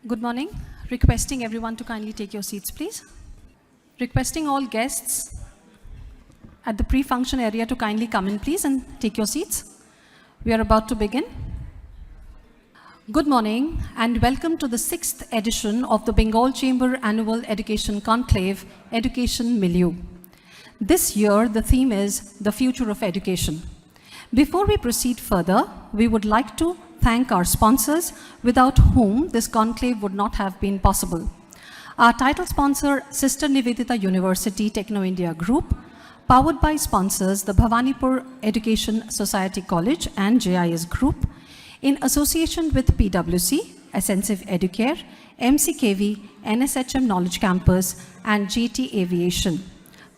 Good morning. Requesting everyone to kindly take your seats, please. Requesting all guests at the pre-function area to kindly come in, please, and take your seats. We are about to begin. Good morning, and welcome to the 6th edition of the Bengal Chamber Annual Education Conclave, Education Milieu. This year, the theme is the future of education. Before we proceed further, we would like to thank our sponsors, without whom this conclave would not have been possible. Our title sponsor, Sister Nivedita University Techno India Group, powered by sponsors the Bhavanipur Education Society College and JIS Group, in association with PwC, Ascensive Educare, MCKV, NSHM Knowledge Campus, and JT Aviation.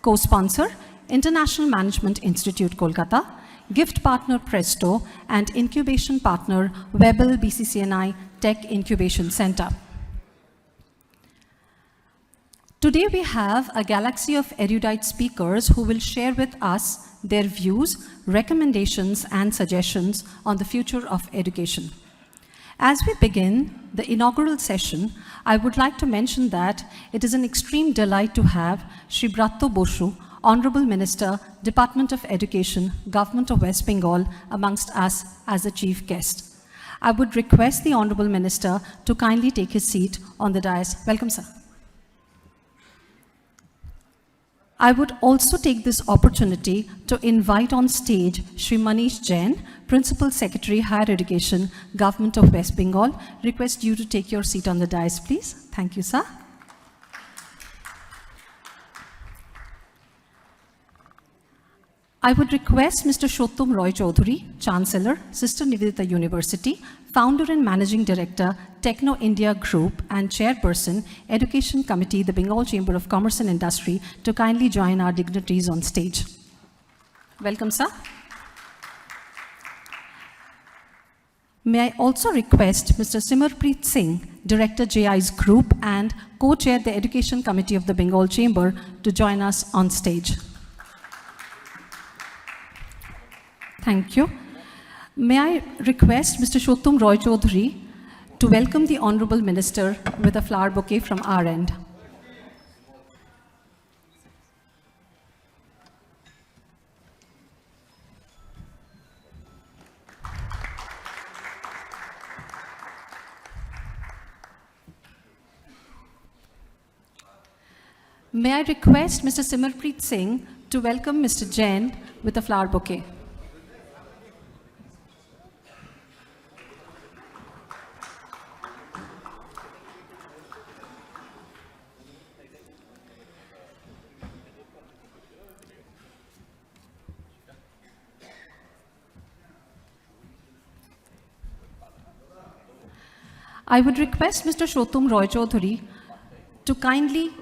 Co-sponsor, International Management Institute, Kolkata, gift partner Presto, and incubation partner Webel BCCNI Tech Incubation Center. Today we have a galaxy of erudite speakers who will share with us their views, recommendations, and suggestions on the future of education. As we begin the inaugural session, I would like to mention that it is an extreme delight to have Shri Bratto Bosu, Honorable Minister, Department of Education, Government of West Bengal, amongst us as a chief guest. I would request the Honorable Minister to kindly take his seat on the dais. Welcome, sir. I would also take this opportunity to invite on stage Shri Manish Jain, Principal Secretary, Higher Education, Government of West Bengal. Request you to take your seat on the dais, please. Thank you, sir. I would request Mr. Shottam Roy Chaudhary, Chancellor, Sister Nivedita University, Founder and Managing Director, Techno India Group, and Chairperson, Education Committee, the Bengal Chamber of Commerce and Industry, to kindly join our dignitaries on stage. Welcome, sir. May I also request Mr. Simarpreet Singh, Director, JIS Group, and Co-Chair the Education Committee of the Bengal Chamber, to join us on stage. Thank you. May I request Mr. Shottam Roy Chaudhary to welcome the Honorable Minister with a flower bouquet from our end. May I request Mr. Simarpreet Singh to welcome Mr. Jain with a flower bouquet. I would request Mr. Shottam Roy Chaudhary to kindly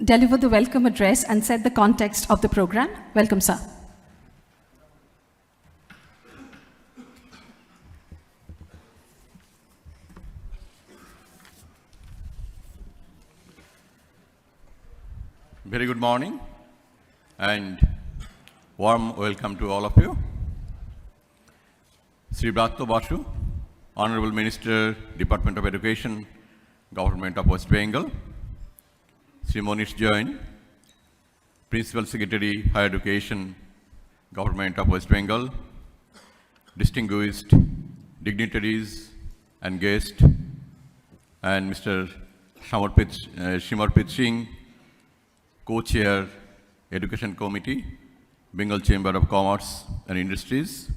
deliver the welcome address and set the context of the program. Welcome, sir. Very good morning and warm welcome to all of you. Sri Bratto Bosu, Honorable Minister, Department of Education, Government of West Bengal. Sri Manish Jain, Principal Secretary, Higher Education, Government of West Bengal. Distinguished dignitaries and guests, and Mr. Simarpreet Singh, Co-Chair, Education Committee, Bengal Chamber of Commerce and Industries.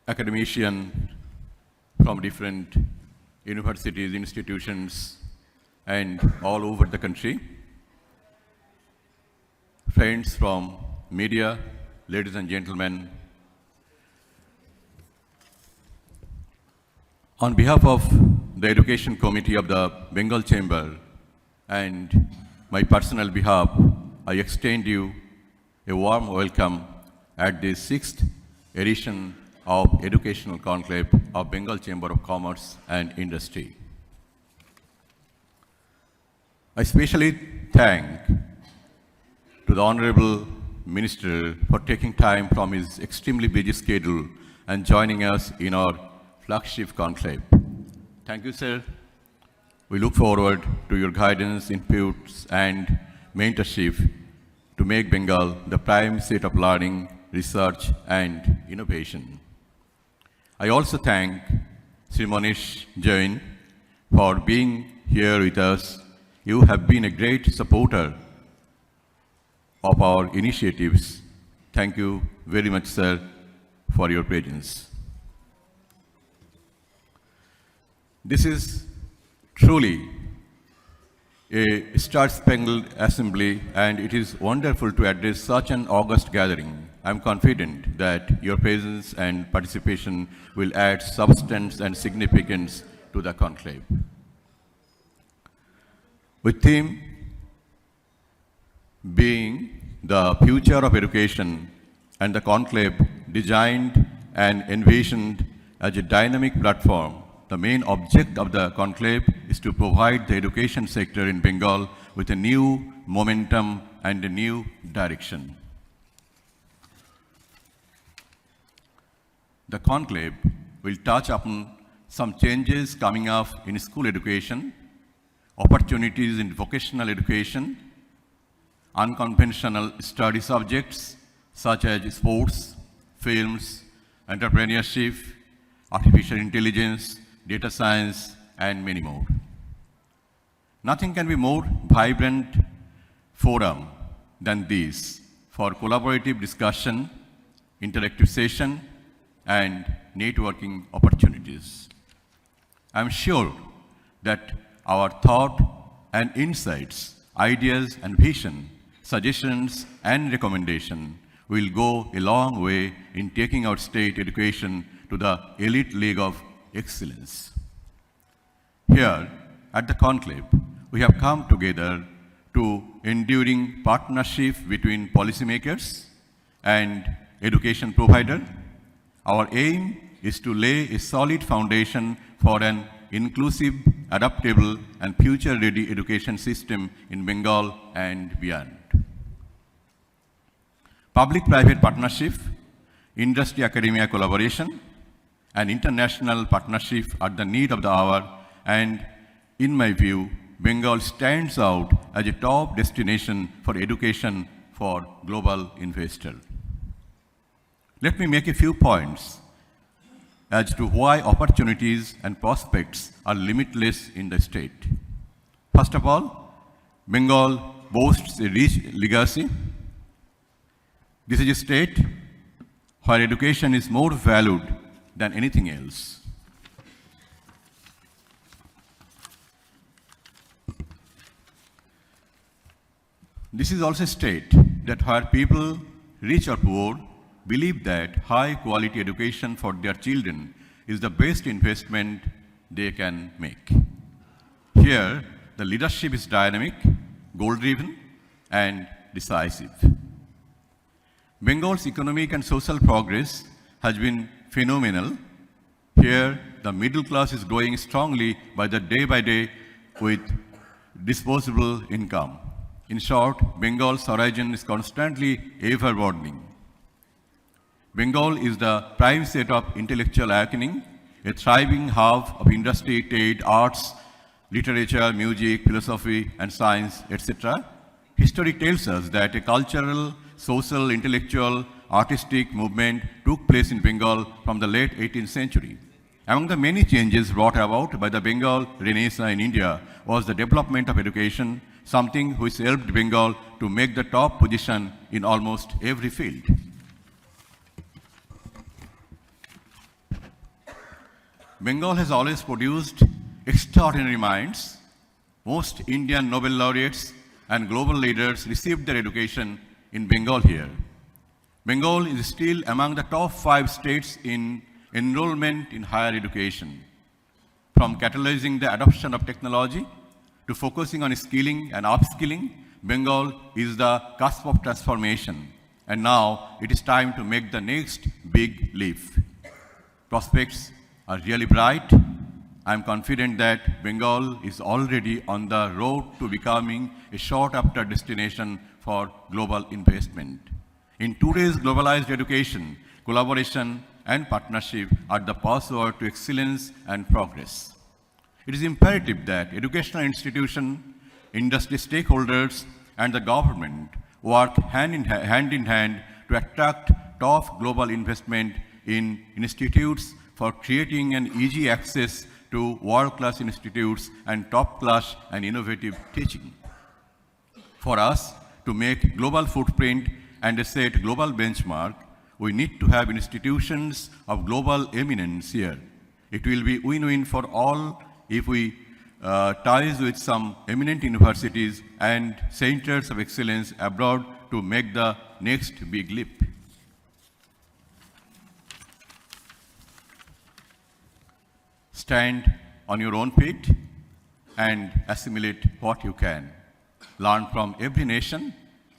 Academician from different universities, institutions, and all over the country. Friends from media, ladies and gentlemen. On behalf of the Education Committee of the Bengal Chamber and my personal behalf, I extend you a warm welcome at the 6th edition of Educational Conclave of Bengal Chamber of Commerce and Industry. I especially thank to the Honorable Minister for taking time from his extremely busy schedule and joining us in our flagship conclave. Thank you, sir. We look forward to your guidance, inputs, and mentorship to make Bengal the prime seat of learning, research, and innovation. I also thank Sri Manish Jain for being here with us. You have been a great supporter of our initiatives. Thank you very much, sir, for your presence. This is truly a star-spangled assembly, and it is wonderful to address such an august gathering. I am confident that your presence and participation will add substance and significance to the conclave. With theme being the future of education and the conclave designed and envisioned as a dynamic platform, the main object of the conclave is to provide the education sector in Bengal with a new momentum and a new direction. The conclave will touch upon some changes coming up in school education, opportunities in vocational education, unconventional study subjects such as sports, films, entrepreneurship, artificial intelligence, data science, and many more. Nothing can be more vibrant forum than this for collaborative discussion, interactive session, and networking opportunities. I'm sure that our thought and insights, ideas and vision, suggestions and recommendation will go a long way in taking our state education to the elite league of excellence. Here at the conclave, we have come together to enduring partnership between policymakers and education provider. Our aim is to lay a solid foundation for an inclusive, adaptable, and future-ready education system in Bengal and beyond. Public-private partnership, industry-academia collaboration, and international partnership are the need of the hour, and in my view, Bengal stands out as a top destination for education for global investors. Let me make a few points as to why opportunities and prospects are limitless in the state. First of all, Bengal boasts a rich legacy. This is a state where education is more valued than anything else. This is also a state that where people, rich or poor, believe that high quality education for their children is the best investment they can make. Here, the leadership is dynamic, goal-driven, and decisive. Bengal's economic and social progress has been phenomenal. Here, the middle class is growing strongly by day with disposable income. In short, Bengal's horizon is constantly ever-broadening. Bengal is the prime set of intellectual awakening, a thriving hub of industry, trade, arts, literature, music, philosophy, and science, etc. History tells us that a cultural, social, intellectual, artistic movement took place in Bengal from the late 18th century. Among the many changes brought about by the Bengal Renaissance in India was the development of education, something which helped Bengal to make the top position in almost every field. Bengal has always produced extraordinary minds. Most Indian Nobel laureates and global leaders received their education in Bengal here. Bengal is still among the top 5 states in enrollment in higher education. From catalyzing the adoption of technology to focusing on skilling and upskilling, Bengal is the cusp of transformation. And now it is time to make the next big leap. Prospects are really bright. I am confident that Bengal is already on the road to becoming a sought-after destination for global investment. In today's globalized education, collaboration and partnership are the password to excellence and progress. It is imperative that educational institutions, industry stakeholders, and the government work hand in hand to attract top global investment in institutes for creating an easy access to world-class institutes and top-class and innovative teaching. For us to make global footprint and set global benchmark, we need to have institutions of global eminence here. It will be win-win for all if we ties with some eminent universities and centers of excellence abroad to make the next big leap. Stand on your own feet and assimilate what you can. Learn from every nation.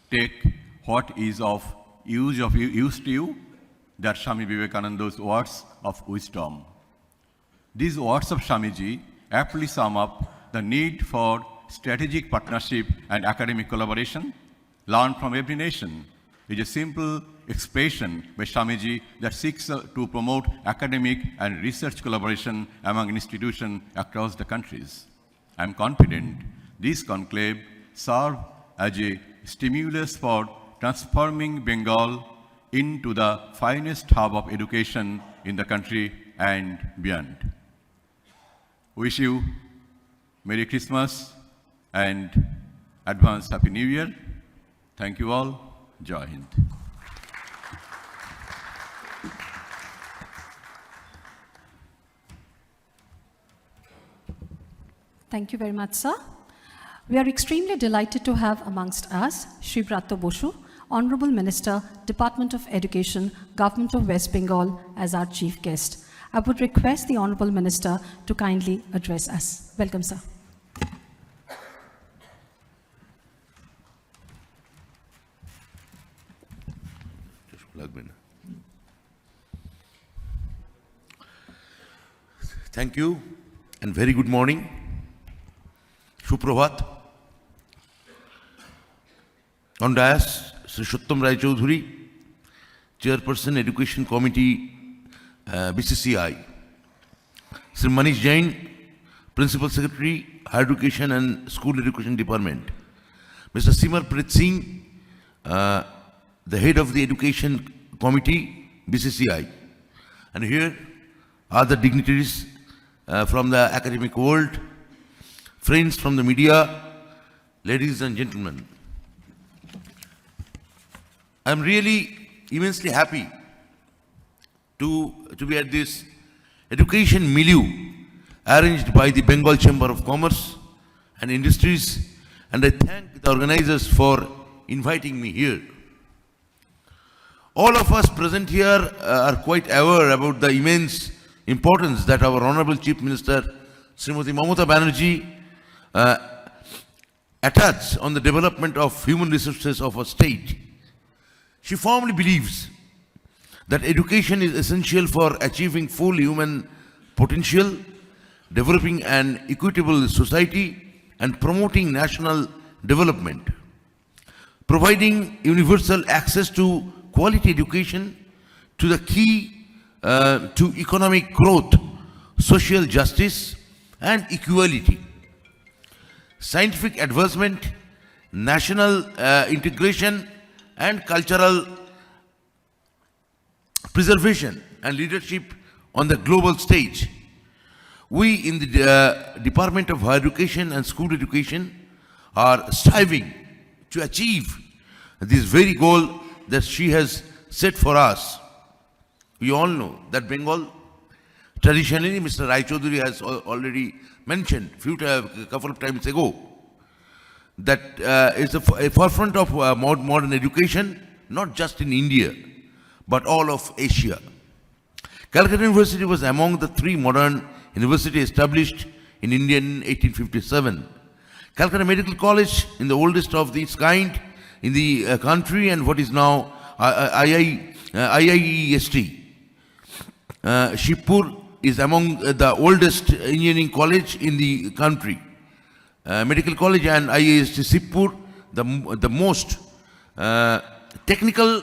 Take what is of use to you. That's Swami Vivekananda's words of wisdom. These words of Swamiji aptly sum up the need for strategic partnership and academic collaboration. Learn from every nation is a simple expression by Swamiji that seeks to promote academic and research collaboration among institutions across the countries. I am confident this conclave serve as a stimulus for transforming Bengal into the finest hub of education in the country and beyond. Wish you Merry Christmas and advance Happy New Year. Thank you all. Jai Hind. Thank you very much, sir. We are extremely delighted to have amongst us Shri Brato Bosu, Honorable Minister, Department of Education, Government of West Bengal, as our chief guest. I would request the Honorable Minister to kindly address us. Welcome, sir. Thank you and very good morning. Suprabhat. On dais, Sri Shottam Rai Chaudhuri, Chairperson Education Committee, BCCI. Sri Manish Jain, Principal Secretary, Higher Education and School Education Department. Mr. Simar Prit Singh, the head of the Education Committee, BCCI. And here are the dignitaries from the academic world, friends from the media, ladies and gentlemen. I'm really immensely happy to be at this education milieu arranged by the Bengal Chamber of Commerce and Industries, and I thank the organizers for inviting me here. All of us present here are quite aware about the immense importance that our Honorable Chief Minister, Srimati Mamata Banerjee, attaches on the development of human resources of a state. She firmly believes that education is essential for achieving full human potential, developing an equitable society, and promoting national development. Providing universal access to quality education to the key to economic growth, social justice, and equality. Scientific advancement, national integration, and cultural preservation and leadership on the global stage. We in the Department of Higher Education and School Education are striving to achieve this very goal that she has set for us. We all know that Bengal, traditionally, Mr. Rai Chaudhuri has already mentioned a couple of times ago, that is a forefront of modern education, not just in India, but all of Asia. Calcutta University was among the 3 modern universities established in India in 1857. Calcutta Medical College, in the oldest of its kind in the country, and what is now IIEST. Shibpur is among the oldest engineering college in the country. Medical College and IIST Shibpur, the most technical,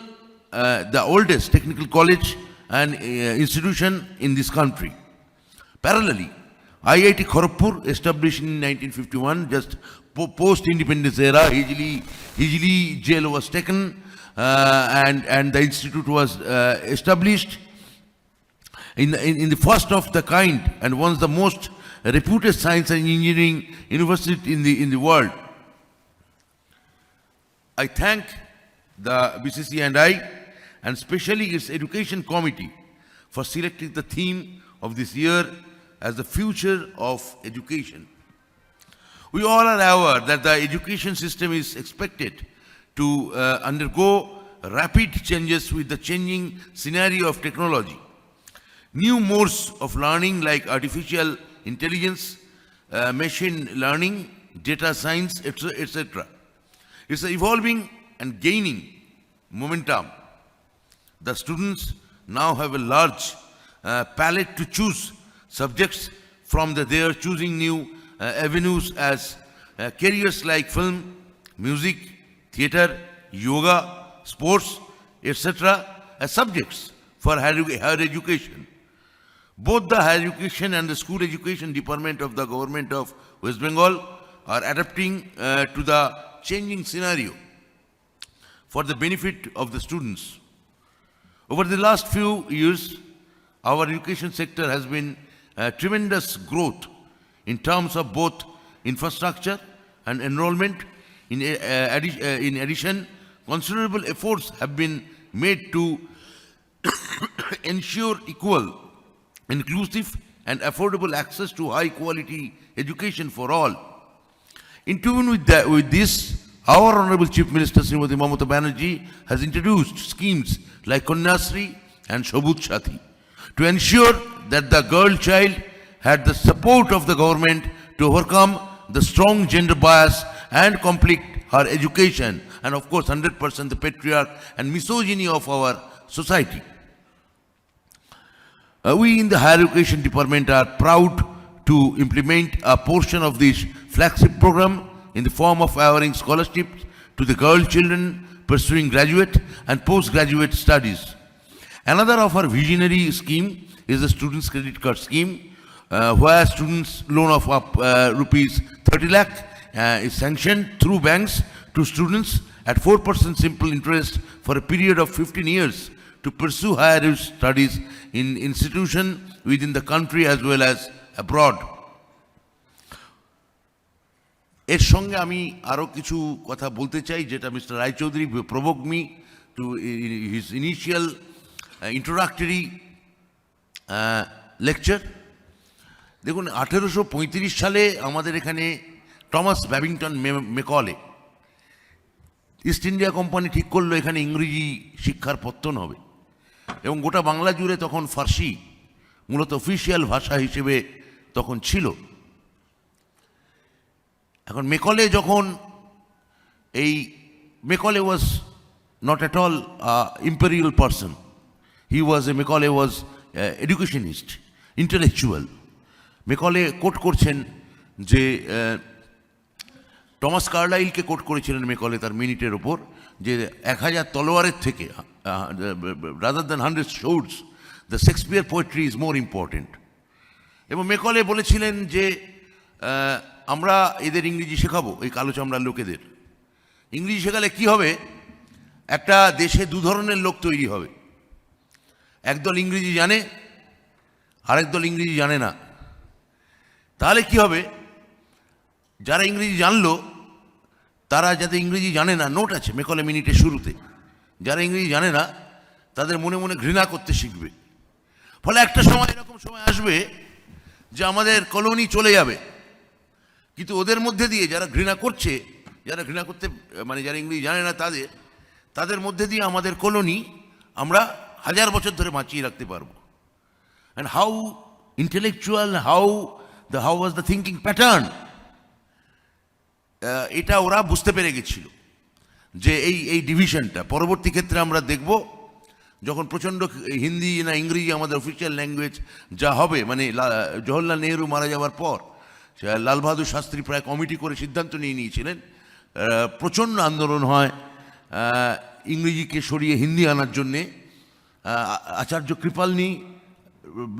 the oldest technical college an institution in this country. Parallelly, IIT Kharagpur, established in 1951, just post-independence era, Hijli jail was taken and the institute was established in the first of the kind and one of the most reputed science and engineering university in the world. I thank the BCC and especially its education committee for selecting the theme of this year as the future of education. We all are aware that the education system is expected to undergo rapid changes with the changing scenario of technology. New modes of learning like artificial intelligence, machine learning, data science, etc. It's evolving and gaining momentum. The students now have a large palette to choose subjects from. They are choosing new avenues as careers like film, music, theatre, yoga, sports, etc. as subjects for higher education. Both the higher education and the school education department of the government of West Bengal are adapting to the changing scenario for the benefit of the students. Over the last few years, our education sector has been tremendous growth in terms of both infrastructure and enrollment. In addition, considerable efforts have been made to ensure equal, inclusive and affordable access to high quality education for all. In tune with this, our Honorable Chief Minister Srimati Mamata Banerjee has introduced schemes like Kanyasri and Shobut Shati to ensure that the girl child had the support of the government to overcome the strong gender bias and complete her education and of course 100% the patriarch and misogyny of our society. We in the higher education department are proud to implement a portion of this flagship program in the form of awarding scholarships to the girl children pursuing graduate and postgraduate studies. Another of our visionary scheme is the Students' Credit Card Scheme, where students' loan of up rupees 30 lakh is sanctioned through banks to students at 4% simple interest for a period of 15 years to pursue higher studies in institutions within the country as well as abroad. এর সঙ্গে আমি আরো কিছু কথা বলতে চাই যেটা mister Roychowdhury provoked me to his initial introductory lecture. দেখুন 1835 সালে আমাদের এখানে Thomas Babington Macaulay east India company ঠিক করলো এখানে ইংরেজি শিক্ষার পত্তন হবে এবং গোটা বাংলা জুড়ে তখন ফার্সি মূলত অফিশিয়াল ভাষা হিসেবে তখন ছিল। এখন মেকলে যখন এই Macaulay was not at all imperial person, he was Macaulay was educationist, intellectual. Macaulay quote করছেন যে টমাস কার্লাইলকে কোট করেছিলেন মেকলে তার মিনিটের ওপর যে 1000 তলোয়ারের থেকে rather than 100 swords the Shakespeare poetry is more important. এবং মেকলে বলেছিলেন যে আমরা এদের ইংরেজি শেখাবো, এই কালো চামড়ার লোকেদের ইংরেজি শেখালে কি হবে, একটা দেশে দু ধরনের লোক তৈরি হবে, একদল ইংরেজি জানে আরেক দল ইংরেজি জানে না। তাহলে কি হবে, যারা ইংরেজি জানলো তারা যাতে ইংরেজি জানে না, নোট আছে মেকলে মিনিটের শুরুতে, যারা ইংরেজি জানে না তাদের মনে মনে ঘৃণা করতে শিখবে। ফলে একটা সময় এরকম সময় আসবে যে আমাদের কলোনি চলে যাবে, কিন্তু ওদের মধ্যে দিয়ে যারা ঘৃণা করছে, যারা ঘৃণা করতে মানে যারা ইংরেজি জানে না তাদের মধ্যে দিয়ে আমাদের কলোনি আমরা 1000 বছর ধরে বাঁচিয়ে রাখতে পারবো। And how intellectual, how was the thinking pattern, এটা ওরা বুঝতে পেরে গেছিল যে এই ডিভিশনটা পরবর্তী ক্ষেত্রে আমরা দেখব যখন প্রচণ্ড হিন্দি না ইংরেজি আমাদের অফিসিয়াল ল্যাঙ্গুয়েজ যা হবে, মানে জওহরলাল নেহরু মারা যাওয়ার পর লাল বাহাদুর শাস্ত্রী প্রায় কমিটি করে সিদ্ধান্ত নিয়েছিলেন, প্রচণ্ড আন্দোলন হয় ইংরেজিকে সরিয়ে হিন্দি আনার জন্যে। আচার্য কৃপালনি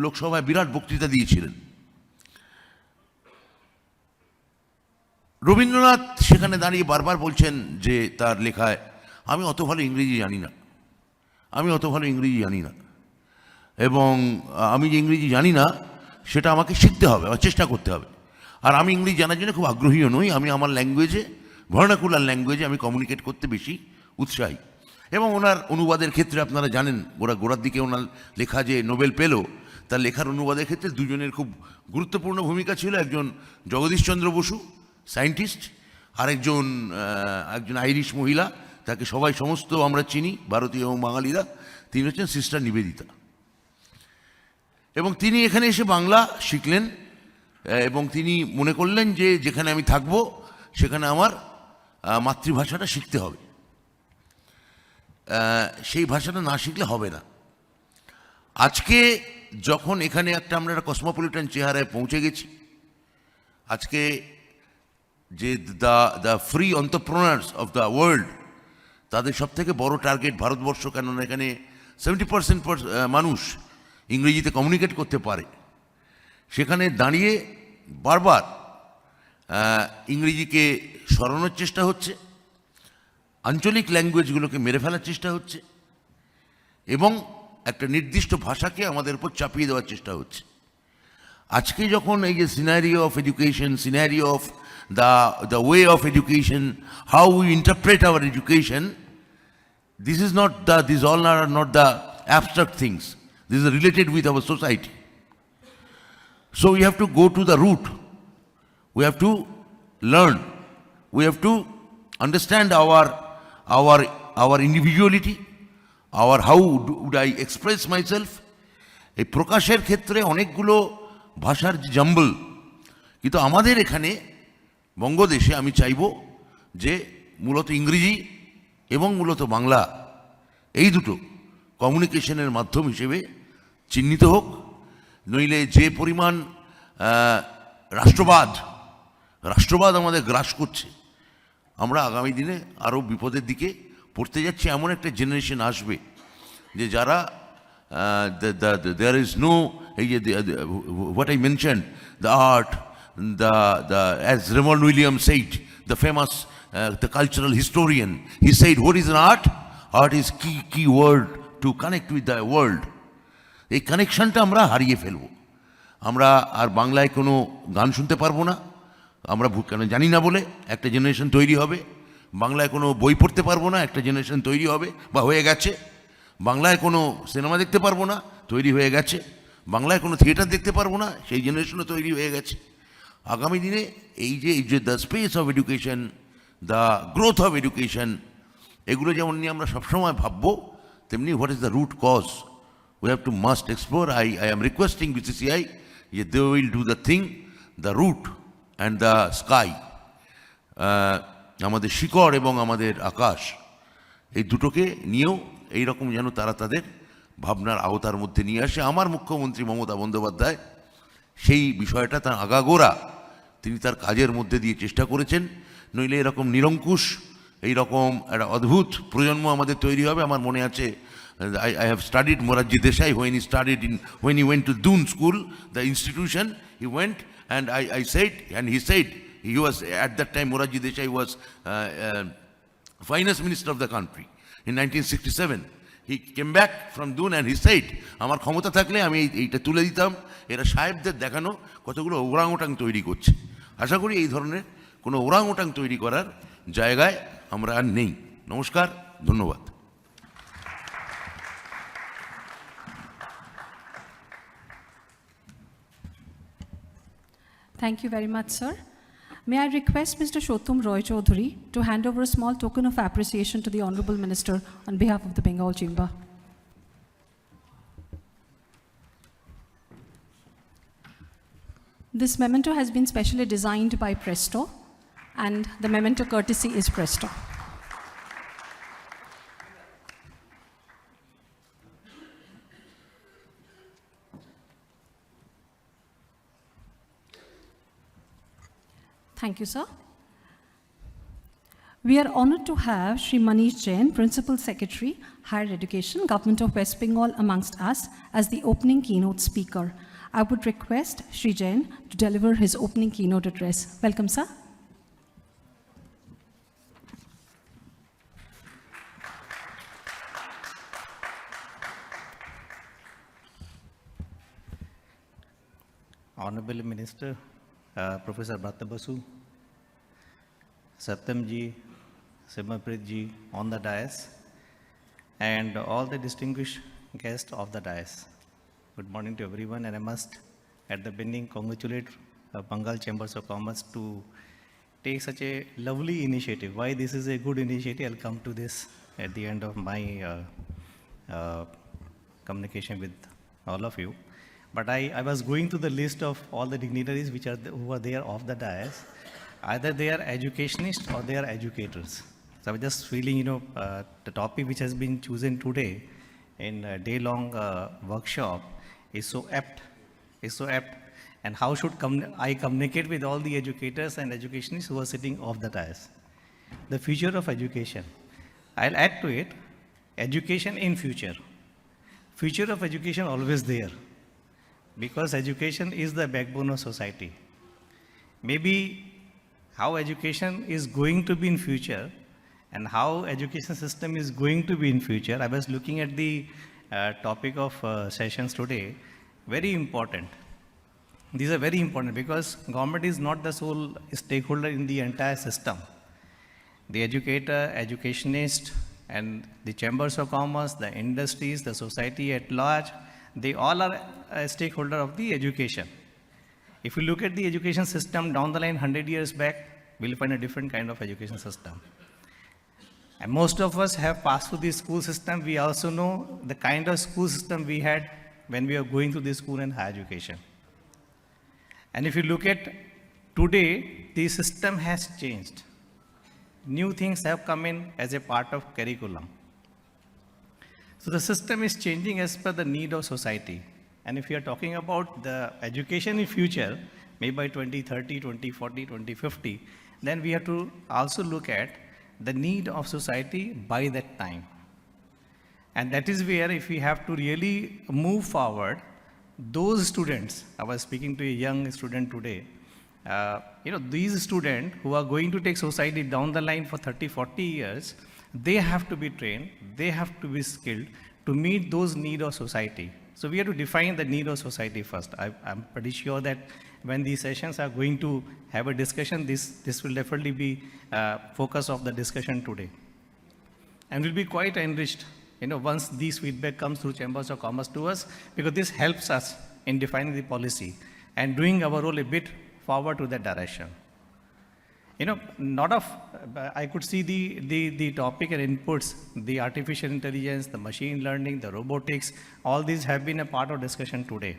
লোকসভায় বিরাট বক্তৃতা দিয়েছিলেন। রবীন্দ্রনাথ সেখানে দাঁড়িয়ে বারবার বলছেন যে তার লেখায়, আমি অত ভালো ইংরেজি জানি না, আমি অত ভালো ইংরেজি জানি না, এবং আমি যে ইংরেজি জানি না সেটা আমাকে শিখতে হবে, আমার চেষ্টা করতে হবে। আর আমি ইংরেজি জানার জন্য খুব আগ্রহীও নই, আমি আমার ল্যাঙ্গুয়েজে, ভার্নাকুলার ল্যাঙ্গুয়েজে আমি কমিউনিকেট করতে বেশি উৎসাহী। এবং ওনার অনুবাদের ক্ষেত্রে আপনারা জানেন, গোড়ার দিকে ওনার লেখা যে নোবেল পেল, তার লেখার অনুবাদের ক্ষেত্রে দুজনের খুব গুরুত্বপূর্ণ ভূমিকা ছিল। একজন জগদীশচন্দ্র বসু সায়েন্টিস্ট, আরেকজন একজন আইরিশ মহিলা, তাকে সবাই সমস্ত আমরা চিনি, ভারতীয় এবং বাঙালিরা, তিনি হচ্ছেন সিস্টার নিবেদিতা। এবং তিনি এখানে এসে বাংলা শিখলেন এবং তিনি মনে করলেন যে যেখানে আমি থাকবো সেখানে আমার মাতৃভাষাটা শিখতে হবে, সেই ভাষাটা না শিখলে হবে না। আজকে যখন এখানে আমরা একটা কসমোপলিটন চেহারায় পৌঁছে গেছি, আজকে যে the free entrepreneurs of the world, তাদের সব থেকে বড় টার্গেট ভারতবর্ষ, কেননা এখানে 70% মানুষ ইংরেজিতে কমিউনিকেট করতে পারে। সেখানে দাঁড়িয়ে বারবার ইংরেজিকে সরানোর চেষ্টা হচ্ছে, আঞ্চলিক ল্যাঙ্গুয়েজগুলোকে মেরে ফেলার চেষ্টা হচ্ছে, এবং একটা নির্দিষ্ট ভাষাকে আমাদের উপর চাপিয়ে দেওয়ার চেষ্টা হচ্ছে। আজকে যখন এই যে scenario of education, scenario of the way of education, how we interpret hour education, these all are not the abstract things. This is related with our society. So we have to go to the root. We have to learn. We have to understand our individuality, our how would I express myself. এই প্রকাশের ক্ষেত্রে অনেকগুলো ভাষার jumble, কিন্তু আমাদের এখানে বঙ্গদেশে আমি চাইব যে মূলত ইংরেজি এবং মূলত বাংলা, এই দুটো কমিউনিকেশনের মাধ্যম হিসেবে চিহ্নিত হোক। নইলে যে পরিমাণ রাষ্ট্রবাদ আমাদের গ্রাস করছে, আমরা আগামী দিনে আরও বিপদের দিকে পড়তে যাচ্ছি। এমন একটা জেনারেশন আসবে যে যারা there is no, what I mentioned, the art, as Raymond Williams said, the famous the cultural historian, he said, what is an art? Art is key word to connect with the world. এই কানেকশনটা আমরা হারিয়ে ফেলব। আমরা আর বাংলায় কোনো গান শুনতে পারবো না, আমরা কেন জানি না বলে একটা জেনারেশন তৈরি হবে। বাংলায় কোনো বই পড়তে পারবো না, একটা জেনারেশন তৈরি হবে বা হয়ে গেছে। বাংলায় কোনো সিনেমা দেখতে পারবো না, তৈরি হয়ে গেছে। বাংলায় কোনো থিয়েটার দেখতে পারবো না, সেই জেনারেশনও তৈরি হয়ে গেছে। আগামী দিনে এই যে the space of education, the growth of education, এগুলো যেমন নিয়ে আমরা সবসময় ভাববো, তেমনি what is the root cause we have to must explore. I am requesting BCCI that they will do the thing, the root and the sky, আমাদের শিকড় এবং আমাদের আকাশ, এই দুটোকে নিয়েও এইরকম যেন তারা তাদের ভাবনার আওতার মধ্যে নিয়ে আসে। আমার মুখ্যমন্ত্রী মমতা বন্দ্যোপাধ্যায় সেই বিষয়টা তার আগাগোড়া তিনি তার কাজের মধ্যে দিয়ে চেষ্টা করেছেন। নইলে এরকম নিরঙ্কুশ, এইরকম একটা অদ্ভুত প্রজন্ম আমাদের তৈরি হবে। আমার মনে আছে, I have studied Morarji Desai when he went to Doon School, the institution. He went and I said, and he said, he was at that time, Morarji Desai was finance minister of the country in 1967. He came back from Doon and he said, আমার ক্ষমতা থাকলে আমি এইটা তুলে দিতাম, এরা সাহেবদের দেখানো কতগুলো ওরাংওটাং তৈরি করছে। আশা করি এই ধরনের কোনো ওরাংওটাং তৈরি করার জায়গায় আমরা আর নেই। নমস্কার, ধন্যবাদ। Thank you very much, sir. May I request Mr. Shotum Roy Chaudhary to hand over a small token of appreciation to the Honorable Minister on behalf of the Bengal Chamber. This memento has been specially designed by Presto, and the memento courtesy is Presto. Thank you, sir. We are honored to have Shri Manish Jain, Principal Secretary, Higher Education, Government of West Bengal, amongst us as the opening keynote speaker. I would request Shri Jain to deliver his opening keynote address. Welcome, sir. Honorable Minister, Professor Bhatta Basu, Satyam ji, Simaprit ji on the dais, and all the distinguished guests of the dais. Good morning to everyone, and I must at the beginning congratulate Bengal Chambers of Commerce to take such a lovely initiative. Why this is a good initiative, I'll come to this at the end of my communication with all of you. But I was going through the list of all the dignitaries who are there off the dais. Either they are educationists or they are educators. So I was just feeling, the topic which has been chosen today in a day-long workshop is so apt, And how should I communicate with all the educators and educationists who are sitting off the dais? The future of education. I'll add to it, education in future. Future of education always there, because education is the backbone of society. Maybe how education is going to be in future and how education system is going to be in future. I was looking at the topic of sessions today, very important. These are very important because government is not the sole stakeholder in the entire system. The educator, educationist, and the chambers of commerce, the industries, the society at large, they all are a stakeholder of the education. If you look at the education system down the line 100 years back, we'll find a different kind of education system. And most of us have passed through the school system. We also know the kind of school system we had when we were going through the school and higher education. And if you look at today, the system has changed. New things have come in as a part of curriculum. So the system is changing as per the need of society. And if you are talking about the education in future, maybe by 2030, 2040, 2050, then we have to also look at the need of society by that time. And that is where if we have to really move forward, those students, I was speaking to a young student today, these students who are going to take society down the line for 30, 40 years, they have to be trained, they have to be skilled to meet those needs of society. So we have to define the need of society first. I'm pretty sure that when these sessions are going to have a discussion, this will definitely be focus of the discussion today. And we'll be quite enriched, once these feedback comes through Chambers of Commerce to us, because this helps us in defining the policy and doing our role a bit forward to that direction. I could see the topic and inputs, the artificial intelligence, the machine learning, the robotics, all these have been a part of discussion today.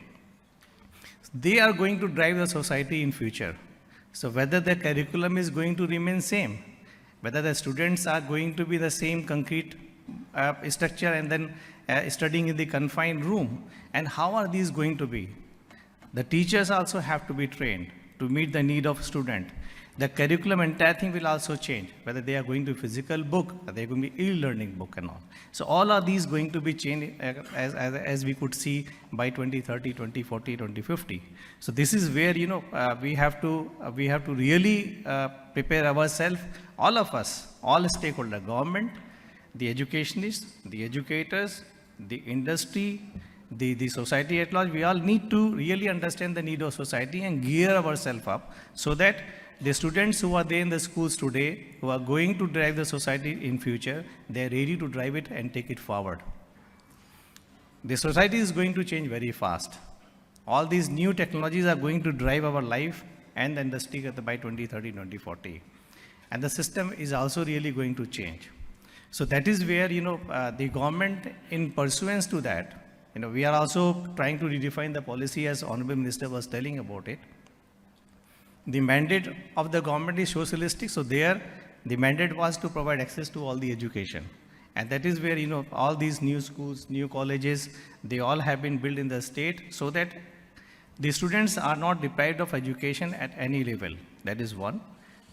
They are going to drive the society in future. So whether the curriculum is going to remain same, whether the students are going to be the same concrete structure and then studying in the confined room, and how are these going to be? The teachers also have to be trained to meet the need of student. The curriculum, entire thing will also change, whether they are going to physical book, or they are going to be e-learning book and all. So all are these going to be changed as we could see by 2030, 2040, 2050. So this is where, we have to really prepare ourselves, all of us, all stakeholders, government, the educationists, the educators, the industry, the society at large. We all need to really understand the need of society and gear ourselves up so that the students who are there in the schools today, who are going to drive the society in future, they are ready to drive it and take it forward. The society is going to change very fast. All these new technologies are going to drive our life and the industry by 2030, 2040. And the system is also really going to change. So that is where, the government, in pursuance to that, we are also trying to redefine the policy, as Honorable Minister was telling about it. The mandate of the government is socialistic, so there the mandate was to provide access to all the education. And that is where, all these new schools, new colleges, they all have been built in the state so that the students are not deprived of education at any level. That is one.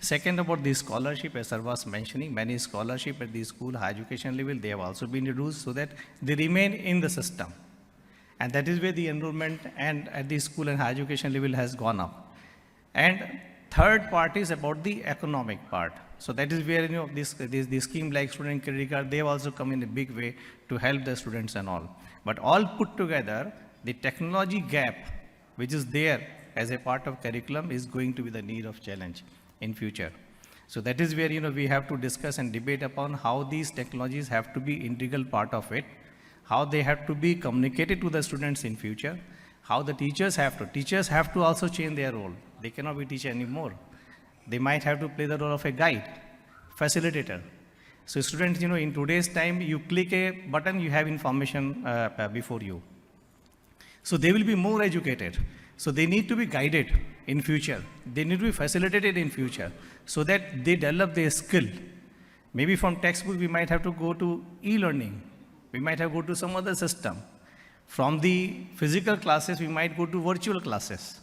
Second, about the scholarship, as sir was mentioning, many scholarship at the school, higher education level, they have also been reduced so that they remain in the system. And that is where the enrollment and at the school and higher education level has gone up. And third part is about the economic part. So that is where, this scheme like student credit card, they have also come in a big way to help the students and all. But all put together, the technology gap, which is there as a part of curriculum, is going to be the need of challenge in future. So that is where, we have to discuss and debate upon how these technologies have to be integral part of it, how they have to be communicated to the students in future, how the teachers have to also change their role. They cannot be teacher anymore. They might have to play the role of a guide, facilitator. So students, in today's time, you click a button, you have information before you. So they will be more educated. So they need to be guided in future. They need to be facilitated in future so that they develop their skill. Maybe from textbook, we might have to go to e-learning. We might have to go to some other system. From the physical classes, we might go to virtual classes.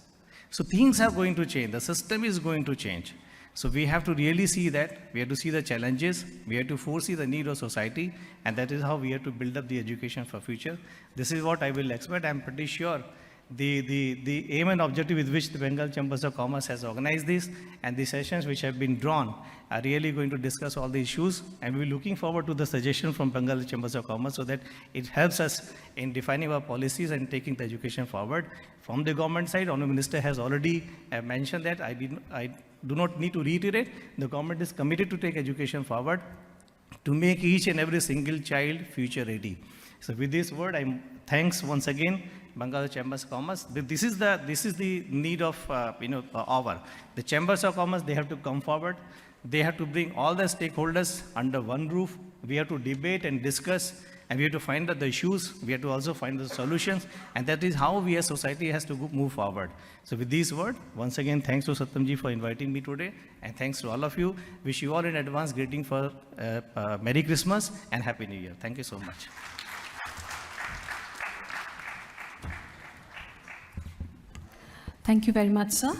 So things are going to change. The system is going to change. So we have to really see that. We have to see the challenges. We have to foresee the need of society. And that is how we have to build up the education for future. This is what I will expect. I'm pretty sure the aim and objective with which the Bengal Chambers of Commerce has organized this and the sessions which have been drawn are really going to discuss all the issues, and we're looking forward to the suggestion from Bengal Chambers of Commerce so that it helps us in defining our policies and taking the education forward. From the government side, Honorable Minister has already mentioned that. I do not need to reiterate. The government is committed to take education forward to make each and every single child future ready. So with this word, thanks once again, Bengal Chambers of Commerce. This is the need of hour. The Chambers of Commerce, they have to come forward. They have to bring all the stakeholders under one roof. We have to debate and discuss, and we have to find out the issues. We have to also find the solutions, and that is how we as society has to move forward. So with these words, once again, thanks to Satyamji for inviting me today, and thanks to all of you. Wish you all in advance greeting for Merry Christmas and Happy New Year. Thank you so much. Thank you very much, sir.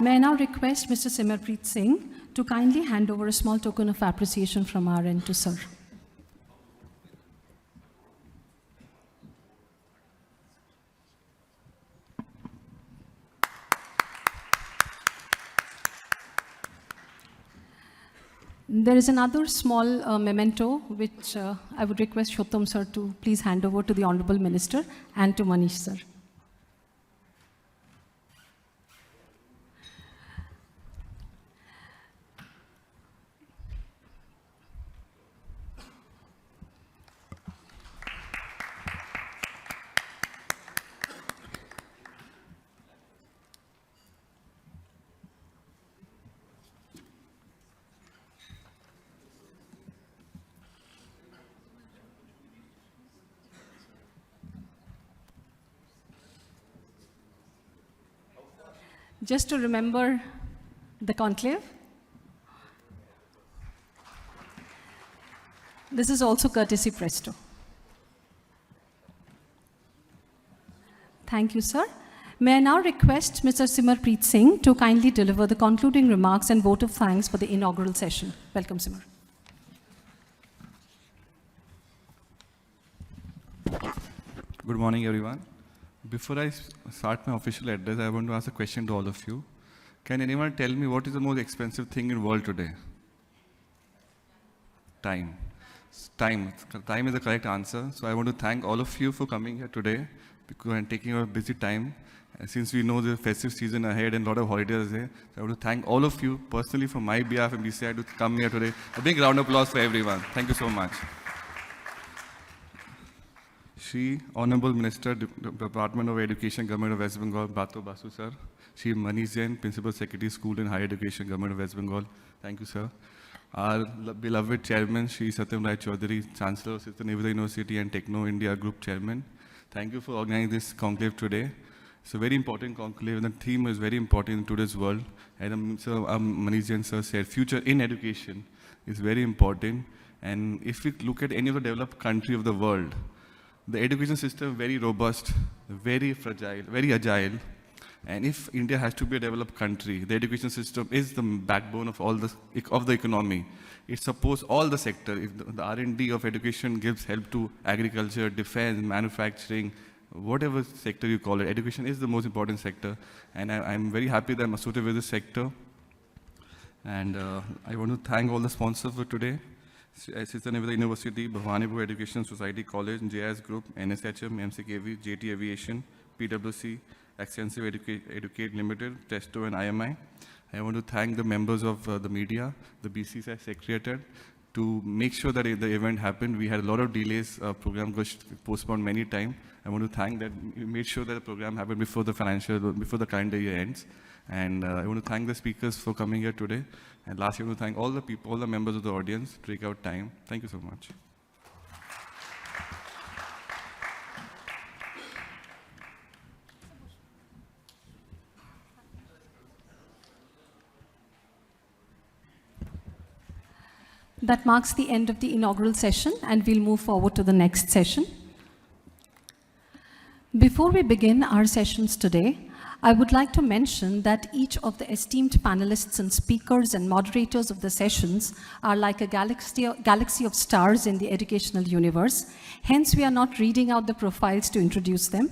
May I now request Mr. Simarpreet Singh to kindly hand over a small token of appreciation from our end to sir. There is another small memento which I would request Shottam sir to please hand over to the Honorable Minister and to Manish sir. Just to remember the conclave. This is also courtesy Presto. Thank you, sir. May I now request Mr. Simarpreet Singh to kindly deliver the concluding remarks and vote of thanks for the inaugural session. Welcome, Simar. Good morning, everyone. Before I start my official address, I want to ask a question to all of you. Can anyone tell me what is the most expensive thing in the world today? Time. Time is the correct answer. So I want to thank all of you for coming here today and taking your busy time. Since we know the festive season ahead and a lot of holidays there, so I want to thank all of you personally from my behalf and BCI to come here today. A big round of applause for everyone. Thank you so much. Shri Honorable Minister, Department of Education, Government of West Bengal, Bato Basu sir. Shri Manish Jain, Principal Secretary, School and Higher Education, Government of West Bengal. Thank you, sir. Our beloved Chairman, Shri Satyam Rai Chaudhary, Chancellor of Sister Nivedita University and Techno India Group Chairman. Thank you for organizing this conclave today. It's a very important conclave, and the theme is very important in today's world. And Manish Jain sir said, future in education is very important. And if we look at any of the developed country of the world, the education system is very robust, very fragile, very agile. And if India has to be a developed country, the education system is the backbone of the economy. It supports all the sector. If the R&D of education gives help to agriculture, defense, manufacturing, whatever sector you call it, education is the most important sector. And I'm very happy that I'm associated with this sector. And I want to thank all the sponsors for today. Sistanivida University, Bhawanipur Education Society College, JIS Group, NSHM, MCKV, JT Aviation, PwC, Extensive Educate Limited, Testo and IMI. I want to thank the members of the media, the BCCI Secretariat, to make sure that the event happened. We had a lot of delays, program got postponed many times. I want to thank that, we made sure that the program happened before the calendar year ends. And I want to thank the speakers for coming here today. And lastly, I want to thank all the people, all the members of the audience to take out time. Thank you so much. That marks the end of the inaugural session, and we'll move forward to the next session. Before we begin our sessions today, I would like to mention that each of the esteemed panelists and speakers and moderators of the sessions are like a galaxy of stars in the educational universe. Hence, we are not reading out the profiles to introduce them.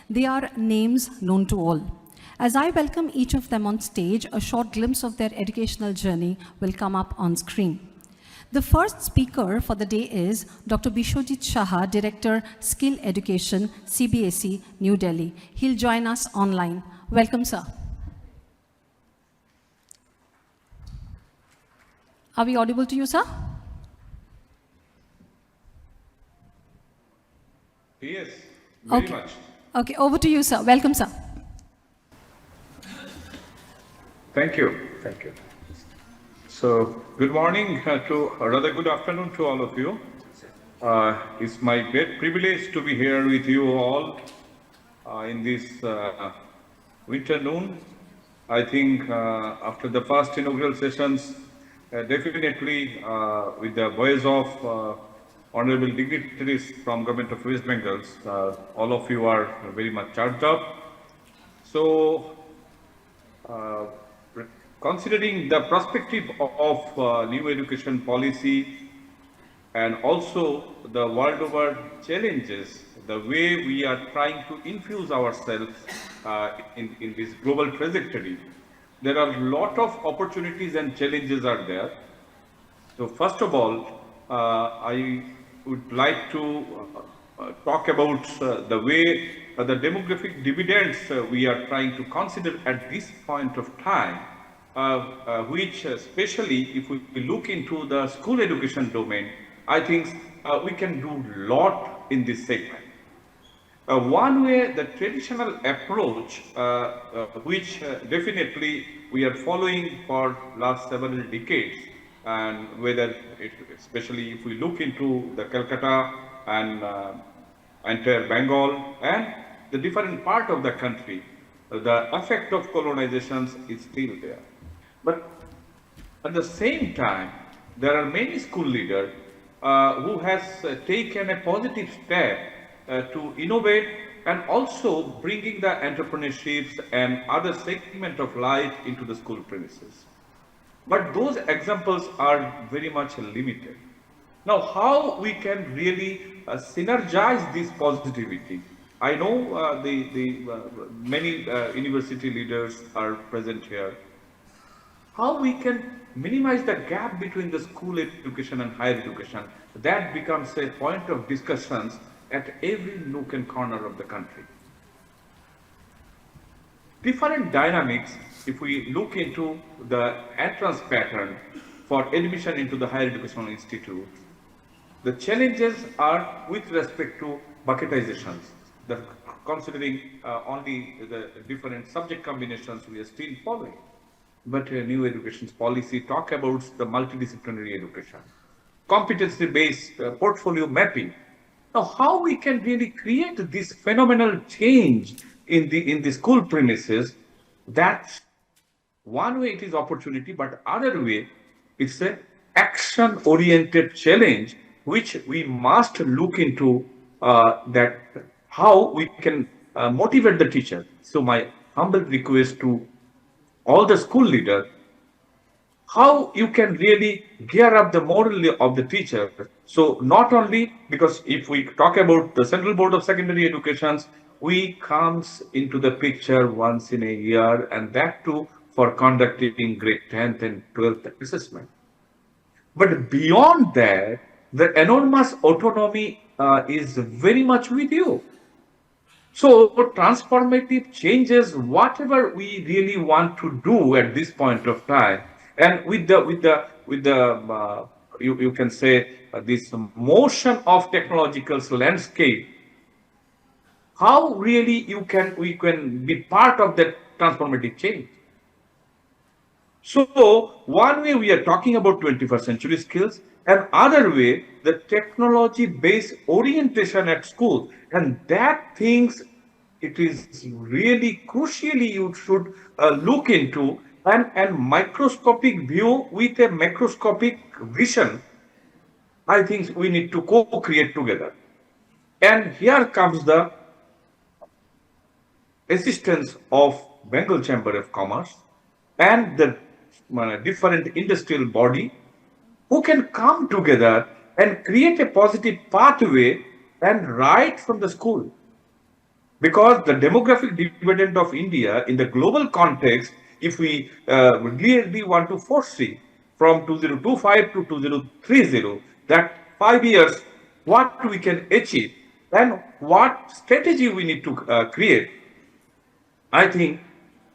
They are names known to all. As I welcome each of them on stage, a short glimpse of their educational journey will come up on screen. The first speaker for the day is Dr. Bishojit Shaha, Director, Skill Education, CBSE, New Delhi. He'll join us online. Welcome, sir. Are we audible to you, sir? Yes, very Okay. much. Okay, over to you, sir. Welcome, sir. Thank you. Thank you. So, good morning or rather good afternoon to all of you. It's my great privilege to be here with you all in this winter noon. I think after the first inaugural sessions, definitely with the voice of honorable dignitaries from Government of West Bengal, all of you are very much charged up. So, considering the perspective of new education policy and also the world over challenges, the way we are trying to infuse ourselves in this global trajectory, there are a lot of opportunities and challenges are there. So first of all, I would like to talk about the way the demographic dividends we are trying to consider at this point of time, which especially if we look into the school education domain, I think we can do a lot in this segment. One way, the traditional approach, which definitely we are following for last several decades, and whether especially if we look into the Kolkata and entire Bengal and the different part of the country, the effect of colonizations is still there. But at the same time, there are many school leaders who has taken a positive step to innovate and also bringing the entrepreneurships and other segment of life into the school premises. But those examples are very much limited. Now, how we can really synergize this positivity? I know many university leaders are present here. How we can minimize the gap between the school education and higher education? That becomes a point of discussions at every nook and corner of the country. Different dynamics, if we look into the entrance pattern for admission into the higher educational institutes, the challenges are with respect to bucketizations. Considering only the different subject combinations we are still following. But new education policy talk about the multidisciplinary education, competency-based portfolio mapping. Now, how we can really create this phenomenal change in the school premises? That's one way it is opportunity, but other way it's an action-oriented challenge which we must look into that how we can motivate the teacher. So my humble request to all the school leaders, how you can really gear up the moral of the teacher. So not only, because if we talk about the Central Board of Secondary Educations, we comes into the picture once in a year, and that too for conducting grade 10th and 12th assessment. But beyond that, the enormous autonomy is very much with you. So transformative changes, whatever we really want to do at this point of time, and with the you can say this motion of technological landscape, how really we can be part of that transformative change. So one way we are talking about 21st century skills, and other way the technology-based orientation at school, and that things it is really crucially you should look into, and microscopic view with a macroscopic vision. I think we need to co-create together, and here comes the assistance of Bengal Chamber of Commerce and the different industrial body who can come together and create a positive pathway and right from the school. Because the demographic dividend of India in the global context, if we really want to foresee from 2025 to 2030, that 5 years, what we can achieve and what strategy we need to create, I think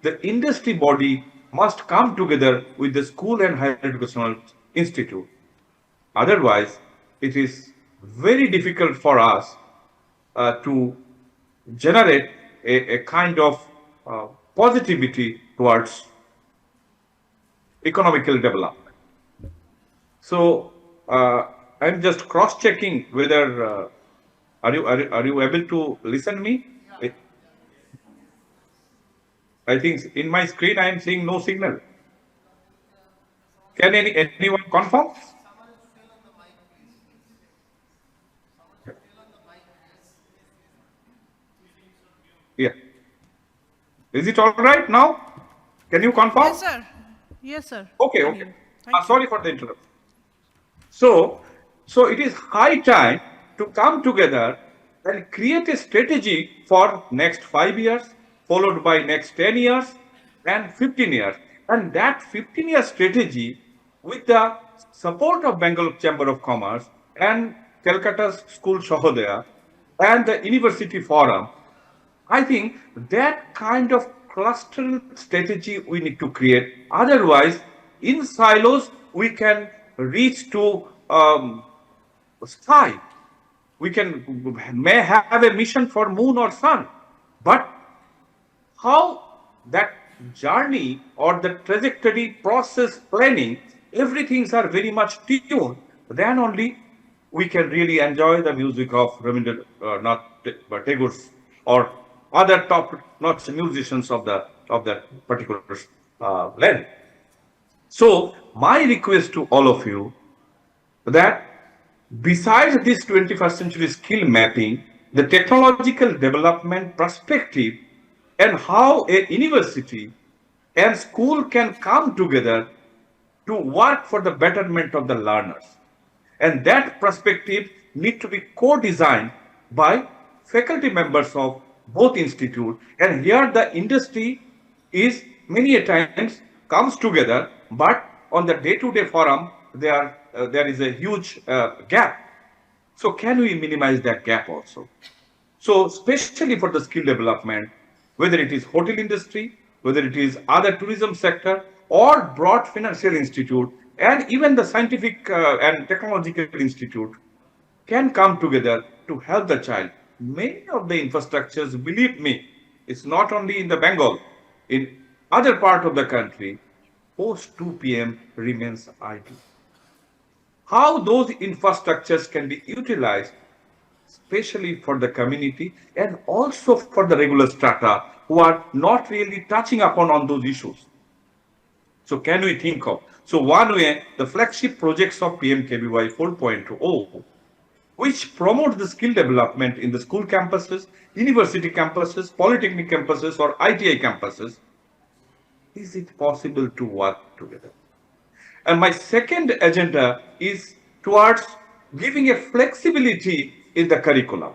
the industry body must come together with the school and higher educational institute. Otherwise, it is very difficult for us to generate a kind of positivity towards economical development. So I'm just cross-checking whether are you able to listen me? I think in my screen I am seeing no signal. Can anyone confirm? Yeah. Is it all right now? Can you confirm? Yes, sir. Yes, sir. Okay, Can okay. you? Thank you. Sorry for the interruption. So it is high time to come together and create a strategy for next 5 years, followed by next 10 years and 15 years. And that 15-year strategy, with the support of Bengal Chamber of Commerce and Kolkata School Shahodaya and the University Forum, I think that kind of cluster strategy we need to create. Otherwise, in silos, we can reach to sky. We may have a mission for moon or sun, but how that journey or the trajectory process planning, everything are very much tuned, then only we can really enjoy the music of Rabindranath Tagore's or other top-notch musicians of that particular land. So my request to all of you that besides this 21st century skill mapping, the technological development perspective and how a university and school can come together to work for the betterment of the learners. And that perspective need to be co-designed by faculty members of both institutes. And here the industry is many a times comes together, but on the day-to-day forum, there is a huge gap. So can we minimize that gap also? So especially for the skill development, whether it is hotel industry, whether it is other tourism sector or broad financial institute, and even the scientific and technological institute can come together to help the child. Many of the infrastructures, believe me, it's not only in the Bengal, in other part of the country, post 2 p.m. remains idle. How those infrastructures can be utilized, especially for the community and also for the regular strata who are not really touching upon on those issues. So can we think of? So one way, the flagship projects of PMKVY 4.0 which promote the skill development in the school campuses, university campuses, polytechnic campuses, or ITI campuses, is it possible to work together? And my second agenda is towards giving a flexibility in the curriculum.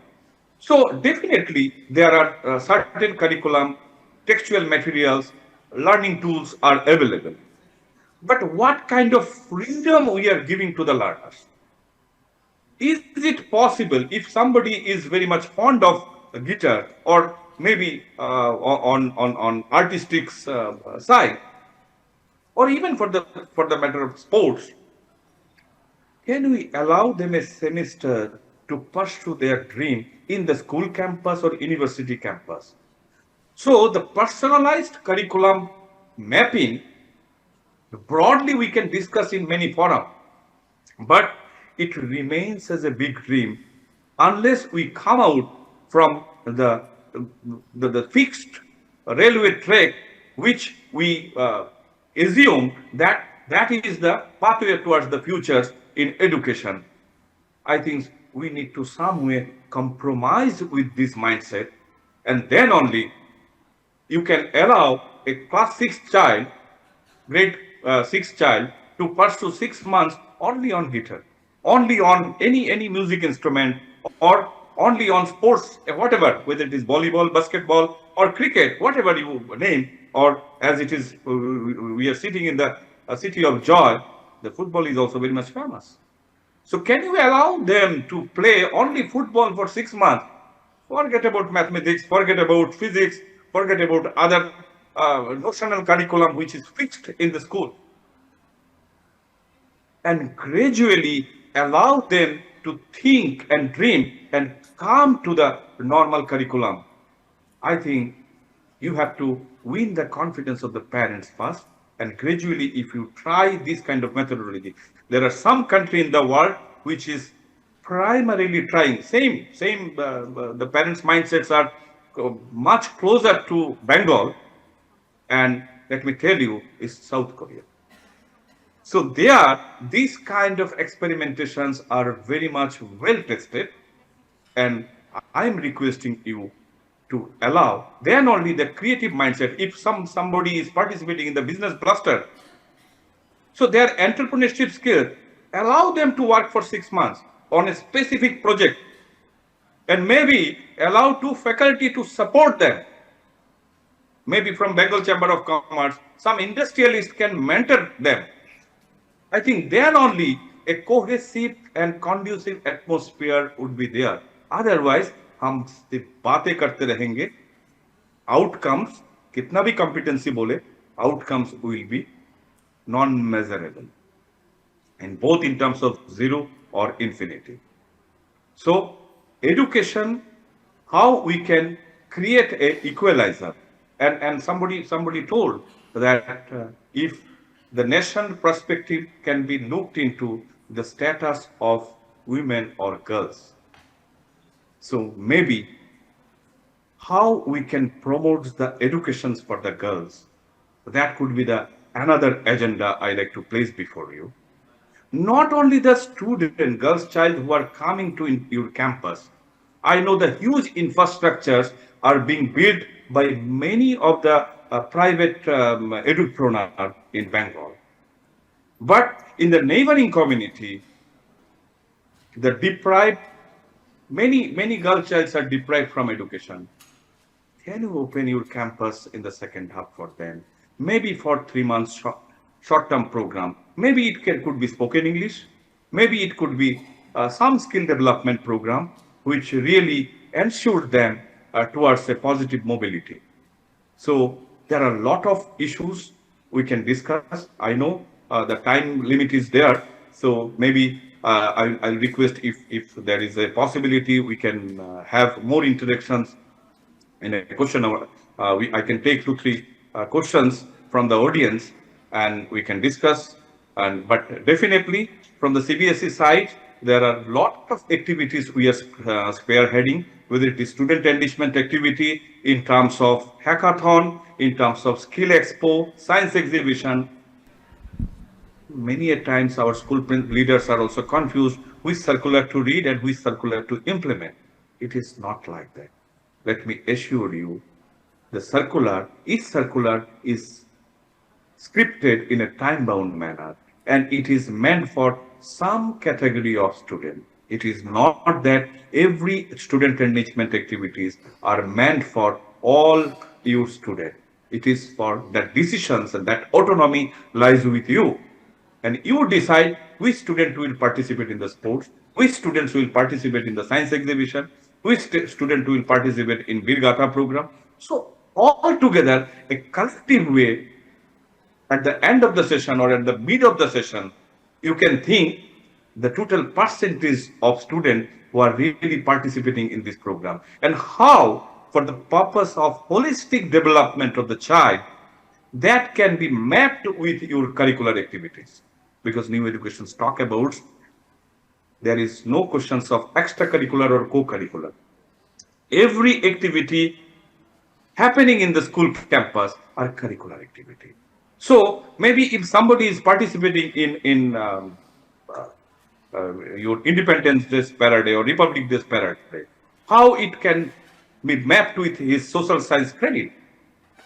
So definitely there are certain curriculum, textual materials, learning tools are available. But what kind of freedom we are giving to the learners? Is it possible if somebody is very much fond of guitar or maybe on artistic side, or even for the matter of sports, can we allow them a semester to pursue their dream in the school campus or university campus? So the personalized curriculum mapping, broadly we can discuss in many forums, but it remains as a big dream unless we come out from the fixed railway track, which we assume that is the pathway towards the futures in education. I think we need to some way compromise with this mindset, and then only you can allow a class 6 child, grade 6 child, to pursue 6 months only on guitar, only on any music instrument, or only on sports, whatever, whether it is volleyball, basketball, or cricket, whatever you name, or as it is, we are sitting in the city of joy, the football is also very much famous. So can you allow them to play only football for 6 months? Forget about mathematics, forget about physics, forget about other notional curriculum which is fixed in the school. And gradually allow them to think and dream and come to the normal curriculum. I think you have to win the confidence of the parents first, and gradually if you try this kind of methodology, there are some country in the world which is primarily trying, the parents' mindsets are much closer to Bengal, and let me tell you, is South Korea. So there, these kind of experimentations are very much well tested, and I am requesting you to allow, then only the creative mindset, if somebody is participating in the business cluster, so their entrepreneurship skill, allow them to work for 6 months on a specific project, and maybe allow 2 faculty to support them. Maybe from Bengal Chamber of Commerce, some industrialist can mentor them. I think then only a cohesive and conducive atmosphere would be there. Otherwise, हम सिर्फ बातें करते रहेंगे, outcomes, कितना भी competency बोले, outcomes will be non-measurable, and both in terms of 0 or infinity. So, education, how we can create a equalizer, and somebody told that if the nation perspective can be looked into the status of women or girls. So maybe how we can promote the educations for the girls, that could be the another agenda I like to place before you. Not only the student, girls child who are coming to your campus. I know the huge infrastructures are being built by many of the private edupreneurs in Bengal. But in the neighboring community, the deprived, many girl childs are deprived from education. Can you open your campus in the second half for them? Maybe for 3 months short-term program. Maybe it could be spoken English. Maybe it could be some skill development program which really ensure them towards a positive mobility. So there are a lot of issues we can discuss. I know the time limit is there, so maybe I'll request if there is a possibility we can have more interactions in a question hour. I can take 2-3 questions from the audience and we can discuss. But definitely from the CBSE side, there are a lot of activities we are spearheading, whether it is student enrichment activity in terms of hackathon, in terms of skill expo, science exhibition. Many a times our school leaders are also confused which circular to read and which circular to implement. It is not like that. Let me assure you, the circular, each circular is scripted in a time-bound manner, and it is meant for some category of student. It is not that every student enrichment activities are meant for all your student. It is for that decisions and that autonomy lies with you. And you decide which student will participate in the sports, which students will participate in the science exhibition, which student will participate in Virgata program. So all together, a collective way, at the end of the session or at the mid of the session, you can think the total percentage of students who are really participating in this program and how, for the purpose of holistic development of the child, that can be mapped with your curricular activities. Because new educations talk about there is no questions of extracurricular or co-curricular. Every activity happening in the school campus are curricular activity. So maybe if somebody is participating in your Independence Day parade or Republic Day parade, how it can be mapped with his social science credit,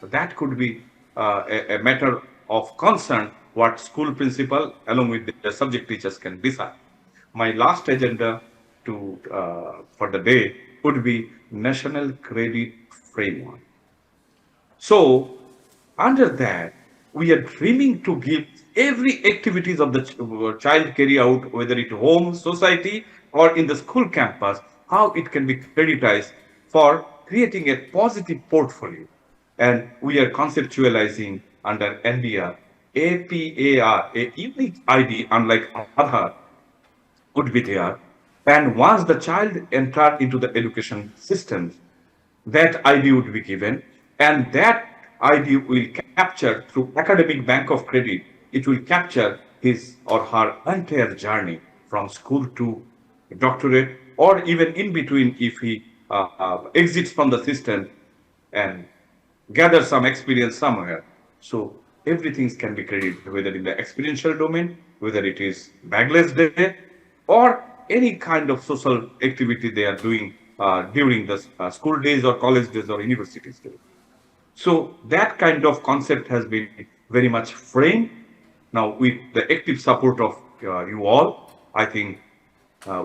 that could be a matter of concern what school principal along with the subject teachers can decide. My last agenda for the day would be National Credit Framework. So under that, we are dreaming to give every activities of the child carry out, whether it home, society, or in the school campus, how it can be creditized for creating a positive portfolio. And we are conceptualizing under NDR, APAR, a unique ID, unlike Aadhaar, would be there. And once the child entered into the education system, that ID would be given, and that ID will capture through academic bank of credit. It will capture his or her entire journey from school to doctorate, or even in between if he exits from the system and gathers some experience somewhere. So everything can be credited, whether in the experiential domain, whether it is bagless day, or any kind of social activity they are doing during the school days or college days or universities days. So that kind of concept has been very much framed. Now, with the active support of you all, I think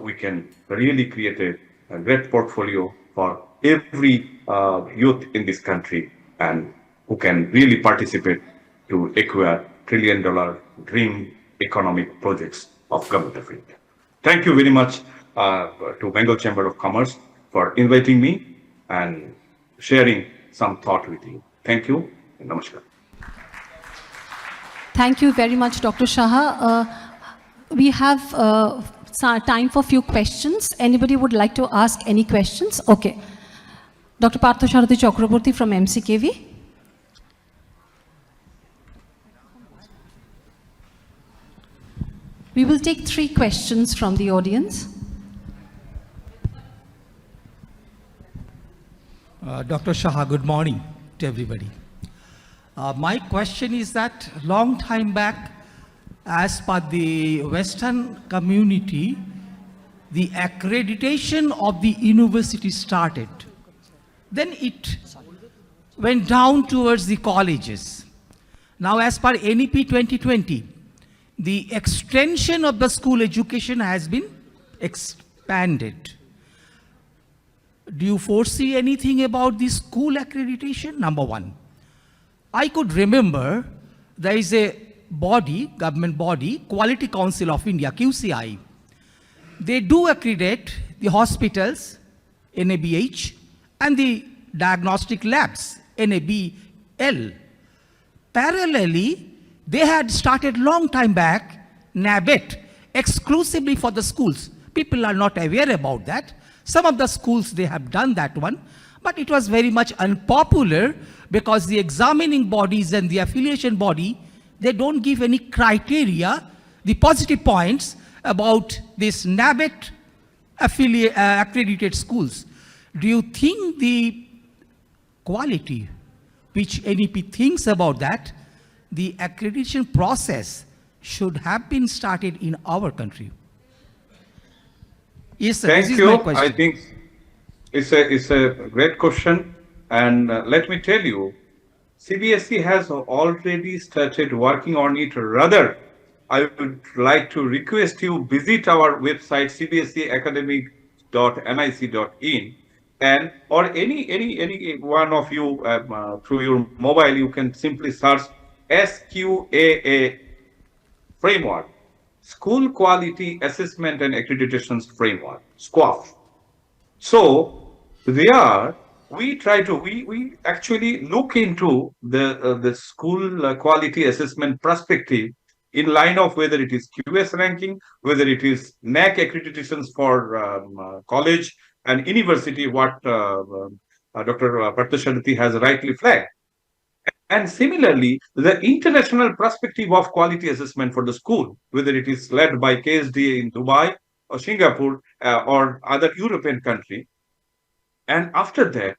we can really create a great portfolio for every youth in this country, and who can really participate to acquire trillion-dollar dream economic projects of Government of India. Thank you very much to Bengal Chamber of Commerce for inviting me and sharing some thought with you. Thank you and namaskar. Thank you very much, Dr. Shah. We have time for a few questions. Anybody would like to ask any questions? Okay. Dr. Partho Sharathi Chakraborty from MCKV. We will take 3 questions from the audience. Dr. Shah, good morning to everybody. My question is that long time back, as per the Western community, the accreditation of the university started. Then it went down towards the colleges. Now, as per NEP 2020, the extension of the school education has been expanded. Do you foresee anything about the school accreditation? Number one. I could remember there is a body, government body, Quality Council of India, QCI. They do accredit the hospitals, NABH, and the diagnostic labs, NABL. Parallelly, they had started long time back, NABET, exclusively for the schools. People are not aware about that. Some of the schools, they have done that one, but it was very much unpopular because the examining bodies and the affiliation body, they don't give any criteria, the positive points about this NABET accredited schools. Do you think the quality which NEP thinks about that, the accreditation process should have been started in our country? Yes, sir. Thank This is my you. question. I think it's a great question. And let me tell you, CBSE has already started working on it. Rather, I would like to request you visit our website cbseacademic.nic.in, and or any one of you through your mobile, you can simply search SQAA framework, School Quality Assessment and Accreditations Framework, SQAF. So there we actually look into the school quality assessment perspective in line of whether it is QS ranking, whether it is NAC accreditations for college and university, what Dr. Parthasarathi has rightly flagged. And similarly, the international perspective of quality assessment for the school, whether it is led by KSDA in Dubai or Singapore or other European country, and after that,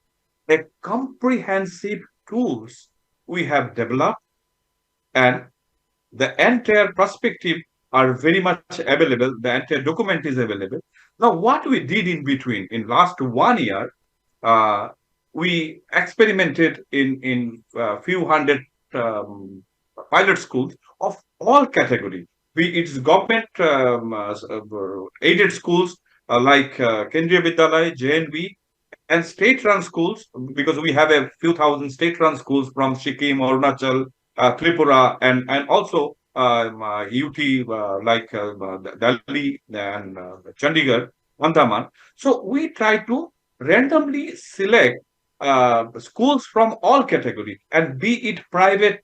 a comprehensive tools we have developed, and the entire perspective are very much available. The entire document is available. Now, what we did in between, in last 1 year, we experimented in few hundred pilot schools of all categories, be it government aided schools like Kendriya Vidyalaya, JNV, and state-run schools, because we have a few thousand state-run schools from Sikkim, Arunachal, Tripura, and also UT like Delhi and Chandigarh, Andaman. So we try to randomly select schools from all category, and be it private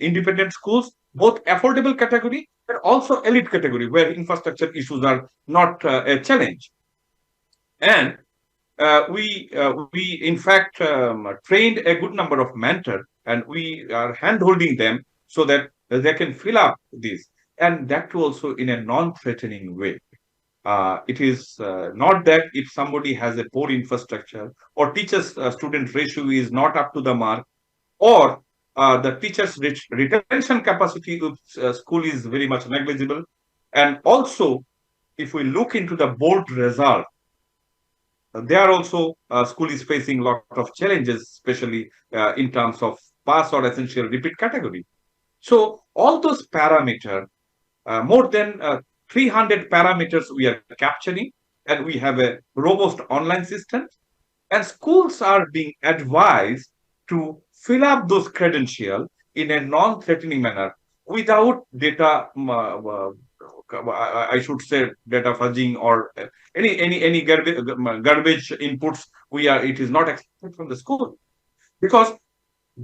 independent schools, both affordable category but also elite category, where infrastructure issues are not a challenge. And we in fact trained a good number of mentors, and we are hand holding them so that they can fill up this, and that too also in a non-threatening way. It is not that if somebody has a poor infrastructure, or teachers student ratio is not up to the mark, or the teachers retention capacity of school is very much negligible. And also, if we look into the board result, there also school is facing a lot of challenges, especially in terms of pass or essential repeat category. So all those parameters, more than 300 parameters we are capturing, and we have a robust online system, and schools are being advised to fill up those credentials in a non-threatening manner without data I should say data fudging or any garbage inputs. It is not expected from the school, because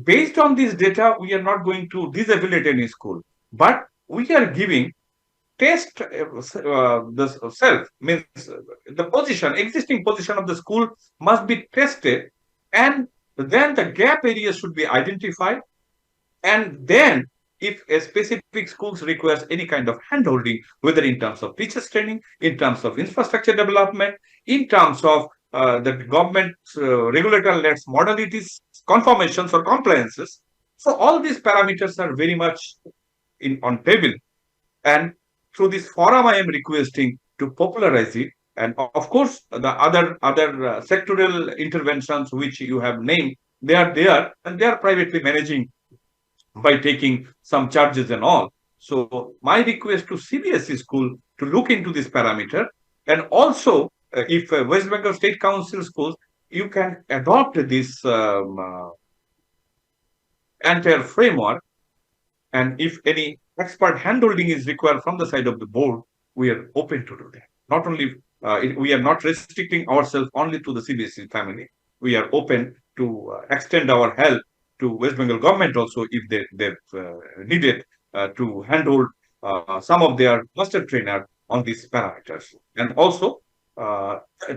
based on this data we are not going to disaffiliate any school, but we are giving test the self, means the position, existing position of the school must be tested, and then the gap areas should be identified, and then if a specific schools requires any kind of handholding, whether in terms of teachers training, in terms of infrastructure development, in terms of the government regulator-led modalities, conformations or compliances. So all these parameters are very much on table. And through this forum, I am requesting to popularize it. And of course, the other sectoral interventions which you have named, they are there, and they are privately managing by taking some charges and all. So my request to CBSE school to look into this parameter, and also if West Bengal State Council schools, you can adopt this entire framework, and if any expert handholding is required from the side of the board, we are open to do that. Not only we are not restricting ourselves only to the CBSE family. We are open to extend our help to West Bengal government also, if they need it, to handhold some of their master trainer on these parameters, and also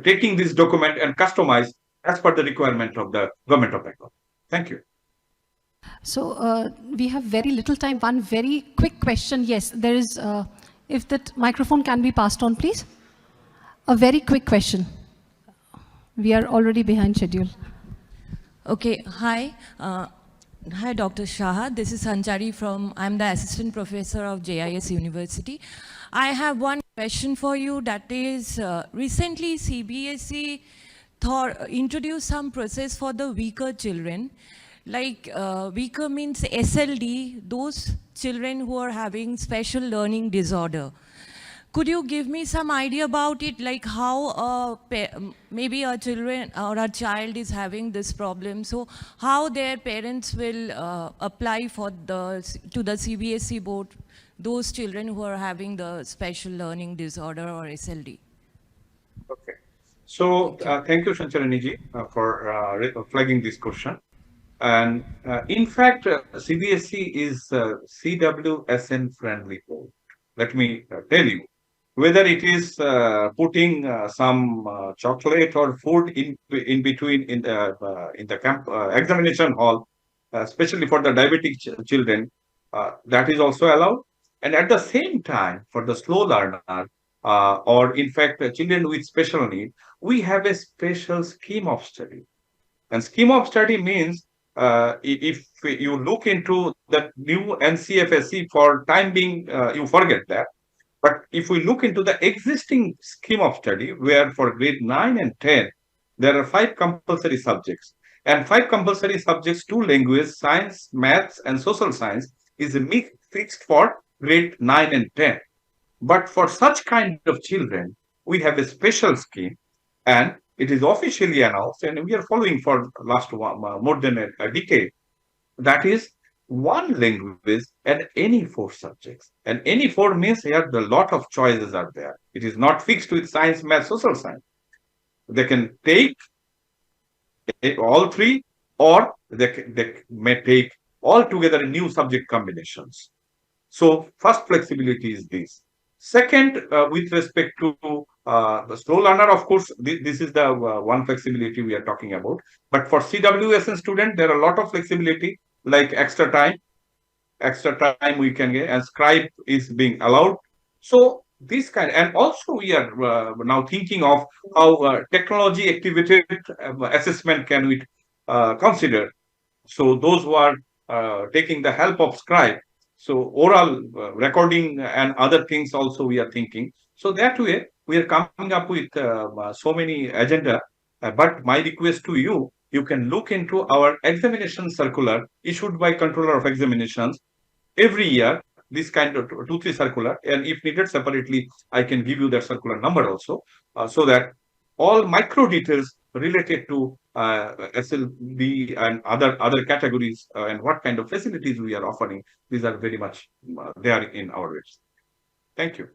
taking this document and customize as per the requirement of the government of Bengal. Thank you. So we have very little time. One very quick question. Yes, there is, if that microphone can be passed on, please. A very quick question. We are already behind schedule. Okay, hi. Hi, Dr. Shah. This is Sanchari I'm the assistant professor of JIS University. I have one question for you. That is, recently CBSE introduced some process for the weaker children. Like weaker means SLD, those children who are having special learning disorder. Could you give me some idea about it, like how maybe a children or a child is having this problem, so how their parents will apply for to the CBSE board, those children who are having the special learning disorder or SLD? Okay. So thank you, Shanchalini ji, for flagging this question. And in fact, CBSE is CWSN friendly board. Let me tell you, whether it is putting some chocolate or food in between in the examination hall, especially for the diabetic children, that is also allowed. And at the same time, for the slow learner, or in fact children with special need, we have a special scheme of study. And scheme of study means if you look into the new NCFSE, for time being, you forget that. But if we look into the existing scheme of study, where for grade 9 and 10, there are 5 compulsory subjects. And 5 compulsory subjects, 2 languages, science, maths, and social science is fixed for grade 9 and 10. But for such kind of children, we have a special scheme, and it is officially announced, and we are following for last more than a decade. That is one language and any 4 subjects. And any 4 means here the lot of choices are there. It is not fixed with science, math, social science. They can take all 3, or they may take all together new subject combinations. So first flexibility is this. Second, with respect to the slow learner, of course, this is the one flexibility we are talking about. But for CWSN student, there are a lot of flexibility, like extra time we can get, and scribe is being allowed. So this kind, and also we are now thinking of how technology activated assessment can we consider. So those who are taking the help of scribe, so oral recording and other things also we are thinking. So that way we are coming up with so many agenda. But my request to you, you can look into our examination circular issued by Controller of Examinations every year, this kind of 2-3 circular, and if needed separately, I can give you that circular number also, so that all micro details related to SLD and other categories and what kind of facilities we are offering, these are very much there in our website. Thank you.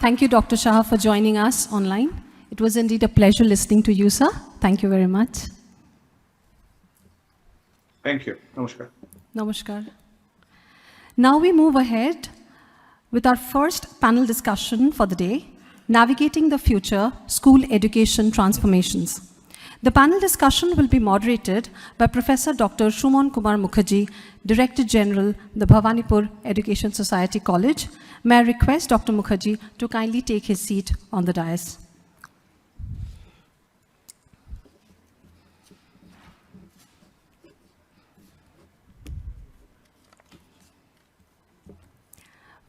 Thank you, Dr. Shah, for joining us online. It was indeed a pleasure listening to you, sir. Thank you very much. Thank you. Namaskar. Namaskar. Now we move ahead with our first panel discussion for the day, Navigating the Future, School Education Transformations. The panel discussion will be moderated by Professor Dr. Shumon Kumar Mukherjee, Director General, the Bhavanipur Education Society College. May I request Dr. Mukherjee to kindly take his seat on the dais.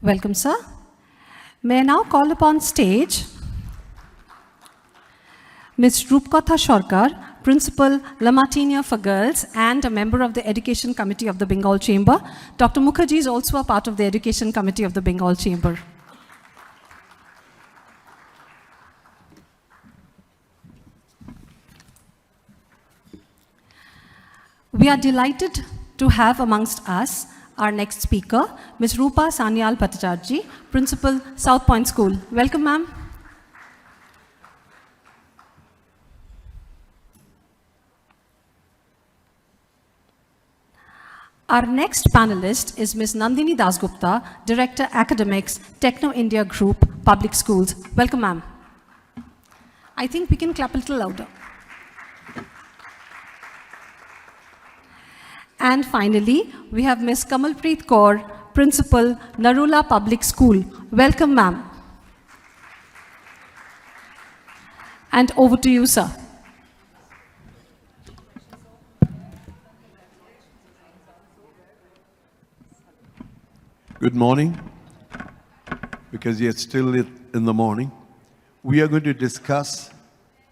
Welcome, sir. May I now call upon stage Ms. Rupkatha Sarkar, Principal, La Martinia for Girls and a member of the Education Committee of the Bengal Chamber. Dr. Mukherjee is also a part of the Education Committee of the Bengal Chamber. We are delighted to have amongst us our next speaker, Ms. Rupa Sanyal Bhattacharjee, Principal, South Point School. Welcome, ma'am. Our next panelist is Ms. Nandini Dasgupta, Director Academics, Techno India Group, Public Schools. Welcome, ma'am. I think we can clap a little louder. And finally, we have Ms. Kamalpreet Kaur, Principal, Narula Public School. Welcome, ma'am. And over to you, sir. Good morning, because yet still in the morning. We are going to discuss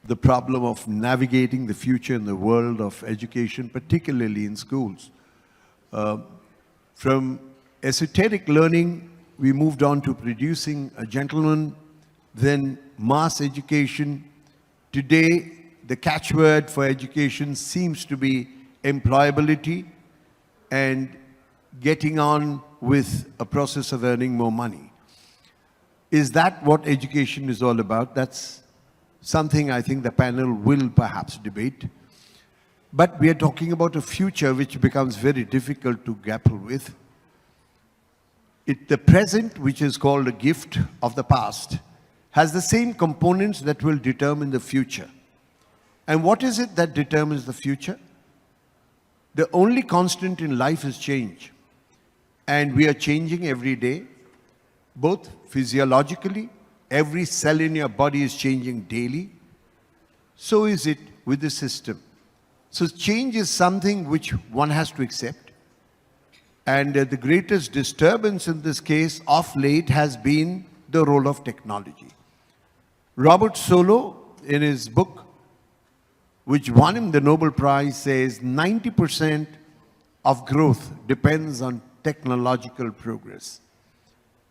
the problem of navigating the future in the world of education, particularly in schools. From esoteric learning, we moved on to producing a gentleman, then mass education. Today, the catchword for education seems to be employability and getting on with a process of earning more money. Is that what education is all about? That's something I think the panel will perhaps debate. But we are talking about a future which becomes very difficult to grapple with. The present, which is called a gift of the past, has the same components that will determine the future. And what is it that determines the future? The only constant in life is change. And we are changing every day, both physiologically, every cell in your body is changing daily. So is it with the system. So change is something which one has to accept. And the greatest disturbance in this case of late has been the role of technology. Robert Solow, in his book, which won him the Nobel Prize, says 90% of growth depends on technological progress.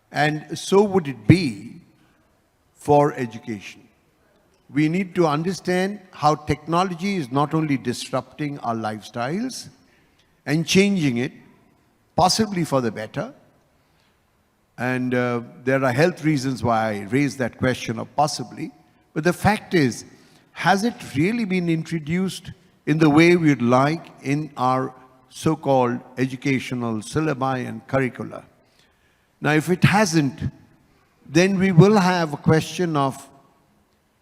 And so would it be for education. We need to understand how technology is not only disrupting our lifestyles and changing it, possibly for the better. And there are health reasons why I raised that question of possibly. But the fact is, has it really been introduced in the way we'd like in our so-called educational syllabi and curricula? Now, if it hasn't, then we will have a question of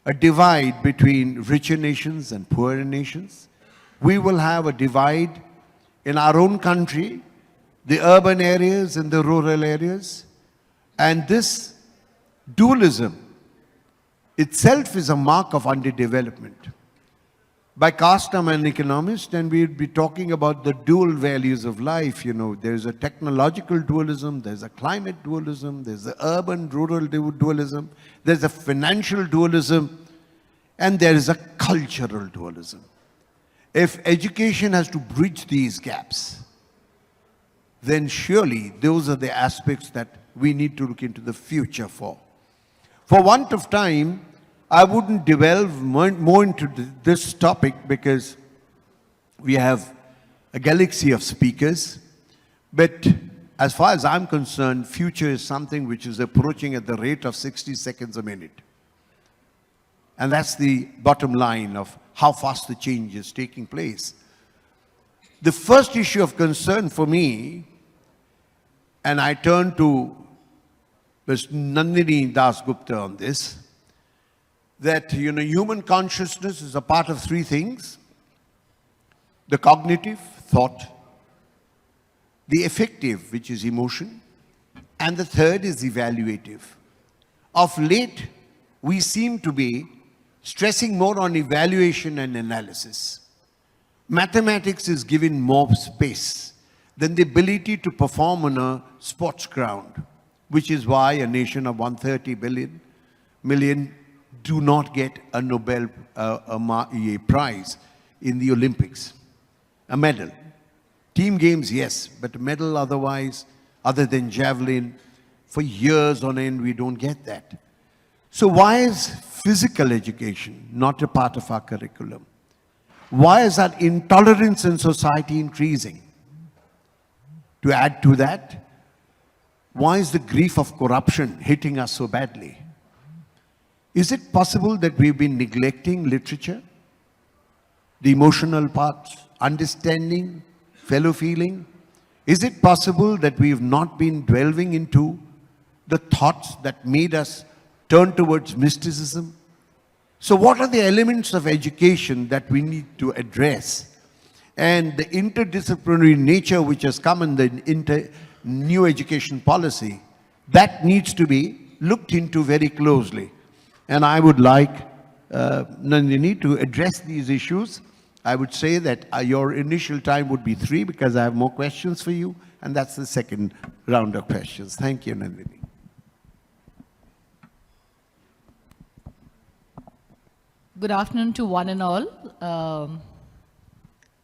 a divide between richer nations and poorer nations. We will have a divide in our own country, the urban areas and the rural areas. And this dualism itself is a mark of underdevelopment. By caste, I'm an economist, and we'd be talking about the dual values of life. You know, there's a technological dualism, there's a climate dualism, there's the urban-rural dualism, there's a financial dualism, and there is a cultural dualism. If education has to bridge these gaps, then surely those are the aspects that we need to look into the future for. For want of time, I wouldn't delve more into this topic because we have a galaxy of speakers. But as far as I'm concerned, future is something which is approaching at the rate of 60 seconds a minute. And that's the bottom line of how fast the change is taking place. The first issue of concern for me, and I turn to Ms. Nandini Dasgupta on this, that human consciousness is a part of three things: the cognitive, thought; the affective, which is emotion; and the third is evaluative. Of late, we seem to be stressing more on evaluation and analysis. Mathematics is given more space than the ability to perform on a sports ground, which is why a nation of 130 million do not get a Nobel prize in the Olympics. A medal. Team games, yes, but a medal otherwise, other than javelin, for years on end, we don't get that. So why is physical education not a part of our curriculum? Why is our intolerance in society increasing? To add to that, why is the grief of corruption hitting us so badly? Is it possible that we've been neglecting literature, the emotional parts, understanding, fellow feeling? Is it possible that we've not been delving into the thoughts that made us turn towards mysticism? So what are the elements of education that we need to address? And the interdisciplinary nature which has come in the new education policy, that needs to be looked into very closely. And I would like Nandini to address these issues. I would say that your initial time would be 3 because I have more questions for you. And that's the second round of questions. Thank you, Nandini. Good afternoon to one and all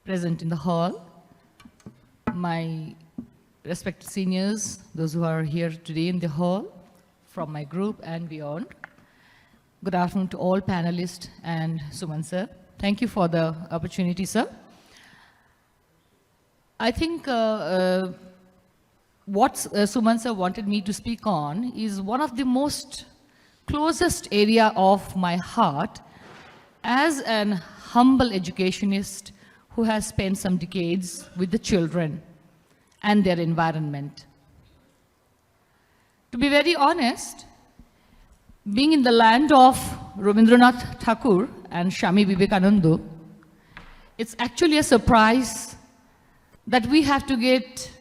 present in the hall. My respected seniors, those who are here today in the hall, from my group and beyond. Good afternoon to all panelists and Suman sir. Thank you for the opportunity, sir. I think what Suman sir wanted me to speak on is one of the most closest area of my heart as an humble educationist who has spent some decades with the children and their environment. To be very honest, being in the land of Rabindranath Tagore and Swami Vivekananda, it's actually a surprise that we have to get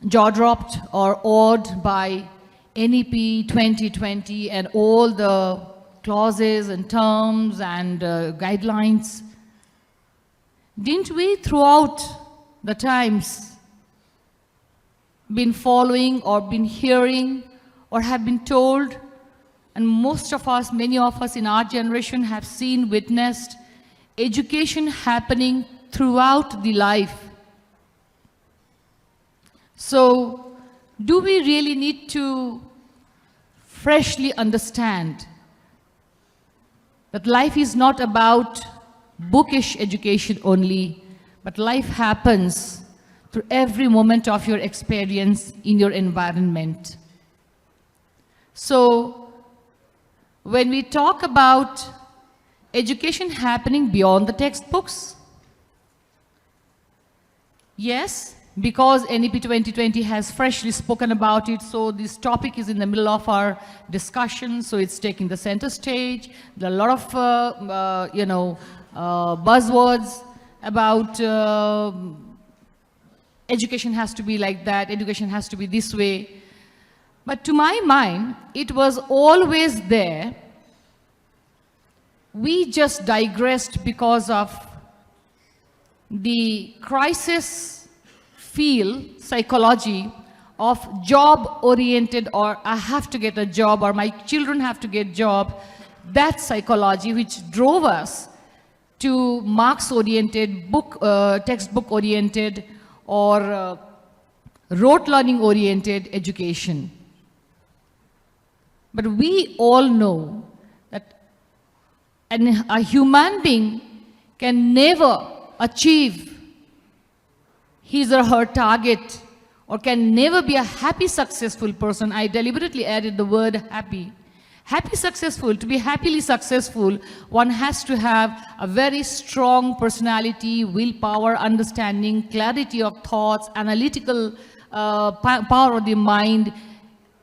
jaw-dropped or awed by NEP 2020 and all the clauses and terms and guidelines. Didn't we throughout the times been following or been hearing or have been told, and most of us, many of us in our generation have seen, witnessed education happening throughout the life. So, do we really need to freshly understand that life is not about bookish education only, but life happens through every moment of your experience in your environment. So, when we talk about education happening beyond the textbooks, yes, because NEP 2020 has freshly spoken about it, so this topic is in the middle of our discussion, so it's taking the center stage. There are a lot of, buzzwords about education has to be like that, education has to be this way. But to my mind, it was always there. We just digressed because of the crisis feel psychology of job-oriented, or I have to get a job, or my children have to get job. That psychology which drove us to Marx-oriented, textbook-oriented, or rote learning-oriented education. But we all know that a human being can never achieve his or her target, or can never be a happy, successful person. I deliberately added the word happy. Happy, successful. To be happily successful, one has to have a very strong personality, willpower, understanding, clarity of thoughts, analytical power of the mind,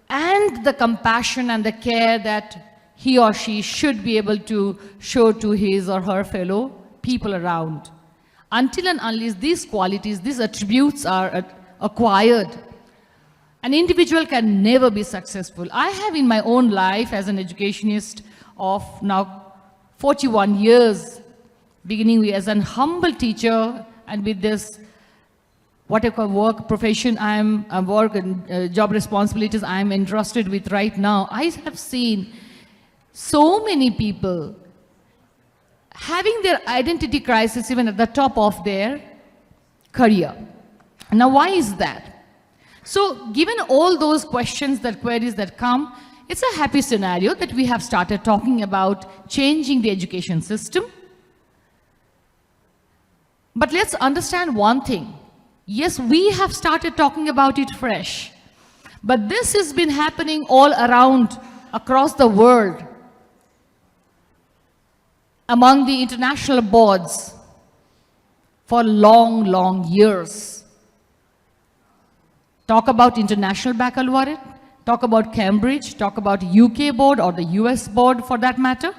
and the compassion and the care that he or she should be able to show to his or her fellow people around. Until and unless these qualities, these attributes are acquired, an individual can never be successful. I have in my own life as an educationist of now 41 years, beginning as an humble teacher and with this whatever work profession work and job responsibilities I am entrusted with right now, I have seen so many people having their identity crisis even at the top of their career. Now, why is that? So, given all those questions, that queries that come, it's a happy scenario that we have started talking about changing the education system. But let's understand one thing. Yes, we have started talking about it fresh, but this has been happening all around, across the world, among the international boards for long, long years. Talk about international baccalaureate, talk about Cambridge, talk about UK board or the US board for that matter,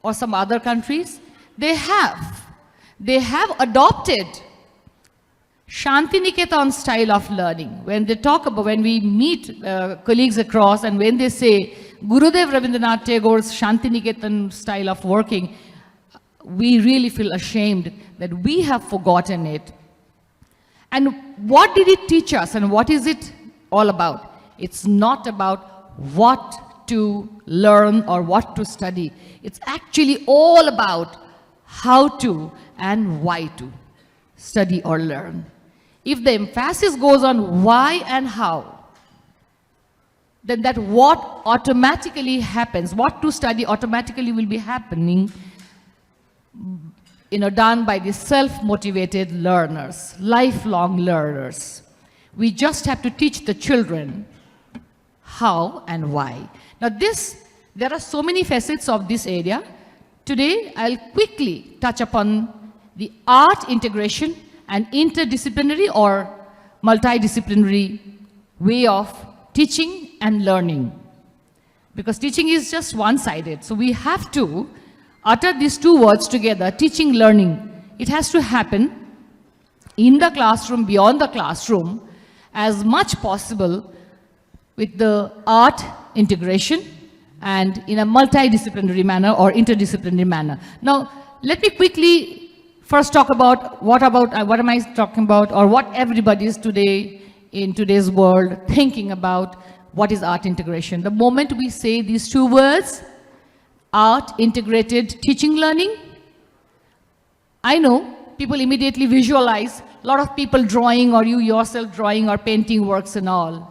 or some other countries. They have adopted Shantiniketan style of learning. When they talk about, when we meet colleagues across and when they say Gurudev Rabindranath Tagore's Shantiniketan style of working, we really feel ashamed that we have forgotten it. And what did it teach us and what is it all about? It's not about what to learn or what to study. It's actually all about how to and why to study or learn. If the emphasis goes on why and how, then that what automatically happens, what to study automatically will be happening, done by the self-motivated learners, lifelong learners. We just have to teach the children how and why. Now there are so many facets of this area. Today, I'll quickly touch upon the art integration and interdisciplinary or multidisciplinary way of teaching and learning. Because teaching is just one-sided. So we have to utter these two words together, teaching, learning. It has to happen in the classroom, beyond the classroom, as much possible with the art integration and in a multidisciplinary manner or interdisciplinary manner. Now, let me quickly first talk about what am I talking about, or what everybody is today in today's world thinking about what is art integration. The moment we say these two words, art integrated teaching learning, I know people immediately visualize a lot of people drawing, or you yourself drawing or painting works and all.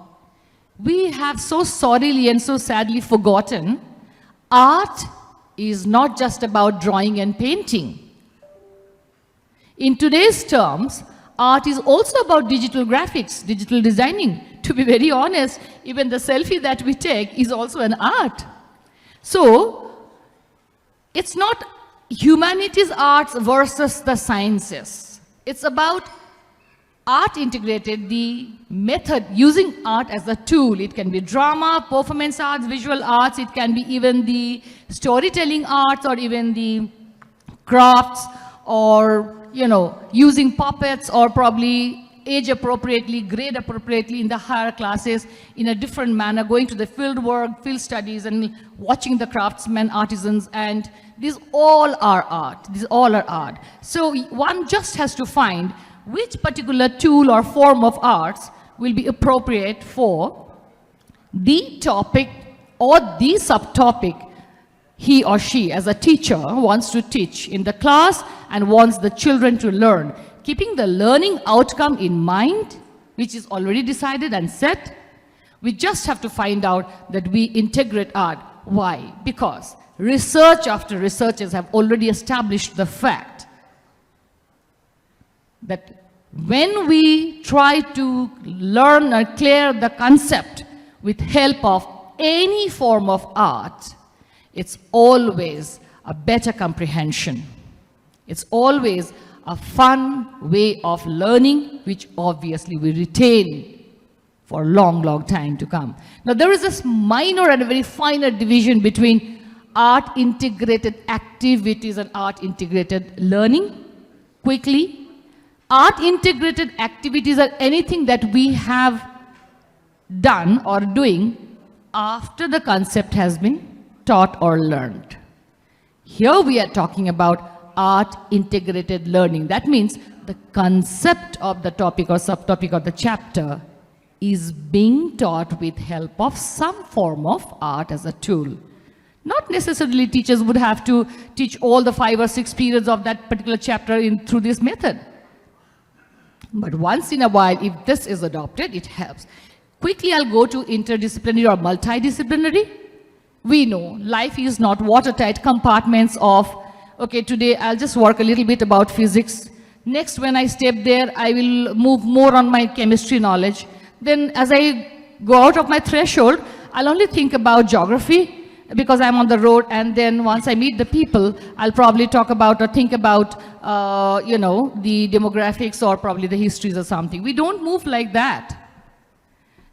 We have so sorrily and so sadly forgotten art is not just about drawing and painting. In today's terms, art is also about digital graphics, digital designing. To be very honest, even the selfie that we take is also an art. So, it's not humanities arts versus the sciences. It's about art integrated, the method, using art as a tool. It can be drama, performance arts, visual arts, it can be even the storytelling arts, or even the crafts, or using puppets, or probably age appropriately, grade appropriately in the higher classes in a different manner, going to the field work, field studies, and watching the craftsmen, artisans, and these all are art. These all are art. So one just has to find which particular tool or form of arts will be appropriate for the topic or the subtopic he or she as a teacher wants to teach in the class and wants the children to learn, keeping the learning outcome in mind, which is already decided and set. We just have to find out that we integrate art. Why? Because research after researchers have already established the fact that when we try to learn or clear the concept with help of any form of art, it's always a better comprehension. It's always a fun way of learning, which obviously we retain for a long, long time to come. Now, there is this minor and a very finer division between art integrated activities and art integrated learning. Quickly, art integrated activities are anything that we have done or doing after the concept has been taught or learned. Here we are talking about art integrated learning. That means the concept of the topic or subtopic of the chapter is being taught with help of some form of art as a tool. Not necessarily teachers would have to teach all the 5 or 6 periods of that particular chapter through this method. But once in a while, if this is adopted, it helps. Quickly, I'll go to interdisciplinary or multidisciplinary. We know life is not watertight compartments of, okay, today I'll just work a little bit about physics. Next, when I step there, I will move more on my chemistry knowledge. Then as I go out of my threshold, I'll only think about geography because I'm on the road, and then once I meet the people, I'll probably talk about or think about, the demographics or probably the histories or something. We don't move like that.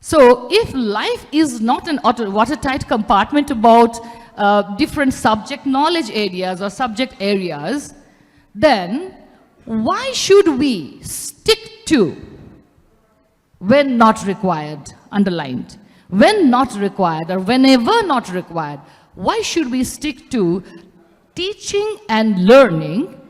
So if life is not an watertight compartment about different subject knowledge areas or subject areas, then why should we stick to when not required, underlined, when not required or whenever not required? Why should we stick to teaching and learning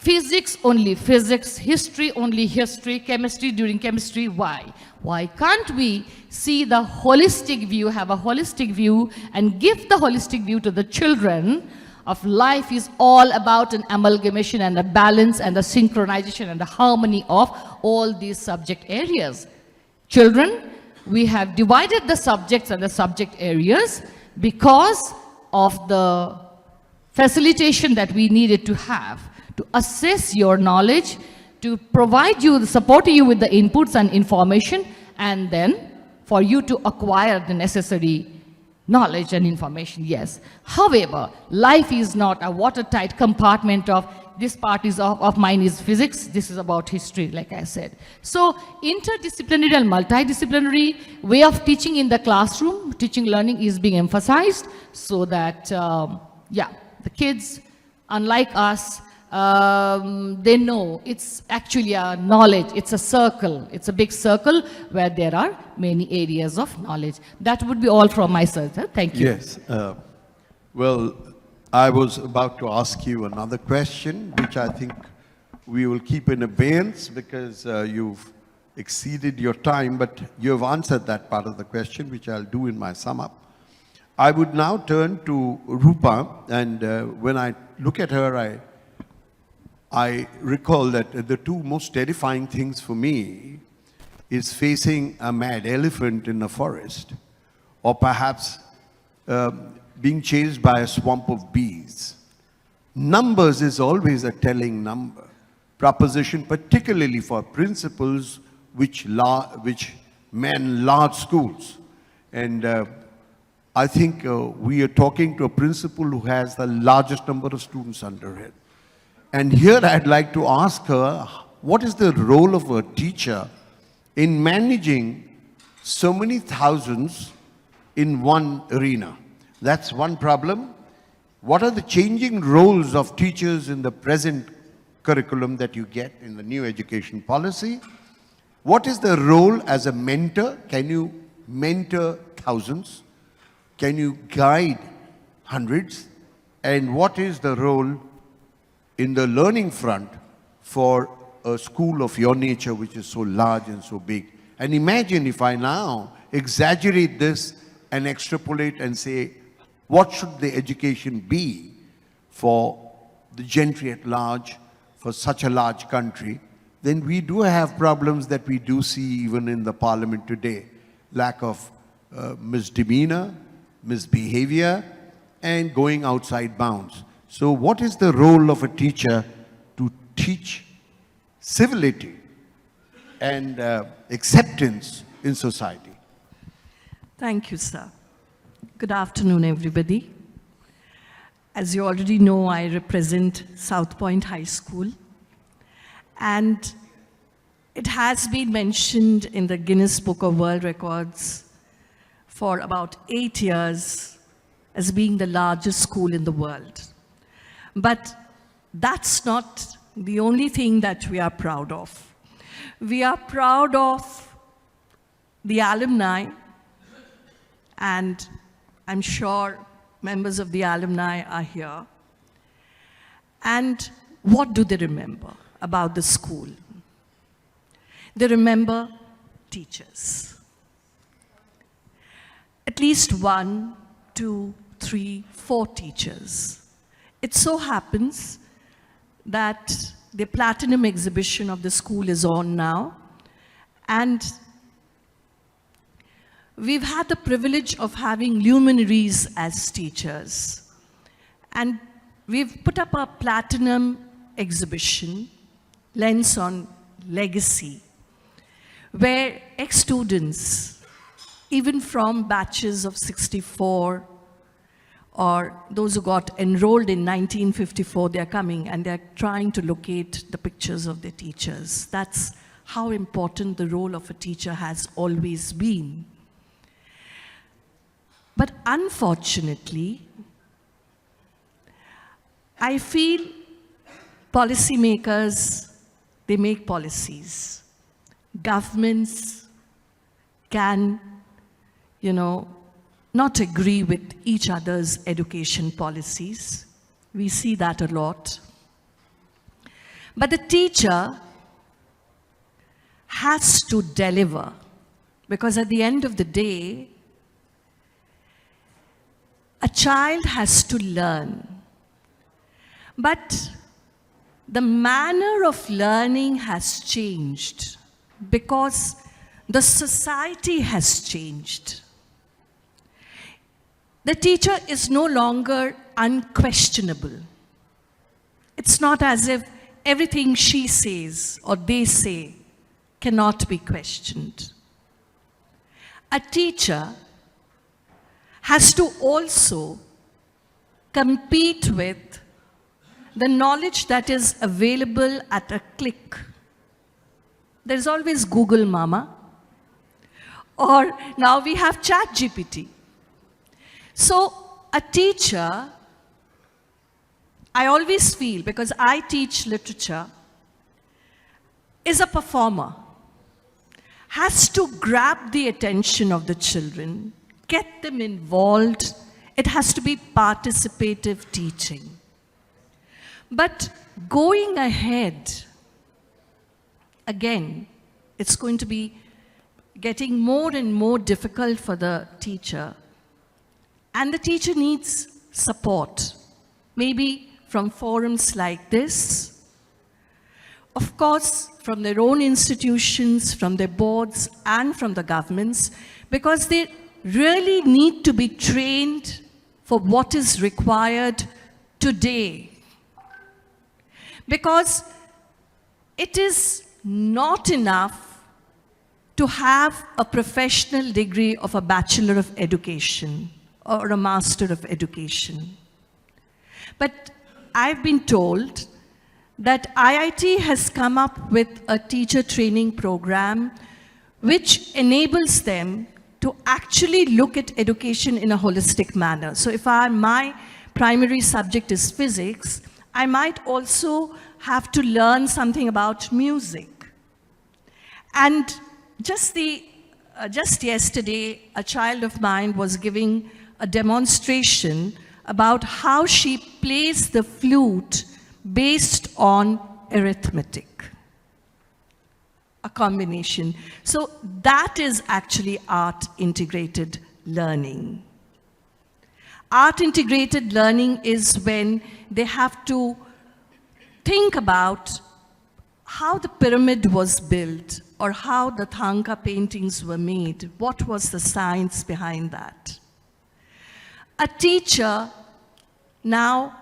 Physics only physics, history only history, chemistry during chemistry. Why? Why can't we see the holistic view, have a holistic view, and give the holistic view to the children of life is all about an amalgamation and a balance and a synchronization and the harmony of all these subject areas. Children, we have divided the subjects and the subject areas because of the facilitation that we needed to have to assess your knowledge, to provide you, support you with the inputs and information, and then for you to acquire the necessary knowledge and information, yes. However, life is not a watertight compartment of this part is of mine is physics, this is about history, like I said. So, interdisciplinary and multidisciplinary way of teaching in the classroom, teaching learning is being emphasized so that, the kids, unlike us, they know it's actually a knowledge, it's a circle, it's a big circle where there are many areas of knowledge. That would be all from my side, sir. Thank you. Yes. Well, I was about to ask you another question, which I think we will keep in abeyance because you've exceeded your time, but you have answered that part of the question, which I'll do in my sum up. I would now turn to Rupa, and when I look at her, I recall that the two most terrifying things for me is facing a mad elephant in a forest, or perhaps being chased by a swamp of bees. Numbers is always a telling number. Proposition, particularly for principals which man large schools. And I think we are talking to a principal who has the largest number of students under him. And here I'd like to ask her, what is the role of a teacher in managing so many thousands in one arena? That's one problem. What are the changing roles of teachers in the present curriculum that you get in the new education policy? What is the role as a mentor? Can you mentor thousands? Can you guide hundreds? And what is the role in the learning front for a school of your nature, which is so large and so big? And imagine if I now exaggerate this and extrapolate and say, what should the education be for the gentry at large, for such a large country? Then we do have problems that we do see even in the parliament today. Lack of misdemeanor, misbehavior, and going outside bounds. So what is the role of a teacher to teach civility and acceptance in society? Thank you, sir. Good afternoon, everybody. As you already know, I represent South Point High School. And it has been mentioned in the Guinness Book of World Records for about 8 years as being the largest school in the world. But that's not the only thing that we are proud of. We are proud of the alumni, and I'm sure members of the alumni are here. And what do they remember about the school? They remember teachers. At least 1, 2, 3, 4 teachers. It so happens that the platinum exhibition of the school is on now, and we've had the privilege of having luminaries as teachers. And we've put up a platinum exhibition, Lens on Legacy, where ex-students, even from batches of 64, or those who got enrolled in 1954, they're coming and they're trying to locate the pictures of their teachers. That's how important the role of a teacher has always been. But unfortunately, I feel policymakers, they make policies. Governments can, not agree with each other's education policies. We see that a lot. But the teacher has to deliver, because at the end of the day, a child has to learn. But the manner of learning has changed because the society has changed. The teacher is no longer unquestionable. It's not as if everything she says or they say cannot be questioned. A teacher has to also compete with the knowledge that is available at a click. There's always Google Mama, or now we have ChatGPT. So a teacher, I always feel, because I teach literature, is a performer, has to grab the attention of the children, get them involved. It has to be participative teaching. But going ahead, again, it's going to be getting more and more difficult for the teacher. And the teacher needs support, maybe from forums like this, of course, from their own institutions, from their boards, and from the governments, because they really need to be trained for what is required today. Because it is not enough to have a professional degree of a Bachelor of Education or a Master of Education. But I've been told that IIT has come up with a teacher training program which enables them to actually look at education in a holistic manner. So if my primary subject is physics, I might also have to learn something about music. And just yesterday, a child of mine was giving a demonstration about how she plays the flute based on arithmetic, a combination. So that is actually art-integrated learning. Art-integrated learning is when they have to think about how the pyramid was built or how the Thangka paintings were made. What was the science behind that? A teacher now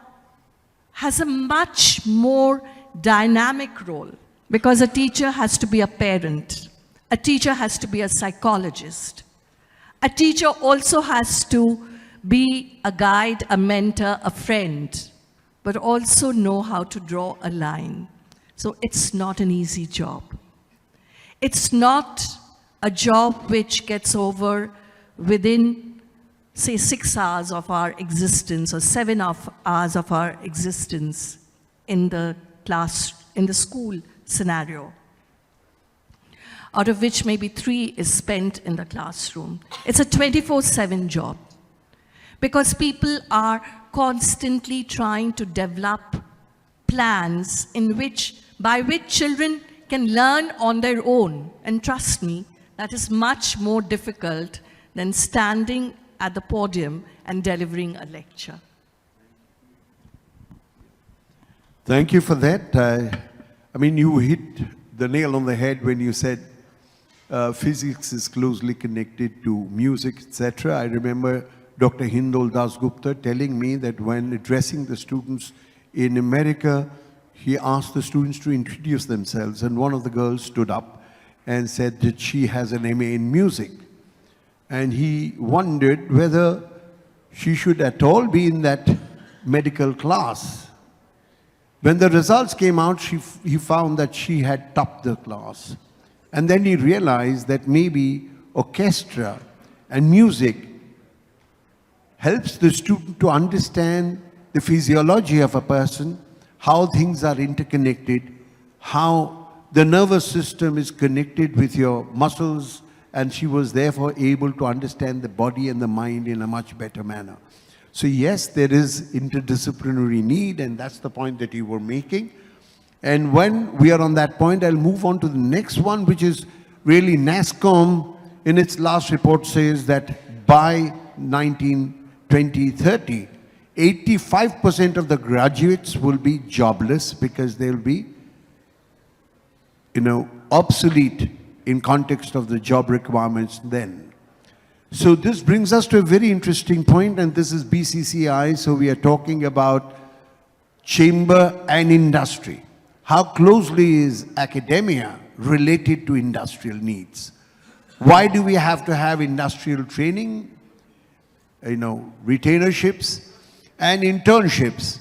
has a much more dynamic role, because a teacher has to be a parent. A teacher has to be a psychologist. A teacher also has to be a guide, a mentor, a friend, but also know how to draw a line. So it's not an easy job. It's not a job which gets over within, say, 6 hours of our existence or 7 hours of our existence in the class, in the school scenario, out of which maybe 3 is spent in the classroom. It's a 24/7 job, because people are constantly trying to develop plans by which children can learn on their own. And trust me, that is much more difficult than standing at the podium and delivering a lecture. Thank you for that. I mean, you hit the nail on the head when you said physics is closely connected to music, etc. I remember Dr. Hindol Dasgupta telling me that when addressing the students in America, he asked the students to introduce themselves, and one of the girls stood up and said that she has an MA in music. And he wondered whether she should at all be in that medical class. When the results came out, he found that she had topped the class. And then he realized that maybe orchestra and music helps the student to understand the physiology of a person, how things are interconnected, how the nervous system is connected with your muscles, and she was therefore able to understand the body and the mind in a much better manner. So yes, there is interdisciplinary need, and that's the point that you were making. And when we are on that point, I'll move on to the next one, which is really NASSCOM in its last report says that by 2030, 85% of the graduates will be jobless because they'll be, obsolete in context of the job requirements then. So this brings us to a very interesting point, and this is BCCI. So we are talking about chamber and industry. How closely is academia related to industrial needs? Why do we have to have industrial training, retainerships and internships?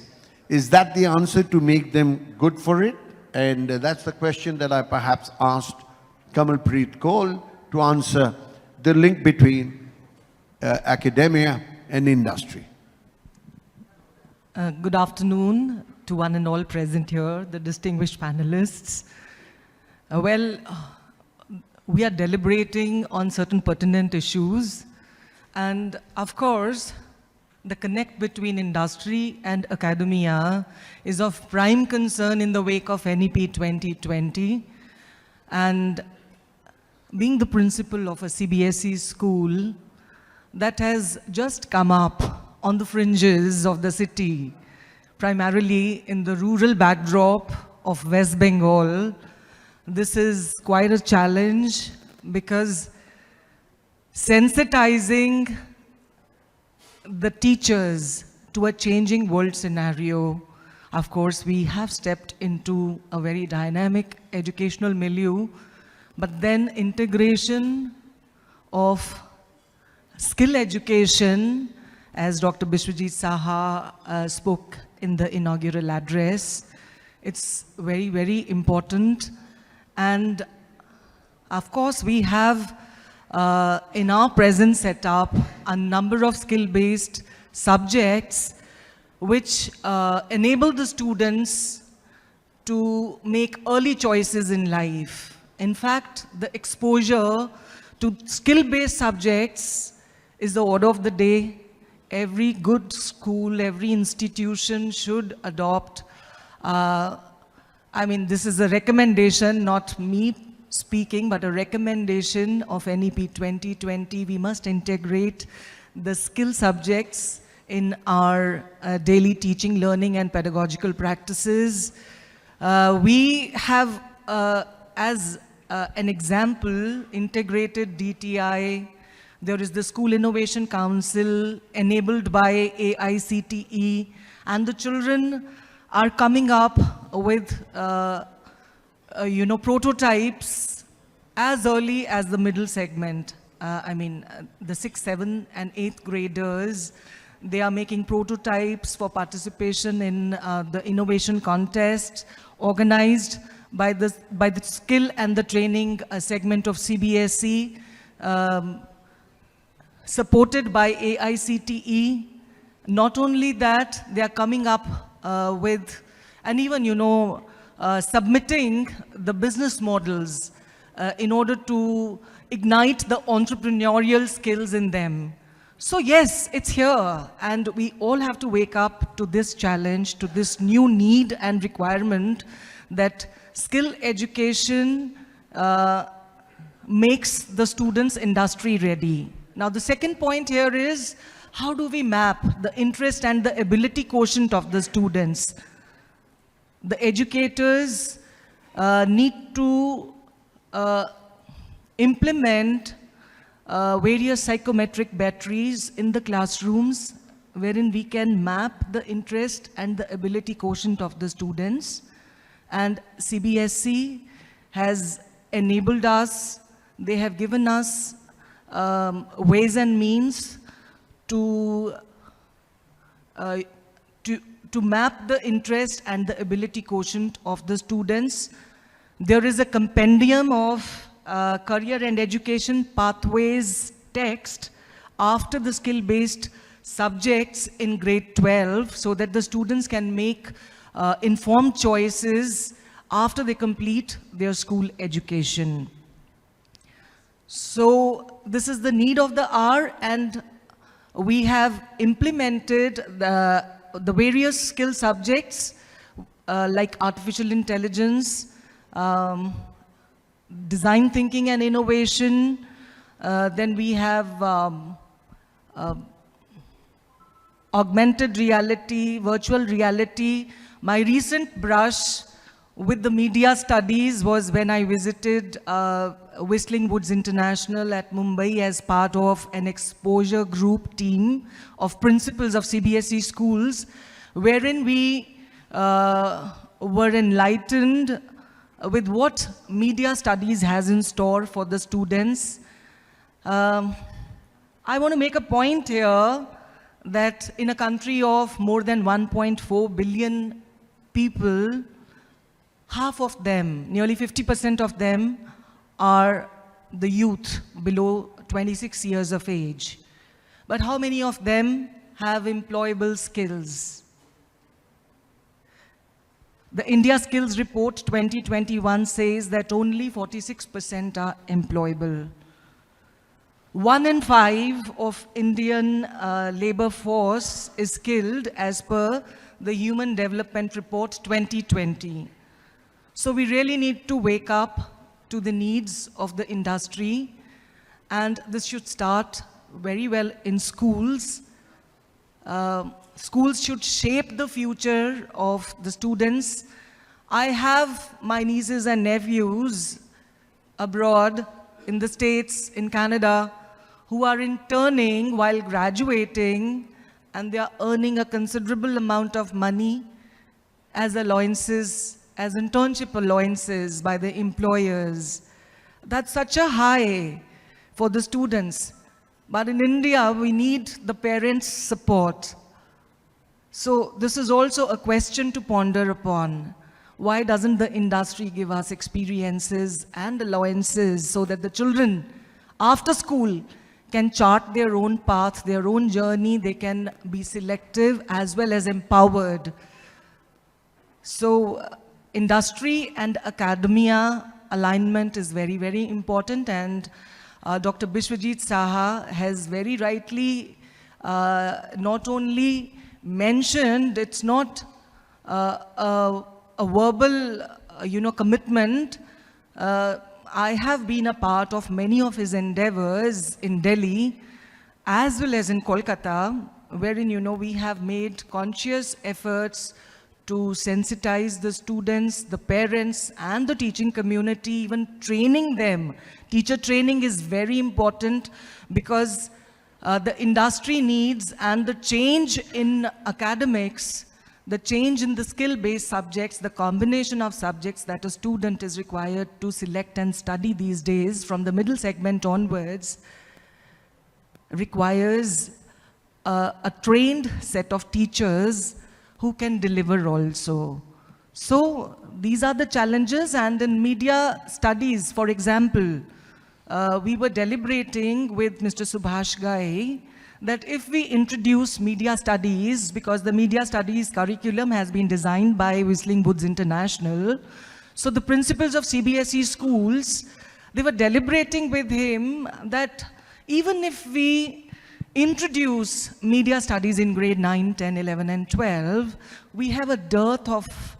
Is that the answer to make them good for it? And that's the question that I perhaps asked Kamalpreet Kaul to answer the link between academia and industry. Good afternoon to one and all present here, the distinguished panelists. We are deliberating on certain pertinent issues, and of course, the connect between industry and academia is of prime concern in the wake of NEP 2020. And being the principal of a CBSE school that has just come up on the fringes of the city, primarily in the rural backdrop of West Bengal, this is quite a challenge because sensitizing the teachers to a changing world scenario, of course, we have stepped into a very dynamic educational milieu, but then integration of skill education, as Dr. Bishwajit Saha spoke in the inaugural address, it's very, very important. And of course, we have in our present setup a number of skill-based subjects which enable the students to make early choices in life. In fact, the exposure to skill-based subjects is the order of the day. Every good school, every institution should adopt. This is a recommendation, not me speaking, but a recommendation of NEP 2020. We must integrate the skill subjects in our daily teaching, learning, and pedagogical practices. We have, as an example, integrated DTI. There is the School Innovation Council enabled by AICTE, and the children are coming up with prototypes as early as the middle segment. The 6th, 7th, and 8th graders, they are making prototypes for participation in the innovation contest organized by the skill and the training segment of CBSE, supported by AICTE. Not only that, they are coming up with, and even, submitting the business models in order to ignite the entrepreneurial skills in them. So yes, it's here, and we all have to wake up to this challenge, to this new need and requirement that skill education makes the students industry ready. Now, the second point here is, how do we map the interest and the ability quotient of the students? The educators need to implement various psychometric batteries in the classrooms wherein we can map the interest and the ability quotient of the students. And CBSE has enabled us, they have given us ways and means to map the interest and the ability quotient of the students. There is a compendium of career and education pathways text after the skill-based subjects in grade 12 so that the students can make informed choices after they complete their school education. So this is the need of the hour, and we have implemented the various skill subjects like artificial intelligence, design thinking and innovation. Then we have augmented reality, virtual reality. My recent brush with the media studies was when I visited Whistling Woods International at Mumbai as part of an exposure group team of principals of CBSE schools, wherein we were enlightened with what media studies has in store for the students. I want to make a point here that in a country of more than 1.4 billion people, half of them, nearly 50% of them, are the youth below 26 years of age. But how many of them have employable skills? The India Skills Report 2021 says that only 46% are employable. 1 in 5 of Indian labor force is skilled as per the Human Development Report 2020. So we really need to wake up to the needs of the industry, and this should start very well in schools. Schools should shape the future of the students. I have my nieces and nephews abroad, in the States, in Canada, who are interning while graduating, and they are earning a considerable amount of money as allowances, as internship allowances by the employers. That's such a high for the students. But in India, we need the parents' support. So this is also a question to ponder upon. Why doesn't the industry give us experiences and allowances so that the children after school can chart their own path, their own journey, they can be selective as well as empowered. So industry and academia alignment is very, very important, and Dr. Bishwajit Saha has very rightly not only mentioned it's not a verbal commitment. I have been a part of many of his endeavors in Delhi as well as in Kolkata, wherein we have made conscious efforts to sensitize the students, the parents, and the teaching community, even training them. Teacher training is very important because the industry needs, and the change in academics, the change in the skill-based subjects, the combination of subjects that a student is required to select and study these days from the middle segment onwards requires a trained set of teachers who can deliver also. So these are the challenges, and in media studies, for example, we were deliberating with Mr. Subhash Ghai that if we introduce media studies, because the media studies curriculum has been designed by Whistling Woods International, so the principals of CBSE schools, they were deliberating with him that even if we introduce media studies in grade 9, 10, 11, and 12, we have a dearth of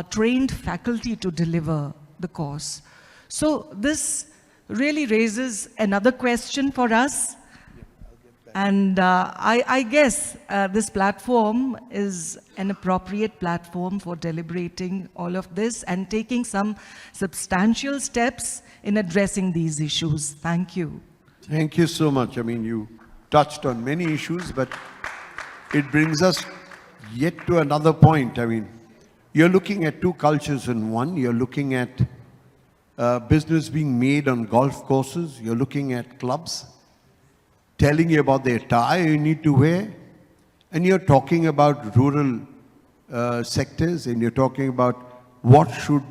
trained faculty to deliver the course. So this really raises another question for us. And I guess this platform is an appropriate platform for deliberating all of this and taking some substantial steps in addressing these issues. Thank you. Thank you so much. I mean, you touched on many issues, but it brings us yet to another point. I mean, you're looking at two cultures in one. You're looking at business being made on golf courses. You're looking at clubs telling you about the attire you need to wear. And you're talking about rural sectors, and you're talking about what should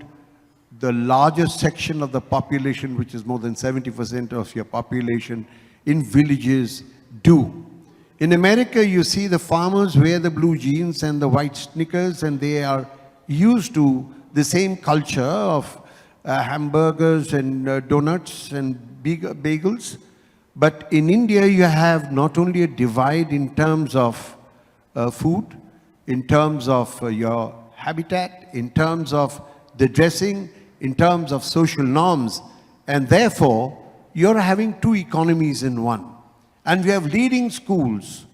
the largest section of the population, which is more than 70% of your population in villages, do. In America, you see the farmers wear the blue jeans and the white sneakers, and they are used to the same culture of hamburgers and donuts and bagels. But in India, you have not only a divide in terms of food, in terms of your habitat, in terms of the dressing, in terms of social norms, and therefore you're having two economies in one. And we have leading schools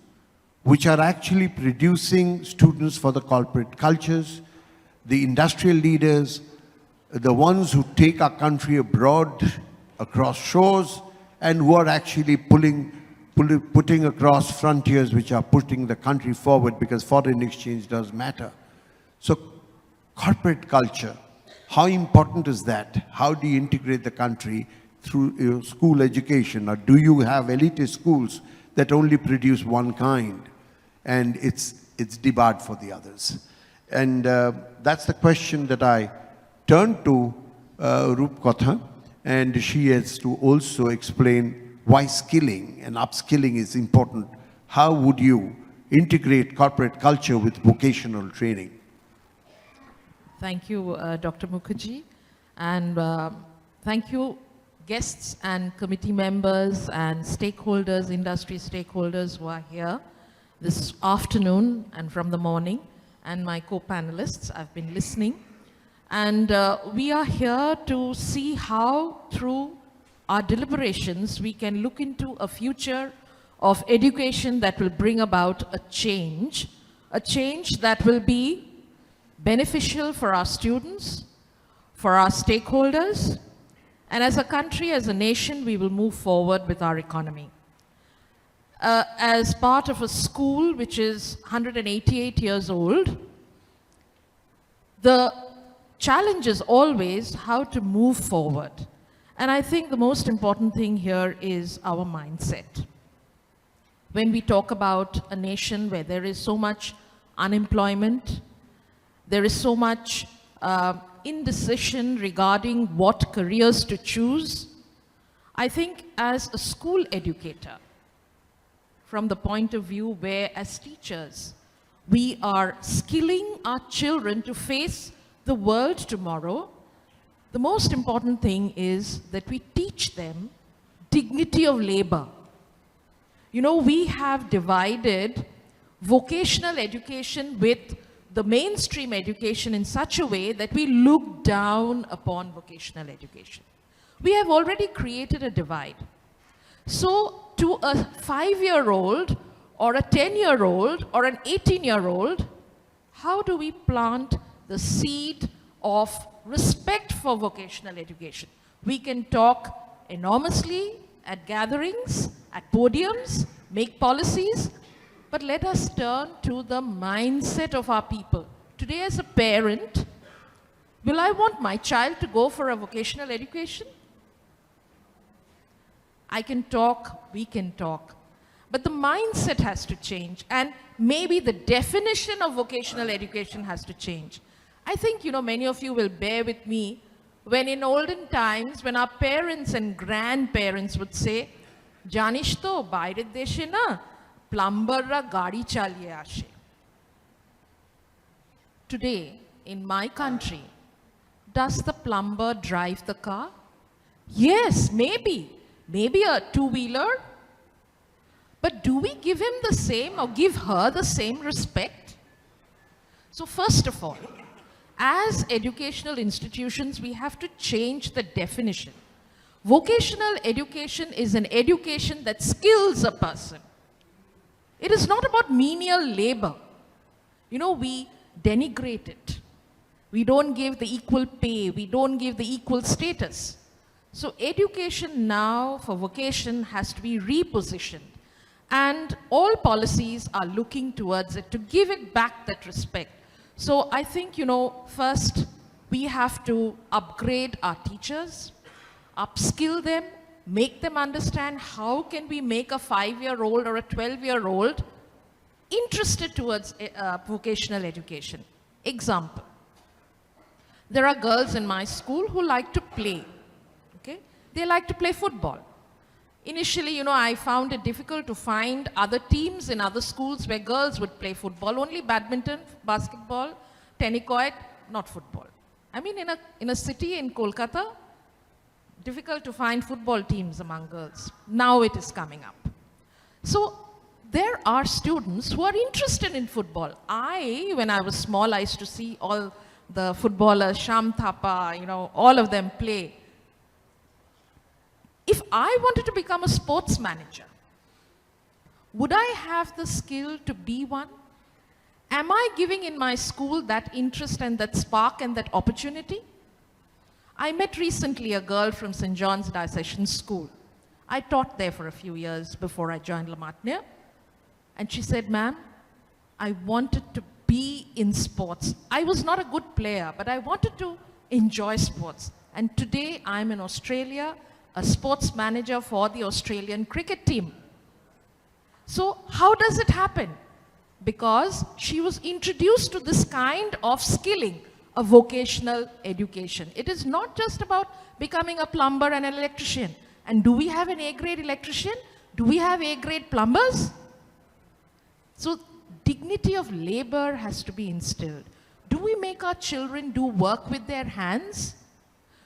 which are actually producing students for the corporate cultures, the industrial leaders, the ones who take our country abroad, across shores, and who are actually putting across frontiers which are putting the country forward, because foreign exchange does matter. So corporate culture, how important is that? How do you integrate the country through your school education? Or do you have elitist schools that only produce one kind and it's debarred for the others? And that's the question that I turned to Rupkatha, and she has to also explain why skilling and upskilling is important. How would you integrate corporate culture with vocational training? Thank you, Dr. Mukherjee, and thank you, guests and committee members and stakeholders, industry stakeholders who are here this afternoon and from the morning, and my co-panelists. I've been listening. And we are here to see how, through our deliberations, we can look into a future of education that will bring about a change that will be beneficial for our students, for our stakeholders, and as a country, as a nation, we will move forward with our economy. As part of a school which is 188 years old, the challenge is always how to move forward. And I think the most important thing here is our mindset. When we talk about a nation where there is so much unemployment, there is so much indecision regarding what careers to choose, I think as a school educator, from the point of view where as teachers, we are skilling our children to face the world tomorrow, the most important thing is that we teach them dignity of labor. You know, we have divided vocational education with the mainstream education in such a way that we look down upon vocational education. We have already created a divide. So to a 5-year-old or a 10-year-old or an 18-year-old, how do we plant the seed of respect for vocational education? We can talk enormously at gatherings, at podiums, make policies, but let us turn to the mindset of our people. Today as a parent, will I want my child to go for a vocational education? I can talk, we can talk, but the mindset has to change, and maybe the definition of vocational education has to change. I think, you know, many of you will bear with me when in olden times, when our parents and grandparents would say, "Janish to, বাইরের দেশে না প্লাম্বাররা গাড়ি চালিয়ে আসে." Today, in my country, does the plumber drive the car? Yes, maybe a two-wheeler. But do we give him the same or give her the same respect? So first of all, as educational institutions, we have to change the definition. Vocational education is an education that skills a person. It is not about menial labor. You know, we denigrate it. We don't give the equal pay. We don't give the equal status. So education now for vocation has to be repositioned. And all policies are looking towards it to give it back that respect. So I think, you know, first we have to upgrade our teachers, upskill them, make them understand how can we make a 5-year-old or a 12-year-old interested towards vocational education. Example, there are girls in my school who like to play, okay? They like to play football. Initially, you know, I found it difficult to find other teams in other schools where girls would play football, only badminton, basketball, tennis, not football. I mean, in a city in Kolkata, difficult to find football teams among girls. Now it is coming up. So there are students who are interested in football. When I was small, I used to see all the footballers, Sham Thapa, all of them play. If I wanted to become a sports manager, would I have the skill to be one? Am I giving in my school that interest and that spark and that opportunity? I met recently a girl from St. John's Diocesan School. I taught there for a few years before I joined La Martiniere. And she said, ma'am, I wanted to be in sports. I was not a good player, but I wanted to enjoy sports. And today I'm in Australia, a sports manager for the Australian cricket team. So how does it happen? Because she was introduced to this kind of skilling, a vocational education. It is not just about becoming a plumber and an electrician. And do we have an A-grade electrician? Do we have A-grade plumbers? So dignity of labor has to be instilled. Do we make our children do work with their hands?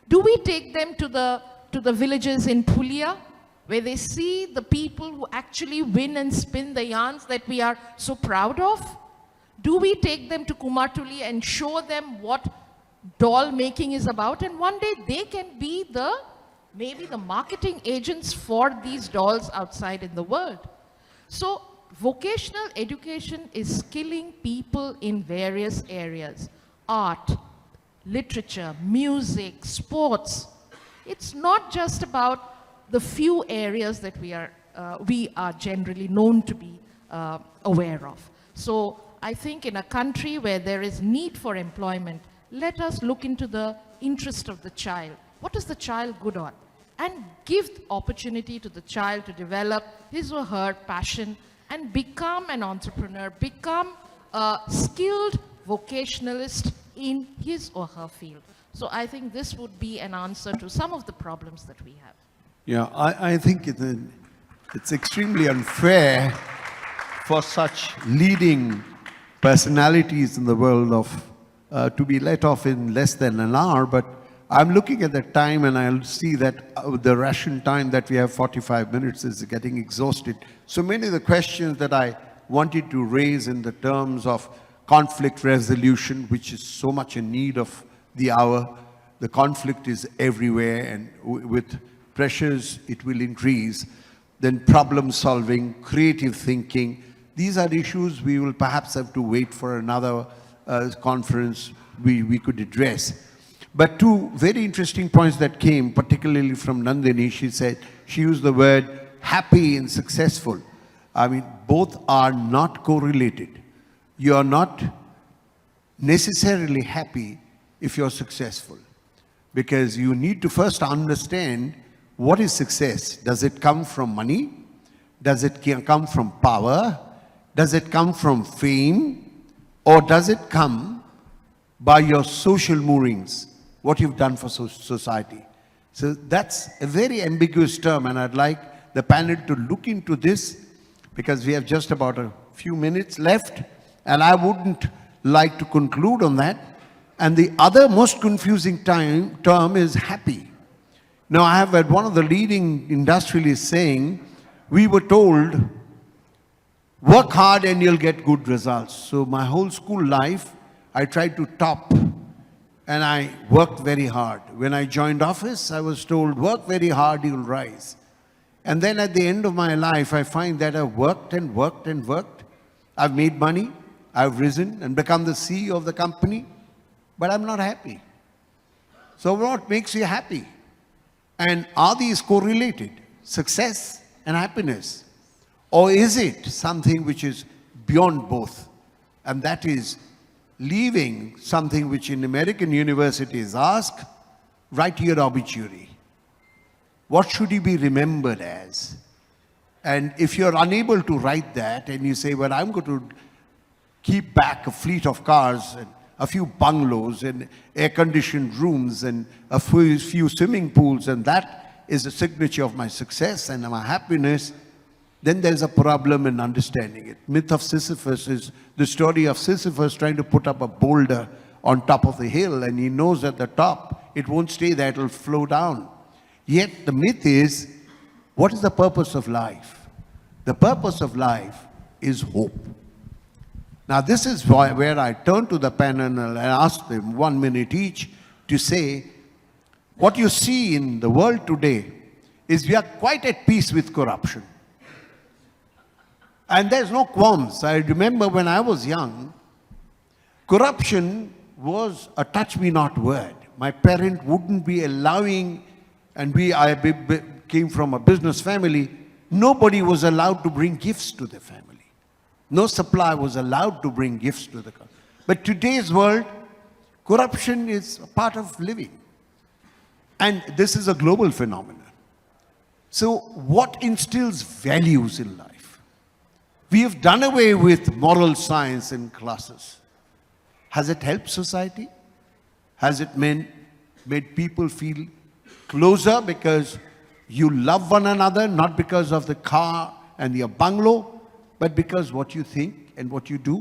Do we take them to the villages in Pulia, where they see the people who actually win and spin the yarns that we are so proud of? Do we take them to Kumartuli and show them what doll making is about? And one day they can be maybe the marketing agents for these dolls outside in the world. So vocational education is skilling people in various areas. Art, literature, music, sports. It's not just about the few areas that we are generally known to be aware of. So I think in a country where there is need for employment, let us look into the interest of the child. What is the child good on? And give opportunity to the child to develop his or her passion and become an entrepreneur, become a skilled vocationalist in his or her field. So I think this would be an answer to some of the problems that we have. Yeah, I think it's extremely unfair for such leading personalities in the world of to be let off in less than an hour, but I'm looking at the time and I'll see that the ration time that we have, 45 minutes, is getting exhausted. So many of the questions that I wanted to raise in the terms of conflict resolution, which is so much in need of the hour. The conflict is everywhere, and with pressures it will increase. Then problem solving, creative thinking. These are issues we will perhaps have to wait for another conference we could address. But two very interesting points that came, particularly from Nandini. She used the word happy and successful. I mean, both are not correlated. You are not necessarily happy if you're successful, because you need to first understand what is success. Does it come from money? Does it come from power? Does it come from fame? Or does it come by your social moorings, what you've done for society? So that's a very ambiguous term, and I'd like the panel to look into this, because we have just about a few minutes left, and I wouldn't like to conclude on that. And the other most confusing term is happy. Now, I have heard one of the leading industrialists saying, we were told, work hard and you'll get good results. So my whole school life, I tried to top, and I worked very hard. When I joined office, I was told, work very hard, you'll rise. And then at the end of my life, I find that I've worked and worked and worked. I've made money, I've risen and become the CEO of the company, but I'm not happy. So what makes you happy? And are these correlated, success and happiness? Or is it something which is beyond both? And that is leaving something which in American universities ask, write your obituary. What should you be remembered as? And if you're unable to write that and you say, well, I'm going to keep back a fleet of cars and a few bungalows and air-conditioned rooms and a few swimming pools, and that is a signature of my success and my happiness, then there's a problem in understanding it. Myth of Sisyphus is the story of Sisyphus trying to put up a boulder on top of the hill, and he knows at the top it won't stay there, it'll flow down. Yet the myth is, what is the purpose of life? The purpose of life is hope. Now, this is where I turn to the panel and ask them 1 minute each to say, what you see in the world today is we are quite at peace with corruption. And there's no qualms. I remember when I was young, corruption was a touch-me-not word. My parent wouldn't be allowing, and I came from a business family, nobody was allowed to bring gifts to the family. No supplier was allowed to bring gifts to the country. But today's world, corruption is a part of living. And this is a global phenomenon. So what instills values in life? We have done away with moral science in classes. Has it helped society? Has it made people feel closer because you love one another, not because of the car and the bungalow, but because what you think and what you do?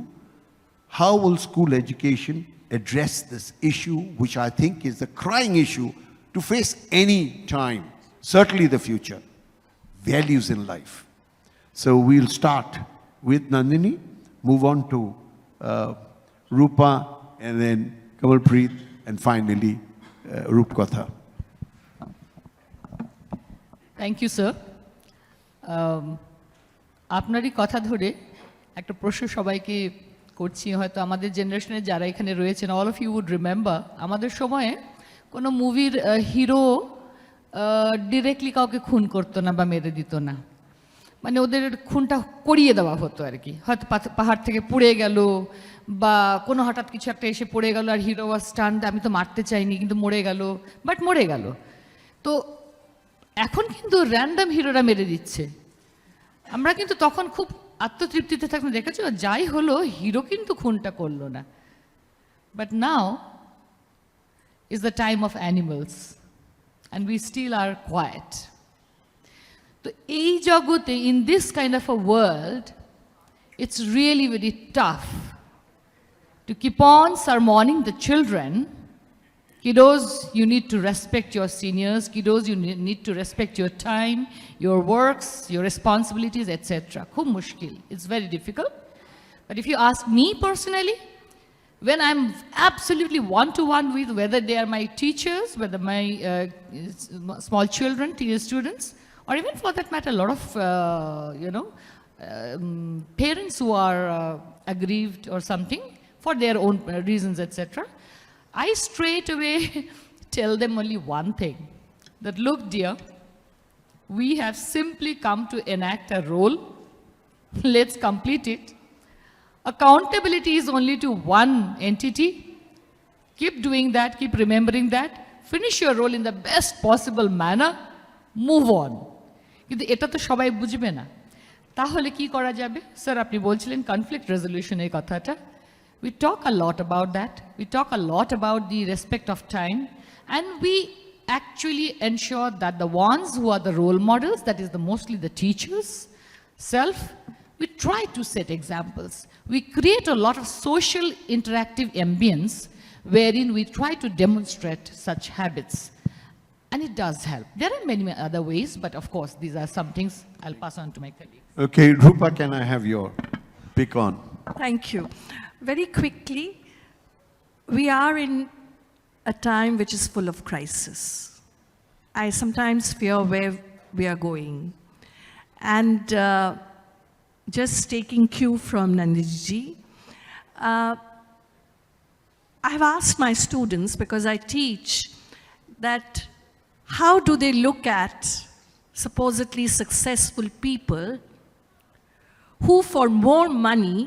How will school education address this issue, which I think is the crying issue to face any time, certainly the future? Values in life. So we'll start with Nandini, move on to Rupa, and then Kamalpreet, and finally Rupkatha. Thank you, sir. আপনারই কথা ধরে একটা প্রশ্ন সবাইকে করছি, হয়তো আমাদের জেনারেশনে যারা এখানে রয়েছেন, all of you would remember, আমাদের সময়ে কোনো মুভির হিরো ডিরেক্টলি কাউকে খুন করতো না বা মেরে দিত না, মানে ওদের খুনটা করিয়ে দেওয়া হতো আর কি। হয়তো পাহাড় থেকে পড়ে গেল বা কোনো হঠাৎ কিছু একটা এসে পড়ে গেল আর হিরো ওয়াজ স্টান্ড, আমি তো মারতে চাইনি কিন্তু মরে গেল, বাট মরে গেল। তো এখন কিন্তু র্যান্ডম হিরোরা মেরে দিচ্ছে। আমরা কিন্তু তখন খুব আত্মতৃপ্তিতে থাকতাম, দেখেছো যাই হলো হিরো কিন্তু খুনটা করলো না। But now is the time of animals and we still are quiet. So এই জগতে, in this kind of a world, it's really very tough to keep on sermoning the children. Kiddos, you need to respect your seniors. Kiddos, you need to respect your time, your works, your responsibilities, etc. Khub mushkil. It's very difficult. But if you ask me personally, when I'm absolutely one-to-one with whether they are my teachers, whether my small children, teenage students, or even for that matter, a lot of, parents who are aggrieved or something for their own reasons, etc., I straight away tell them only one thing, that look dear, we have simply come to enact a role, let's complete it. Accountability is only to one entity. Keep doing that, keep remembering that. Finish your role in the best possible manner. Move on. কিন্তু এটা তো সবাই বুঝবে না। তাহলে কি করা যাবে? স্যার আপনি বলছিলেন কনফ্লিক্ট রেজলিউশনের কথাটা। We talk a lot about that. We talk a lot about the respect of time. And we actually ensure that the ones who are the role models, that is mostly the teachers, we try to set examples. We create a lot of social interactive ambience wherein we try to demonstrate such habits. And it does help. There are many other ways, but of course, these are some things I'll pass on to my colleagues. Okay, Rupa, can I have your pick on? Thank you. Very quickly, we are in a time which is full of crisis. I sometimes fear where we are going. And just taking cue from Nandiji, I've asked my students, because I teach, that how do they look at supposedly successful people who for more money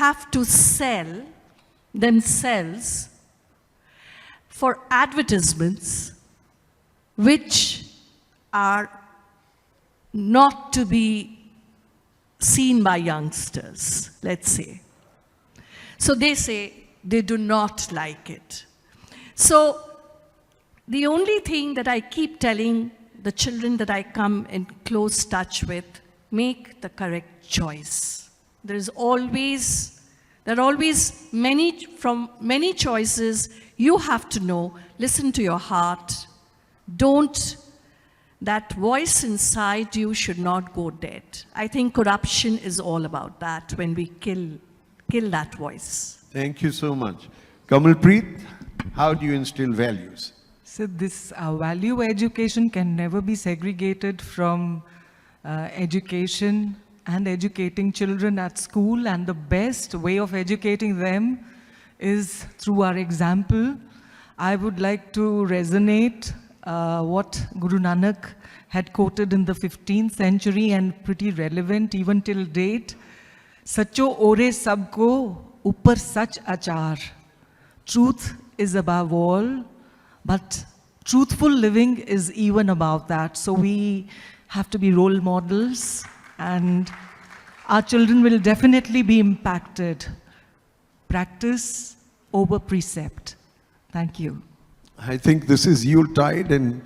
have to sell themselves for advertisements which are not to be seen by youngsters, let's say. So they say they do not like it. So the only thing that I keep telling the children that I come in close touch with, make the correct choice. There are always many choices. You have to know, listen to your heart. Don't that voice inside you should not go dead. I think corruption is all about that when we kill that voice. Thank you so much. Kamalpreet, how do you instill values? So this value education can never be segregated from education and educating children at school, and the best way of educating them is through our example. I would like to resonate what Guru Nanak had quoted in the 15th century and pretty relevant even till date. Sacho ore sabko upar sach achar. Truth is above all, but truthful living is even above that. So we have to be role models, and our children will definitely be impacted. Practice over precept. Thank you. I think this is Yuletide, and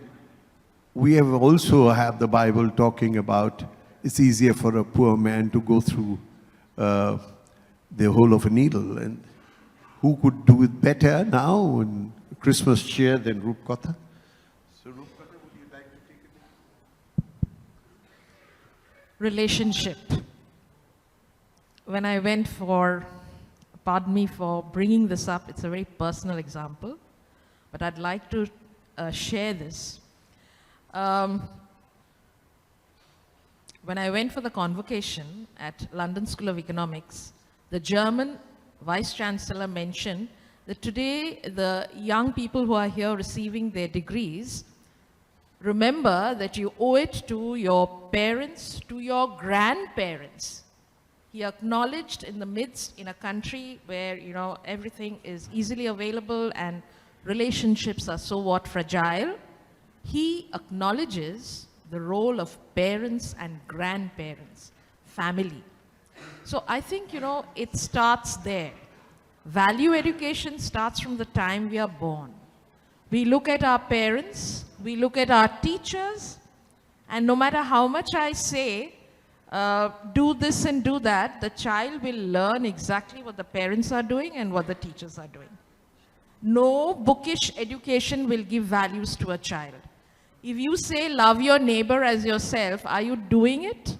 we have also have the Bible talking about it's easier for a poor man to go through the hole of a needle. And who could do it better now in Christmas cheer than Rupkatha? So Rupkatha, would you like to take it? Relationship. When I went for, pardon me for bringing this up, it's a very personal example, but I'd like to share this. When I went for the convocation at London School of Economics, the German Vice Chancellor mentioned that today the young people who are here receiving their degrees, remember that you owe it to your parents, to your grandparents. He acknowledged in the midst, in a country where, you know, everything is easily available and relationships are so fragile, he acknowledges the role of parents and grandparents, family. So I think, you know, it starts there. Value education starts from the time we are born. We look at our parents, we look at our teachers, and no matter how much I say, do this and do that, the child will learn exactly what the parents are doing and what the teachers are doing. No bookish education will give values to a child. If you say love your neighbor as yourself, are you doing it?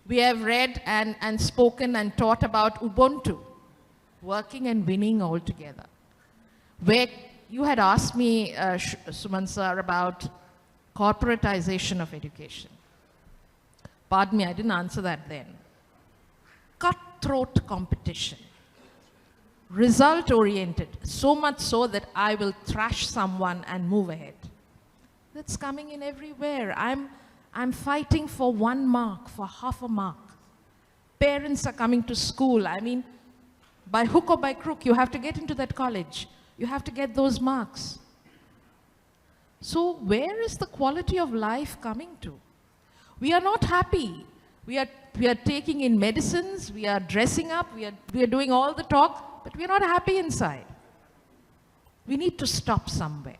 We have read and spoken and taught about Ubuntu, working and winning all together. Where you had asked me, Suman sir, about corporatization of education. Pardon me, I didn't answer that then. Cutthroat competition. Result-oriented, so much so that I will thrash someone and move ahead. That's coming in everywhere. I'm fighting for 1 mark, for half a mark. Parents are coming to school. I mean, by hook or by crook, you have to get into that college. You have to get those marks. So where is the quality of life coming to? We are not happy. We are taking in medicines, we are dressing up, we are doing all the talk, but we are not happy inside. We need to stop somewhere.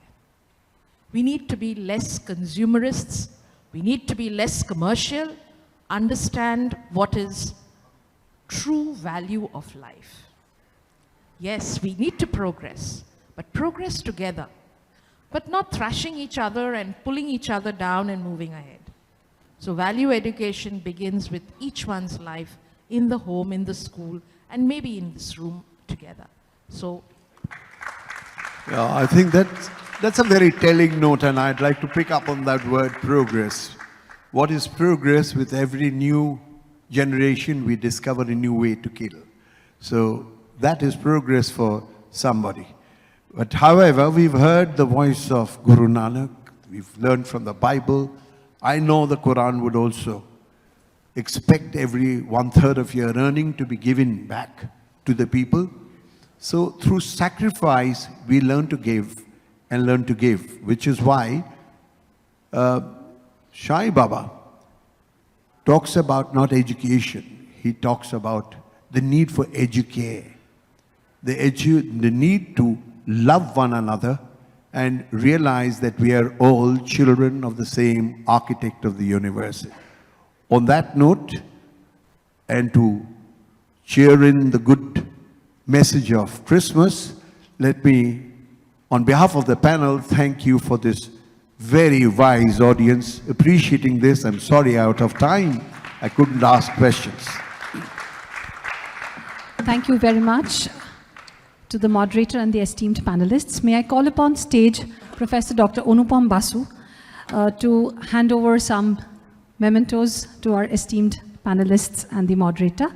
We need to be less consumerists. We need to be less commercial, understand what is true value of life. Yes, we need to progress, but progress together, but not thrashing each other and pulling each other down and moving ahead. So value education begins with each one's life in the home, in the school, and maybe in this room together. So, yeah, I think that's a very telling note, and I'd like to pick up on that word progress. What is progress? With every new generation, we discover a new way to kill. So that is progress for somebody. But however, we've heard the voice of Guru Nanak, we've learned from the Bible. I know the Quran would also expect every 1/3 of your earning to be given back to the people. So through sacrifice, we learn to give and learn to give, which is why Sai Baba talks about not education. He talks about the need for educare, the need to love one another and realize that we are all children of the same architect of the universe. On that note, and to cheer in the good message of Christmas, let me, on behalf of the panel, thank you for this very wise audience appreciating this. I'm sorry, out of time, I couldn't ask questions. Thank you very much to the moderator and the esteemed panelists. May I call upon stage Professor Dr. Anupam Basu to hand over some mementos to our esteemed panelists and the moderator.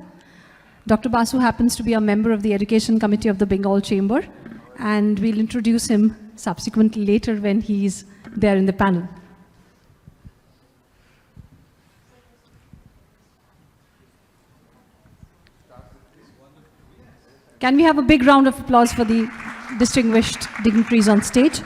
Dr. Basu happens to be a member of the Education Committee of the Bengal Chamber, and we'll introduce him subsequently later when he's there in the panel. Can we have a big round of applause for the distinguished dignitaries on stage?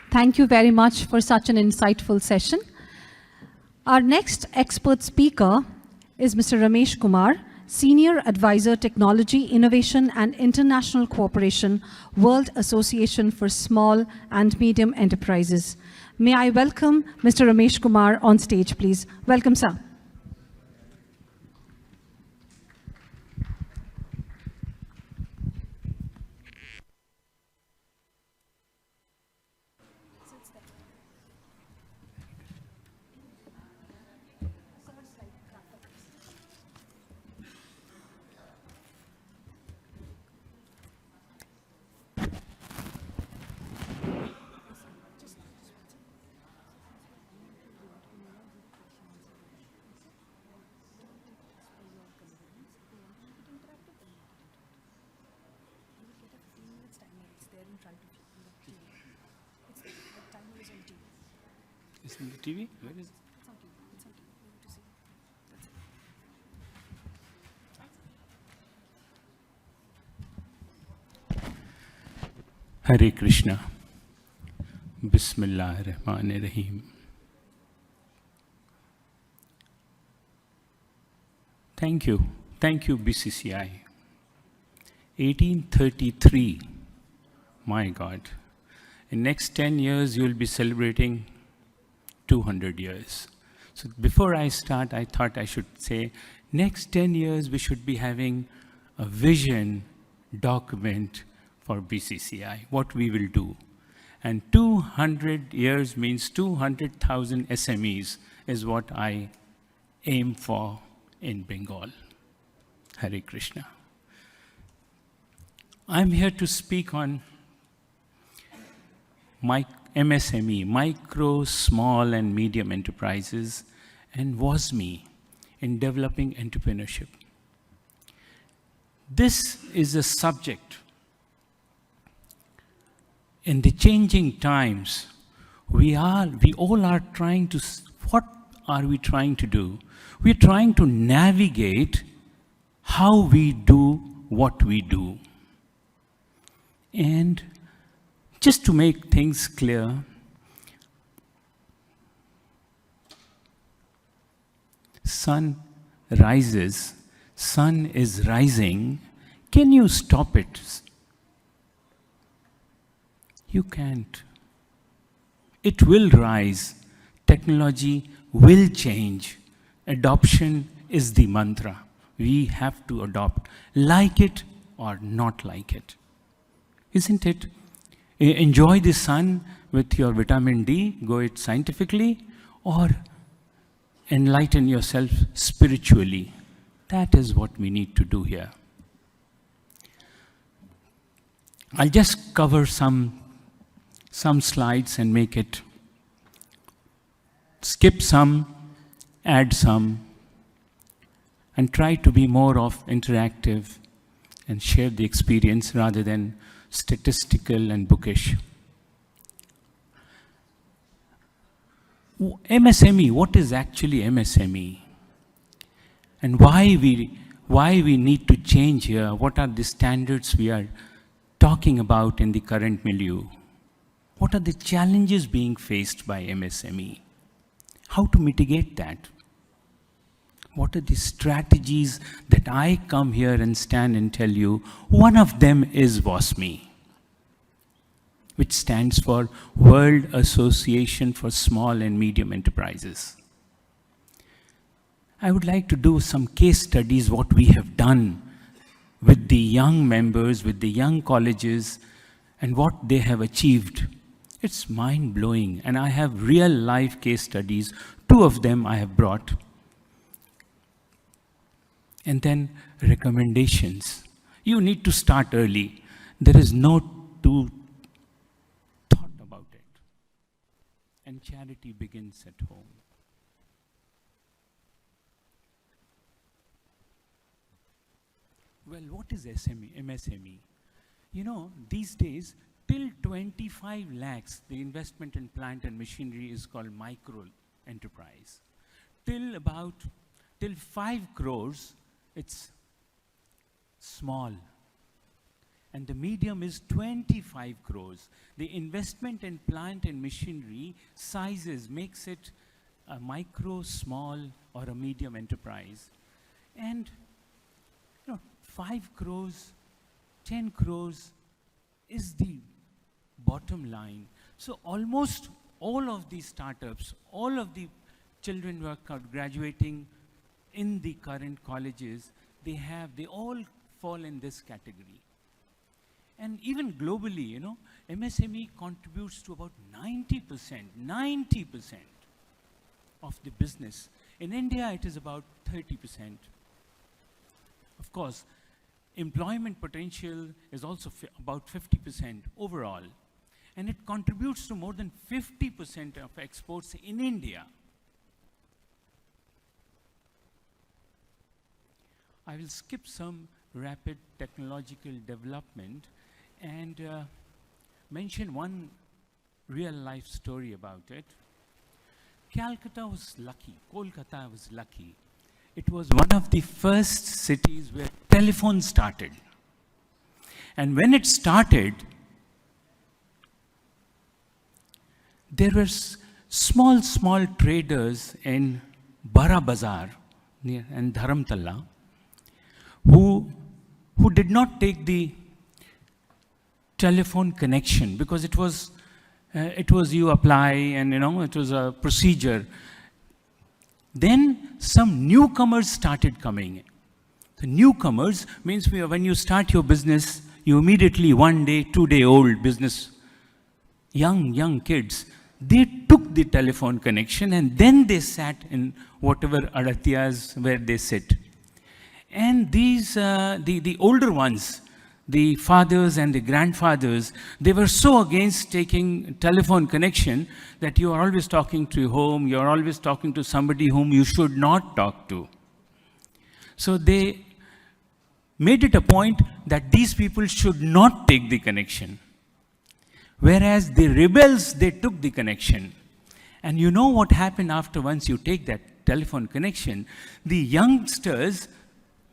Thank you very much for such an insightful session. Our next expert speaker is Mr. Ramesh Kumar, Senior Advisor Technology, Innovation and International Cooperation, World Association for Small and Medium Enterprises. May I welcome Mr. Ramesh Kumar on stage, please. Welcome, sir. Is it the TV? Where is it? Hare Krishna. Bismillah ar-Rahman ar-Rahim. Thank you. Thank you, BCCI. 1833. My God. In next 10 years, you'll be celebrating 200 years. So before I start, I thought I should say, next 10 years, we should be having a vision document for BCCI, what we will do. And 200 years means 200,000 SMEs is what I aim for in Bengal. Hare Krishna. I'm here to speak on MSME, micro, small, and medium enterprises, and WASME in developing entrepreneurship. This is a subject. In the changing times, we all are trying to, what are we trying to do? We're trying to navigate how we do what we do. And just to make things clear, sun rises, sun is rising. Can you stop it? You can't. It will rise. Technology will change. Adoption is the mantra. We have to adopt, like it or not like it. Isn't it? Enjoy the sun with your vitamin D, go it scientifically, or enlighten yourself spiritually. That is what we need to do here. I'll just cover some slides and make it, skip some, add some, and try to be more of interactive and share the experience rather than statistical and bookish. MSME, what is actually MSME? And why we need to change here? What are the standards we are talking about in the current milieu? What are the challenges being faced by MSME? How to mitigate that? What are the strategies that I come here and stand and tell you? One of them is WASME, which stands for World Association for Small and Medium Enterprises. I would like to do some case studies, what we have done with the young members, with the young colleges, and what they have achieved. It's mind-blowing, and I have real-life case studies. 2 of them I have brought. And then recommendations. You need to start early. There is no too thought about it. And charity begins at home. Well, what is MSME? You know, these days, till 25 lakhs, the investment in plant and machinery is called micro enterprise. Till 5 crores, it's small. And the medium is 25 crores. The investment in plant and machinery sizes makes it a micro, small, or a medium enterprise. And 5 crores, 10 crores is the bottom line. So almost all of these startups, all of the children who are graduating in the current colleges, they all fall in this category. And even globally, MSME contributes to about 90% of the business. In India, it is about 30%. Of course, employment potential is also about 50% overall. And it contributes to more than 50% of exports in India. I will skip some rapid technological development and mention one real-life story about it. Kolkata was lucky. It was one of the first cities where telephone started. And when it started, there were small traders in Bara Bazaar and Dharamtala who did not take the telephone connection because it was you apply and it was a procedure. Then some newcomers started coming. The newcomers means when you start your business, you immediately 1 day, 2 day old business, young kids, they took the telephone connection and then they sat in whatever aratyas where they sit. And these, the older ones, the fathers and the grandfathers, they were so against taking telephone connection that you are always talking to home, you are always talking to somebody whom you should not talk to. So they made it a point that these people should not take the connection. Whereas the rebels, they took the connection. And you know what happened after once you take that telephone connection? The youngsters'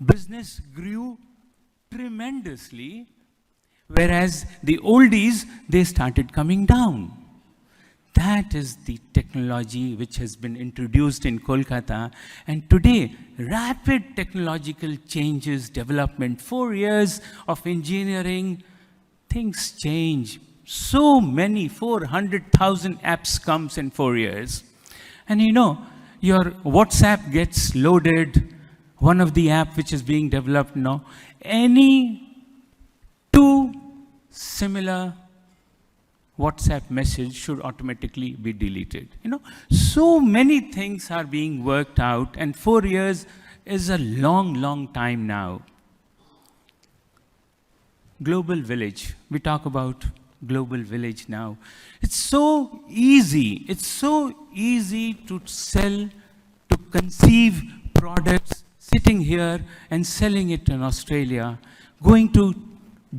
business grew tremendously, whereas the oldies, they started coming down. That is the technology which has been introduced in Kolkata. And today, rapid technological changes, development, 4 years of engineering, things change. so many, 400,000 apps comes in 4 years. And you know, your WhatsApp gets loaded, one of the app which is being developed now, any two similar WhatsApp message should automatically be deleted. You know, so many things are being worked out, and 4 years is a long, long time now. Global village, we talk about global village now. It's so easy to sell, to conceive products, sitting here and selling it in Australia, going to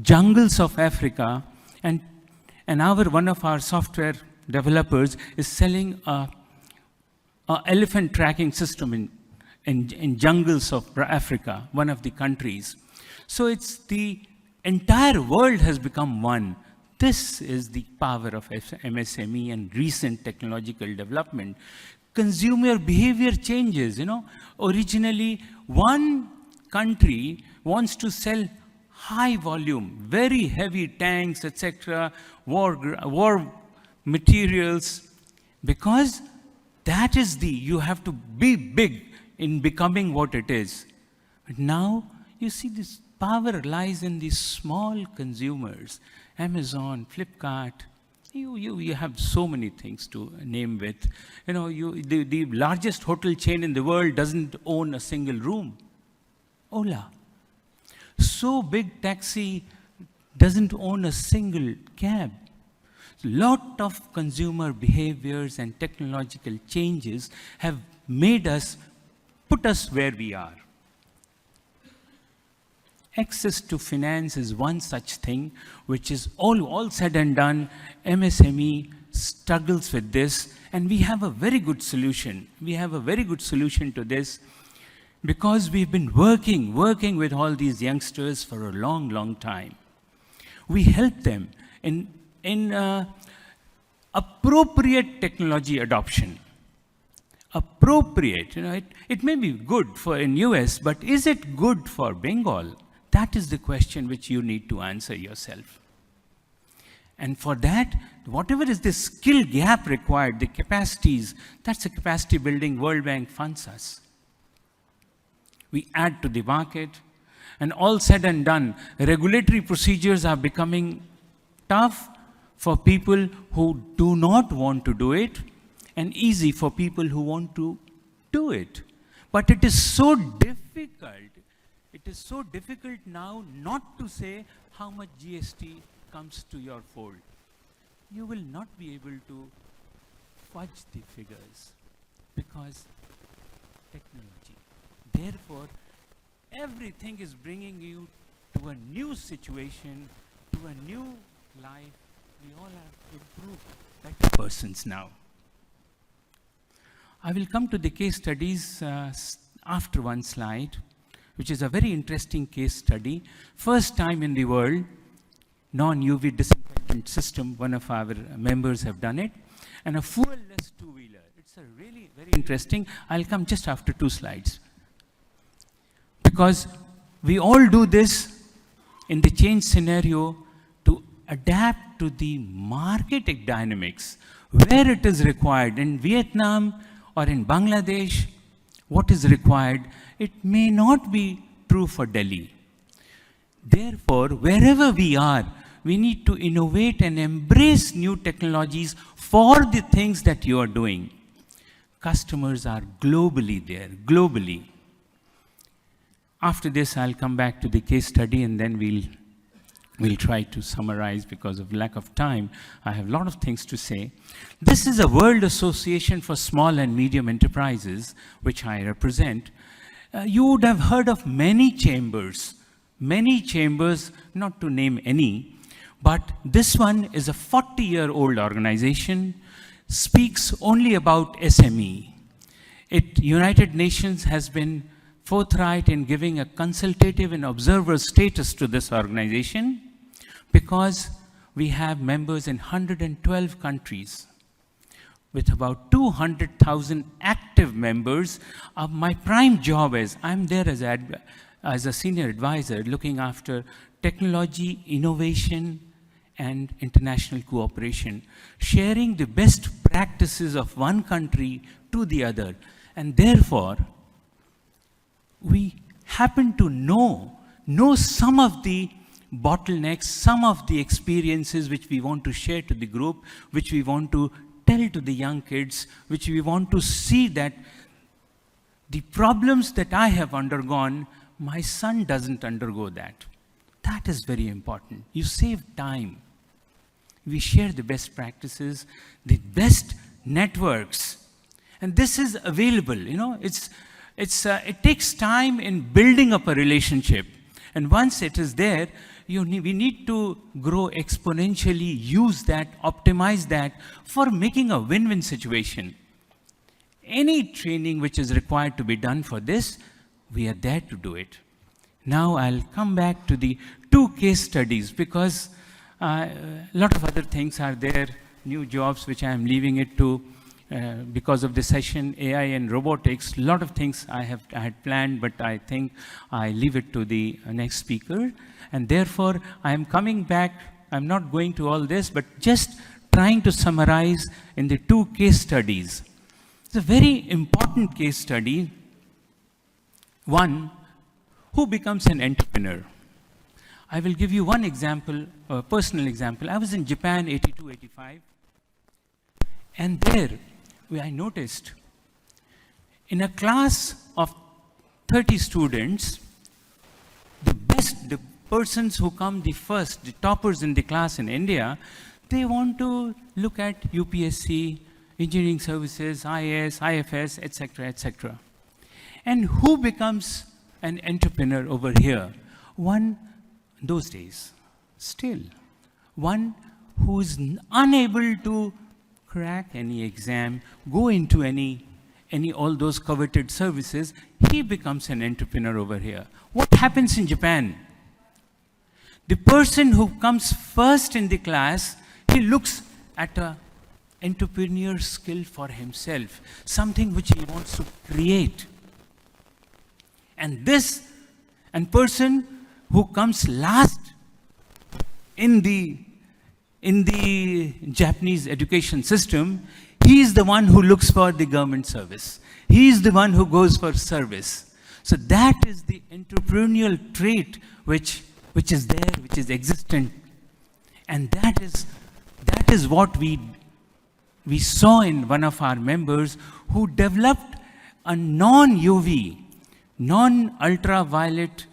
jungles of Africa, and one of our software developers is selling a elephant tracking system in jungles of Africa, one of the countries. So it's the entire world has become one. This is the power of MSME and recent technological development. Consumer behavior changes, you know. Originally, one country wants to sell high volume, very heavy tanks, etc., war materials, because that is you have to be big in becoming what it is. But now, you see, this power lies in these small consumers. Amazon, Flipkart, you have so many things to name with. You know, the largest hotel chain in the world doesn't own a single room. Ola. So big taxi doesn't own a single cab. Lot of consumer behaviors and technological changes have put us where we are. Access to finance is one such thing, which is all said and done. MSME struggles with this, and we have a very good solution. We have a very good solution to this, because we've been working with all these youngsters for a long, long time. We help them in appropriate technology adoption. Appropriate, you know, it may be good for in US, but is it good for Bengal? That is the question which you need to answer yourself. And for that, whatever is the skill gap required, the capacities, that's a capacity building World Bank funds us. We add to the market, and all said and done, regulatory procedures are becoming tough for people who do not want to do it, and easy for people who want to do it. But it is so difficult. It is so difficult now not to say how much GST comes to your fold. You will not be able to fudge the figures because technology. Therefore, everything is bringing you to a new situation, to a new life. We all have improved better persons now. I will come to the case studies after one slide, which is a very interesting case study. First time in the world, non-UV disinfectant system, one of our members have done it, and a fuel-less two-wheeler. It's a really very interesting. I'll come just after 2 slides. Because we all do this in the change scenario to adapt to the market dynamics, where it is required. In Vietnam or in Bangladesh, what is required, it may not be true for Delhi. Therefore, wherever we are, we need to innovate and embrace new technologies for the things that you are doing. Customers are globally there, globally. After this, I'll come back to the case study, and then we'll try to summarize because of lack of time. I have a lot of things to say. This is a World Association for Small and Medium Enterprises, which I represent. You would have heard of many chambers, not to name any, but this one is a 40-year-old organization, speaks only about SME. United Nations has been forthright in giving a consultative and observer status to this organization because we have members in 112 countries with about 200,000 active members. My prime job is, I'm there as a senior advisor looking after technology, innovation, and international cooperation, sharing the best practices of one country to the other. And therefore, we happen to know some of the bottlenecks, some of the experiences which we want to share to the group, which we want to tell to the young kids, which we want to see that the problems that I have undergone, my son doesn't undergo that. That is very important. You save time. We share the best practices, the best networks. And this is available, you know. It takes time in building up a relationship. And once it is there, we need to grow exponentially, use that, optimize that for making a win-win situation. Any training which is required to be done for this, we are there to do it. Now I'll come back to the 2 case studies, because a lot of other things are there, new jobs which I am leaving it to because of the session, AI and robotics. A lot of things I had planned, but I think I leave it to the next speaker. And therefore, I am coming back. I'm not going to all this, but just trying to summarize in the 2 case studies. It's a very important case study. One, who becomes an entrepreneur? I will give you one example, a personal example. I was in Japan 82, 85. And there, I noticed, in a class of 30 students, the persons who come the first, the toppers in the class in India, they want to look at UPSC, engineering services, IAS, IFS, etc., etc. And who becomes an entrepreneur over here? One, those days, still, one who is unable to crack any exam, go into any all those coveted services, he becomes an entrepreneur over here. What happens in Japan? The person who comes first in the class, he looks at a entrepreneur skill for himself, something which he wants to create. And person who comes last in the Japanese education system, he is the one who looks for the government service. He is the one who goes for service. So that is the entrepreneurial trait which is there, which is existent. And that is what we saw in one of our members who developed a non-UV, non-ultraviolet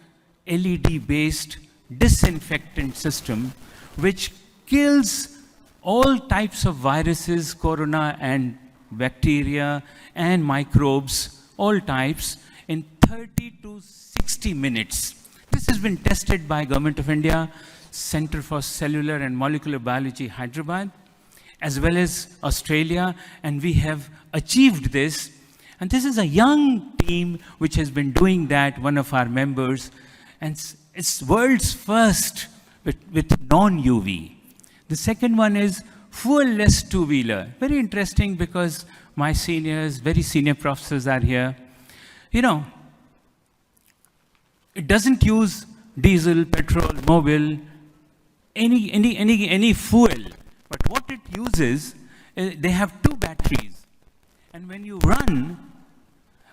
LED-based disinfectant system which kills all types of viruses, corona and bacteria and microbes, all types, in 30 to 60 minutes. This has been tested by Government of India, Center for Cellular and Molecular Biology, Hyderabad, as well as Australia, and we have achieved this. And this is a young team which has been doing that, one of our members, and it's world's first with non-UV. The second one is fuel-less two-wheeler. Very interesting because my seniors, very senior professors are here. You know, it doesn't use diesel, petrol, mobile, any fuel. But what it uses, they have 2 batteries. And when you run,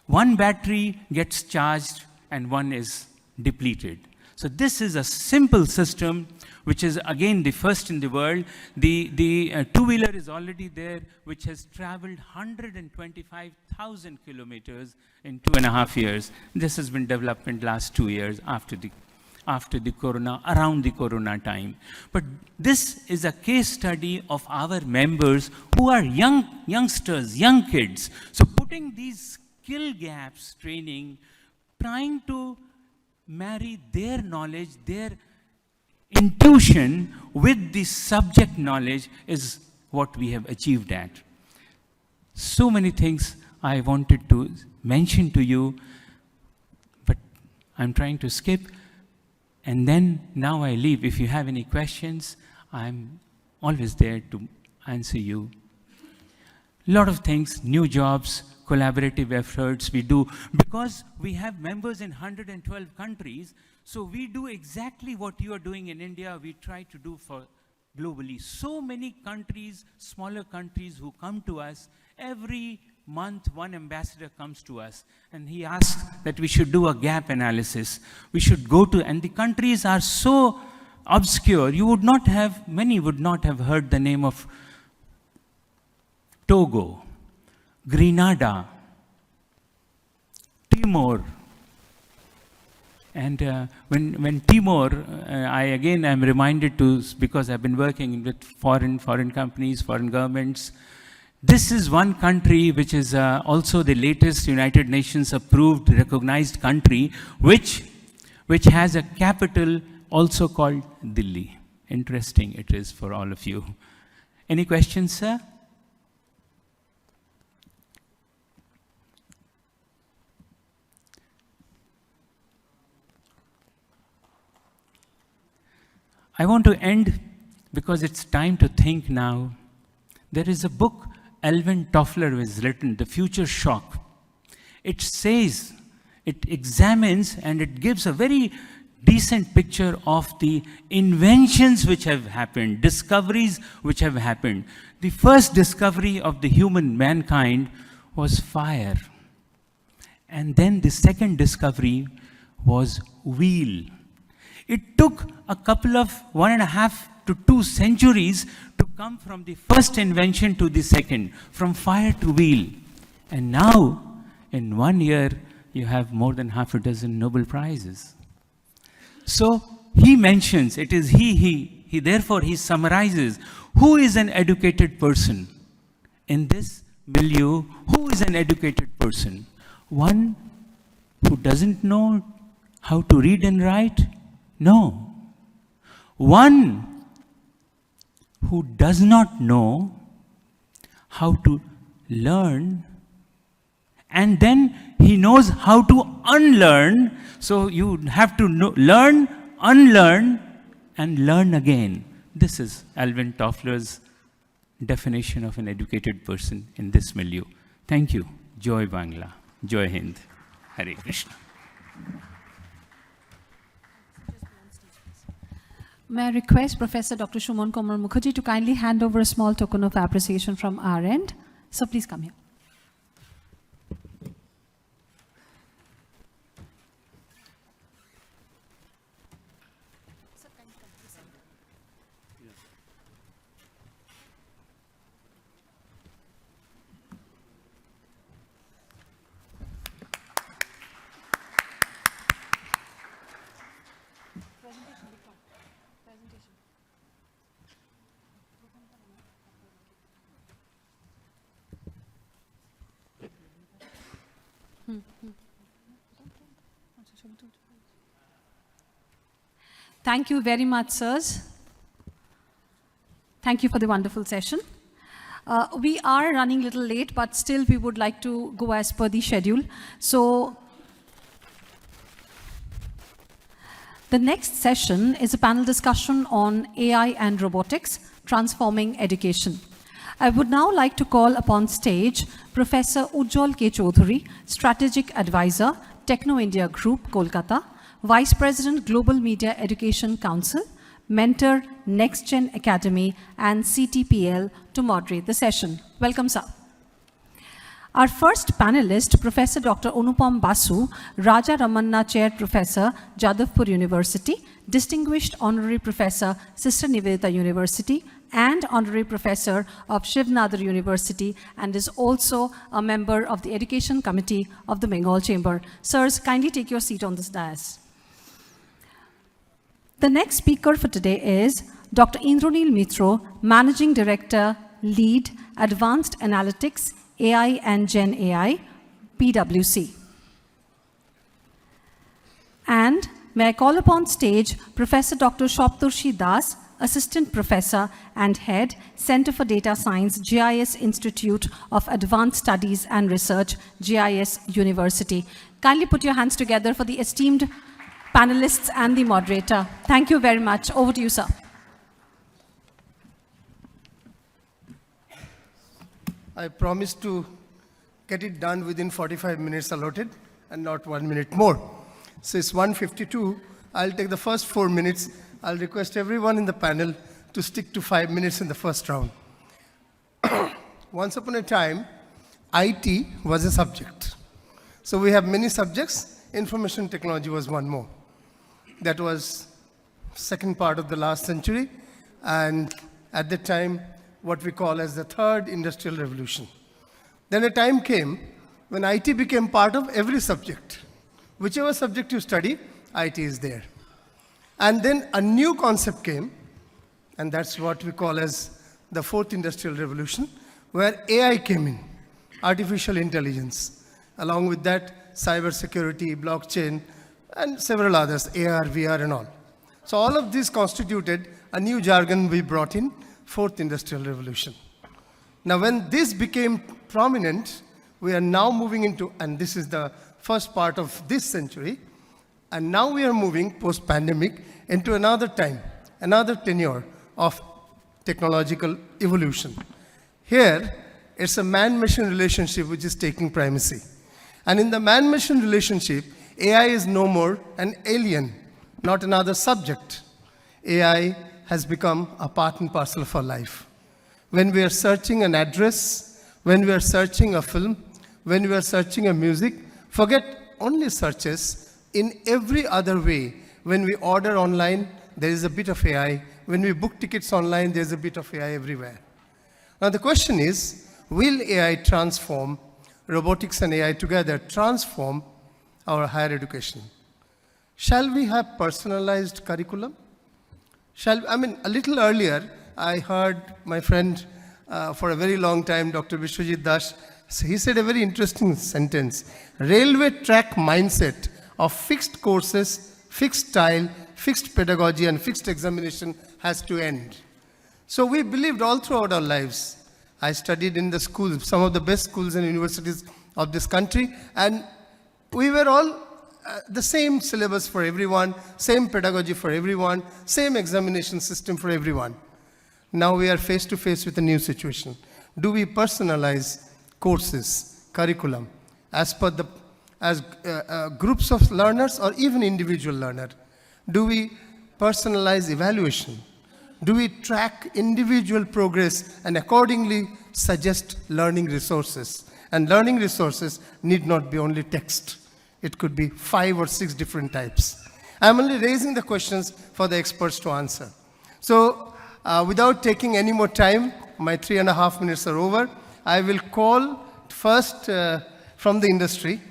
one battery gets charged and one is depleted. So this is a simple system, which is again the first in the world. The two-wheeler is already there, which has traveled 125,000 kilometers in 2.5 years. This has been developed in the last 2 years after the corona, around the corona time. But this is a case study of our members who are youngsters, young kids. So putting these skill gaps training, trying to marry their knowledge, their intuition with the subject knowledge is what we have achieved at. So many things I wanted to mention to you, but I'm trying to skip. And then now I leave. If you have any questions, I'm always there to answer you. A lot of things, new jobs, collaborative efforts we do, because we have members in 112 countries, so we do exactly what you are doing in India, we try to do globally. So many countries, smaller countries who come to us. Every month, one ambassador comes to us and he asks that we should do a gap analysis. We should go to, and the countries are so obscure, many would not have heard the name of Togo, Grenada, Timor. And when Timor, I again am reminded to, because I've been working with foreign companies, foreign governments. This is one country which is also the latest United Nations approved, recognized country, which has a capital also called Delhi. Interesting it is for all of you. Any questions, sir? I want to end because it's time to think now. There is a book Alvin Toffler has written, The Future Shock. It says, it examines and it gives a very decent picture of the inventions which have happened, discoveries which have happened. The first discovery of the human mankind was fire. And then the second discovery was wheel. It took a couple of 1.5 to 2 centuries to come from the first invention to the second, from fire to wheel. And now, in 1 year, you have more than half a dozen Nobel Prizes. So he mentions, it is therefore he summarizes, who is an educated person? In this milieu, who is an educated person? One who doesn't know how to read and write? No. One who does not know how to learn, and then he knows how to unlearn. So you have to learn, unlearn, and learn again. This is Alvin Toffler's definition of an educated person in this milieu. Thank you. Joy Bangla. Joy Hind. Hare Krishna. May I request Professor Dr. Shumon Komar Mukherjee to kindly hand over a small token of appreciation from our end. So please come here. Thank you very much, sirs. Thank you for the wonderful session. We are running a little late, but still we would like to go as per the schedule. So the next session is a panel discussion on AI and robotics, transforming education. I would now like to call upon stage Professor Ujjwal K. Chaudhary, Strategic Advisor, Techno India Group, Kolkata, Vice President, Global Media Education Council, Mentor, Next Gen Academy, and CTPL to moderate the session. Welcome, sir. Our first panelist, Professor Dr. Anupam Basu, Raja Ramanna Chair Professor, Jadavpur University, Distinguished Honorary Professor, Sister Nivedita University, and Honorary Professor of Shivnadar University, and is also a member of the Education Committee of the Bengal Chamber. Sirs, kindly take your seat on this dais. The next speaker for today is Dr. Indranil Mitro, Managing Director, Lead, Advanced Analytics, AI and Gen AI, PwC. And may I call upon stage Professor Dr. Shopturshi Das, Assistant Professor and Head, Center for Data Science, GIS Institute of Advanced Studies and Research, GIS University. Kindly put your hands together for the esteemed panelists and the moderator. Thank you very much. Over to you, sir. I promised to get it done within 45 minutes allotted and not 1 minute more. So it's 1:52. I'll take the first 4 minutes. I'll request everyone in the panel to stick to 5 minutes in the first round. Once upon a time, IT was a subject. So we have many subjects. Information technology was one more. That was second part of the last century, and at that time, what we call as the third industrial revolution. Then a time came when IT became part of every subject. Whichever subject you study, IT is there. And then a new concept came, and that's what we call as the fourth industrial revolution, where AI came in, artificial intelligence. Along with that, cybersecurity, blockchain, and several others, AR, VR, and all. So all of this constituted a new jargon we brought in, fourth industrial revolution. Now when this became prominent, we are now moving into, and this is the first part of this century, and now we are moving post-pandemic into another time, another tenure of technological evolution. Here, it's a man-machine relationship which is taking primacy. And in the man-machine relationship, AI is no more an alien, not another subject. AI has become a part and parcel of our life. When we are searching an address, when we are searching a film, when we are searching a music, forget only searches. In every other way, when we order online, there is a bit of AI. When we book tickets online, there's a bit of AI everywhere. Now the question is, will AI transform, robotics and AI together transform our higher education? Shall we have personalized curriculum? A little earlier, I heard my friend for a very long time, Dr. Vishwajit Das, he said a very interesting sentence. Railway track mindset of fixed courses, fixed style, fixed pedagogy, and fixed examination has to end. So we believed all throughout our lives. I studied in the schools, some of the best schools and universities of this country, and we were all the same syllabus for everyone, same pedagogy for everyone, same examination system for everyone. Now we are face to face with a new situation. Do we personalize courses, curriculum, as per the groups of learners or even individual learner? Do we personalize evaluation? Do we track individual progress and accordingly suggest learning resources? And learning resources need not be only text. It could be 5 or 6 different types. I'm only raising the questions for the experts to answer. So without taking any more time, my 3.5 minutes are over. I will call first from the industry.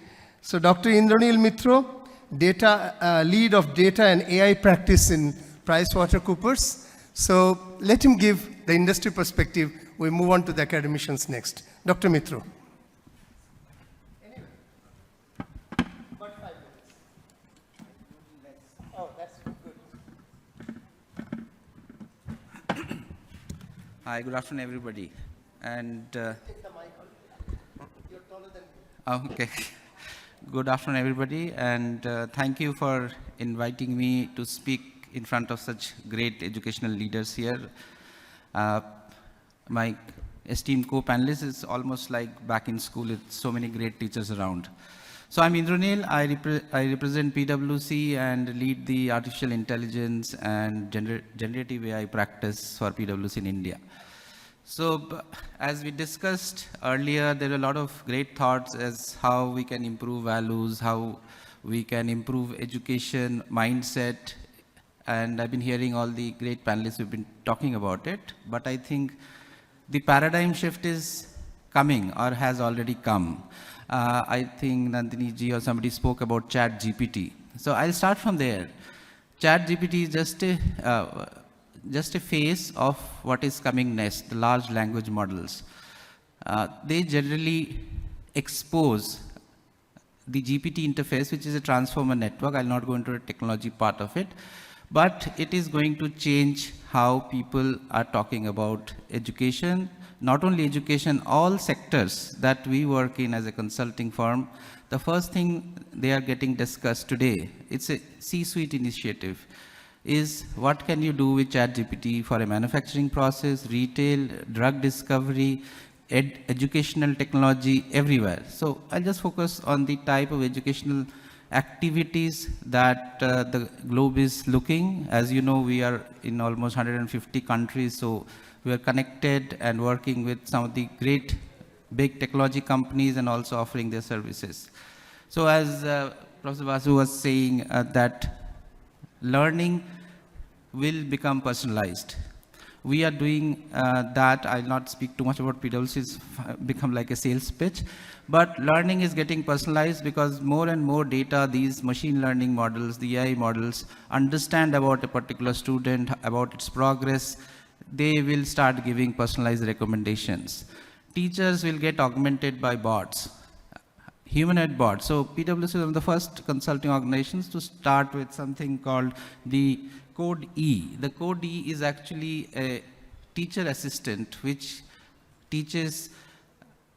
So Dr. Indranil Mitro, lead of data and AI practice in PricewaterhouseCoopers. So let him give the industry perspective. We move on to the academicians next. Dr. Mitro. Hi, good afternoon, everybody. And Take the mic. You're taller than me. okay. Good afternoon, everybody, and thank you for inviting me to speak in front of such great educational leaders here. My esteemed co-panelists is almost like back in school with so many great teachers around. So I'm Indranil. I represent PwC and lead the artificial intelligence and generative AI practice for PwC in India. So as we discussed earlier, there are a lot of great thoughts as how we can improve values, how we can improve education, mindset, and I've been hearing all the great panelists who've been talking about it, but I think the paradigm shift is coming or has already come. I think Nandini ji or somebody spoke about ChatGPT. So I'll start from there. ChatGPT is just a phase of what is coming next, the large language models. They generally expose the GPT interface, which is a transformer network. I'll not go into the technology part of it, but it is going to change how people are talking about education. Not only education, all sectors that we work in as a consulting firm, the first thing they are getting discussed today, it's a C-suite initiative, is what can you do with ChatGPT for a manufacturing process, retail, drug discovery, educational technology, everywhere. So I'll just focus on the type of educational activities that the globe is looking. As you know, we are in almost 150 countries, so we are connected and working with some of the great big technology companies and also offering their services. So as Professor Basu was saying, that learning will become personalized. We are doing that. I'll not speak too much about PwC, it's become like a sales pitch, but learning is getting personalized because more and more data, these machine learning models, the AI models, understand about a particular student, about its progress. They will start giving personalized recommendations. Teachers will get augmented by bots, humanoid bots. So PwC is one of the first consulting organizations to start with something called the Code E. The Code E is actually a teacher assistant which teaches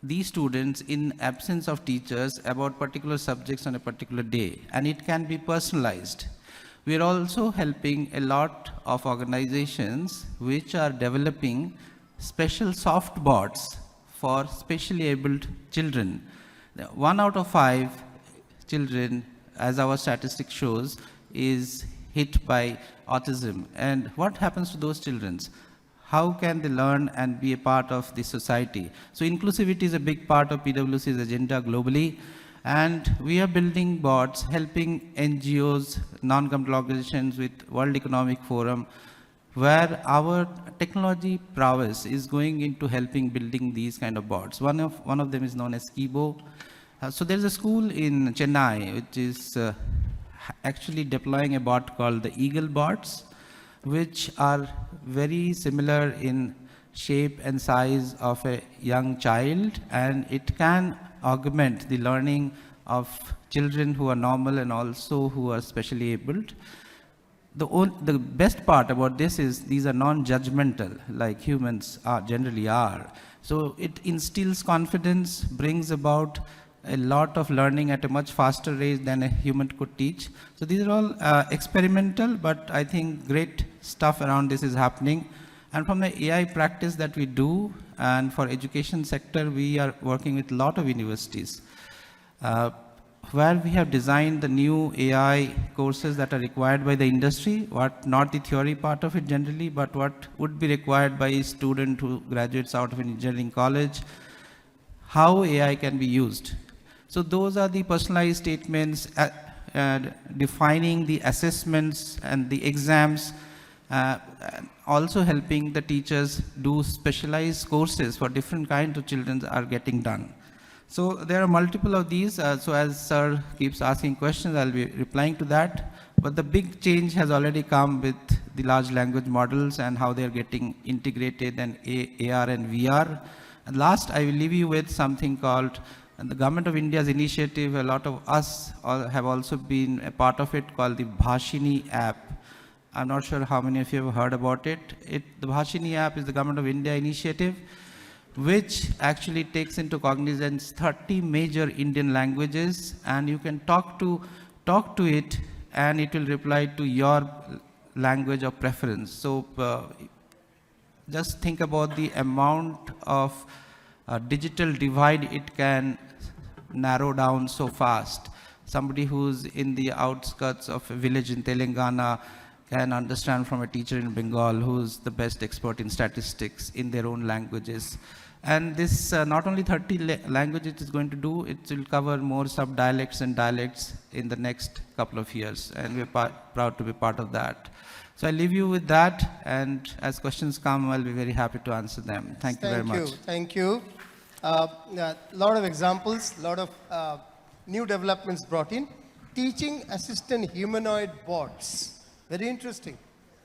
these students in absence of teachers about particular subjects on a particular day, and it can be personalized. We are also helping a lot of organizations which are developing special soft bots for specially abled children. 1 out of 5 children, as our statistic shows, is hit by autism. And what happens to those children? How can they learn and be a part of the society? So inclusivity is a big part of PwC's agenda globally. And we are building bots, helping NGOs, non-governmental organizations with World Economic Forum, where our technology prowess is going into helping building these kind of bots. One of them is known as Kibo. So there's a school in Chennai which is actually deploying a bot called the Eagle bots, which are very similar in shape and size of a young child, and it can augment the learning of children who are normal and also who are specially abled. The best part about this is these are non-judgmental, like humans generally are. So it instills confidence, brings about a lot of learning at a much faster rate than a human could teach. So these are all experimental, but I think great stuff around this is happening. And from the AI practice that we do, and for education sector, we are working with a lot of universities, where we have designed the new AI courses that are required by the industry, not the theory part of it generally, but what would be required by a student who graduates out of an engineering college, how AI can be used. So those are the personalized statements, defining the assessments and the exams, also helping the teachers do specialized courses for different kinds of children are getting done. So there are multiple of these. So as sir keeps asking questions, I'll be replying to that. But the big change has already come with the large language models and how they're getting integrated and AR and VR. And last, I will leave you with something called the Government of India's initiative. A lot of us have also been a part of it, called the Bhashini app. I'm not sure how many of you have heard about it. The Bhashini app is the Government of India initiative, which actually takes into cognizance 30 major Indian languages, and you can talk to it, and it will reply to your language of preference. So just think about the amount of digital divide it can narrow down so fast. Somebody who's in the outskirts of a village in Telangana can understand from a teacher in Bengal who's the best expert in statistics in their own languages. And this not only 30 languages it is going to do, it will cover more sub-dialects and dialects in the next couple of years, and we're proud to be part of that. So I leave you with that, and as questions come, I'll be very happy to answer them. Thank you very much. Thank you. A lot of examples, a lot of new developments brought in. Teaching assistant humanoid bots, very interesting.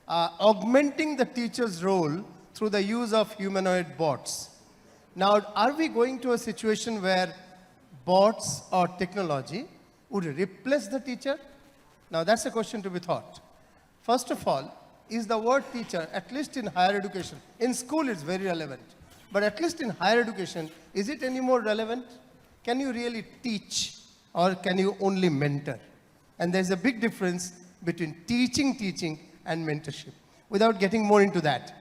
Augmenting the teacher's role through the use of humanoid bots. Now, are we going to a situation where bots or technology would replace the teacher? Now, that's a question to be thought. First of all, is the word teacher, at least in higher education, in school it's very relevant, but at least in higher education, is it any more relevant? Can you really teach, or can you only mentor? And there's a big difference between teaching and mentorship, without getting more into that.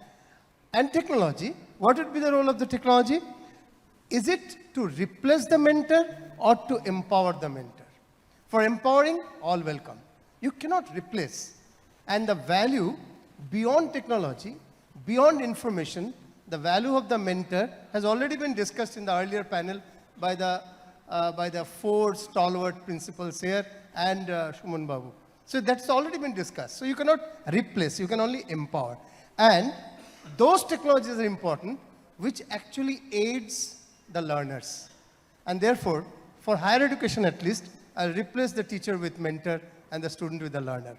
And technology, what would be the role of the technology? Is it to replace the mentor or to empower the mentor? For empowering, all welcome. You cannot replace. And the value beyond technology, beyond information, the value of the mentor has already been discussed in the earlier panel by the four stalwart principals here and Shuman Babu. So that's already been discussed. So you cannot replace, you can only empower. And those technologies are important which actually aids the learners. And therefore, for higher education at least, I'll replace the teacher with mentor and the student with the learner.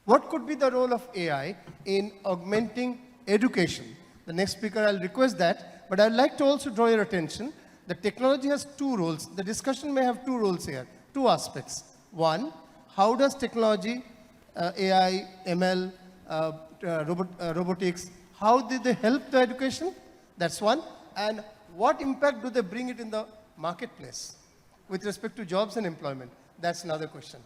What could be the role of AI in augmenting education? The next speaker, I'll request that, but I'd like to also draw your attention. The technology has two roles. The discussion may have two roles here, two aspects. One, how does technology, AI, ML, robotics, how did they help the education? That's one. And what impact do they bring it in the marketplace with respect to jobs and employment? That's another question.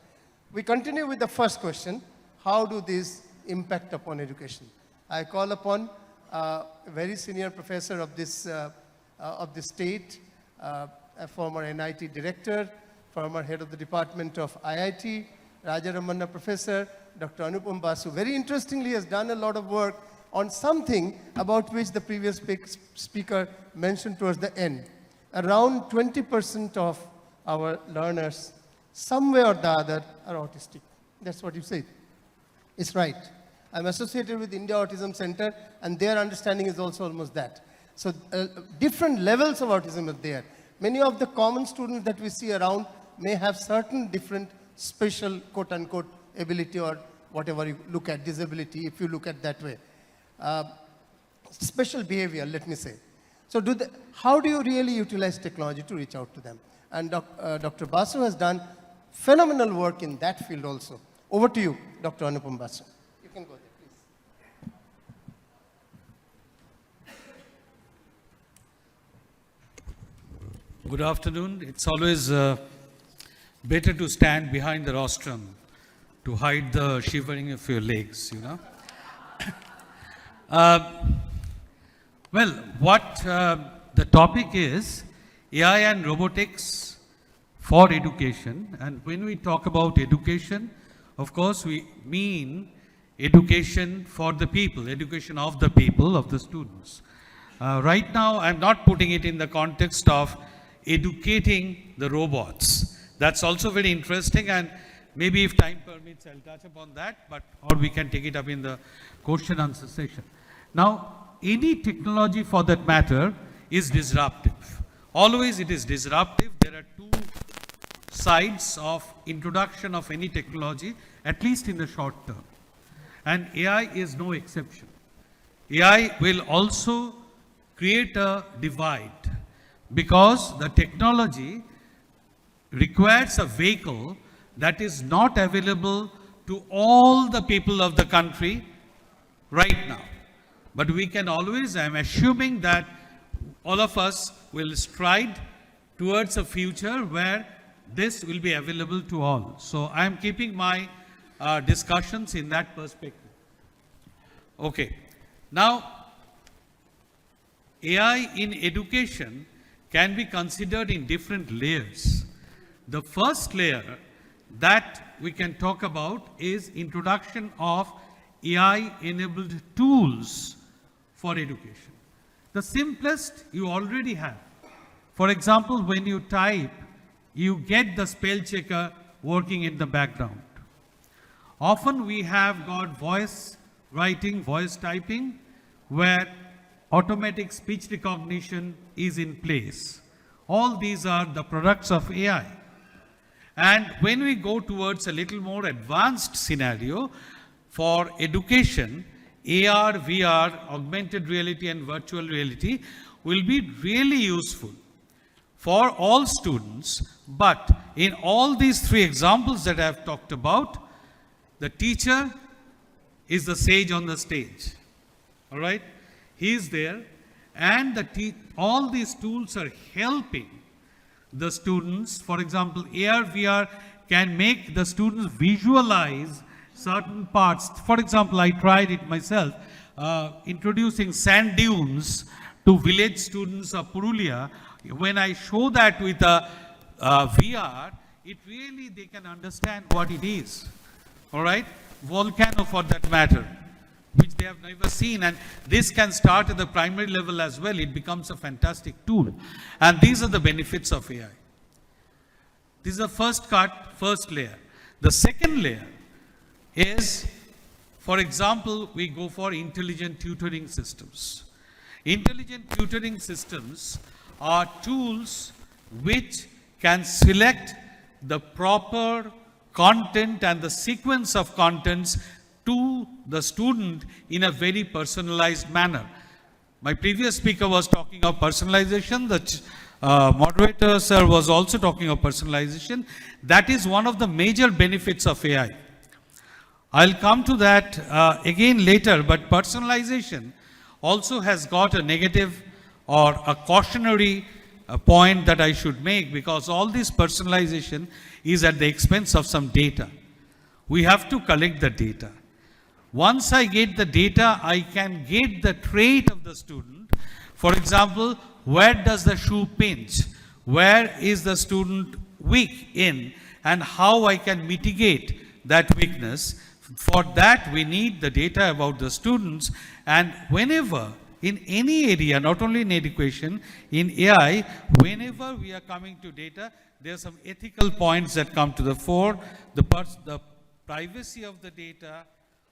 We continue with the first question. How do these impact upon education? I call upon a very senior professor of this state, a former NIT director, former head of the department of IIT, Raja Ramanna professor, Dr. Anupam Basu. Very interestingly, has done a lot of work on something about which the previous speaker mentioned towards the end. Around 20% of our learners, some way or the other, are autistic. That's what you said. It's right. I'm associated with India Autism Center, and their understanding is also almost that. So different levels of autism are there. Many of the common students that we see around may have certain different special, quote-unquote, ability or whatever you look at, disability, if you look at that way. Special behavior, let me say. So how do you really utilize technology to reach out to them? And Dr. Basu has done phenomenal work in that field also. Over to you, Dr. Anupam Basu. You can go there, please. Good afternoon. It's always better to stand behind the rostrum to hide the shivering of your legs, you know. Well, what the topic is, AI and robotics for education. And when we talk about education, of course, we mean education for the people, education of the people, of the students. Right now, I'm not putting it in the context of educating the robots. That's also very interesting, and maybe if time permits, I'll touch upon that, or we can take it up in the question answer session. Now, any technology for that matter is disruptive. Always it is disruptive. There are two sides of introduction of any technology, at least in the short term. And AI is no exception. AI will also create a divide because the technology requires a vehicle that is not available to all the people of the country right now. But we can always, I'm assuming that all of us will stride towards a future where this will be available to all. So I'm keeping my discussions in that perspective. Okay. Now, AI in education can be considered in different layers. The first layer that we can talk about is introduction of AI-enabled tools for education. The simplest you already have. For example, when you type, you get the spell checker working in the background. Often we have got voice writing, voice typing, where automatic speech recognition is in place. All these are the products of AI. And when we go towards a little more advanced scenario for education, AR, VR, augmented reality and virtual reality will be really useful for all students. But in all these three examples that I have talked about, the teacher is the sage on the stage. All right? He is there, and all these tools are helping the students. For example, AR, VR can make the students visualize certain parts. For example, I tried it myself, introducing sand dunes to village students of Purulia. When I show that with a VR, it really, they can understand what it is. All right? Volcano for that matter, which they have never seen. And this can start at the primary level as well. It becomes a fantastic tool. And these are the benefits of AI. This is the first layer. The second layer is, for example, we go for intelligent tutoring systems. Intelligent tutoring systems are tools which can select the proper content and the sequence of contents to the student in a very personalized manner. My previous speaker was talking of personalization. The moderator, sir, was also talking of personalization. That is one of the major benefits of AI. I'll come to that again later, but personalization also has got a negative or a cautionary point that I should make, because all this personalization is at the expense of some data. We have to collect the data. Once I get the data, I can get the trait of the student. For example, where does the shoe pinch? Where is the student weak in? And how I can mitigate that weakness. For that, we need the data about the students. And whenever, in any area, not only in education, in AI, whenever we are coming to data, there are some ethical points that come to the fore. The privacy of the data,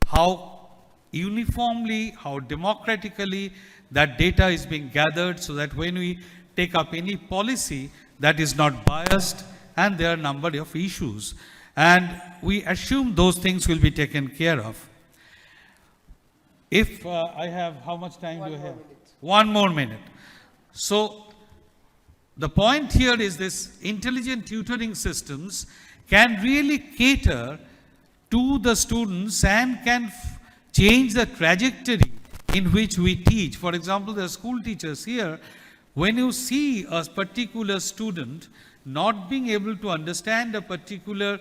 how uniformly, how democratically that data is being gathered, so that when we take up any policy, that is not biased, and there are a number of issues. And we assume those things will be taken care of. If I have, how much time do I have? 1 more minute. So the point here is this: intelligent tutoring systems can really cater to the students and can change the trajectory in which we teach. For example, the school teachers here, when you see a particular student not being able to understand a particular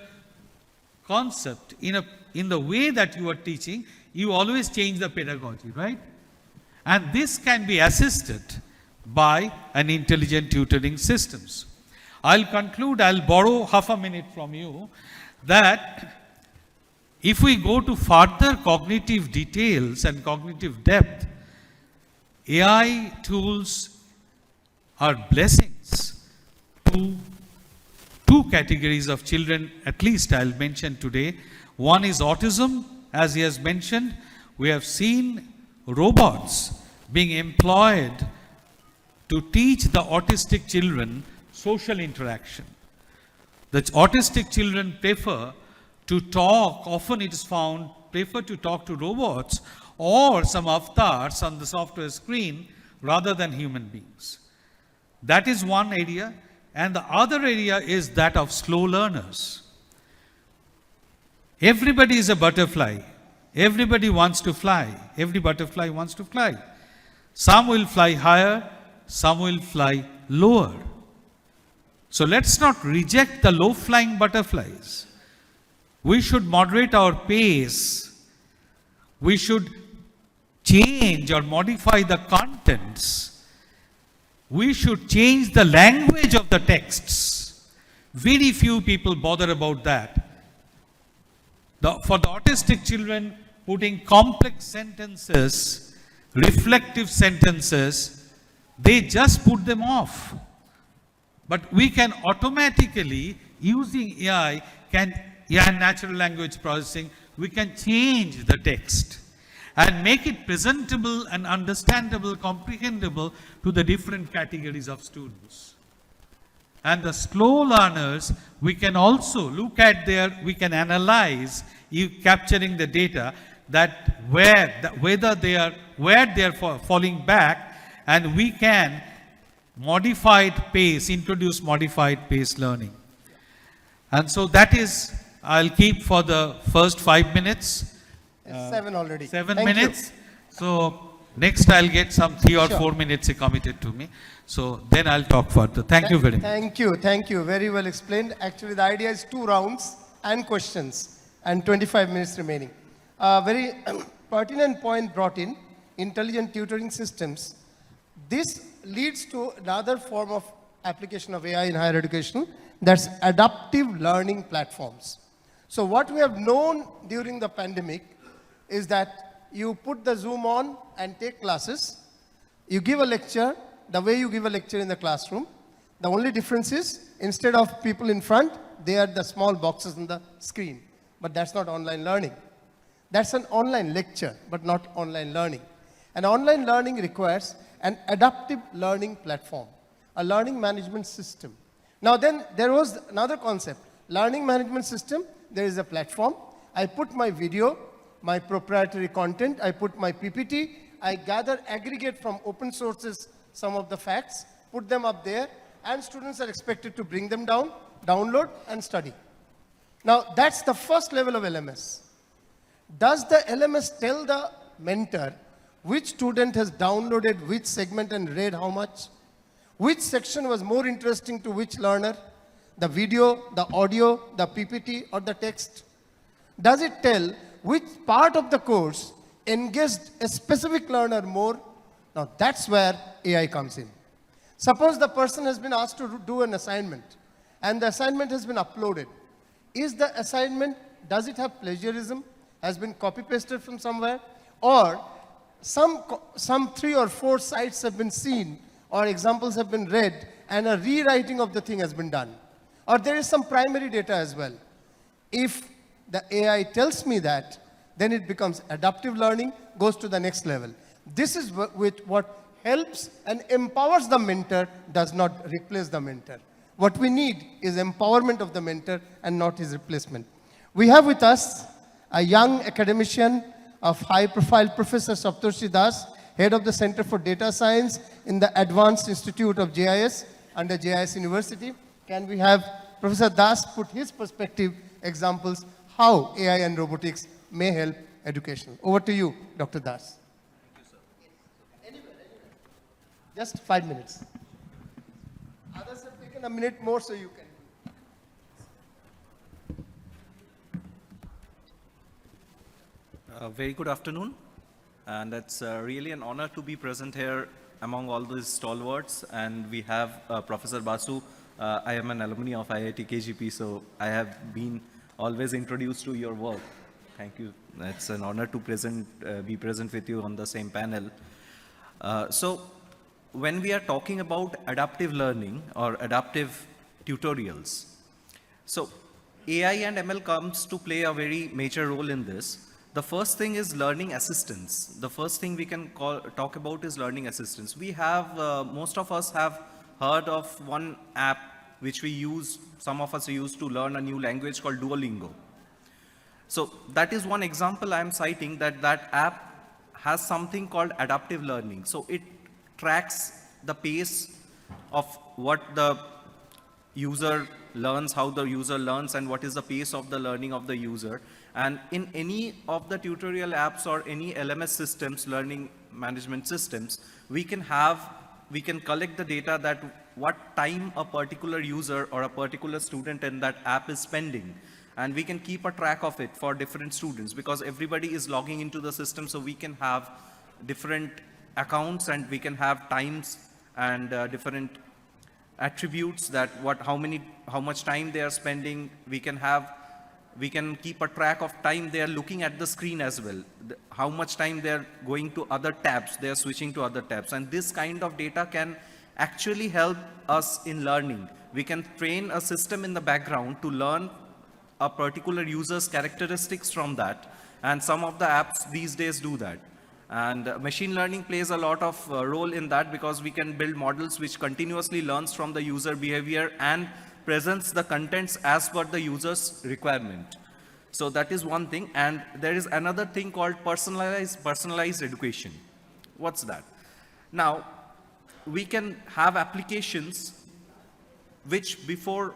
concept in the way that you are teaching, you always change the pedagogy, right? And this can be assisted by an intelligent tutoring systems. I'll conclude, I'll borrow half a minute from you, that if we go to further cognitive details and cognitive depth, AI tools are blessings to two categories of children, at least I'll mention today. One is autism, as he has mentioned. We have seen robots being employed to teach the autistic children social interaction. The autistic children prefer to talk, often it is found, prefer to talk to robots or some avatars on the software screen rather than human beings. That is one area. And the other area is that of slow learners. Everybody is a butterfly. Everybody wants to fly. Every butterfly wants to fly. Some will fly higher, some will fly lower. So let's not reject the low-flying butterflies. We should moderate our pace. We should change or modify the contents. We should change the language of the texts. Very few people bother about that. For the autistic children, putting complex sentences, reflective sentences, they just put them off. But we can automatically, using AI and natural language processing, we can change the text and make it presentable and understandable, comprehensible to the different categories of students. And the slow learners, we can also look at we can analyze, capturing the data, that where they are falling back, and we can introduce modified pace learning. And so that is, I'll keep for the first 5 minutes. 7 already. 7 Thank minutes. you. So next I'll get some 3 or Sure. 4 minutes committed to me. So then I'll talk further. Thank you very much. Thank you. Very well explained. Actually, the idea is 2 rounds and questions, and 25 minutes remaining. Very pertinent point brought in, intelligent tutoring systems. This leads to another form of application of AI in higher education, that's adaptive learning platforms. So what we have known during the pandemic is that you put the Zoom on and take classes, you give a lecture the way you give a lecture in the classroom. The only difference is, instead of people in front, they are the small boxes on the screen. But that's not online learning. That's an online lecture, but not online learning. And online learning requires an adaptive learning platform, a learning management system. Now then, there was another concept. Learning management system, there is a platform. I put my video, my proprietary content, I put my PPT, I gather, aggregate from open sources some of the facts, put them up there, and students are expected to bring them down, download, and study. Now, that's the first level of LMS. Does the LMS tell the mentor which student has downloaded which segment and read how much? Which section was more interesting to which learner? The video, the audio, the PPT, or the text? Does it tell which part of the course engaged a specific learner more? Now, that's where AI comes in. Suppose the person has been asked to do an assignment, and the assignment has been uploaded. Is the assignment, does it have plagiarism? Has been copy-pasted from somewhere? Or some 3 or 4 sites have been seen, or examples have been read, and a rewriting of the thing has been done? Or there is some primary data as well. If the AI tells me that, then it becomes adaptive learning, goes to the next level. This is what helps and empowers the mentor, does not replace the mentor. What we need is empowerment of the mentor and not his replacement. We have with us a young academician of high-profile, Professor Saptarshi Das, head of the Center for Data Science in the Advanced Institute of JIS under JIS University. Can we have Professor Das put his perspective examples how AI and robotics may help education? Over to you, Dr. Das. Just 5 minutes. Others have taken a minute more, so you can. Very good afternoon, and it's really an honor to be present here among all these stalwarts. And we have Professor Basu. I am an alumni of IIT KGP, so I have been always introduced to your work. Thank you. It's an honor to be present with you on the same panel. So when we are talking about adaptive learning or adaptive tutorials, so AI and ML comes to play a very major role in this. The first thing is learning assistance. The first thing we can talk about is learning assistance. We have, most of us have heard of one app which we use, some of us use to learn a new language called Duolingo. So that is one example I am citing, that app has something called adaptive learning. So it tracks the pace of what the user learns, how the user learns, and what is the pace of the learning of the user. And in any of the tutorial apps or any LMS systems, learning management systems, we can collect the data that what time a particular user or a particular student in that app is spending. And we can keep a track of it for different students, because everybody is logging into the system, so we can have different accounts and we can have times and different attributes that how much time they are spending. We can keep a track of time they are looking at the screen as well, how much time they are going to other tabs, they are switching to other tabs. And this kind of data can actually help us in learning. We can train a system in the background to learn a particular user's characteristics from that. And some of the apps these days do that. And machine learning plays a lot of role in that, because we can build models which continuously learns from the user behavior and presents the contents as per the user's requirement. So that is one thing. And there is another thing called personalized education. What's that? Now, we can have applications which, before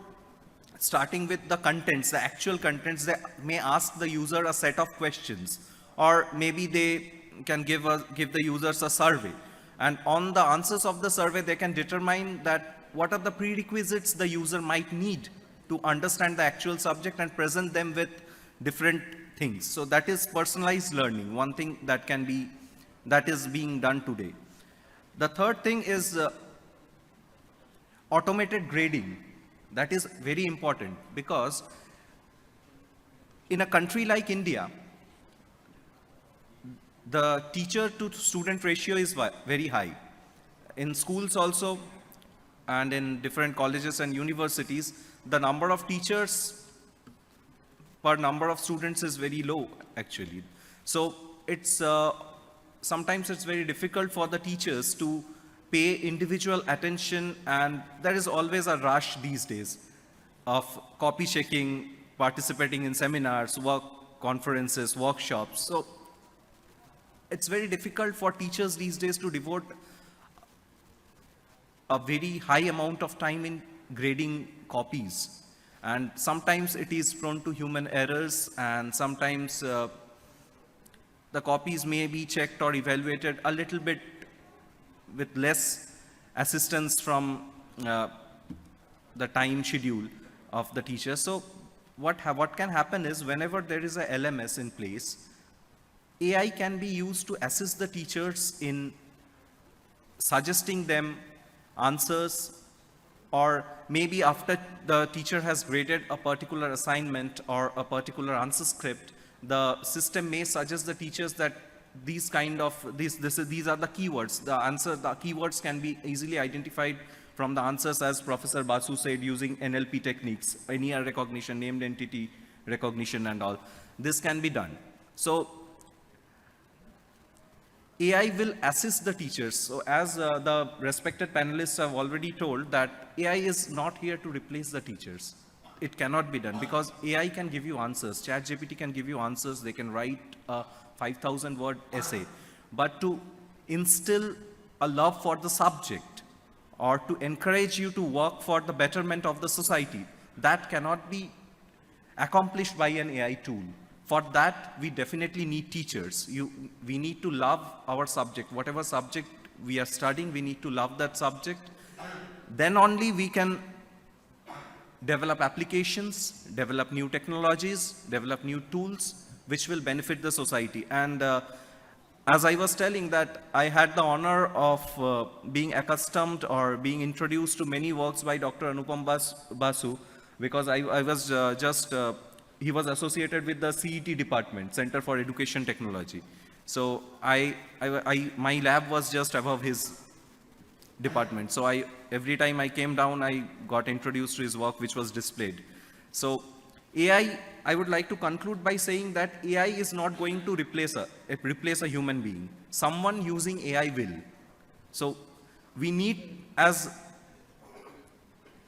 starting with the contents, the actual contents, they may ask the user a set of questions, or maybe they can give the users a survey. And on the answers of the survey, they can determine that what are the prerequisites the user might need to understand the actual subject and present them with different things. So that is personalized learning, one thing that is being done today. The third thing is automated grading. That is very important because in a country like India, the teacher to student ratio is very high. In schools also, and in different colleges and universities, the number of teachers per number of students is very low, actually. So it's sometimes it's very difficult for the teachers to pay individual attention, and there is always a rush these days of copy checking, participating in seminars, work conferences, workshops. So it's very difficult for teachers these days to devote a very high amount of time in grading copies. And sometimes it is prone to human errors, and sometimes the copies may be checked or evaluated a little bit with less assistance from the time schedule of the teacher. So what can happen is, whenever there is a LMS in place, AI can be used to assist the teachers in suggesting them answers, or maybe after the teacher has graded a particular assignment or a particular answer script, the system may suggest the teachers that these are the keywords. The keywords can be easily identified from the answers, as Professor Basu said, using NLP techniques, NER recognition, named entity recognition and all. This can be done. So AI will assist the teachers. So as the respected panelists have already told, that AI is not here to replace the teachers. It cannot be done because AI can give you answers. ChatGPT can give you answers. They can write a 5,000 word essay. But to instill a love for the subject or to encourage you to work for the betterment of the society, that cannot be accomplished by an AI tool. For that, we definitely need teachers. We need to love our subject. Whatever subject we are studying, we need to love that subject. Then only we can develop applications, develop new technologies, develop new tools, which will benefit the society. And as I was telling that I had the honor of being accustomed or being introduced to many works by Dr. Anupam Basu, because I was he was associated with the CET department, Center for Education Technology. So my lab was just above his department. So every time I came down, I got introduced to his work, which was displayed. So AI, I would like to conclude by saying that AI is not going to replace a human being. Someone using AI will. So we need, as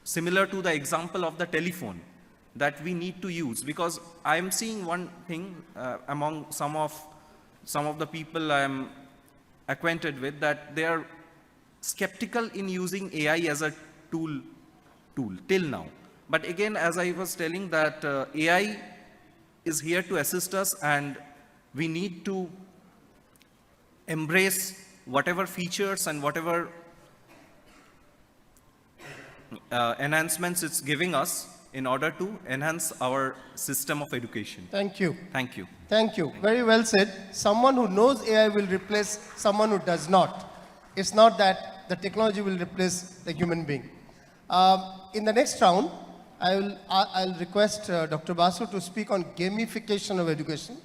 similar to the example of the telephone, that we need to use, because I am seeing one thing among some of the people I am acquainted with, that they are skeptical in using AI as a tool till now. But again, as I was telling, that AI is here to assist us, and we need to embrace whatever features and whatever enhancements it's giving us in order to enhance our system of education. Thank you. Thank you. Thank you. Very well said. Someone who knows AI will replace someone who does not. It's not that the technology will replace the human being. In the next round, I'll request Dr. Basu to speak on gamification of education.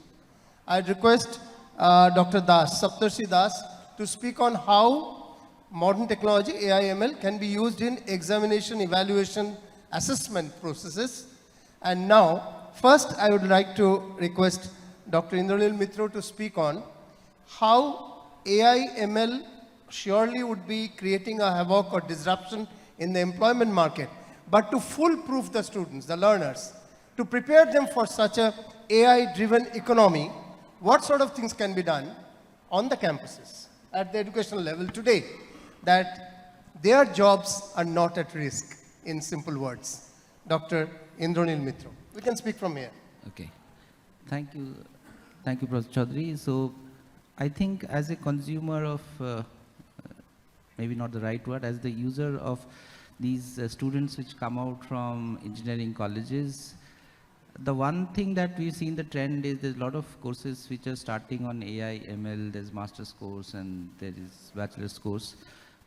I'd request Dr. Das, Saptarshi Das, to speak on how modern technology, AI, ML, can be used in examination, evaluation, assessment processes. And now, first I would like to request Dr. Indranil Mitra to speak on how AI, ML surely would be creating a havoc or disruption in the employment market, but to foolproof the students, the learners, to prepare them for such a AI-driven economy, what sort of things can be done on the campuses at the educational level today that their jobs are not at risk, in simple words. Dr. Indranil Mitra. We can speak from here. Okay. Thank you, Professor Chaudhary. So I think as a consumer of, maybe not the right word, as the user of these students which come out from engineering colleges, the one thing that we've seen the trend is there's a lot of courses which are starting on AI, ML, there's master's course and there is bachelor's course.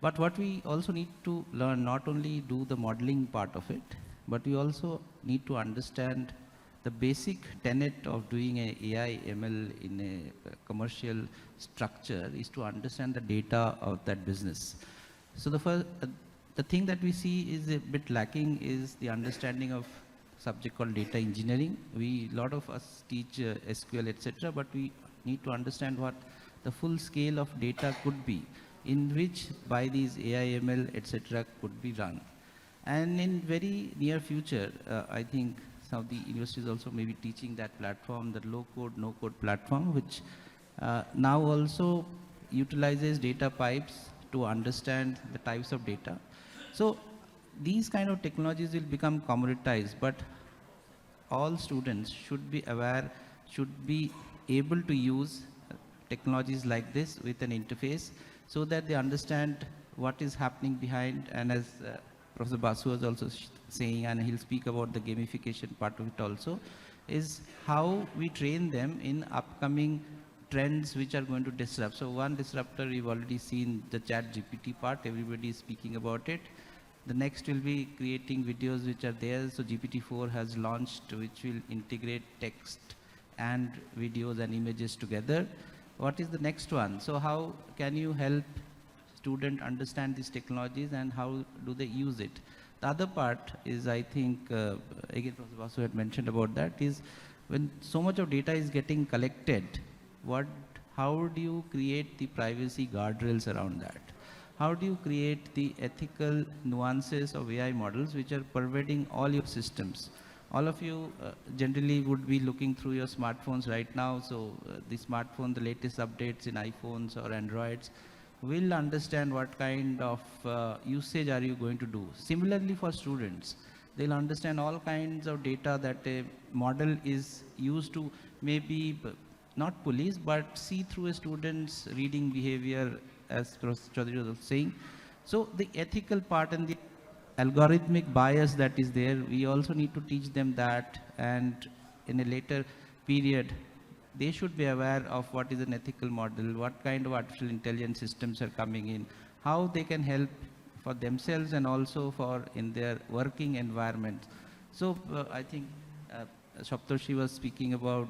But what we also need to learn, not only do the modeling part of it, but we also need to understand the basic tenet of doing a AI ML in a commercial structure is to understand the data of that business. So the thing that we see is a bit lacking is the understanding of subject called data engineering. A lot of us teach SQL, etc., but we need to understand what the full scale of data could be, in which by these AI, ML, etc. could be run. And in very near future, I think some of the universities also may be teaching that platform, the low code, no code platform, which now also utilizes data pipes to understand the types of data. So these kind of technologies will become commoditized, but all students should be aware, should be able to use technologies like this with an interface so that they understand what is happening behind. And as Professor Basu was also saying, and he'll speak about the gamification part of it also, is how we train them in upcoming trends which are going to disrupt. So one disruptor, we've already seen the ChatGPT part, everybody is speaking about it. The next will be creating videos which are there. So GPT-4 has launched, which will integrate text and videos and images together. What is the next one? So how can you help students understand these technologies and how do they use it? The other part is, I think, again, Professor Basu had mentioned about that, is when so much of data is getting collected, how do you create the privacy guardrails around that? How do you create the ethical nuances of AI models which are pervading all your systems? All of you generally would be looking through your smartphones right now. So the smartphone, the latest updates in iPhones or Androids will understand what kind of usage are you going to do. Similarly for students, they'll understand all kinds of data that a model is used to maybe not police, but see through a student's reading behavior, as Professor Chaudhary was saying. So the ethical part and the algorithmic bias that is there, we also need to teach them that, and in a later period, they should be aware of what is an ethical model, what kind of artificial intelligence systems are coming in, how they can help for themselves and also for in their working environment. So I think Saptarshi was speaking about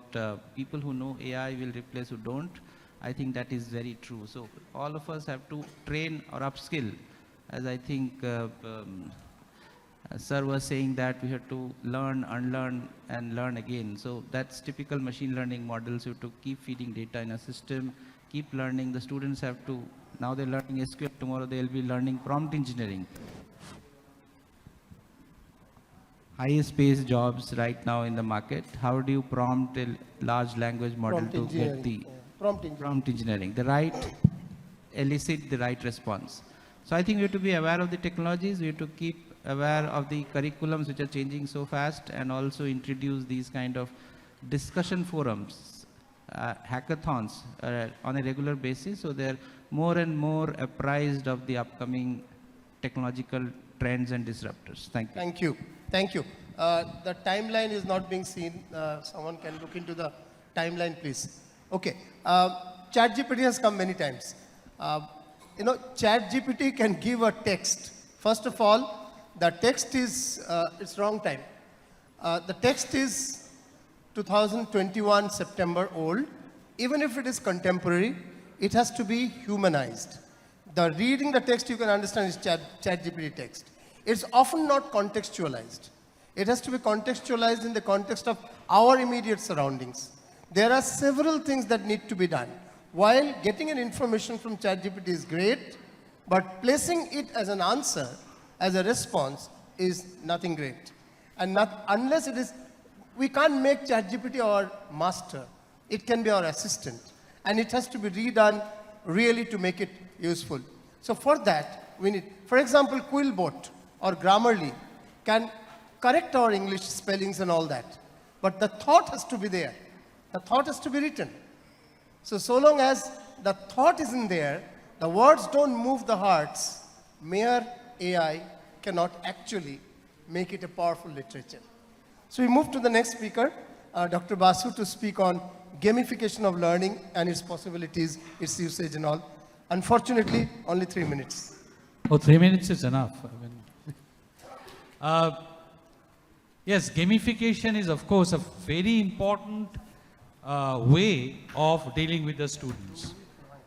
people who know AI will replace who don't. I think that is very true. So all of us have to train or upskill, as I think Sir was saying that we have to learn, unlearn, and learn again. So that's typical machine learning models. You have to keep feeding data in a system, keep learning. The students have to, now they're learning SQL, tomorrow they'll be learning prompt engineering. Highest paid jobs right now in the market. How do you prompt a large language model to get the prompt engineering, the right, elicit the right response. So I think we have to be aware of the technologies, we have to keep aware of the curriculums which are changing so fast, and also introduce these kind of discussion forums, hackathons on a regular basis, so they're more and more apprised of the upcoming technological trends and disruptors. Thank you. Thank you. Thank you. The timeline is not being seen. Someone can look into the timeline, please. Okay. ChatGPT has come many times. ChatGPT can give a text. First of all, the text is, it's wrong time. The text is 2021 September old. Even if it is contemporary, it has to be humanized. The reading the text you can understand is ChatGPT text. It's often not contextualized. It has to be contextualized in the context of our immediate surroundings. There are several things that need to be done. While getting an information from ChatGPT is great, but placing it as an answer, as a response, is nothing great. And unless it is, we can't make ChatGPT our master. It can be our assistant. And it has to be redone really to make it useful. So for that, we need, for example, Quillbot or Grammarly can correct our English spellings and all that. But the thought has to be there. The thought has to be written. So long as the thought isn't there, the words don't move the hearts, mere AI cannot actually make it a powerful literature. So we move to the next speaker, Dr. Basu, to speak on gamification of learning and its possibilities, its usage and all. Unfortunately, only 3 minutes. Oh, 3 minutes is enough. Yes, gamification is, of course, a very important way of dealing with the students.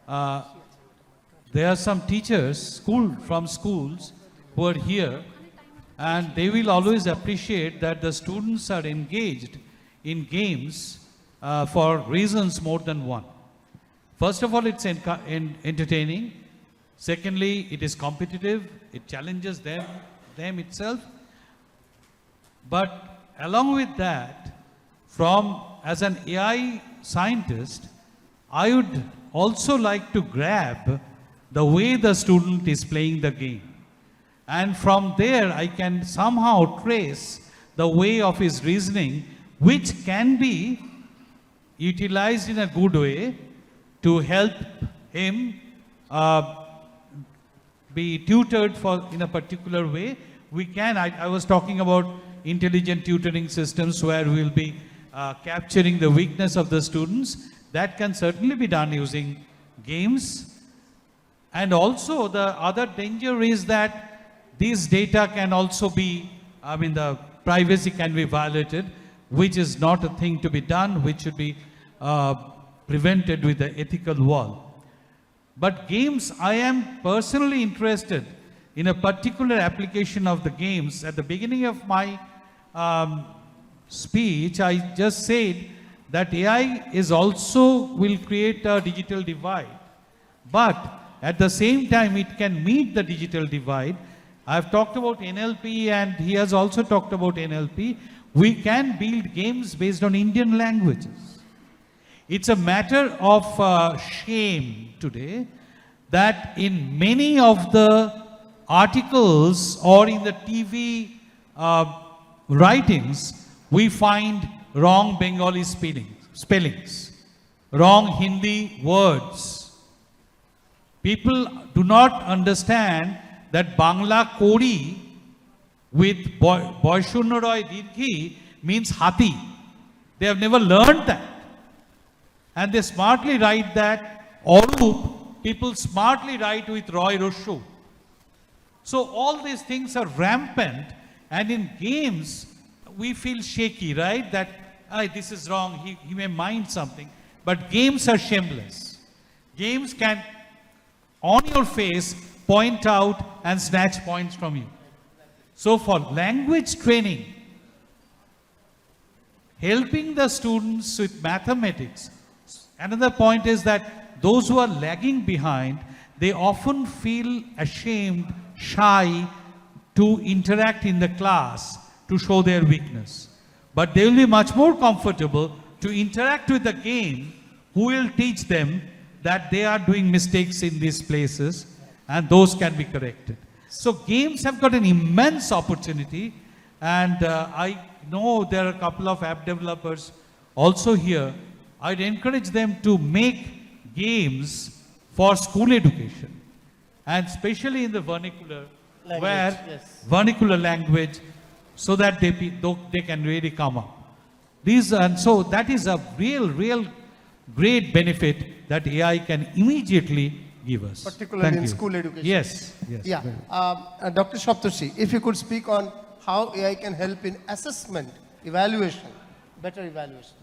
There are some teachers from schools who are here, and they will always appreciate that the students are engaged in games for reasons more than one. First of all, it's entertaining. Secondly, it is competitive. It challenges them itself. But along with that, as an AI scientist, I would also like to grab the way the student is playing the game. And from there, I can somehow trace the way of his reasoning, which can be utilized in a good way to help him be tutored in a particular way. I was talking about intelligent tutoring systems where we will be capturing the weakness of the students. That can certainly be done using games. And also the other danger is that these data can also be, the privacy can be violated, which is not a thing to be done, which should be prevented with the ethical wall. But games, I am personally interested in a particular application of the games. At the beginning of my speech, I just said that AI will create a digital divide. But at the same time, it can meet the digital divide. I've talked about NLP, and he has also talked about NLP. We can build games based on Indian languages. It's a matter of shame today that in many of the articles or in the TV writings, we find wrong Bengali spellings, wrong Hindi words. People do not understand that Bangla Kori with Boishunoroy Dirghi means Hati. They have never learned that. And they smartly write that Orup, people smartly write with Roy Roshu. So all these things are rampant, and in games, we feel shaky, right? That this is wrong, he may mind something. But games are shameless. Games can, on your face, point out and snatch points from you. So for language training, helping the students with mathematics, another point is that those who are lagging behind, they often feel ashamed, shy to interact in the class to show their weakness. But they will be much more comfortable to interact with the game who will teach them that they are doing mistakes in these places and those can be corrected. So games have got an immense opportunity, and I know there are a couple of app developers also here. I'd encourage them to make games for school education, and especially in the vernacular, vernacular language, so that they can really come up. And so that is a real great benefit that AI can immediately give us. Particularly in school education. Yes. Yeah. Dr. Shaptoshi, if you could speak on how AI can help in assessment, evaluation, better evaluation.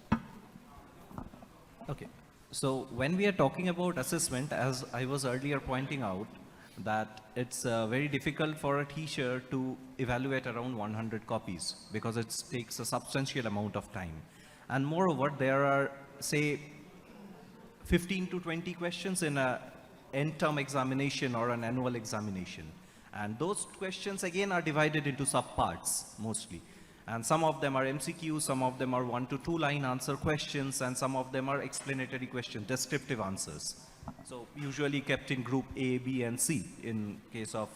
Okay. So when we are talking about assessment, as I was earlier pointing out, that it's very difficult for a teacher to evaluate around 100 copies because it takes a substantial amount of time. And moreover, there are, say, 15 to 20 questions in a end-term examination or an annual examination. And those questions again are divided into subparts mostly. And some of them are MCQs, some of them are 1 to 2 line answer questions, and some of them are explanatory questions, descriptive answers. So usually kept in group A, B, and C in case of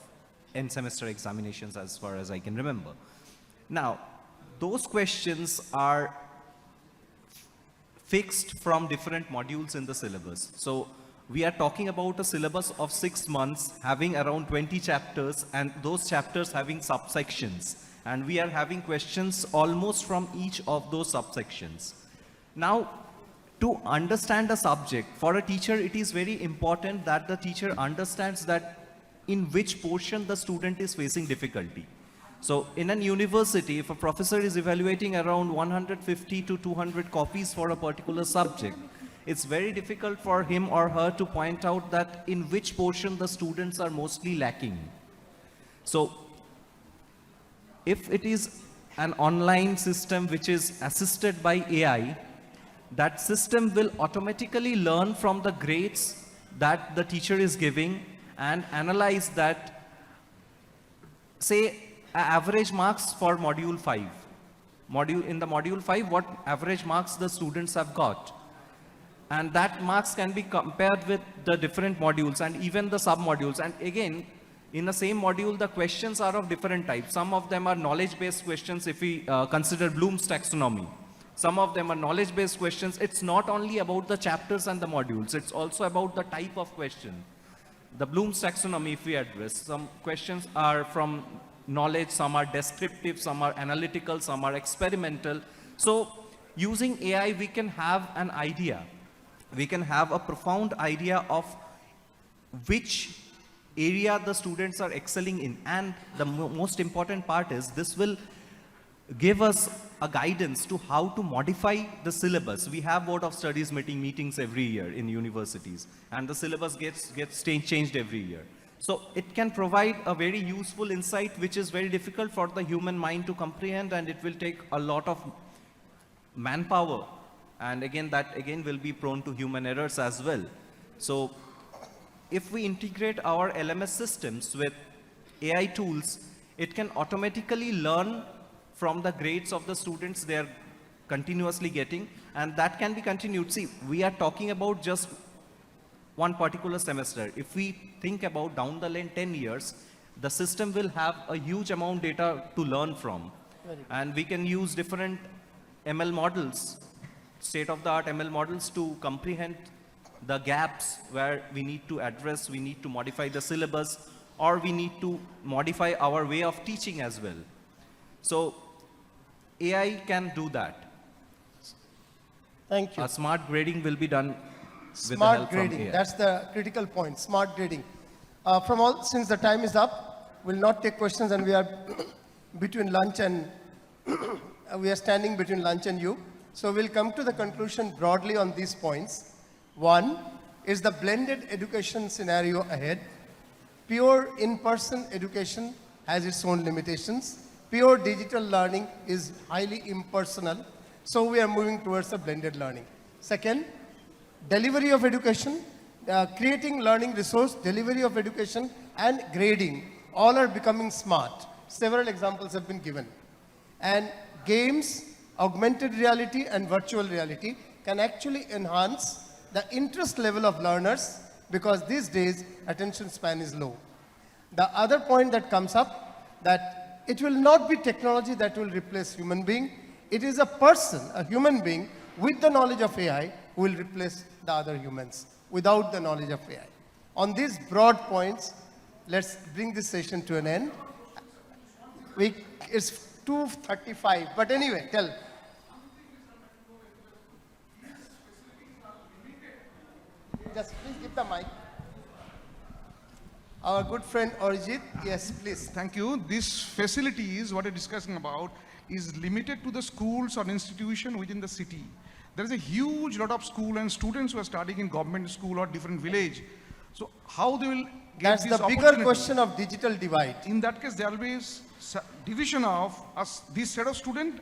end semester examinations as far as I can remember. Now, those questions are fixed from different modules in the syllabus. So we are talking about a syllabus of 6 months having around 20 chapters, and those chapters having subsections. And we are having questions almost from each of those subsections. Now, to understand a subject, for a teacher, it is very important that the teacher understands that in which portion the student is facing difficulty. So in an university, if a professor is evaluating around 150 to 200 copies for a particular subject, it's very difficult for him or her to point out that in which portion the students are mostly lacking. So if it is an online system which is assisted by AI, that system will automatically learn from the grades that the teacher is giving and analyze that, say, average marks for module 5. In the module 5, what average marks the students have got. And that marks can be compared with the different modules and even the sub-modules. And again, in the same module, the questions are of different types. Some of them are knowledge-based questions if we consider Bloom's taxonomy. Some of them are knowledge-based questions. It's not only about the chapters and the modules, it's also about the type of question. The Bloom's taxonomy, if we address, some questions are from knowledge, some are descriptive, some are analytical, some are experimental. So using AI, we can have an idea. We can have a profound idea of which area the students are excelling in. And the most important part is this will give us a guidance to how to modify the syllabus. We have Board of Studies meetings every year in universities, and the syllabus gets changed every year. So it can provide a very useful insight which is very difficult for the human mind to comprehend, and it will take a lot of manpower. And again, that again will be prone to human errors as well. So if we integrate our LMS systems with AI tools, it can automatically learn from the grades of the students they are continuously getting, and that can be continued. See, we are talking about just one particular semester. If we think about down the line 10 years, the system will have a huge amount data to learn from. And we can use different ML models, state-of-the-art ML models, to comprehend the gaps where we need to address, we need to modify the syllabus, or we need to modify our way of teaching as well. So AI can do that. Thank you. Smart grading will be done with the Smart help grading, from AI. that's the critical point, smart grading. Since the time is up, we'll not take questions, and we are between lunch and, we are standing between lunch and you. So we'll come to the conclusion broadly on these points. One is the blended education scenario ahead. Pure in-person education has its own limitations. Pure digital learning is highly impersonal. So we are moving towards a blended learning. Second, delivery of education, creating learning resource, delivery of education, and grading, all are becoming smart. Several examples have been given. And games, augmented reality, and virtual reality can actually enhance the interest level of learners, because these days attention span is low. The other point that comes up, that it will not be technology that will replace human being. It is a person, a human being with the knowledge of AI who will replace the other humans without the knowledge of AI. On these broad points, let's bring this session to an end. It's 2:35, but anyway, tell. Just please give the mic. Our good friend Arijit, yes, please. Thank you. This facilities, what you're discussing about, is limited to the schools or institution within the city. There is a huge lot of school and students who are studying in government school or different village. So how they will get That's this the bigger opportunity? question of digital divide. In that case, there will be division of this set of student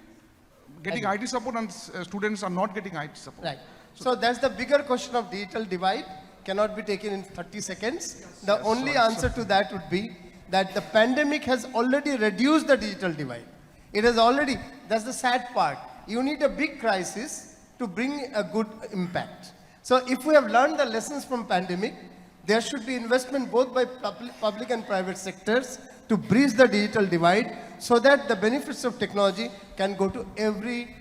getting IT support and students are not getting IT support. Right. So that's the bigger question of digital divide, cannot be taken in 30 seconds. The only answer to that would be that the pandemic has already reduced the digital divide. It has already, that's the sad part. You need a big crisis to bring a good impact. So if we have learned the lessons from pandemic, there should be investment both by public and private sectors to bridge the digital divide, so that the benefits of technology can go to every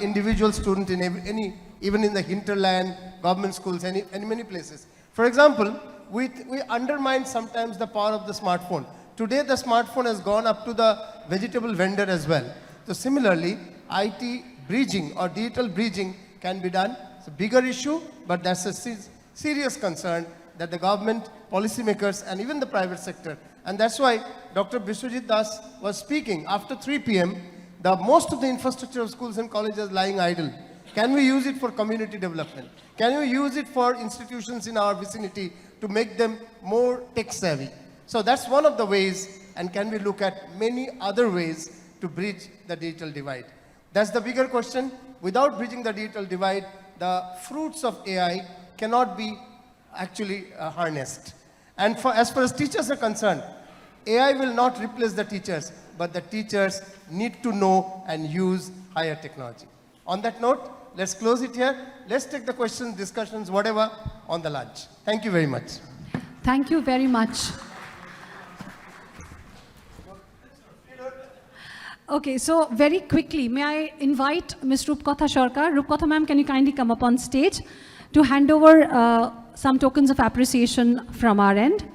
individual student in even in the hinterland, government schools, many places. For example, we undermine sometimes the power of the smartphone. Today, the smartphone has gone up to the vegetable vendor as well. So similarly, IT bridging or digital bridging can be done. It's a bigger issue, but that's a serious concern that the government, policymakers, and even the private sector. And that's why Dr. Biswajit Das was speaking. After 3 p.m., most of the infrastructure of schools and colleges lying idle. Can we use it for community development? Can we use it for institutions in our vicinity to make them more tech savvy? So that's one of the ways, and can we look at many other ways to bridge the digital divide? That's the bigger question. Without bridging the digital divide, the fruits of AI cannot be actually harnessed. And as far as teachers are concerned, AI will not replace the teachers, but the teachers need to know and use higher technology. On that note, let's close it here. Let's take the questions, discussions, whatever, on the lunch. Thank you very much. Thank you very much. Okay, so very quickly, may I invite Ms. Rupkatha Sarkar. Rupkatha ma'am, can you kindly come up on stage to hand over some tokens of appreciation from our end?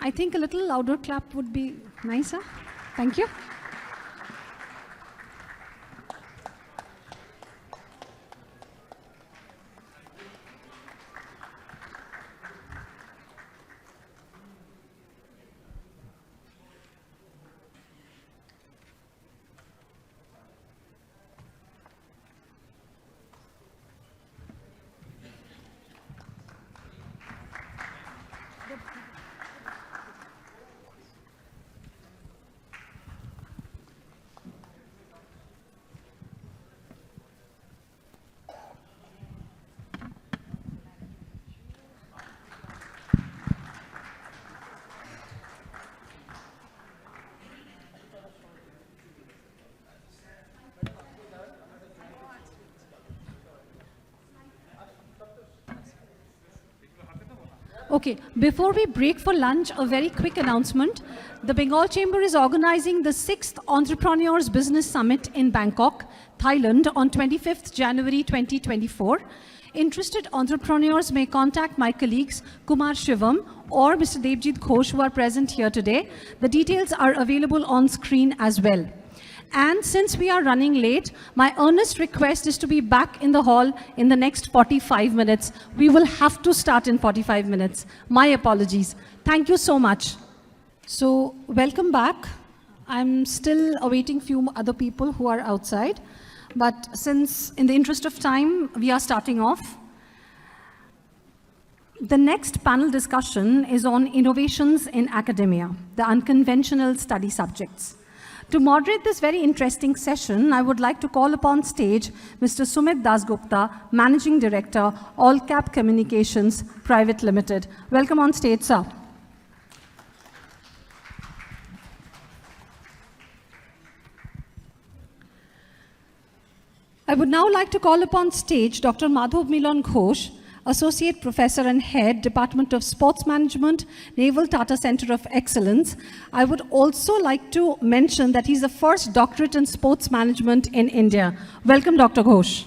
I think a little louder clap would be nicer. Thank you. Okay, before we break for lunch, a very quick announcement. The Bengal Chamber is organizing the 6th Entrepreneurs Business Summit in Bangkok, Thailand on 25th January 2024. Interested entrepreneurs may contact my colleagues Kumar Shivam or Mr. Devjit Ghosh, who are present here today. The details are available on screen as well. And since we are running late, my earnest request is to be back in the hall in the next 45 minutes. We will have to start in 45 minutes. My apologies. Thank you so much. So, welcome back. I'm still awaiting few other people who are outside. But since, in the interest of time, we are starting off. The next panel discussion is on innovations in academia, the unconventional study subjects. To moderate this very interesting session, I would like to call upon stage Mr. Sumit Dasgupta, Managing Director, All Cap Communications Private Limited. Welcome on stage, sir. I would now like to call upon stage Dr. Madhav Milan Ghosh, Associate Professor and Head, Department of Sports Management, Naval Tata Center of Excellence. I would also like to mention that he's the first doctorate in sports management in India. Welcome, Dr. Ghosh.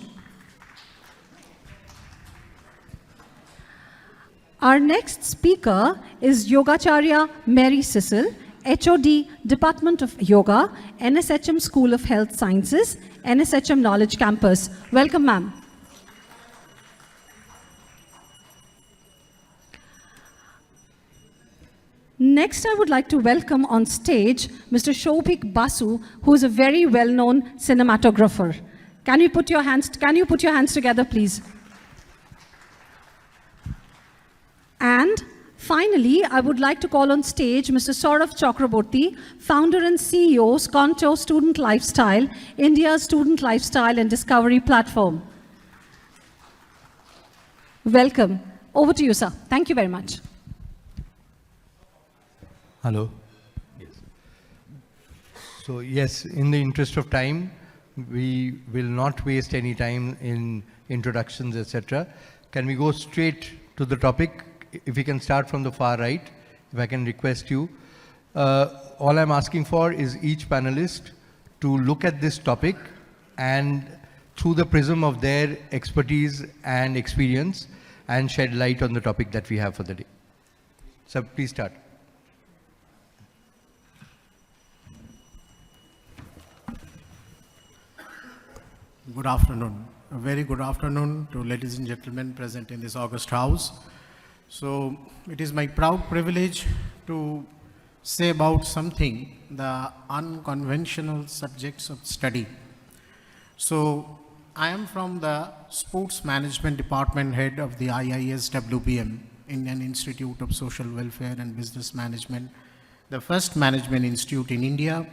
Our next speaker is Yogacharya Mary Cecil, HOD, Department of Yoga, NSHM School of Health Sciences, NSHM Knowledge Campus. Welcome, ma'am. Next, I would like to welcome on stage Mr. Shobhik Basu, who is a very well-known cinematographer. Can you put your hands together, please? And finally, I would like to call on stage Mr. Saurav Chakraborty, founder and CEO, Sconto Student Lifestyle, India's student lifestyle and discovery platform. Welcome. Over to you, sir. Thank you very much. Hello. Yes. So yes, in the interest of time, we will not waste any time in introductions, etc. Can we go straight to the topic? If we can start from the far right, if I can request you, all I'm asking for is each panelist to look at this topic and through the prism of their expertise and experience and shed light on the topic that we have for the day. So please start. Good afternoon. A very good afternoon to ladies and gentlemen present in this august house. So it is my proud privilege to say about something, the unconventional subjects of study. So I am from the Sports Management Department head of the IISWBM, Indian Institute of Social Welfare and Business Management, the first management institute in India.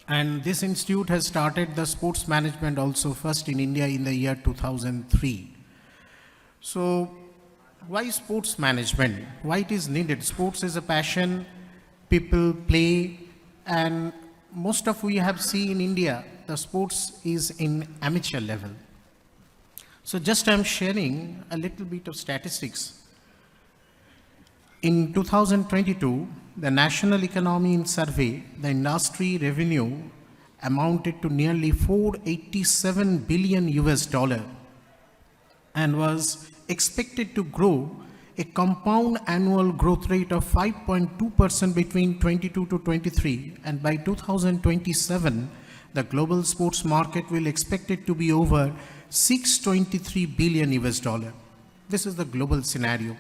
And this institute has started the sports management also first in India in the year 2003. So why sports management? Why it is needed? Sports is a passion, people play, and most of we have seen in India, the sports is in amateur level. So just I'm sharing a little bit of statistics. In 2022, the National Economy Survey, the industry revenue amounted to nearly 487 billion US dollar and was expected to grow a compound annual growth rate of 5.2% between 22 to 23, and by 2027, the global sports market will expect it to be over 623 billion US dollar. This is the global scenario.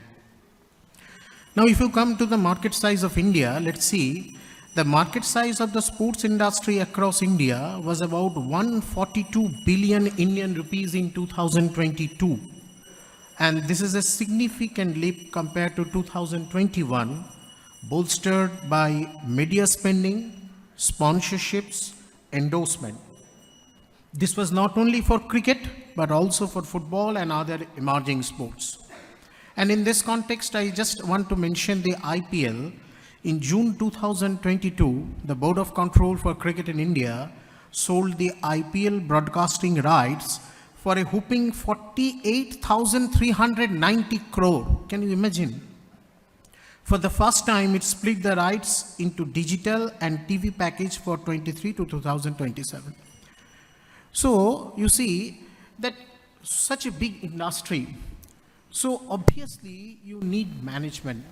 Now, if you come to the market size of India, let's see, the market size of the sports industry across India was about 142 billion Indian rupees in 2022. And this is a significant leap compared to 2021, bolstered by media spending, sponsorships, endorsement. This was not only for cricket, but also for football and other emerging sports. And in this context, I just want to mention the IPL. In June 2022, the Board of Control for Cricket in India sold the IPL broadcasting rights for a whopping 48,390 crore. Can you imagine? For the first time, it split the rights into digital and TV package for 23 to 2027. So you see that such a big industry. So obviously you need management.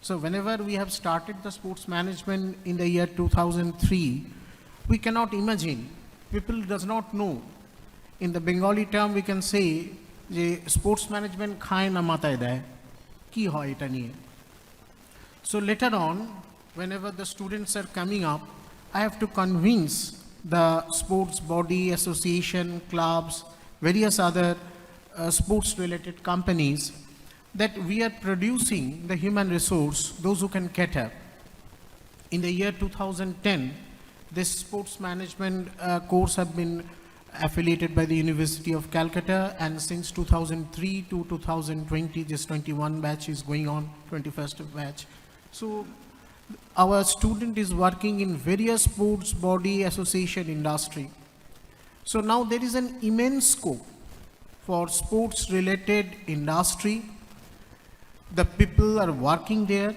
So whenever we have started the sports management in the year 2003, we cannot imagine, people does not know. In the Bengali term we can say, sports management khai na matay day, ki hoy eta niye. So later on, whenever the students are coming up, I have to convince the sports body, association, clubs, various other sports related companies that we are producing the human resource, those who can cater. In the year 2010, this sports management course have been affiliated by the University of Calcutta, and since 2003 to 2020, this 21 batch is going on, 21st batch. So our student is working in various sports body association industry. So now there is an immense scope for sports related industry. The people are working there,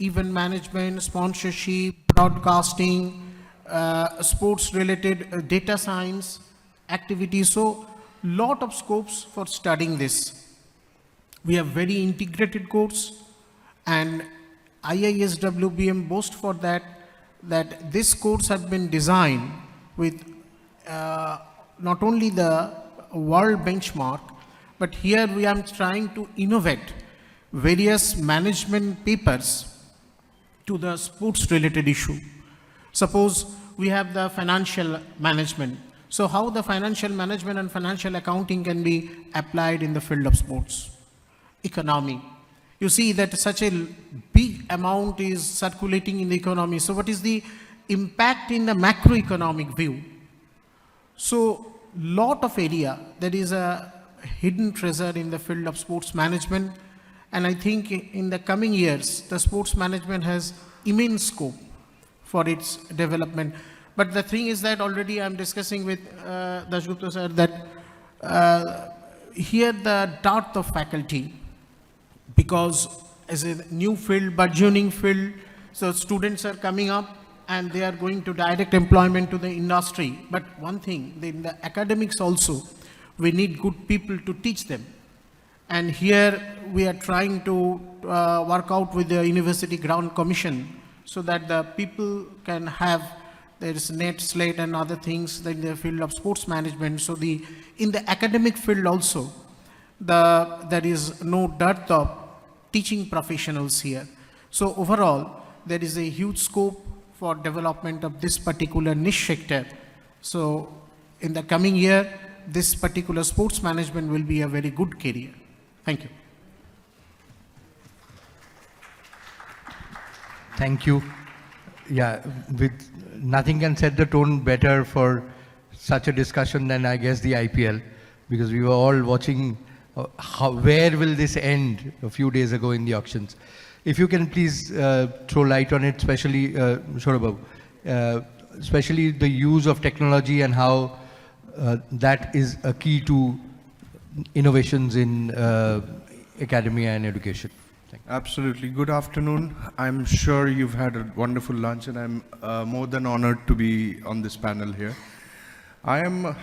event management, sponsorship, broadcasting, sports related data science activities. So lot of scopes for studying this. We have very integrated course, and IISWBM boasts for that this course has been designed with not only the world benchmark, but here we are trying to innovate various management papers to the sports related issue. Suppose we have the financial management. So how the financial management and financial accounting can be applied in the field of sports? Economy. You see that such a big amount is circulating in the economy. So what is the impact in the macroeconomic view? So lot of area, there is a hidden treasure in the field of sports management. And I think in the coming years, the sports management has immense scope for its development. But the thing is that already I'm discussing with Dashgupta sir that here the dearth of faculty, because as a new field, burgeoning field. So students are coming up and they are going to direct employment to the industry. But one thing, in the academics also, we need good people to teach them. And here we are trying to work out with the University Ground Commission so that the people can have, there is net, slate and other things in the field of sports management. So in the academic field also, there is no dearth of teaching professionals here. So overall, there is a huge scope for development of this particular niche sector. So in the coming year, this particular sports management will be a very good career. Thank you. Thank you. Yeah, with nothing can set the tone better for such a discussion than I guess the IPL, because we were all watching where will this end a few days ago in the auctions. If you can please throw light on it, especially Shorababu, especially the use of technology and how that is a key to innovations in academia and education. Absolutely. Good afternoon. I'm sure you've had a wonderful lunch, and I'm more than honored to be on this panel here. I am,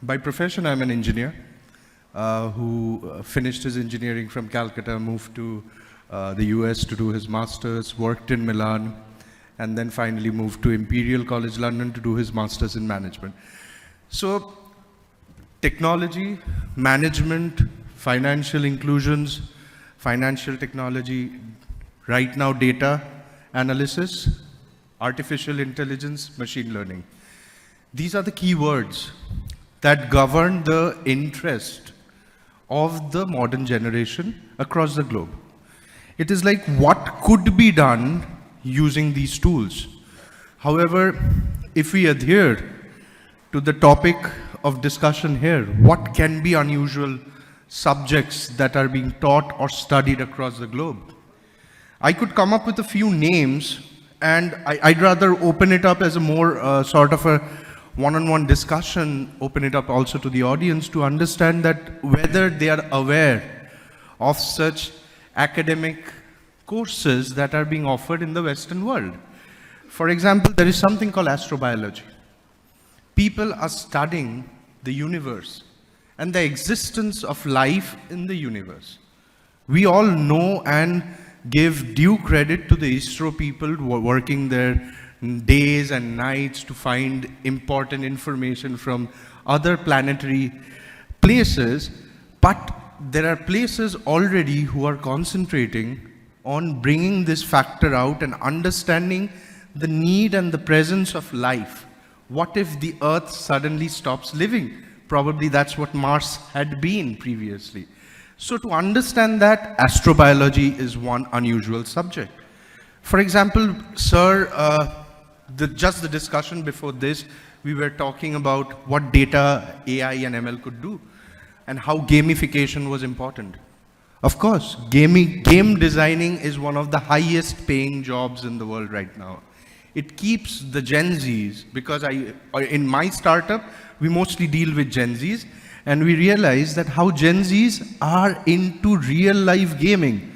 by profession, I'm an engineer who finished his engineering from Calcutta, moved to the US to do his master's, worked in Milan, and then finally moved to Imperial College London to do his master's in management. So technology, management, financial inclusions, financial technology, right now data analysis, artificial intelligence, machine learning. These are the key words that govern the interest of the modern generation across the globe. It is like what could be done using these tools. However, if we adhere to the topic of discussion here, what can be unusual subjects that are being taught or studied across the globe? I could come up with a few names, and I'd rather open it up as a more sort of a one-on-one discussion, open it up also to the audience to understand that whether they are aware of such academic courses that are being offered in the Western world. For example, there is something called astrobiology. People are studying the universe and the existence of life in the universe. We all know and give due credit to the ISRO people who are working their days and nights to find important information from other planetary places, but there are places already who are concentrating on bringing this factor out and understanding the need and the presence of life. What if the Earth suddenly stops living? Probably that's what Mars had been previously. So to understand that, astrobiology is one unusual subject. For example, sir, just the discussion before this, we were talking about what data, AI and ML could do and how gamification was important. Of course, game designing is one of the highest paying jobs in the world right now. It keeps the Gen Zs, because in my startup, we mostly deal with Gen Zs, and we realize that how Gen Zs are into real life gaming.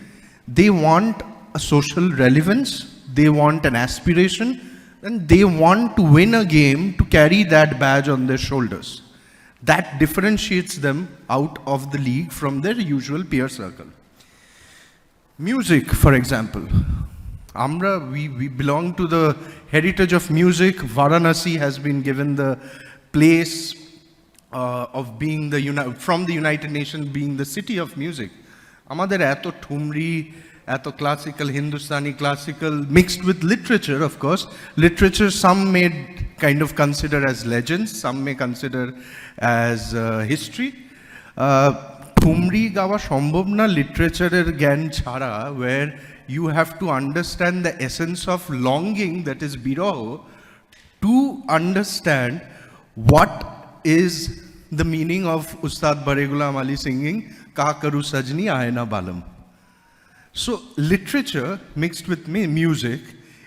They want a social relevance, they want an aspiration, and they want to win a game to carry that badge on their shoulders. That differentiates them out of the league from their usual peer circle. Music, for example. We belong to the heritage of music. Varanasi has been given the place of being from the United Nations being the city of music. Amader eto thumri, eto classical, Hindustani classical, mixed with literature, of course. Literature, some may kind of consider as legends, some may consider as history. Thumri gawa সম্ভব না লিটারেচারের জ্ঞান ছাড়া, where you have to understand the essence of longing, that is biroh, to understand what is the meaning of Ustad Baregulam Ali singing Ka Karu Sajni Aena Balam. So literature mixed with music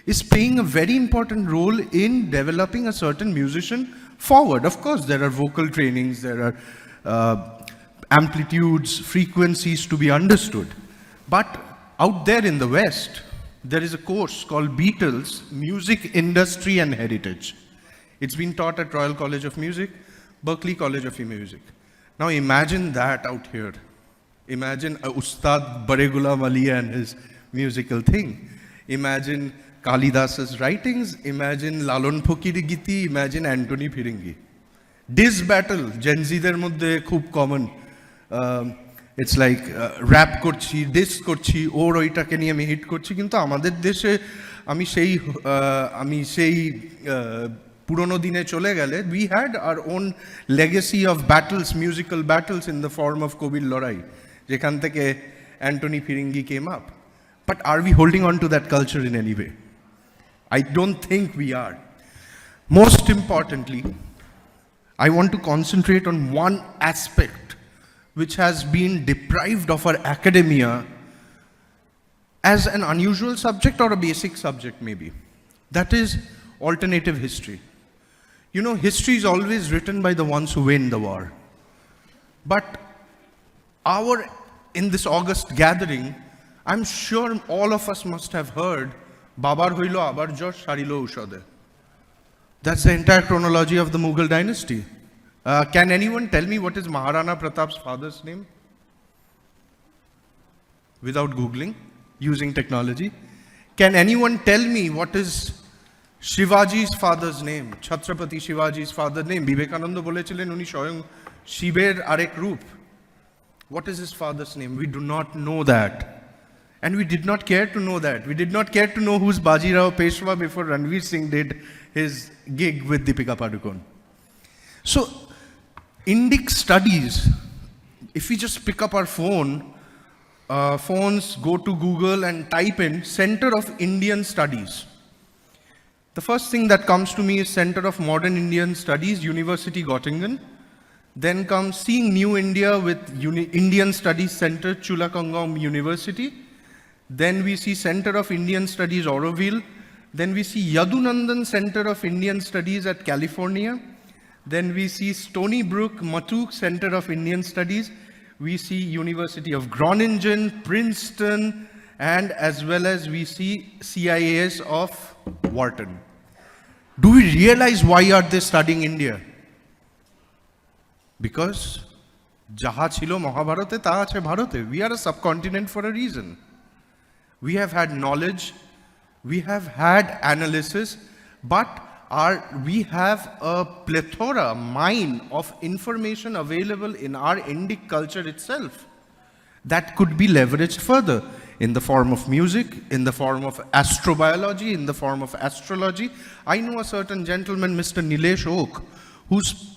is playing a very important role in developing a certain musician forward. Of course, there are vocal trainings, there are amplitudes, frequencies to be understood. But Out there in the West, there is a course called Beatles, Music Industry and Heritage. It's been taught at Royal College of Music, Berklee College of Music. Now imagine that out here. Imagine Ustad Baregula Malia and his musical thing. Imagine Kalidas's writings, imagine Lalon Phokiri Giti, imagine Anthony Phiringi. Diss battle, Gen Z-der moddhe khub common. It's like rap korchi, diss korchi, or oitake niye ami hit korchi, kintu amader deshe ami sei purono dine chole gele, we had our own legacy of battles, musical battles in the form of Kobil Lorai, jekhan theke Anthony Phiringi came up. But are we holding on to that culture in any way? I don't think we are. Most importantly, I want to concentrate on one aspect which has been deprived of our academia as an unusual subject or a basic subject maybe. That is alternative history. You know, history is always written by the ones who win the war. But in this August gathering, I'm sure all of us must have heard Babar Hoilo Abar Jor Sharilo Ushade. That's the entire chronology of the Mughal dynasty. Can anyone tell me what is Maharana Pratap's father's name? Without Googling, using technology. Can anyone tell me what is Shivaji's father's name? Chhatrapati Shivaji's father's name. Vivekananda bolechilen uni shoyong Shiber arek roop. What is his father's name? We do not know that. And we did not care to know that. We did not care to know who's Bajirao Peshwa before Ranveer Singh did his gig with Deepika Padukone. So, Indic studies, if we just pick up our phones, go to Google and type in Center of Indian Studies. The first thing that comes to me is Center of Modern Indian Studies, University Göttingen. Then comes Seeing New India with Indian Studies Center, Chulalongkorn University. Then we see Center of Indian Studies, Auroville. Then we see Yadunandan Center of Indian Studies at California. Then we see Stony Brook Matuk Center of Indian Studies. We see University of Groningen, Princeton, and as well as we see CIAS of Wharton. Do we realize why are they studying India? Because jaha chilo Mahabharate ta ache Bharate. We are a subcontinent for a reason. We have had knowledge, we have had analysis, but we have a plethora, mine of information available in our Indic culture itself that could be leveraged further in the form of music, in the form of astrobiology, in the form of astrology. I know a certain gentleman, Mr. Nilesh Oak, who's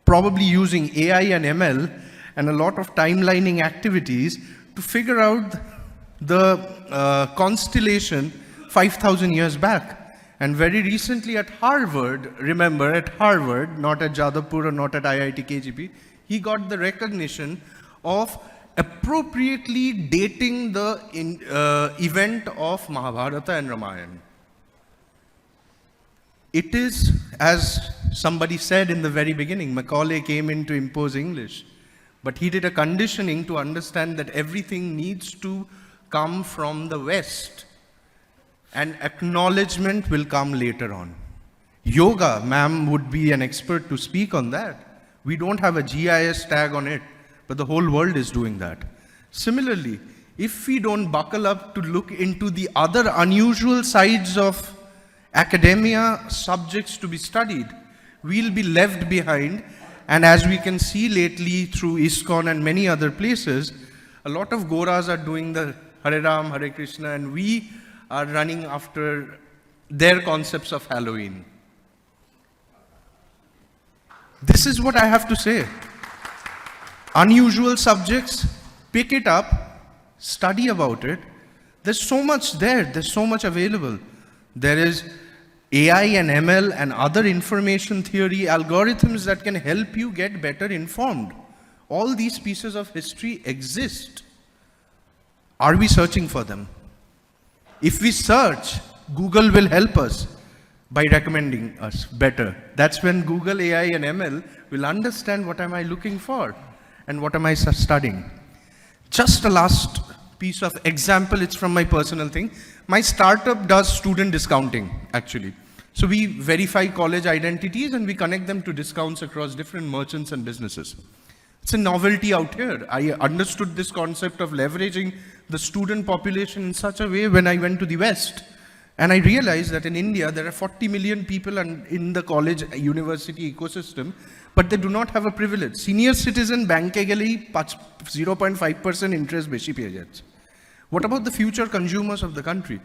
probably using AI and ML and a lot of timelining activities to figure out the constellation 5,000 years back. And very recently at Harvard, remember at Harvard, not at Jadavpur or not at IIT KGP, he got the recognition of appropriately dating the event of Mahabharata and Ramayana. It is, as somebody said in the very beginning, Macaulay came in to impose English, but he did a conditioning to understand that everything needs to come from the West. And acknowledgement will come later on. Yoga, ma'am would be an expert to speak on that. We don't have a GIS tag on it, but the whole world is doing that. Similarly, if we don't buckle up to look into the other unusual sides of academia subjects to be studied, we'll be left behind. And as we can see lately through ISKCON and many other places, a lot of Goras are doing the Hare Ram, Hare Krishna, and we are running after their concepts of Halloween. This is what I have to say. Unusual subjects, pick it up, study about it. There's so much there, there's so much available. There is AI and ML and other information theory algorithms that can help you get better informed. All these pieces of history exist. Are we searching for them? If we search, Google will help us by recommending us better. That's when Google AI and ML will understand what am I looking for and what am I studying. Just a last piece of example. It's from my personal thing. My startup does student discounting, actually. So we verify college identities and we connect them to discounts across different merchants and businesses. It's a novelty out here. I understood this concept of leveraging the student population in such a way when I went to the West. And I realized that in India, there are 40 million people in the college university ecosystem, but they do not have a privilege. Senior citizen bank ke gali 0.5% interest beshi peye jayche. What about the future consumers of the country?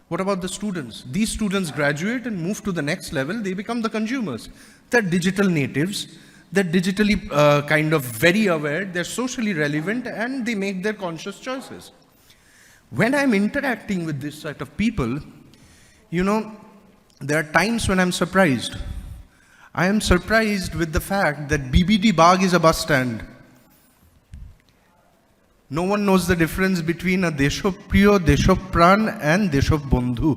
What about the students? These students graduate and move to the next level. They become the consumers. They're digital natives. They're digitally kind of very aware. They're socially relevant, and they make their conscious choices. When I'm interacting with this set of people, you know, there are times when I'm surprised. I am surprised with the fact that BBD Bagh is a bus stand. No one knows the difference between a Deshopriyo, Deshopran and Deshobandhu.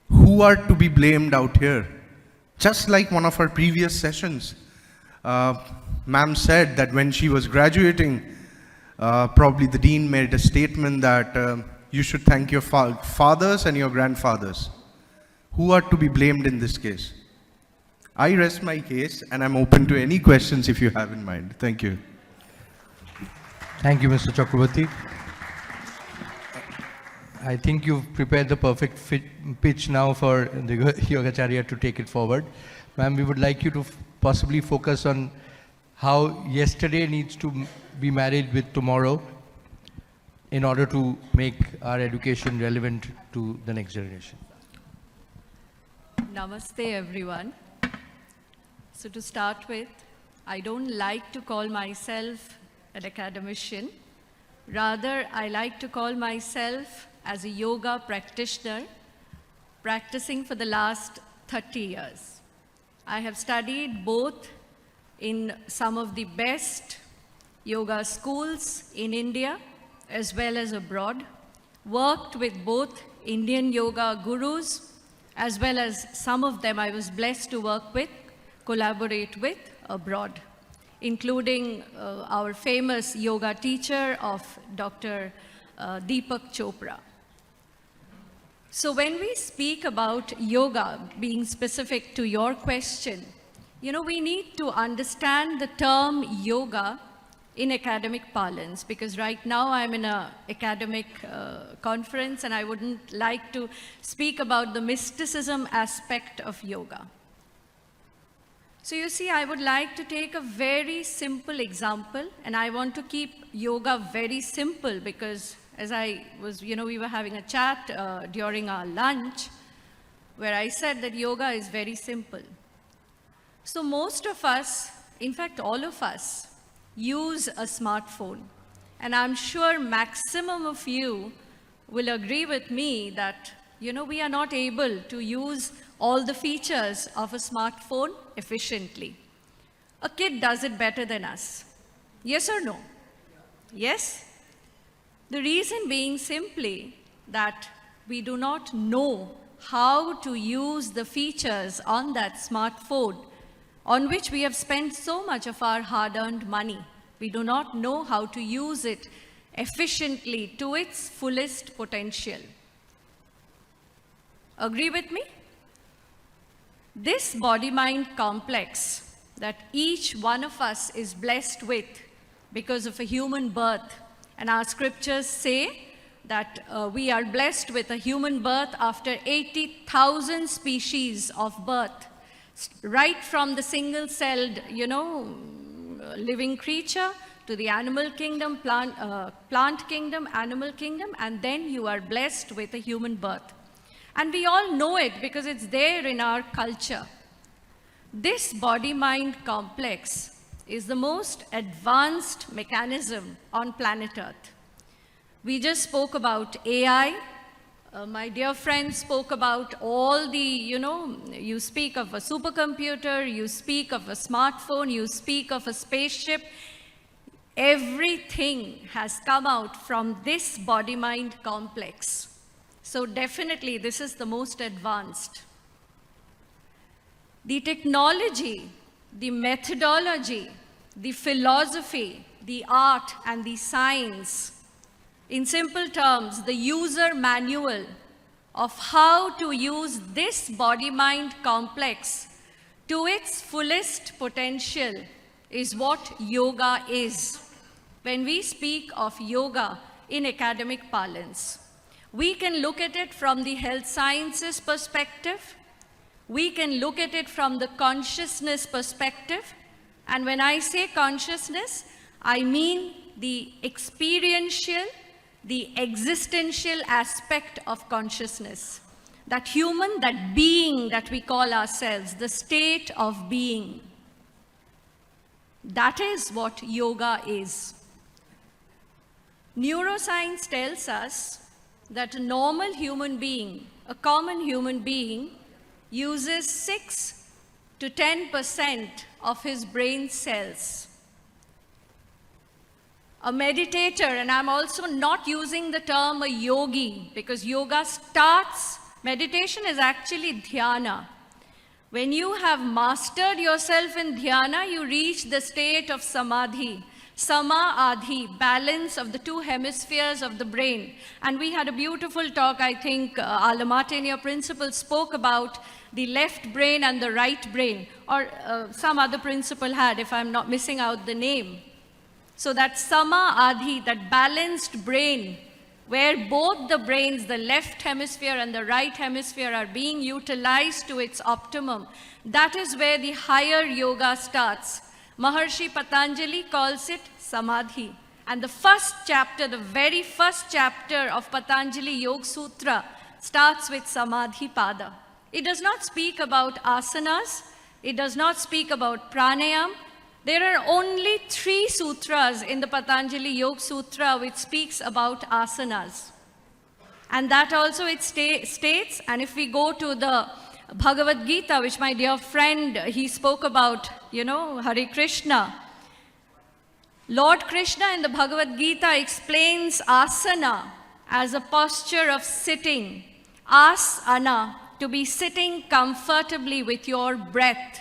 Who are to be blamed out here? Just like one of our previous sessions, ma'am said that when she was graduating, probably the dean made a statement that you should thank your fathers and your grandfathers. Who are to be blamed in this case? I rest my case, and I'm open to any questions if you have in mind. Thank you. Thank you, Mr. Chakraborty. I think you've prepared the perfect pitch now for the Yogacharya to take it forward. Ma'am, we would like you to possibly focus on how yesterday needs to be married with tomorrow in order to make our education relevant to the next generation. Namaste, everyone. So to start with, I don't like to call myself an academician. Rather, I like to call myself as a yoga practitioner, practicing for the last 30 years. I have studied both in some of the best yoga schools in India as well as abroad, worked with both Indian yoga gurus as well as some of them I was blessed to work with, collaborate with abroad, including our famous yoga teacher of Dr. Deepak Chopra. So when we speak about yoga, being specific to your question, you know, we need to understand the term yoga in academic parlance, because right now I'm in an academic conference and I wouldn't like to speak about the mysticism aspect of yoga. So you see, I would like to take a very simple example, and I want to keep yoga very simple because as I was, you know, we were having a chat during our lunch where I said that yoga is very simple. So most of us, in fact all of us, use a smartphone. And I'm sure maximum of you will agree with me that, you know, we are not able to use all the features of a smartphone efficiently. A kid does it better than us. Yes or no? Yes? The reason being simply that we do not know how to use the features on that smartphone on which we have spent so much of our hard-earned money. We do not know how to use it efficiently to its fullest potential. Agree with me? This body-mind complex that each one of us is blessed with because of a human birth, and our scriptures say that we are blessed with a human birth after 80,000 species of birth, right from the single-celled, you know, living creature to the animal kingdom, plant kingdom, animal kingdom, and then you are blessed with a human birth. And we all know it because it's there in our culture. This body-mind complex is the most advanced mechanism on planet Earth. We just spoke about AI. My dear friend spoke about all the, you know, you speak of a supercomputer, you speak of a smartphone, you speak of a spaceship. Everything has come out from this body-mind complex. So definitely this is the most advanced. The technology, the methodology, the philosophy, the art and the science In simple terms, the user manual of how to use this body-mind complex to its fullest potential is what yoga is. When we speak of yoga in academic parlance, we can look at it from the health sciences perspective, we can look at it from the consciousness perspective, and when I say consciousness, I mean the experiential, the existential aspect of consciousness. That human, that being that we call ourselves, the state of being. That is what yoga is. Neuroscience tells us that a normal human being, a common human being, uses 6 to 10% of his brain cells. A meditator, and I'm also not using the term a yogi, because yoga starts, meditation is actually dhyana. When you have mastered yourself in dhyana, you reach the state of samadhi. Sama-adhi, balance of the two hemispheres of the brain. And we had a beautiful talk, I think, Alamate in your principal spoke about the left brain and the right brain, or some other principal had, if I'm not missing out the name. So that Sama-adhi, that balanced brain, where both the brains, the left hemisphere and the right hemisphere, are being utilized to its optimum, that is where the higher yoga starts. Maharshi Patanjali calls it Samadhi. And the first chapter, the very first chapter of Patanjali Yoga Sutra starts with Samadhi Pada. It does not speak about asanas. It does not speak about pranayam. There are only 3 sutras in the Patanjali Yoga Sutra which speaks about asanas. And that also it states, and if we go to the Bhagavad Gita, which my dear friend, he spoke about, Hare Krishna. Lord Krishna in the Bhagavad Gita explains asana as a posture of sitting. Asana, to be sitting comfortably with your breath.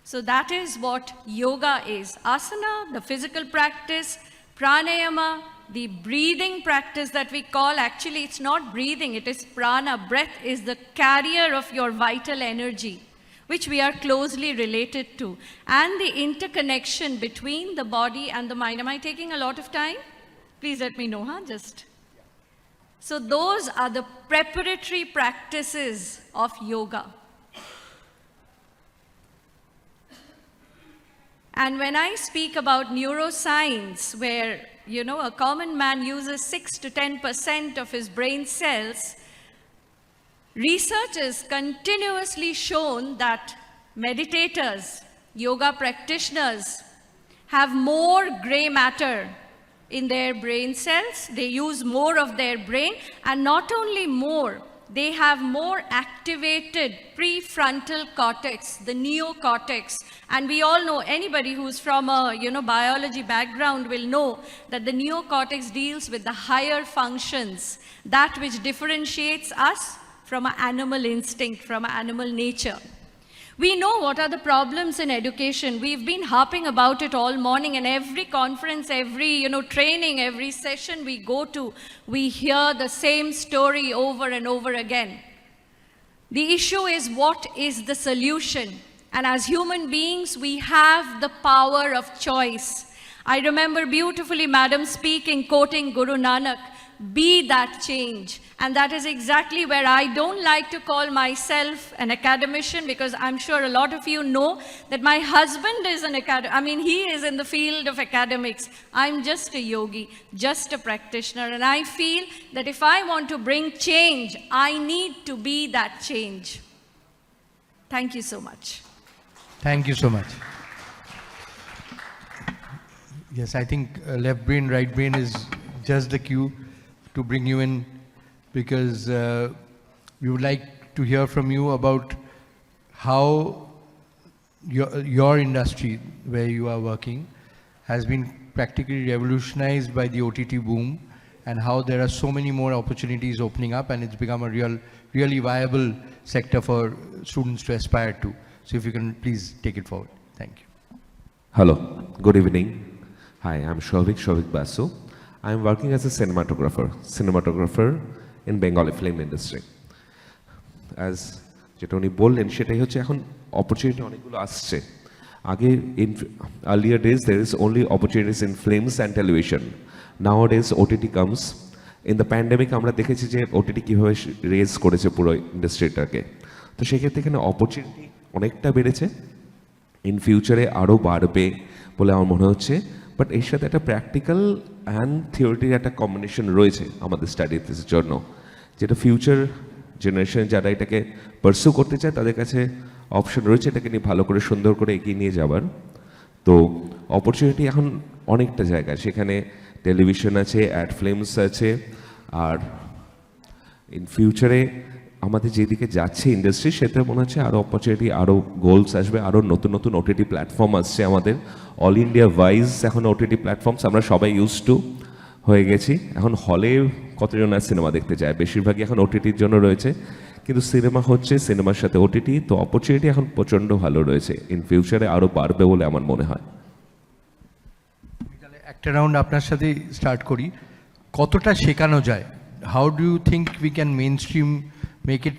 So that is what yoga is. Asana, the physical practice, pranayama, the breathing practice that we call, actually it's not breathing, it is prana. Breath is the carrier of your vital energy, which we are closely related to. And the interconnection between the body and the mind. Am I taking a lot of time? Please let me know, just. So those are the preparatory practices of yoga. And when I speak about neuroscience, where, a common man uses 6 to 10% of his brain cells, research has continuously shown that meditators, yoga practitioners, have more gray matter in their brain cells. They use more of their brain, and not only more, they have more activated prefrontal cortex, the neocortex. And we all know, anybody who's from a biology background will know that the neocortex deals with the higher functions, that which differentiates us from an animal instinct, from an animal nature. We know what are the problems in education. We've been harping about it all morning, and every conference, every training, every session we go to, we hear the same story over and over again. The issue is, what is the solution? And as human beings, we have the power of choice. I remember beautifully Madam speaking, quoting Guru Nanak, be that change. And that is exactly where I don't like to call myself an academician, because I'm sure a lot of you know that my husband is he is in the field of academics. I'm just a yogi, just a practitioner. And I feel that if I want to bring change, I need to be that change. Thank you so much. Thank you so much. Yes, I think left brain, right brain is just the cue to bring you in, because we would like to hear from you about how your industry where you are working has been practically revolutionized by the OTT boom, and how there are so many more opportunities opening up, and it's become a really viable sector for students to aspire to. So if you can please take it forward. Thank you. Hello, good evening. Hi, I'm Shavik Basu. I am working as a cinematographer in Bengali film industry. As যেটা উনি বললেন সেটাই হচ্ছে এখন opportunity অনেকগুলো আসছে আগে in earlier days there is only opportunities in films and television. Nowadays OTT comes. In the pandemic আমরা দেখেছি যে OTT কিভাবে রেজ করেছে পুরো ইন্ডাস্ট্রিটাকে, তো সেক্ষেত্রে এখানে অপরচুনিটি অনেকটা বেড়েছে, ইন ফিউচারে আরও বাড়বে বলে আমার মনে হচ্ছে। বাট এর সাথে একটা প্র্যাকটিক্যাল অ্যান্ড থিওরিটির একটা কম্বিনেশন রয়েছে আমাদের স্টাডির জন্য, যেটা ফিউচার জেনারেশন যারা এটাকে পারসু করতে চায় তাদের কাছে অপশন রয়েছে এটাকে নিয়ে ভালো করে সুন্দর করে এগিয়ে নিয়ে যাবার। তো অপরচুনিটি এখন অনেকটা জায়গায়, সেখানে টেলিভিশন আছে, অ্যাড ফিল্মস আছে, আর ইন ফিউচারে আমাদের যেদিকে যাচ্ছে ইন্ডাস্ট্রি সেটা মনে হচ্ছে আরও অপরচুনিটি, আরও গোলস আসবে, আরও নতুন নতুন ওটিটি প্ল্যাটফর্ম আসছে আমাদের অল ইন্ডিয়া ওয়াইজ। এখন ওটিটি প্ল্যাটফর্মস আমরা সবাই ইউজ টু হয়ে গেছি। এখন হলে কতজন আর সিনেমা দেখতে যায়, বেশিরভাগই এখন ওটিটির জন্য রয়েছে, কিন্তু সিনেমা হচ্ছে সিনেমার সাথে ওটিটি, তো অপরচুনিটি এখন প্রচণ্ড ভালো রয়েছে, ইন ফিউচারে আরও বাড়বে বলে আমার মনে হয়। একটা রাউন্ড আপনার সাথে স্টার্ট করি, কতটা শেখানো যায়? How do you think we can mainstream make it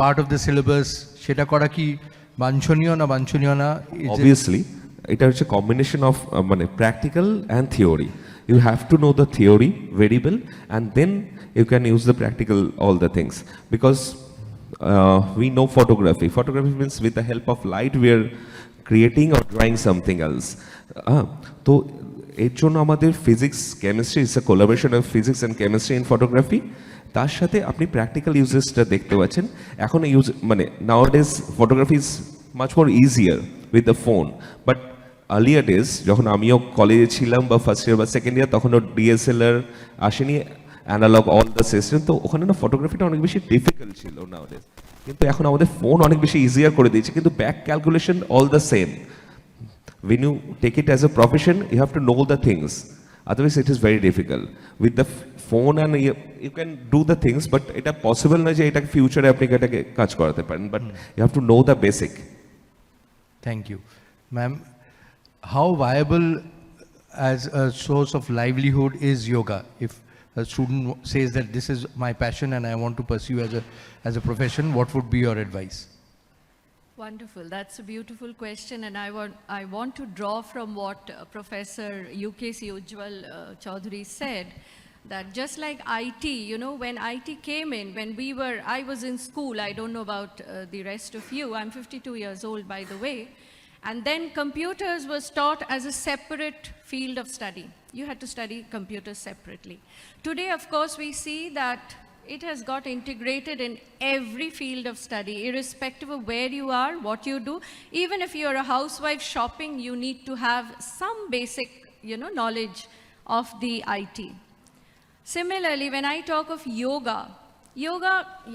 part of the syllabus? সেটা করা কি বাঞ্ছনীয় না বাঞ্ছনীয় না? অবভিয়াসলি এটা হচ্ছে কম্বিনেশন অফ মানে practical and theory. You have to know the theory very well and then you can use the practical all the things, because we know photography. Photography means with the help of light we are creating or drawing something else. তো এর জন্য আমাদের physics chemistry is a collaboration of physics and chemistry in photography. তার সাথে আপনি practical ইউজেসটা দেখতে পাচ্ছেন। এখন ইউজ মানে নাওয়াডেজ photography is much more easier with the phone, but earlier days যখন আমিও কলেজে ছিলাম বা ফার্স্ট ইয়ার বা সেকেন্ড ইয়ার তখনও ডিএসএলআর আসেনি, অ্যানালগ অল দ্য সিস্টেম, তো ওখানে না ফটোগ্রাফিটা অনেক বেশি ডিফিকাল্ট ছিল নাওয়াডেজ। কিন্তু এখন আমাদের ফোন অনেক বেশি ইজিয়ার করে দিয়েছে, কিন্তু back calculation all the same. When you take it as a profession, you have to know the things. Otherwise, it is very difficult. With the phone and you can do the things, but it is possible na je eta future apni etage kaj korate paren. But you have to know the basic. Thank you, ma'am. How viable as a source of livelihood is yoga? If a student says that this is my passion and I want to pursue as a profession, what would be your advice? Wonderful. That's a beautiful question, and I want to draw from what Professor UKC Ujjwal Chaudhary said, that just like IT, you know, when IT came in, I was in school, I don't know about the rest of you, I'm 52 years old by the way, and then computers was taught as a separate field of study. You had to study computers separately. Today, of course, we see that it has got integrated in every field of study, irrespective of where you are, what you do. Even if you're a housewife shopping, you need to have some basic, knowledge of the IT. Similarly, when I talk of yoga,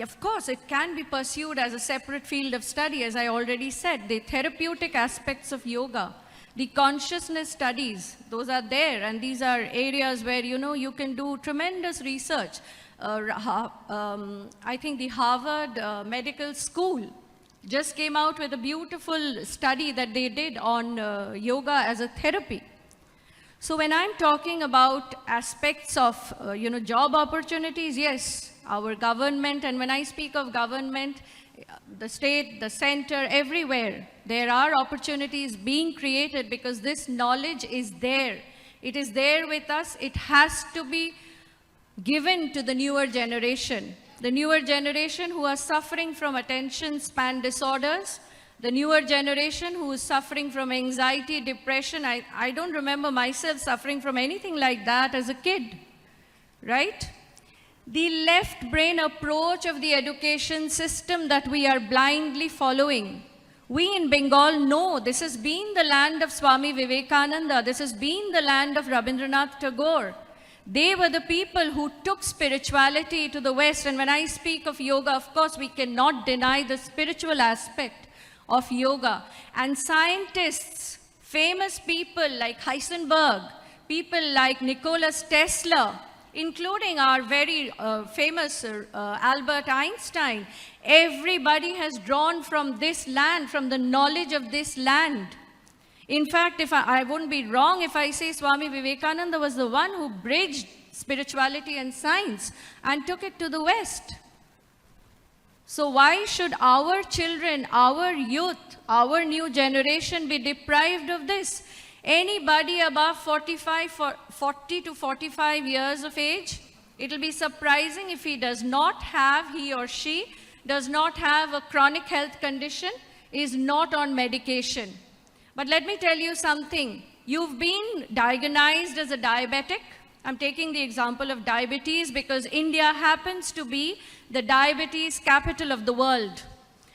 of course, it can be pursued as a separate field of study, as I already said. The therapeutic aspects of yoga, the consciousness studies, those are there, and these are areas where, you can do tremendous research. I think the Harvard Medical School just came out with a beautiful study that they did on yoga as a therapy. So when I'm talking about aspects of, job opportunities, yes, our government, and when I speak of government, the state, the center, everywhere, there are opportunities being created because this knowledge is there. It is there with us. It has to be given to the newer generation who are suffering from attention span disorders, the newer generation who is suffering from anxiety, depression. I don't remember myself suffering from anything like that as a kid, right? The left brain approach of the education system that we are blindly following. We in Bengal know this has been the land of Swami Vivekananda, this has been the land of Rabindranath Tagore. They were the people who took spirituality to the West. And when I speak of yoga, of course, we cannot deny the spiritual aspect of yoga. And scientists, famous people like Heisenberg, people like Nikola Tesla, including our very famous Albert Einstein, everybody has drawn from this land, from the knowledge of this land. In fact, if I wouldn't be wrong if I say Swami Vivekananda was the one who bridged spirituality and science and took it to the West. So why should our children, our youth, our new generation be deprived of this? Anybody above 40 to 45 years of age, it will be surprising if he or she does not have a chronic health condition, is not on medication. But let me tell you something. You've been diagnosed as a diabetic. I'm taking the example of diabetes because India happens to be the diabetes capital of the world.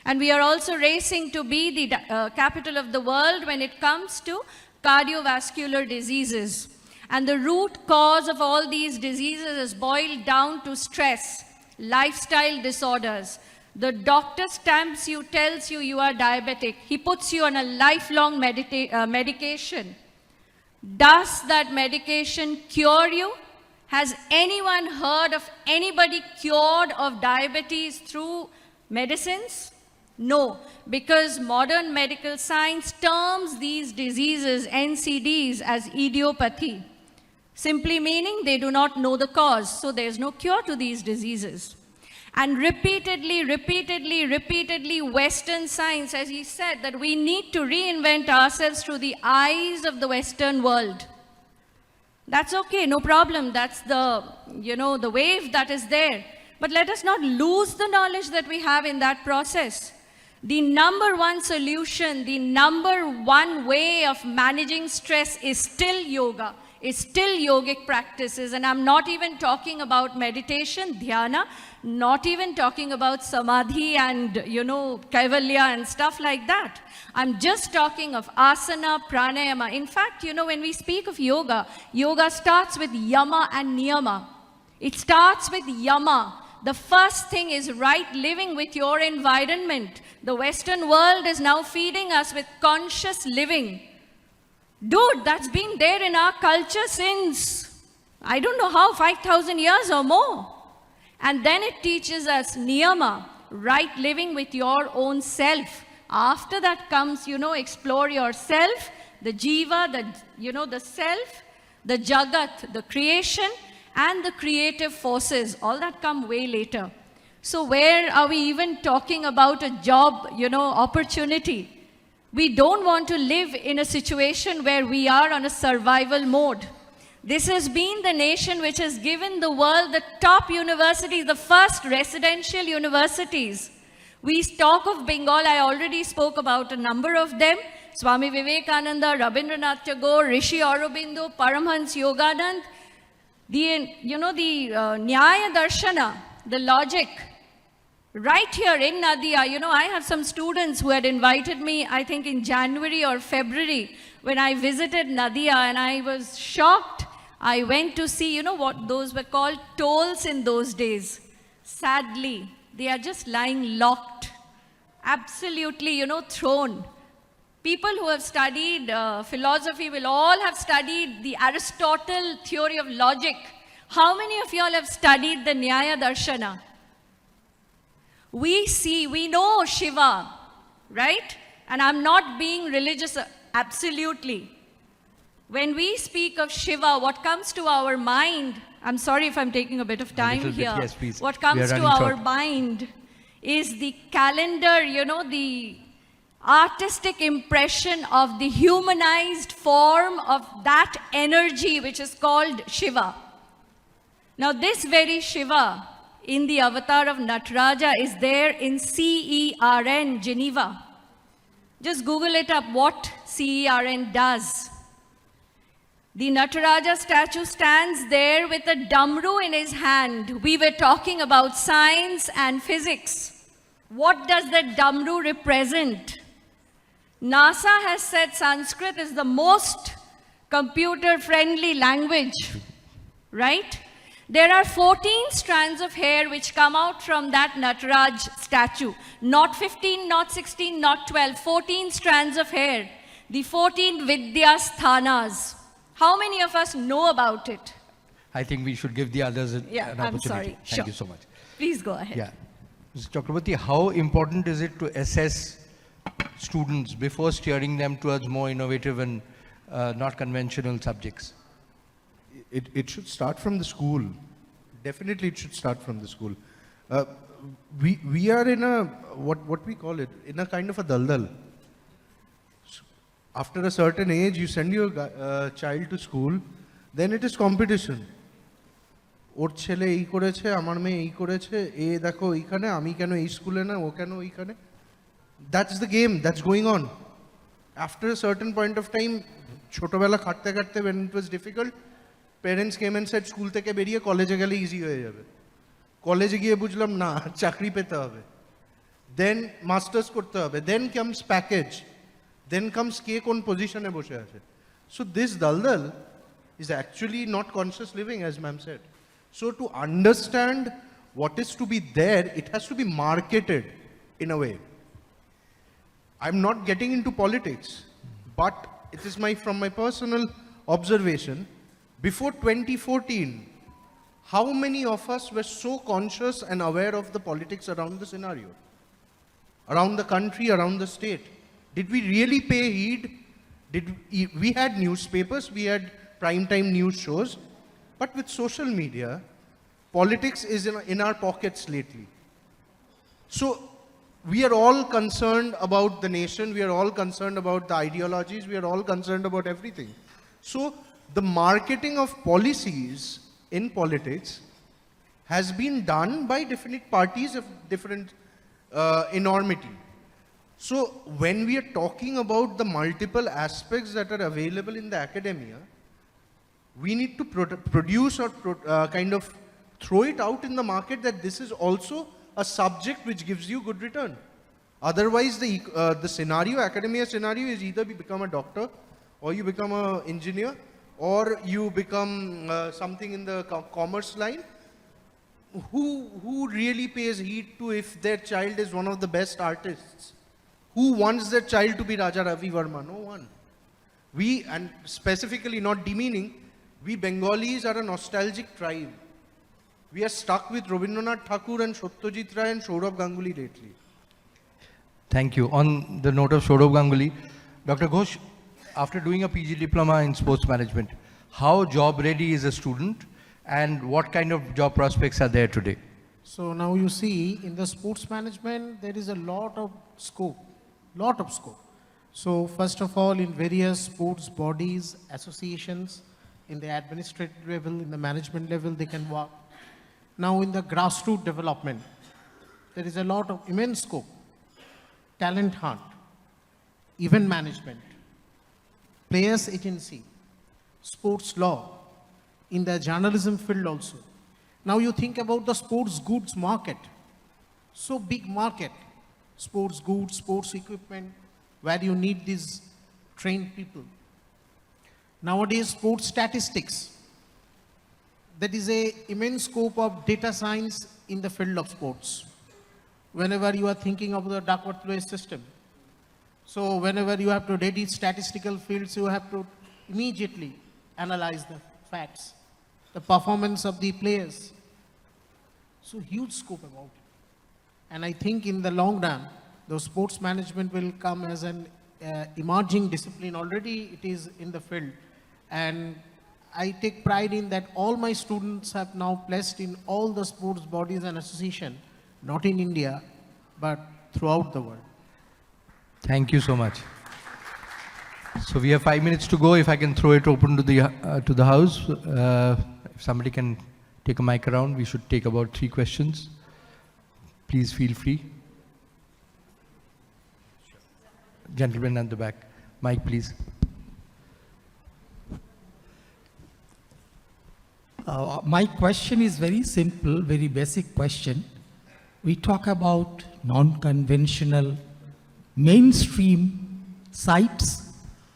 And we are also racing to be the capital of the world when it comes to cardiovascular diseases. And the root cause of all these diseases is boiled down to stress, lifestyle disorders. The doctor stamps you, tells you you are diabetic. He puts you on a lifelong medication. Does that medication cure you? Has anyone heard of anybody cured of diabetes through medicines? No, because modern medical science terms these diseases, NCDs, as idiopathy, simply meaning they do not know the cause, so there's no cure to these diseases. And repeatedly, Western science, as he said, that we need to reinvent ourselves through the eyes of the Western world. That's okay, no problem. That's the wave that is there. But let us not lose the knowledge that we have in that process. The number one solution, the number one way of managing stress is still yoga, is still yogic practices. And I'm not even talking about meditation, dhyana, not even talking about samadhi and, kaivalya and stuff like that. I'm just talking of asana, pranayama. In fact, when we speak of yoga, yoga starts with yama and niyama. It starts with yama. The first thing is right living with your environment. The Western world is now feeding us with conscious living. Dude, that's been there in our culture since, I don't know how, 5,000 years or more. And then it teaches us niyama, right living with your own self. After that comes, explore yourself, the jiva, the self, the jagat, the creation, and the creative forces. All that come way later. So where are we even talking about a job, opportunity? We don't want to live in a situation where we are on a survival mode. This has been the nation which has given the world the top universities, the first residential universities. We talk of Bengal, I already spoke about a number of them. Swami Vivekananda, Rabindranath Tagore, Rishi Aurobindo, Paramhans Yoganand. The Nyaya Darshana, the logic, right here in Nadia. I have some students who had invited me, I think in January or February, when I visited Nadia, and I was shocked. I went to see, what those were called tolls in those days. Sadly, they are just lying locked, absolutely, thrown. People who have studied philosophy will all have studied the Aristotle theory of logic. How many of you all have studied the Nyaya Darshana? We know Shiva, right? And I'm not being religious, absolutely. When we speak of Shiva, what comes to our mind, I'm sorry if I'm taking a bit of time here. Yes, please. What comes to our mind is the calendar, the artistic impression of the humanized form of that energy which is called Shiva. Now this very Shiva in the avatar of Nataraja is there in CERN, Geneva. Just Google it up, what CERN does. The Nataraja statue stands there with a damru in his hand. We were talking about science and physics. What does that damru represent? NASA has said Sanskrit is the most computer-friendly language, right? There are 14 strands of hair which come out from that Nataraj statue. Not 15, not 16, not 12, 14 strands of hair. The 14 Vidya Sthanas. How many of us know about it? I think we should give the others an opportunity. I'm sorry. Thank you so much. Please go ahead. Yeah. Mr. Chakraborty, how important is it to assess students before steering them towards more innovative and not conventional subjects? it should start from the school. Definitely it should start from the school. We are in a, what we call it, in a kind of a daldal. After a certain age, you send your child to school, then it is competition. ওর ছেলে এই করেছে, আমার মেয়ে এই করেছে, এ দেখো এইখানে, আমি কেন এই স্কুলে না, ও কেন এইখানে. That's the game that's going on. After a certain point of time, ছোটবেলা খাটতে খাটতে, when it was difficult, parents came and said, school থেকে বেরিয়ে কলেজে গেলে ইজি হয়ে যাবে. কলেজে গিয়ে বুঝলাম না, চাকরি পেতে হবে. Then masters করতে হবে. Then comes package. Then comes কে কোন পজিশনে বসে আছে. So this daldal is actually not conscious living, as ma'am said. So to understand what is to be there, it has to be marketed in a way. I'm not getting into politics, but it is from my personal observation. Before 2014, how many of us were so conscious and aware of the politics around the scenario? Around the country, around the state? Did we really pay heed? We had newspapers, we had primetime news shows, but with social media, politics is in our pockets lately. So we are all concerned about the nation, we are all concerned about the ideologies, we are all concerned about everything. So the marketing of policies in politics has been done by different parties of different enormity. So when we are talking about the multiple aspects that are available in the academia, we need to produce or kind of throw it out in the market that this is also a subject which gives you good return. Otherwise, the scenario, academia scenario, is either you become a doctor, or you become an engineer, or you become something in the commerce line. Who really pays heed to if their child is one of the best artists? Who wants their child to be Raja Ravi Verma? No one. We, and specifically not demeaning, we Bengalis are a nostalgic tribe. We are stuck with Rabindranath Thakur and Satyajit Ray and Saurabh Ganguly lately. Thank you. On the note of Saurabh Ganguly, Dr. Ghosh, after doing a PG diploma in sports management, how job ready is a student and what kind of job prospects are there today? So now you see in the sports management, there is a lot of scope. So first of all, in various sports bodies, associations, in the administrative level, in the management level, they can work. Now in the grassroots development, there is a lot of immense scope. Talent hunt, event management, players agency, sports law, in the journalism field also. Now you think about the sports goods market. So big market, sports goods, sports equipment, where you need these trained people. Nowadays, sports statistics. There is an immense scope of data science in the field of sports. Whenever you are thinking of the Duckworth-Lewis system. So whenever you have to ready statistical fields, you have to immediately analyze the facts, the performance of the players. So huge scope about it. And I think in the long run, the sports management will come as an emerging discipline. Already it is in the field. And I take pride in that all my students have now placed in all the sports bodies and associations, not in India, but throughout the world. Thank you so much. So we have 5 minutes to go. If I can throw it open to the house, if somebody can take a mic around, we should take about 3 questions. Please feel free. Gentleman at the back. Mic, please. My question is very simple, very basic question. We talk about non-conventional mainstream sites,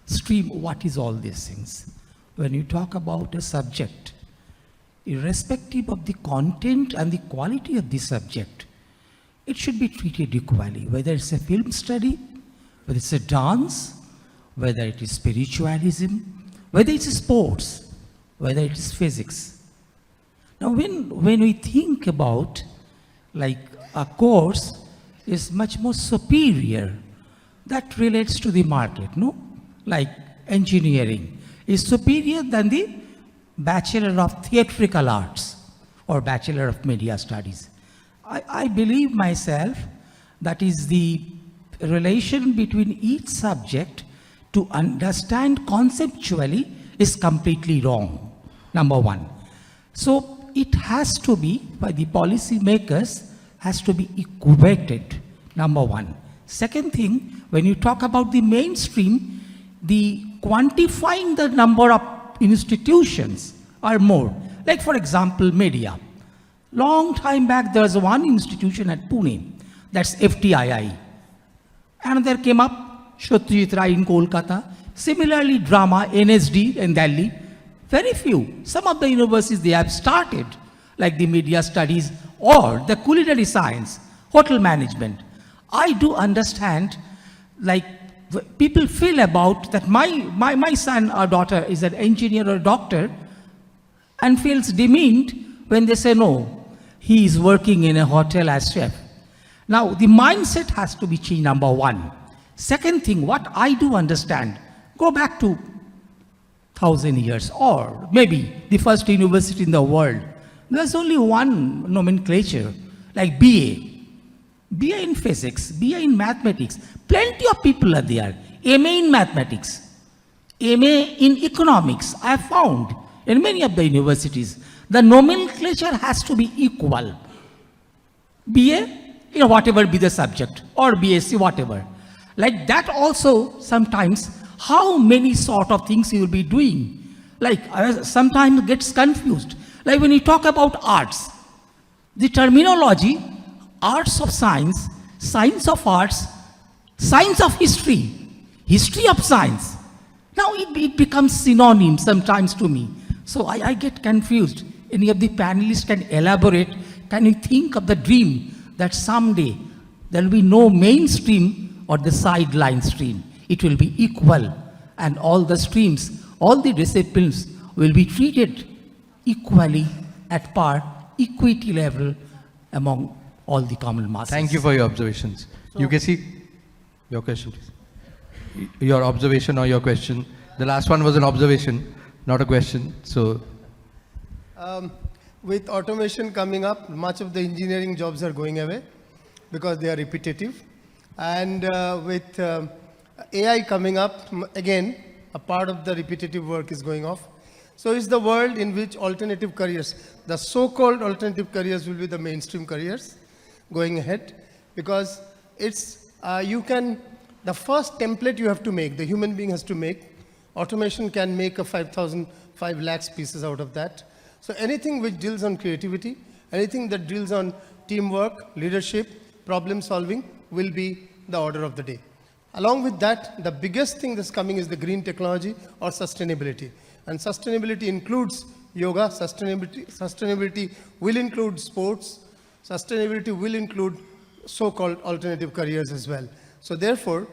stream, what is all these things? When you talk about a subject, irrespective of the content and the quality of the subject, it should be treated equally, whether it's a film study, whether it's a dance, whether it is spiritualism, whether it's sports, whether it is physics. Now when we think about like a course is much more superior, that relates to the market, no? Like engineering is superior than the Bachelor of Theatrical Arts or Bachelor of Media Studies. I believe myself that is the relation between each subject to understand conceptually is completely wrong, number one. So it has to be, by the policy makers, has to be equated, number one. Second thing, when you talk about the mainstream, the quantifying the number of institutions are more. Like for example, media. Long time back, there was one institution at Pune, that's FTII. Another came up, Satyajit Ray in Kolkata. Similarly, drama, NSD in Delhi. Very few. Some of the universities they have started, like the media studies or the culinary science, hotel management. I do understand, like people feel about that my son or daughter is an engineer or doctor and feels demeaned when they say no, he is working in a hotel as chef. Now, the mindset has to be changed, number one. Second thing, what I do understand, go back to 1,000 years or maybe the first university in the world. There's only one nomenclature, like BA. BA in physics, BA in mathematics. Plenty of people are there. MA in mathematics, MA in economics. I have found in many of the universities, the nomenclature has to be equal. BA, whatever be the subject, or BSc, whatever. Like that also, sometimes, how many sort of things you will be doing. Like, sometimes gets confused. Like when you talk about arts, the terminology, arts of science, science of arts, science of history, history of science. Now it becomes synonym sometimes to me. So I get confused. Any of the panelists can elaborate, can you think of the dream that someday there will be no mainstream or the sideline stream. It will be equal and all the streams, all the disciplines will be treated equally at par, equity level among all the common masses. Thank you for your observations. So, you can see your question, please. Your observation or your question. The last one was an observation, not a question. So, with automation coming up, much of the engineering jobs are going away because they are repetitive. And with AI coming up, again, a part of the repetitive work is going off. So it's the world in which alternative careers, the so-called alternative careers will be the mainstream careers going ahead, because it's, the first template you have to make, the human being has to make, automation can make a 5 lakhs pieces out of that. So anything which deals on creativity, anything that deals on teamwork, leadership, problem solving will be the order of the day. Along with that, the biggest thing that's coming is the green technology or sustainability. And sustainability includes yoga, sustainability will include sports, sustainability will include so-called alternative careers as well. So therefore,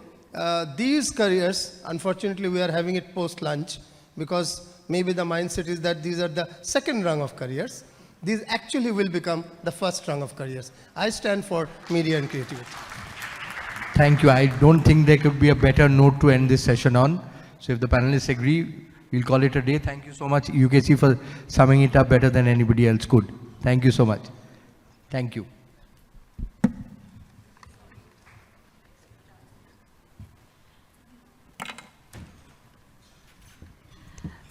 these careers, unfortunately, we are having it post-lunch because maybe the mindset is that these are the second rung of careers. These actually will become the first rung of careers. I stand for media and creativity. thank you. I don't think there could be a better note to end this session on. So if the panelists agree, we'll call it a day. Thank you so much, UKC, for summing it up better than anybody else could. Thank you so much. Thank you.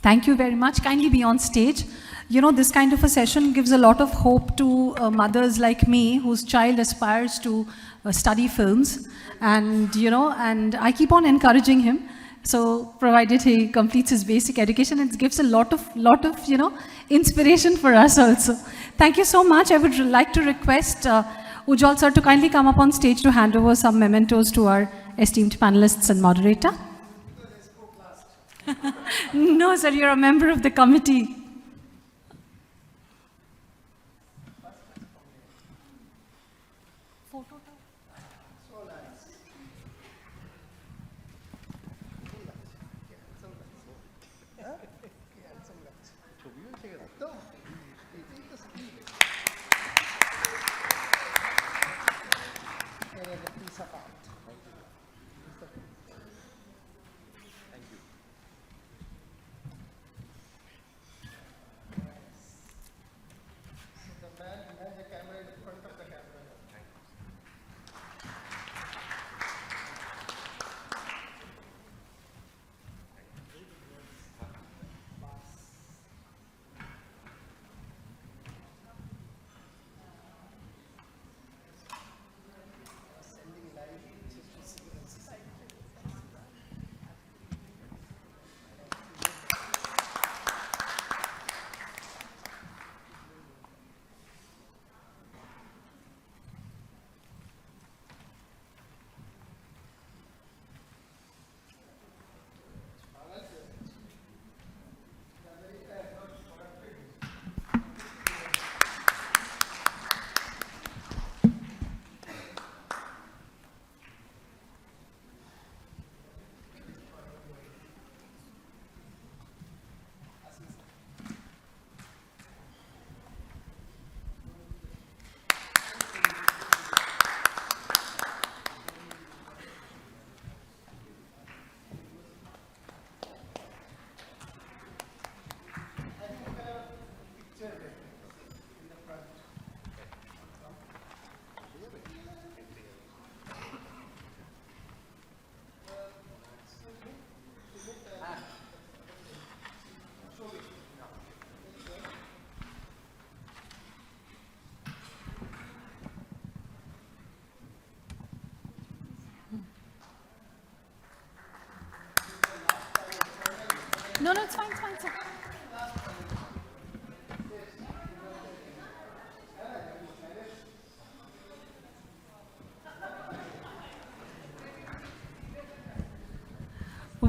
Thank you very much. Kindly be on stage. You know, this kind of a session gives a lot of hope to mothers like me whose child aspires to study films. And, you know, and I keep on encouraging him. So provided he completes his basic education, it gives a lot of, you know, inspiration for us also. Thank you so much. I would like to request Ujjwal sir to kindly come up on stage to hand over some mementos to our esteemed panelists and moderator. No, sir, you're a member of the committee.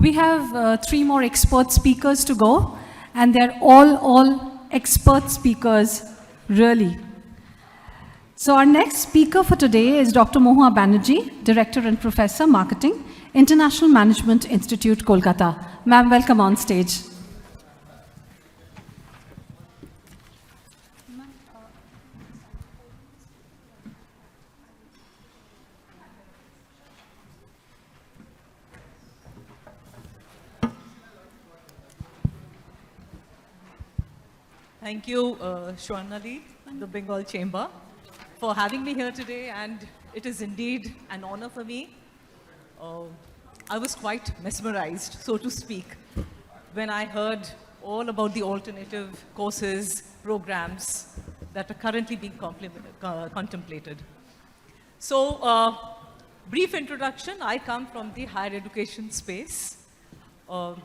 We have 3 more expert speakers to go, and they're all expert speakers, really. So our next speaker for today is Dr. Mohua Banerjee, Director and Professor, Marketing, International Management Institute, Kolkata. Ma'am, welcome on stage. Thank you, Shwarnali, the Bengal Chamber, for having me here today, and it is indeed an honor for me. I was quite mesmerized, so to speak, when I heard all about the alternative courses, programs that are currently being contemplated. So, brief introduction, I come from the higher education space,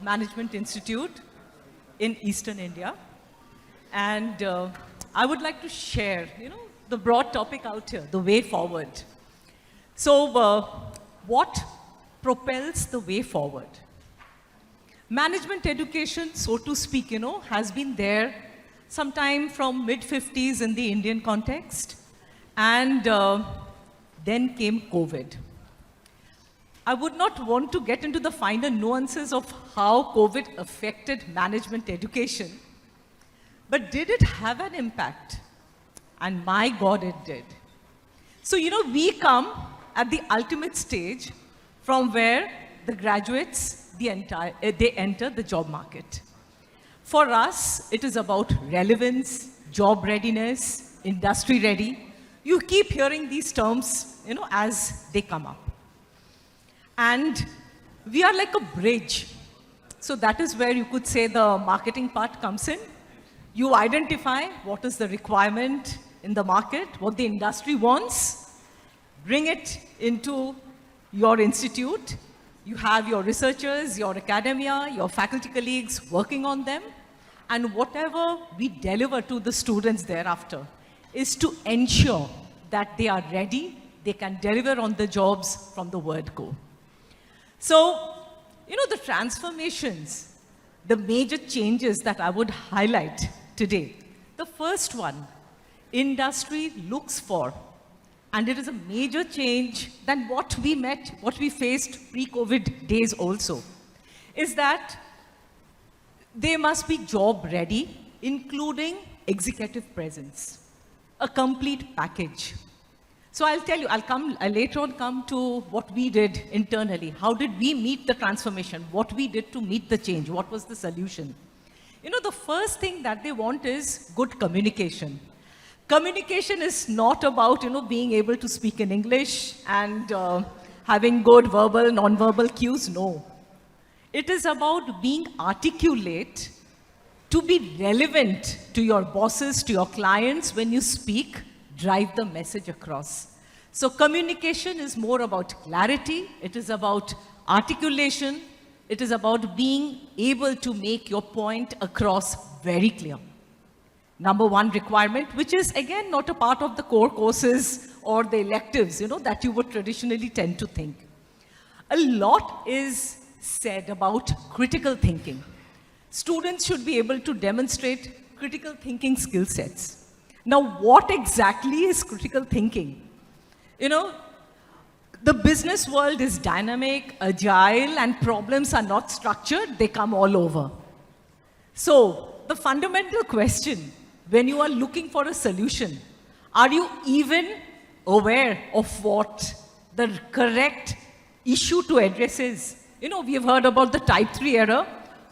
Management Institute in Eastern India. And I would like to share, the broad topic out here, the way forward. So what propels the way forward? Management education, so to speak, has been there sometime from mid-50s in the Indian context. And then came COVID. I would not want to get into the finer nuances of how COVID affected management education. But did it have an impact? And my God, it did. So, we come at the ultimate stage from where the graduates, they enter the job market. For us, it is about relevance, job readiness, industry ready. You keep hearing these terms, as they come up. And we are like a bridge. So that is where you could say the marketing part comes in. You identify what is the requirement in the market, what the industry wants, bring it into your institute. You have your researchers, your academia, your faculty colleagues working on them, and whatever we deliver to the students thereafter is to ensure that they are ready, they can deliver on the jobs from the word go. So, the transformations, the major changes that I would highlight today. The first one, industry looks for, and it is a major change than what we faced pre-COVID days also, is that they must be job ready, including executive presence, a complete package. So I'll tell you, I'll later on come to what we did internally. How did we meet the transformation? What we did to meet the change? What was the solution? The first thing that they want is good communication. Communication is not about, being able to speak in English and having good verbal, non-verbal cues, no. It is about being articulate, to be relevant to your bosses, to your clients when you speak, drive the message across. So communication is more about clarity, it is about articulation, it is about being able to make your point across very clear. Number one requirement, which is again not a part of the core courses or the electives, that you would traditionally tend to think. A lot is said about critical thinking. Students should be able to demonstrate critical thinking skill sets. Now, what exactly is critical thinking? The business world is dynamic, agile, and problems are not structured, they come all over. So, the fundamental question, when you are looking for a solution, are you even aware of what the correct issue to address is? We have heard about the type 3 error,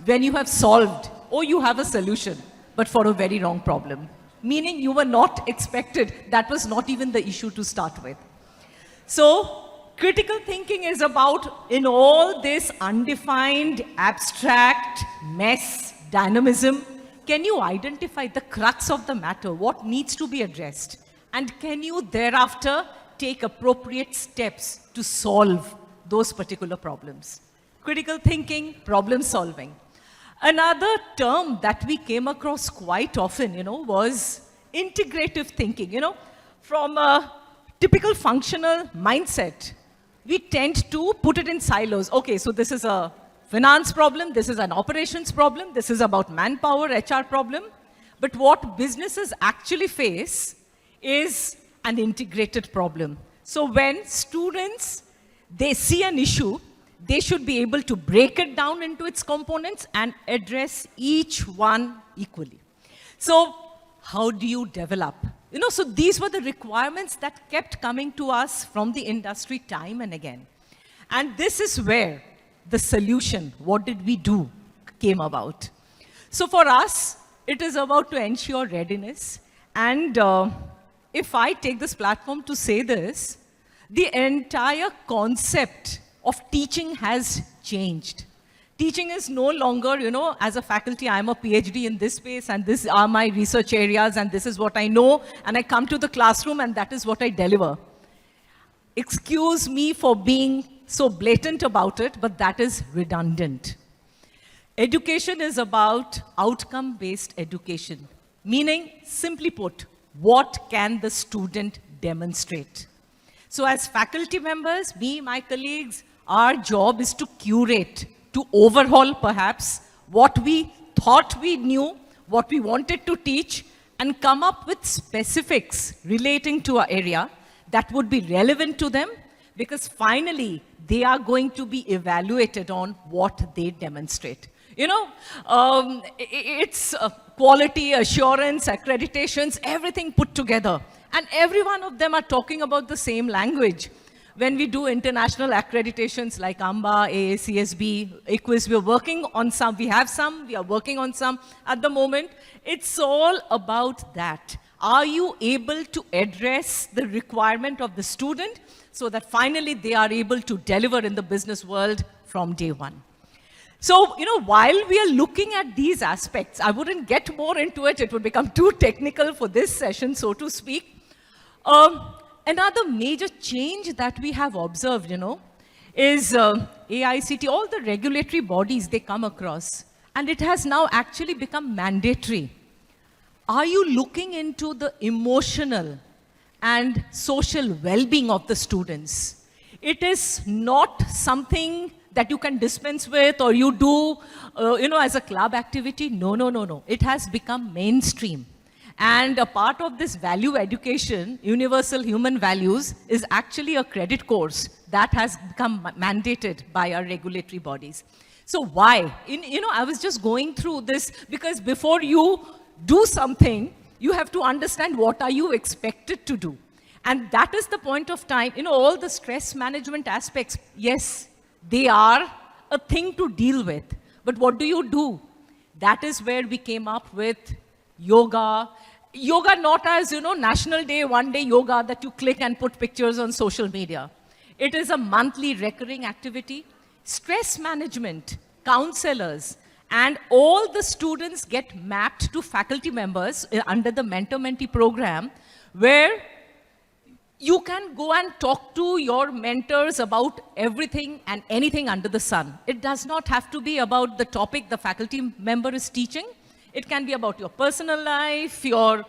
when you have solved, or you have a solution, but for a very wrong problem. Meaning you were not expected, that was not even the issue to start with. So, critical thinking is about, in all this undefined, abstract mess, dynamism, can you identify the crux of the matter, what needs to be addressed? And can you thereafter take appropriate steps to solve those particular problems? Critical thinking, problem solving. Another term that we came across quite often, was integrative thinking. From a typical functional mindset, we tend to put it in silos. Okay, so this is a finance problem, this is an operations problem, this is about manpower, HR problem. But what businesses actually face is an integrated problem. So when students, they see an issue, they should be able to break it down into its components and address each one equally. So how do you develop? So these were the requirements that kept coming to us from the industry time and again. And this is where the solution, what did we do, came about. So for us, it is about to ensure readiness. And if I take this platform to say this, the entire concept of teaching has changed. Teaching is no longer, as a faculty, I'm a PhD in this space, and these are my research areas, and this is what I know, and I come to the classroom, and that is what I deliver. Excuse me for being so blatant about it, but that is redundant. Education is about outcome-based education, meaning, simply put, what can the student demonstrate? So as faculty members, me, my colleagues, our job is to curate, to overhaul perhaps what we thought we knew, what we wanted to teach, and come up with specifics relating to our area that would be relevant to them, because finally they are going to be evaluated on what they demonstrate. It's quality assurance, accreditations, everything put together. And every one of them are talking about the same language. When we do international accreditations like AMBA, AACSB, ICWIS, we're working on some, we are working on some at the moment. It's all about that. Are you able to address the requirement of the student so that finally they are able to deliver in the business world from day one? So, while we are looking at these aspects, I wouldn't get more into it. It would become too technical for this session, so to speak. Another major change that we have observed, is AICT, all the regulatory bodies they come across, and it has now actually become mandatory. Are you looking into the emotional and social well-being of the students? It is not something that you can dispense with or you do, as a club activity. No. It has become mainstream. And a part of this value education, universal human values, is actually a credit course that has become mandated by our regulatory bodies. So why? I was just going through this because before you do something, you have to understand what are you expected to do. And that is the point of time, all the stress management aspects, yes, they are a thing to deal with. But what do? That is where we came up with yoga. Yoga not as, National Day, one day yoga that you click and put pictures on social media. It is a monthly recurring activity. Stress management, counselors, and all the students get mapped to faculty members under the mentor-mentee program, where you can go and talk to your mentors about everything and anything under the sun. It does not have to be about the topic the faculty member is teaching. It can be about your personal life, your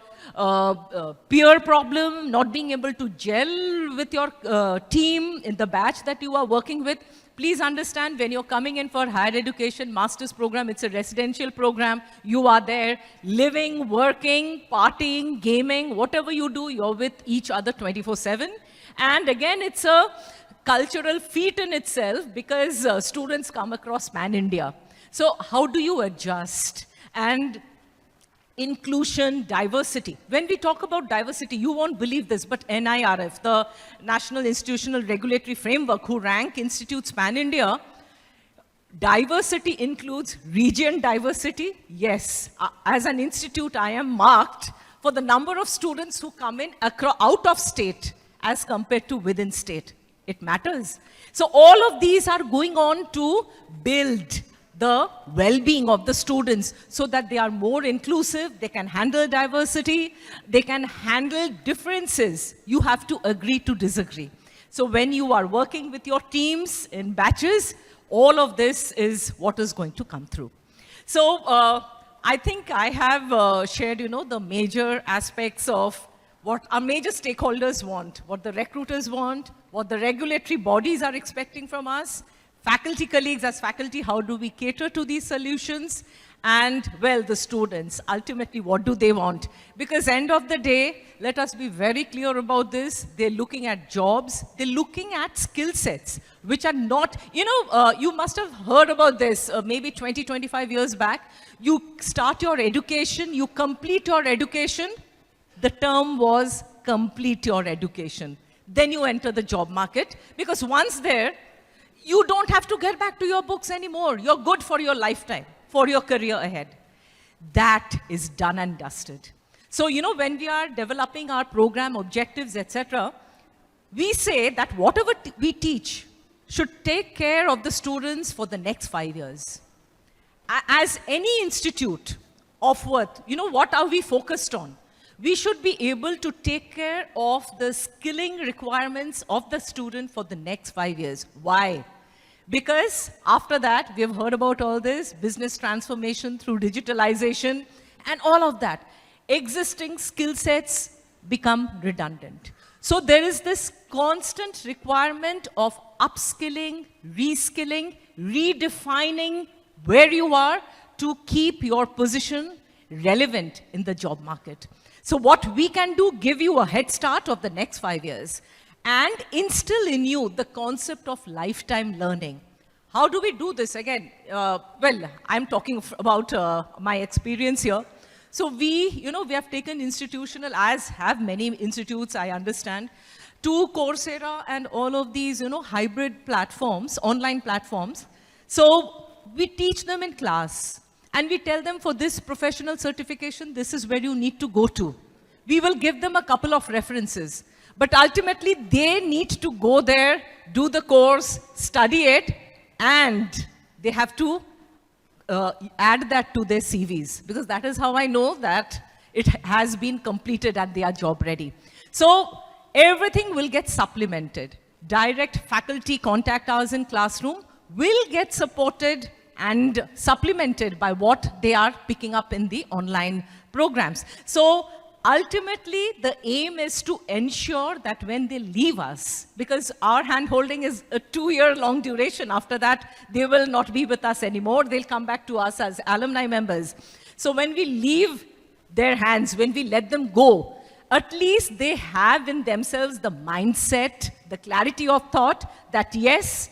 peer problem, not being able to gel with your team in the batch that you are working with. Please understand, when you're coming in for higher education, master's program, it's a residential program. You are there living, working, partying, gaming, whatever you do, you're with each other 24/7. And again, it's a cultural feat in itself because students come across pan-India. So how do you adjust? And inclusion, diversity. When we talk about diversity, you won't believe this, but NIRF, the National Institutional Regulatory Framework, who rank institutes pan-India, diversity includes region diversity. Yes, as an institute, I am marked for the number of students who come in out of state as compared to within state. It matters. So all of these are going on to build the well-being of the students so that they are more inclusive, they can handle diversity, they can handle differences. You have to agree to disagree. So when you are working with your teams in batches, all of this is what is going to come through. So I think I have shared, the major aspects of what our major stakeholders want, what the recruiters want, what the regulatory bodies are expecting from us. Faculty colleagues, as faculty, how do we cater to these solutions? And, well, the students, ultimately, what do they want? Because end of the day, let us be very clear about this. They're looking at jobs. They're looking at skill sets, which are not, you must have heard about this maybe 20, 25 years back. You start your education, you complete your education. The term was complete your education. Then you enter the job market, because once there, you don't have to get back to your books anymore. You're good for your lifetime, for your career ahead. That is done and dusted. So, when we are developing our program objectives, etc., we say that whatever we teach should take care of the students for the next 5 years. As any institute of worth, what are we focused on? We should be able to take care of the skilling requirements of the student for the next 5 years. Why? Because after that, we have heard about all this, business transformation through digitalization and all of that. Existing skill sets become redundant. So there is this constant requirement of upskilling, reskilling, redefining where you are to keep your position relevant in the job market. So what we can do, give you a head start of the next 5 years and instill in you the concept of lifetime learning. How do we do this? Again, well, I'm talking about my experience here. So we have taken institutional, as have many institutes, I understand, to Coursera and all of these, hybrid platforms, online platforms. So we teach them in class. And we tell them for this professional certification, this is where you need to go to. We will give them a couple of references. But ultimately, they need to go there, do the course, study it, and they have to add that to their CVs. Because that is how I know that it has been completed and they are job ready. So everything will get supplemented. Direct faculty contact hours in classroom will get supported and supplemented by what they are picking up in the online programs. So ultimately, the aim is to ensure that when they leave us, because our hand-holding is a 2-year-long duration, after that, they will not be with us anymore. They'll come back to us as alumni members. So when we leave their hands, when we let them go, at least they have in themselves the mindset, the clarity of thought that, yes,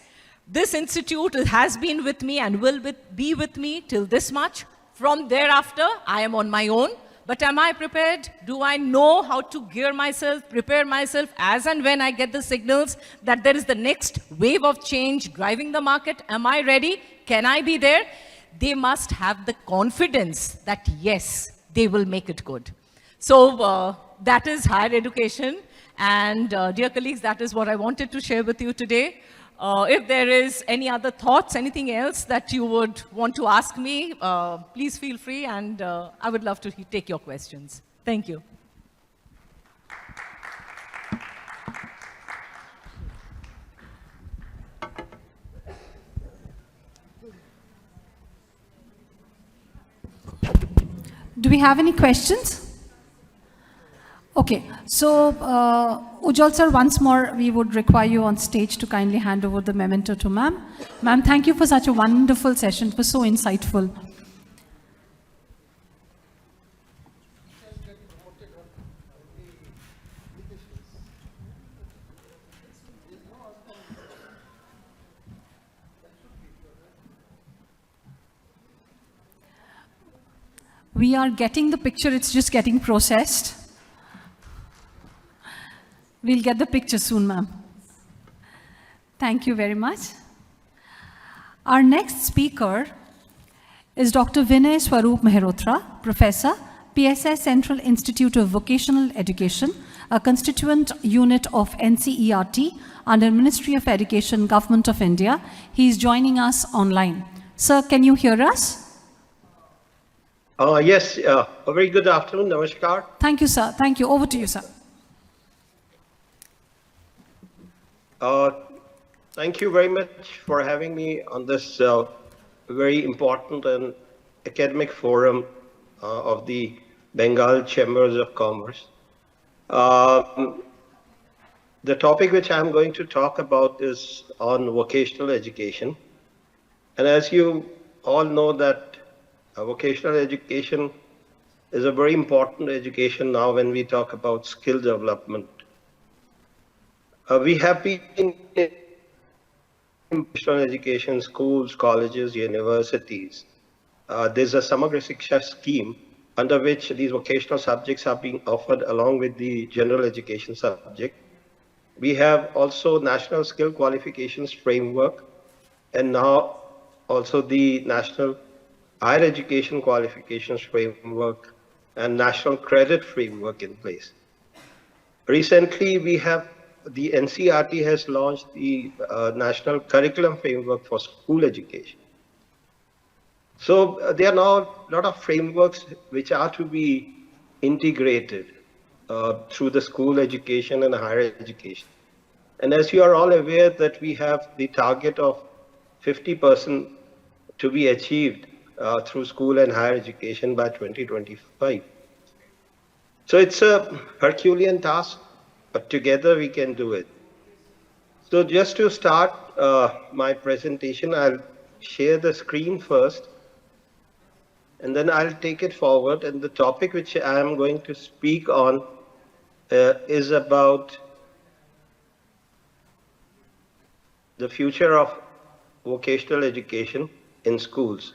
this institute has been with me and will be with me till this much. From thereafter, I am on my own. But am I prepared? Do I know how to gear myself, prepare myself as and when I get the signals that there is the next wave of change driving the market? Am I ready? Can I be there? They must have the confidence that, yes, they will make it good. So that is higher education. And dear colleagues, that is what I wanted to share with you today. If there is any other thoughts, anything else that you would want to ask me, please feel free, and I would love to take your questions. Thank you. Do we have any questions? Okay, so Ujjwal sir, once more we would require you on stage to kindly hand over the memento to ma'am. Ma'am, thank you for such a wonderful session. It was so insightful. We are getting the picture, it's just getting processed. We'll get the picture soon, ma'am. Thank you very much. Our next speaker is Dr. Vinay Swaroop Mehrotra, Professor, PSS Central Institute of Vocational Education, a constituent unit of NCERT under Ministry of Education, Government of India. He is joining us online. Sir, can you hear us? Yes, a very good afternoon. Namaskar. Thank you, sir. Thank you. Over to you, sir. Thank you very much for having me on this very important and academic forum of the Bengal Chambers of Commerce. The topic which I'm going to talk about is on vocational education. And as you all know that vocational education is a very important education now when we talk about skill development. We have been in vocational education, schools, colleges, universities. There's a Samagra Shiksha scheme under which these vocational subjects are being offered along with the general education subject. We have also National Skill Qualifications Framework and now also the National Higher Education Qualifications Framework and National Credit Framework in place. Recently, we have the NCRT has launched the National Curriculum Framework for School Education. So there are now a lot of frameworks which are to be integrated through the school education and higher education. And as you are all aware that we have the target of 50% to be achieved through school and higher education by 2025. So it's a Herculean task, but together we can do it. So just to start my presentation, I'll share the screen first, and then I'll take it forward. And the topic which I am going to speak on is about the future of vocational education in schools.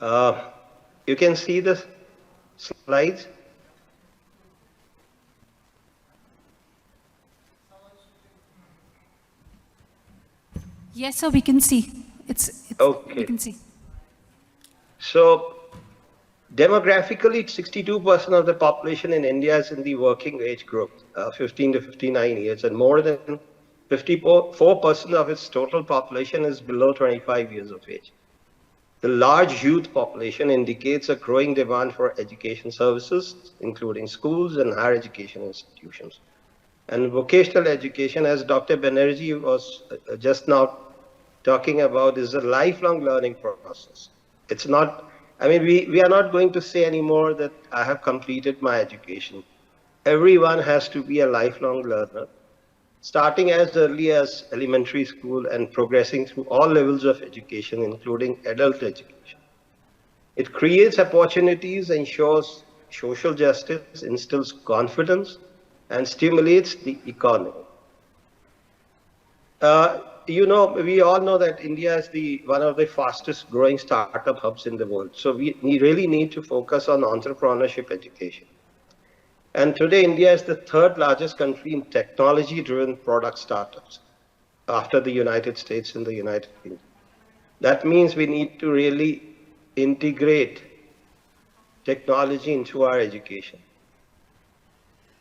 You can see the slides. Yes, sir, we can see. It's okay. We can see. So demographically, 62% of the population in India is in the working age group, 15 to 59 years, and more than 54% of its total population is below 25 years of age. The large youth population indicates a growing demand for education services, including schools and higher education institutions. And vocational education, as Dr. Banerjee was just now talking about, is a lifelong learning process. It's not, I mean, we are not going to say anymore that I have completed my education. Everyone has to be a lifelong learner, starting as early as elementary school and progressing through all levels of education, including adult education. It creates opportunities, ensures social justice, instills confidence, and stimulates the economy. You know, we all know that India is one of the fastest growing startup hubs in the world. So we really need to focus on entrepreneurship education. And today, India is the third largest country in technology-driven product startups after the United States and the United Kingdom. That means we need to really integrate technology into our education.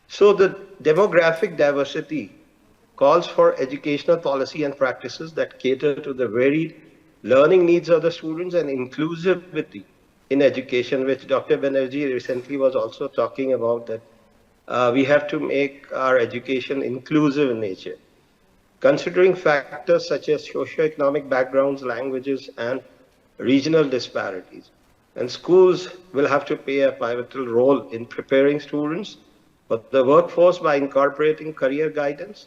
So the demographic diversity calls for educational policy and practices that cater to the varied learning needs of the students and inclusivity in education, which Dr. Banerjee recently was also talking about, that we have to make our education inclusive in nature, considering factors such as socioeconomic backgrounds, languages, and regional disparities. And schools will have to play a pivotal role in preparing students for the workforce by incorporating career guidance,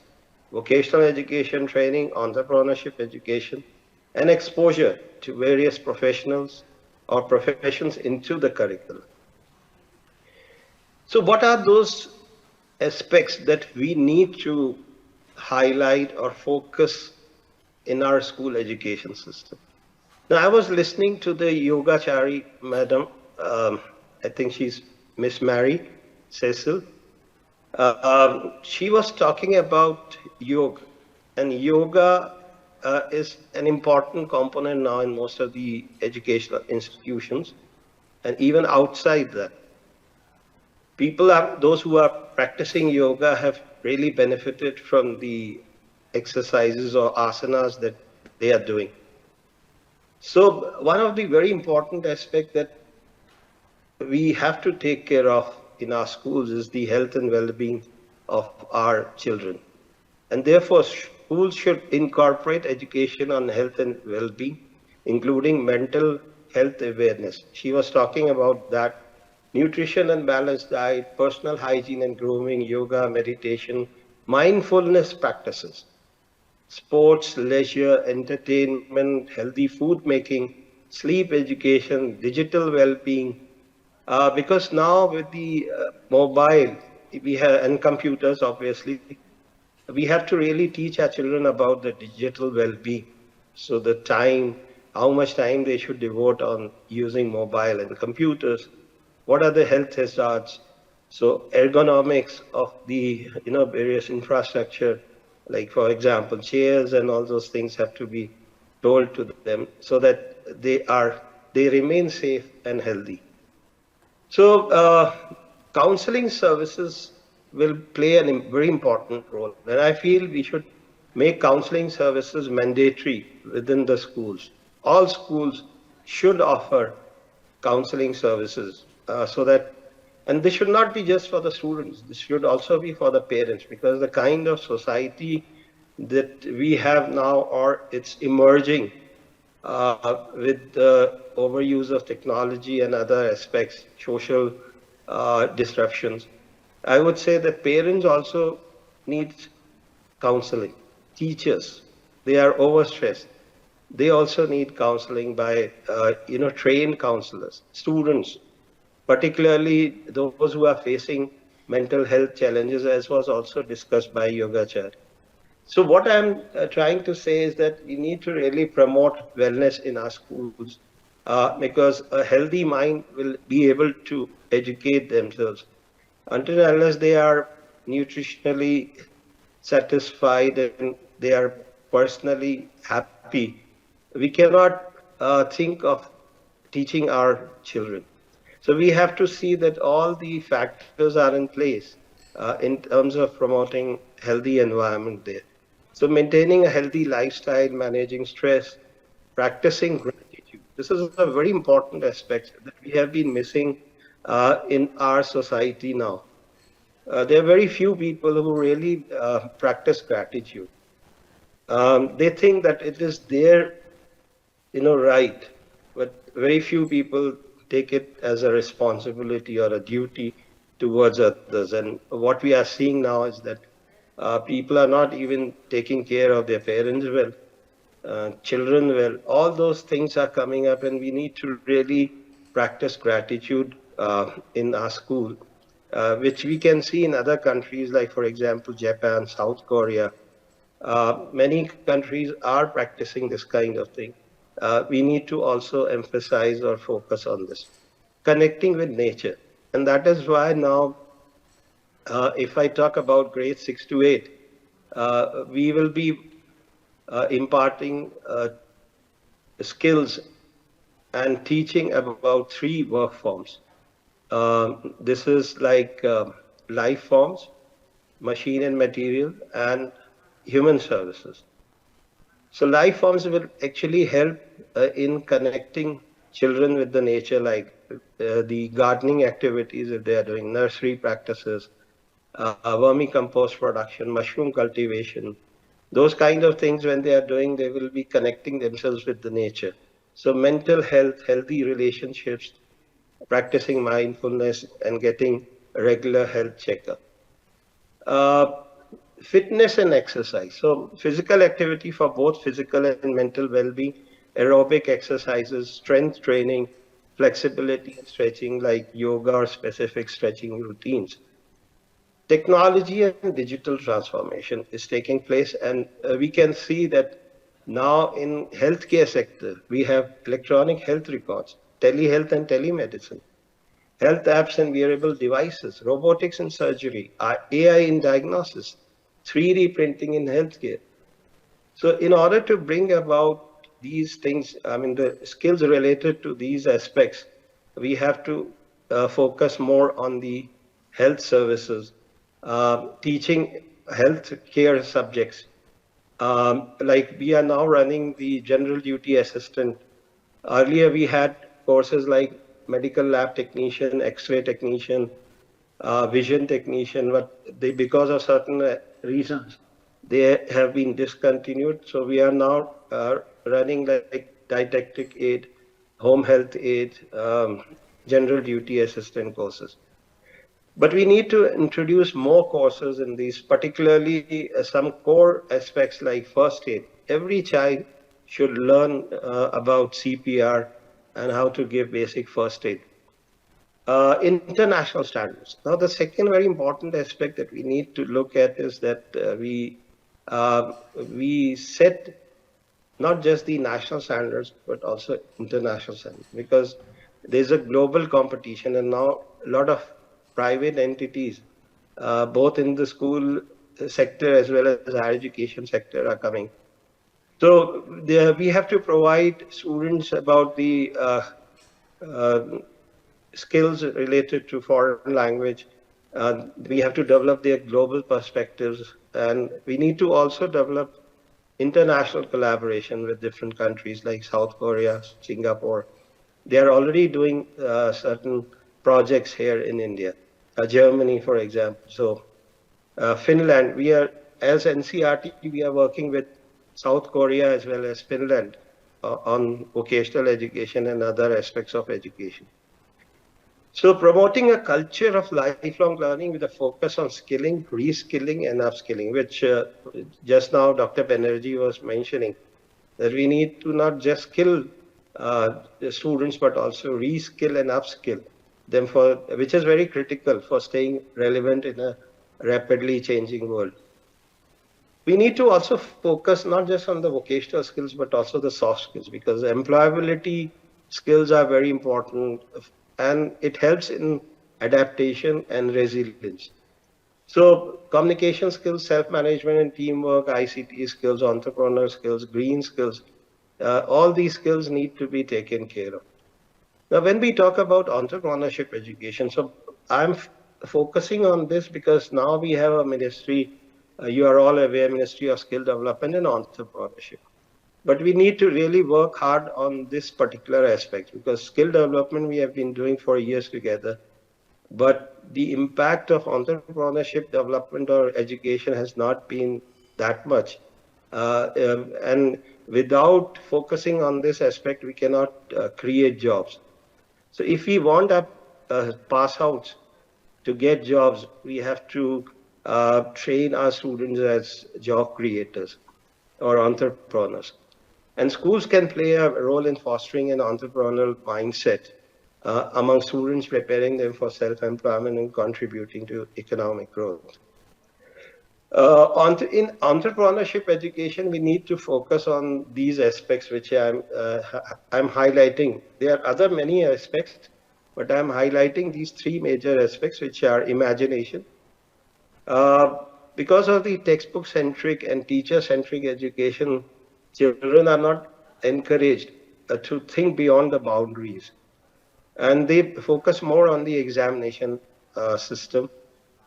vocational education training, entrepreneurship education, and exposure to various professionals or professions into the curriculum. So what are those aspects that we need to highlight or focus in our school education system? Now, I was listening to the Yogachari madam, I think she's Miss Mary Cecil. She was talking about yoga, and yoga is an important component now in most of the educational institutions, and even outside that. Those who are practicing yoga have really benefited from the exercises or asanas that they are doing. So one of the very important aspects that we have to take care of in our schools is the health and well-being of our children. And therefore, schools should incorporate education on health and well-being, including mental health awareness. She was talking about that: nutrition and balanced diet, personal hygiene and grooming, yoga, meditation, mindfulness practices, sports, leisure, entertainment, healthy food making, sleep education, digital well-being. Because now with the mobile we have and computers, obviously, we have to really teach our children about the digital well-being. So the time, how much time they should devote on using mobile and computers. What are the health hazards? So ergonomics of the various infrastructure, like for example chairs and all those things have to be told to them so that they remain safe and healthy. So counseling services will play a very important role, and I feel we should make counseling services mandatory within the schools. All schools should offer counseling services so that, and this should not be just for the students, this should also be for the parents, because the kind of society that we have now, or it's emerging with the overuse of technology and other aspects, social disruptions, I would say that parents also need counseling. Teachers, they are overstressed. They also need counseling by trained counselors. Students, particularly those who are facing mental health challenges, as was also discussed by Yogacharya. So what I'm trying to say is that we need to really promote wellness in our schools because a healthy mind will be able to educate themselves. Until and unless they are nutritionally satisfied and they are personally happy, we cannot think of teaching our children. So we have to see that all the factors are in place in terms of promoting healthy environment there. So maintaining a healthy lifestyle, managing stress, practicing gratitude. This is a very important aspect that we have been missing in our society now. There are very few people who really practice gratitude. They think that it is their, right, but very few people take it as a responsibility or a duty towards others. And what we are seeing now is that people are not even taking care of their parents well, children well. All those things are coming up, and we need to really practice gratitude in our school, which we can see in other countries, like, for example, Japan, South Korea. Many countries are practicing this kind of thing. We need to also emphasize or focus on this. Connecting with nature. And that is why now, if I talk about grades 6 to 8, we will be imparting skills and teaching about 3 work forms. This is like life forms, machine and material, and human services. So life forms will actually help in connecting children with the nature, like the gardening activities if they are doing, nursery practices, vermicompost production, mushroom cultivation. Those kind of things when they are doing, they will be connecting themselves with the nature. So mental health, healthy relationships, practicing mindfulness, and getting a regular health checkup. Fitness and exercise. So physical activity for both physical and mental well-being, aerobic exercises, strength training, flexibility and stretching like yoga or specific stretching routines. Technology and digital transformation is taking place, and we can see that now in healthcare sector, we have electronic health records, telehealth and telemedicine, health apps and wearable devices, robotics in surgery, AI in diagnosis, 3D printing in healthcare. So in order to bring about these things, I mean, the skills related to these aspects, we have to focus more on the health services, teaching health care subjects. Like we are now running the general duty assistant. Earlier we had courses like medical lab technician, X-ray technician, vision technician, but because of certain reasons, they have been discontinued. So we are now running like didactic aid, home health aid, general duty assistant courses. But we need to introduce more courses in these, particularly some core aspects like first aid. Every child should learn about CPR and how to give basic first aid. International standards. Now, the second very important aspect that we need to look at is that we set not just the national standards, but also international standards, because there's a global competition, and now a lot of private entities, both in the school sector as well as higher education sector, are coming. So we have to provide students about the skills related to foreign language. We have to develop their global perspectives, and we need to also develop international collaboration with different countries like South Korea, Singapore. They are already doing certain projects here in India, Germany, for example. So Finland, we are, as NCRT, we are working with South Korea as well as Finland on vocational education and other aspects of education. So promoting a culture of lifelong learning with a focus on skilling, reskilling and upskilling, which just now Dr. Banerjee was mentioning, that we need to not just skill the students, but also reskill and upskill them, which is very critical for staying relevant in a rapidly changing world. We need to also focus not just on the vocational skills, but also the soft skills, because employability skills are very important, and it helps in adaptation and resilience. So communication skills, self-management and teamwork, ICT skills, entrepreneur skills, green skills, all these skills need to be taken care of. Now, when we talk about entrepreneurship education, so I'm focusing on this because now we have a ministry, you are all aware, Ministry of Skill Development and Entrepreneurship. But we need to really work hard on this particular aspect, because skill development we have been doing for years together. But the impact of entrepreneurship development or education has not been that much. And without focusing on this aspect, we cannot create jobs. So if we want our pass outs to get jobs, we have to train our students as job creators or entrepreneurs. And schools can play a role in fostering an entrepreneurial mindset among students, preparing them for self-employment and contributing to economic growth. In entrepreneurship education, we need to focus on these aspects which I'm highlighting. There are other many aspects, but I'm highlighting these three major aspects, which are imagination. Because of the textbook-centric and teacher-centric education, children are not encouraged to think beyond the boundaries. And they focus more on the examination system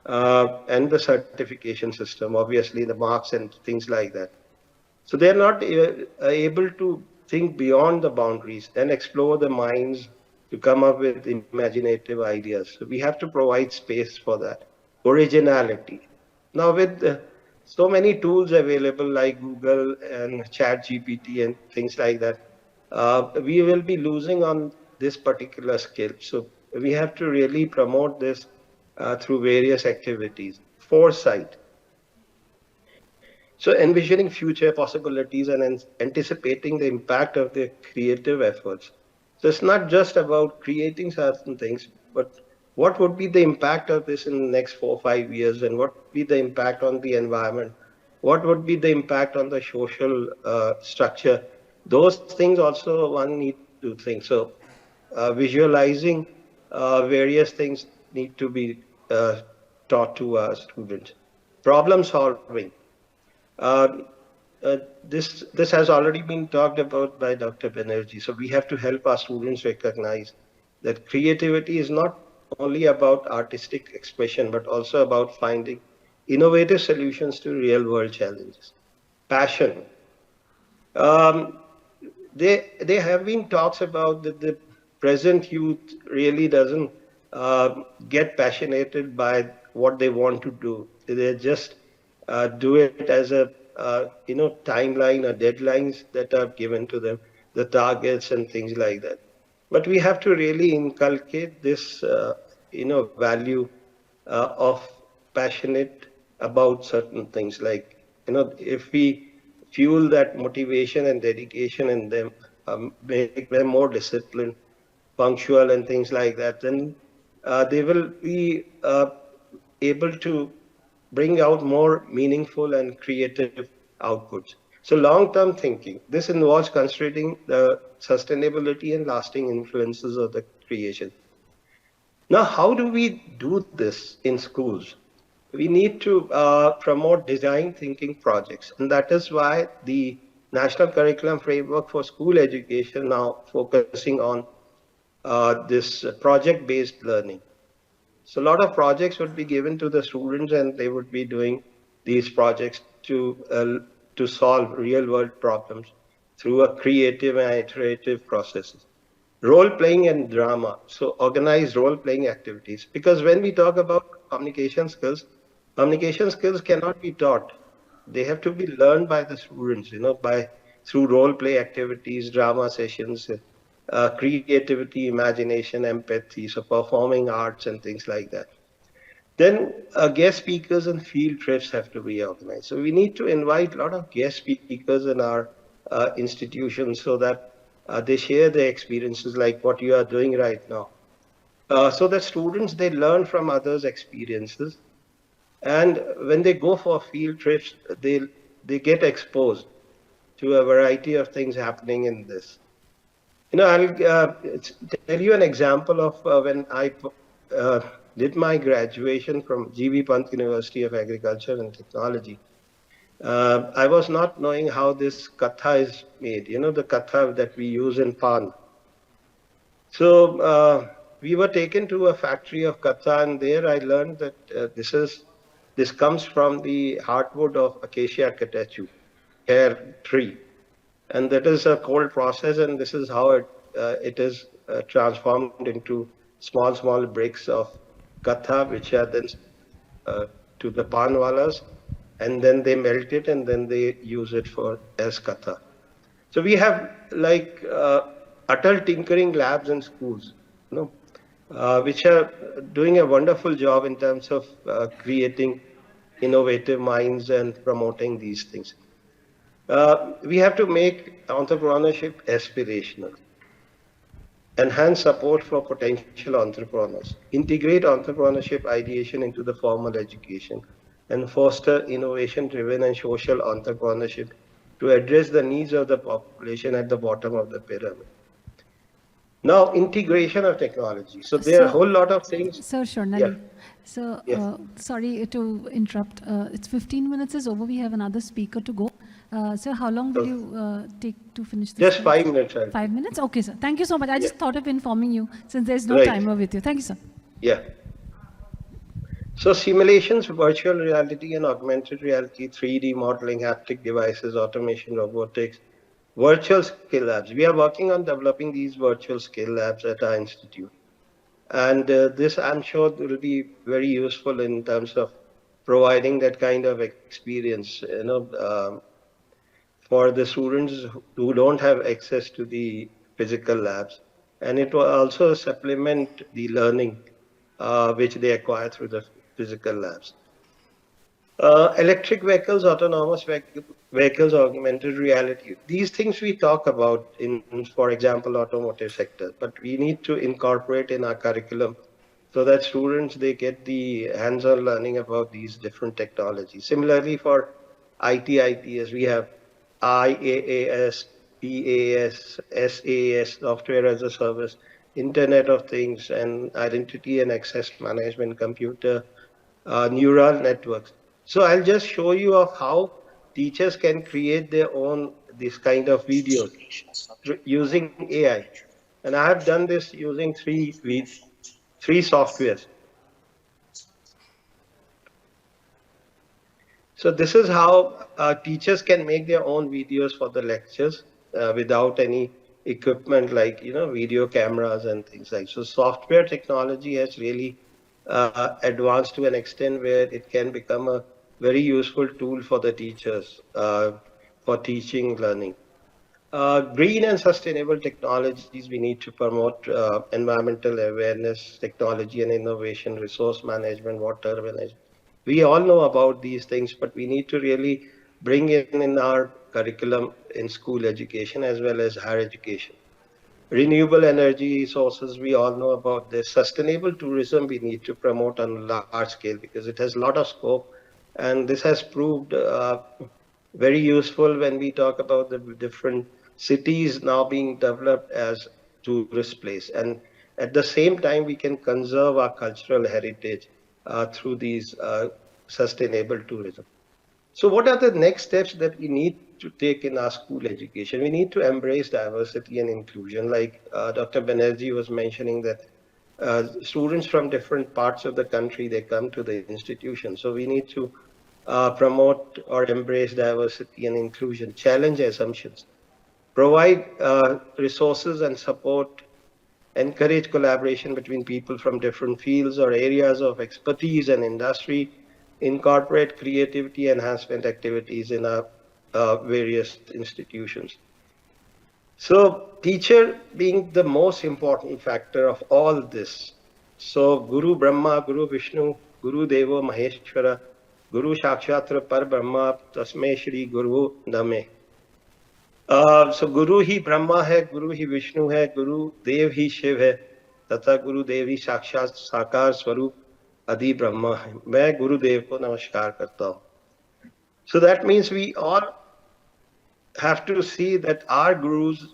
and the certification system, obviously the marks and things like that. So they're not able to think beyond the boundaries and explore the minds to come up with imaginative ideas. So we have to provide space for that. Originality. Now with so many tools available like Google and ChatGPT and things like that, we will be losing on this particular skill. So we have to really promote this through various activities. Foresight. So envisioning future possibilities and anticipating the impact of their creative efforts. So it's not just about creating certain things, but what would be the impact of this in the next 4 or 5 years, and what would be the impact on the environment? What would be the impact on the social structure? Those things also one need to think. So visualizing various things need to be taught to our students. Problem solving. This has already been talked about by Dr. Banerjee. So we have to help our students recognize that creativity is not only about artistic expression, but also about finding innovative solutions to real world challenges. Passion. There have been talks about that the present youth really doesn't get passionated by what they want to do. They just do it as a timeline or deadlines that are given to them, the targets and things like that. But we have to really inculcate this value of passionate about certain things. Like, if we fuel that motivation and dedication in them, make them more disciplined, punctual, and things like that, then they will be able to bring out more meaningful and creative outputs. So long-term thinking, this involves considering the sustainability and lasting influences of the creation. Now, how do we do this in schools? We need to promote design thinking projects, and that is why the National Curriculum Framework for School Education now focusing on this project-based learning. So a lot of projects would be given to the students, and they would be doing these projects to solve real-world problems through a creative and iterative processes. Role-playing and drama, so organized role-playing activities. Because when we talk about communication skills cannot be taught. They have to be learned by the students, through role-play activities, drama sessions, creativity, imagination, empathy, so performing arts and things like that. Then guest speakers and field trips have to be organized. So we need to invite a lot of guest speakers in our institutions so that they share their experiences like what you are doing right now. So that students, they learn from others' experiences. And when they go for field trips, they get exposed to a variety of things happening in this. I'll tell you an example of when I did my graduation from G.V. Pant University of Agriculture and Technology. I was not knowing how this katha is made, the katha that we use in pan. So we were taken to a factory of katha, and there I learned that this comes from the hardwood of Acacia catechu, hair tree. And that is a cold process, and this is how it is transformed into small bricks of katha, which are then to the panwalas, and then they melt it, and then they use it as katha. So we have like Atal Tinkering Labs in schools, which are doing a wonderful job in terms of creating innovative minds and promoting these things. We have to make entrepreneurship aspirational, enhance support for potential entrepreneurs, integrate entrepreneurship ideation into the formal education, and foster innovation-driven and social entrepreneurship to address the needs of the population at the bottom of the pyramid. Now, integration of technology. So there are a whole lot of things. Sir Sharnali. Yeah. So, Yes. sorry to interrupt. It's 15 minutes is over. We have another speaker to go. Sir, how long will you take to finish this? Just 5 minutes. 5 minutes? Okay, sir. Thank you so much. I just thought of informing you since there's no Right. timer with you. Thank you, sir. Yeah. So simulations, virtual reality and augmented reality, 3D modeling, haptic devices, automation, robotics, virtual skill labs. We are working on developing these virtual skill labs at our institute. And this, I'm sure, will be very useful in terms of providing that kind of experience, for the students who don't have access to the physical labs. And it will also supplement the learning which they acquire through the physical labs. Electric vehicles, autonomous vehicles, augmented reality. These things we talk about in, for example, automotive sector, but we need to incorporate in our curriculum so that students, they get the hands-on learning about these different technologies. Similarly, for ITITS, we have IaaS, PaaS, SaaS, software as a service, Internet of Things, and identity and access management, computer, neural networks. So I'll just show you of how teachers can create their own this kind of videos using AI. And I have done this using three softwares. So this is how teachers can make their own videos for the lectures without any equipment like, video cameras and things like. So software technology has really advanced to an extent where it can become a very useful tool for the teachers for teaching learning. green and sustainable technologies. We need to promote environmental awareness, technology and innovation, resource management, water management. We all know about these things, but we need to really bring in our curriculum in school education as well as higher education. Renewable energy sources, we all know about this. Sustainable tourism, we need to promote on a large scale because it has a lot of scope. And this has proved very useful when we talk about the different cities now being developed as tourist place. And at the same time, we can conserve our cultural heritage through these sustainable tourism. So what are the next steps that we need to take in our school education? We need to embrace diversity and inclusion. Like Dr. Banerjee was mentioning that students from different parts of the country, they come to the institution. So we need to promote or embrace diversity and inclusion, challenge assumptions, provide resources and support, encourage collaboration between people from different fields or areas of expertise and industry, incorporate creativity enhancement activities in our various institutions. So teacher being the most important factor of all this. So Guru Brahma, Guru Vishnu, Guru Devo Maheshwara, Guru Shakshatra Par Brahma, Tasme Shri Guru Name. So Guru ही ब्रह्मा है, गुरु ही विष्णु है, गुरु देव ही शिव है, तथा गुरु देव ही साक्षात साकार स्वरूप आदि ब्रह्मा है. मैं गुरुदेव को नमस्कार करता हूँ. So that means we all have to see that our gurus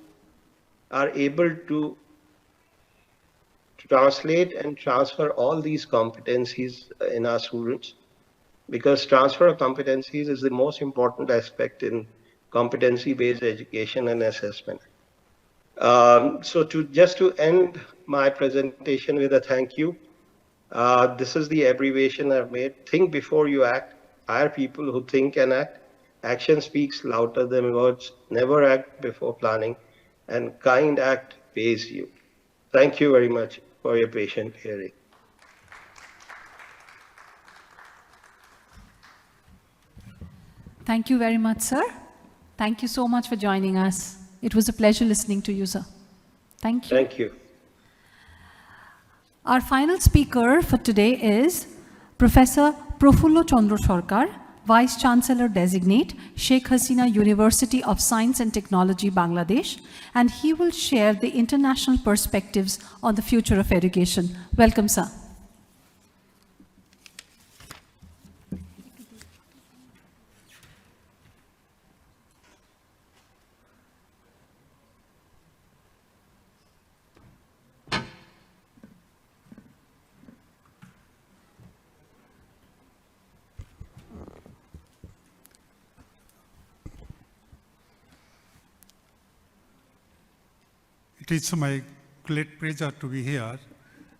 are able to translate and transfer all these competencies in our students, because transfer of competencies is the most important aspect in competency-based education and assessment. So just to end my presentation with a thank you, this is the abbreviation I've made. Think before you act. Hire people who think and act. Action speaks louder than words. Never act before planning. And kind act pays you. Thank you very much for your patient hearing. Thank you very much, sir. Thank you so much for joining us. It was a pleasure listening to you, sir. Thank you. Thank you. Our final speaker for today is Professor Profullo Chandra Sarkar, Vice Chancellor Designate, Sheikh Hasina University of Science and Technology, Bangladesh, and he will share the international perspectives on the future of education. Welcome, sir. It is my great pleasure to be here,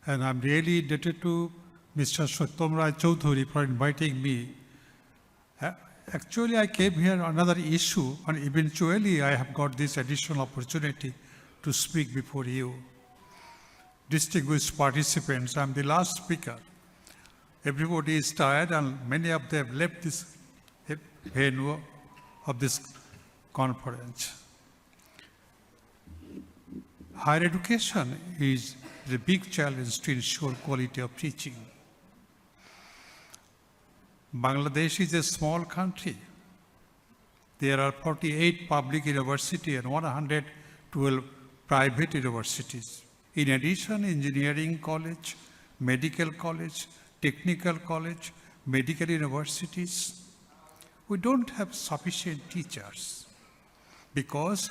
and I'm really indebted to Mr. Sattam Rai Chaudhuri for inviting me. Actually, I came here on another issue, and eventually I have got this additional opportunity to speak before you. Distinguished participants, I'm the last speaker. Everybody is tired, and many of them left this venue of this conference. Higher education is the big challenge to ensure quality of teaching. Bangladesh is a small country. There are 48 public universities and 112 private universities. In addition, engineering college, medical college, technical college, medical universities. We don't have sufficient teachers because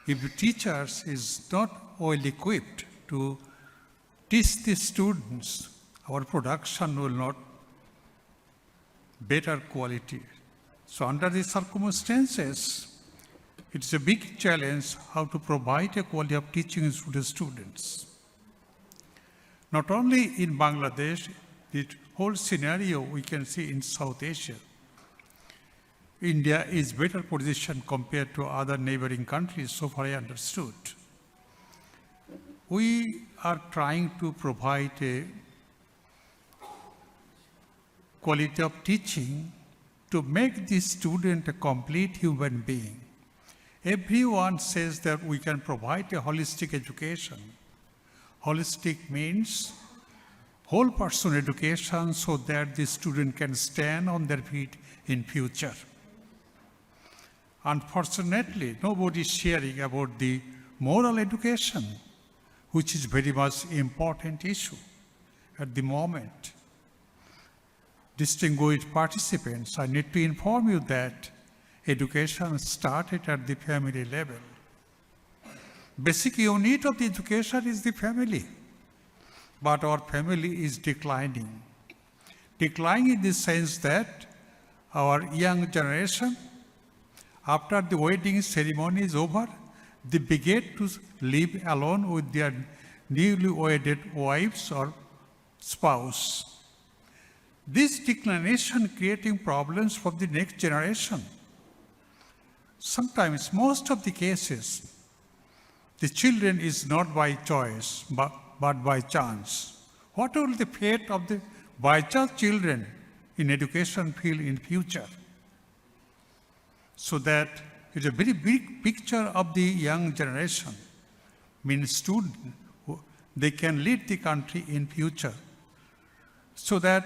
if the teachers is not well equipped to teach the students, our production will not better quality. So under these circumstances, it's a big challenge how to provide a quality of teaching to the students. Not only in Bangladesh, the whole scenario we can see in South Asia. India is better positioned compared to other neighboring countries, so far I understood. We are trying to provide a quality of teaching to make the student a complete human being. Everyone says that we can provide a holistic education. Holistic means whole person education so that the student can stand on their feet in future. Unfortunately, nobody is sharing about the moral education, which is very much important issue at the moment. Distinguished participants, I need to inform you that education started at the family level. Basic unit of the education is the family, but our family is declining. Declining in the sense that our young generation, after the wedding ceremony is over, they begin to live alone with their newly wedded wives or spouse. This declination creating problems for the next generation. Sometimes, most of the cases, the children is not by choice, but by chance. What will the fate of the by chance children in education field in future? So that it's a very big picture of the young generation, means student, they can lead the country in future. So that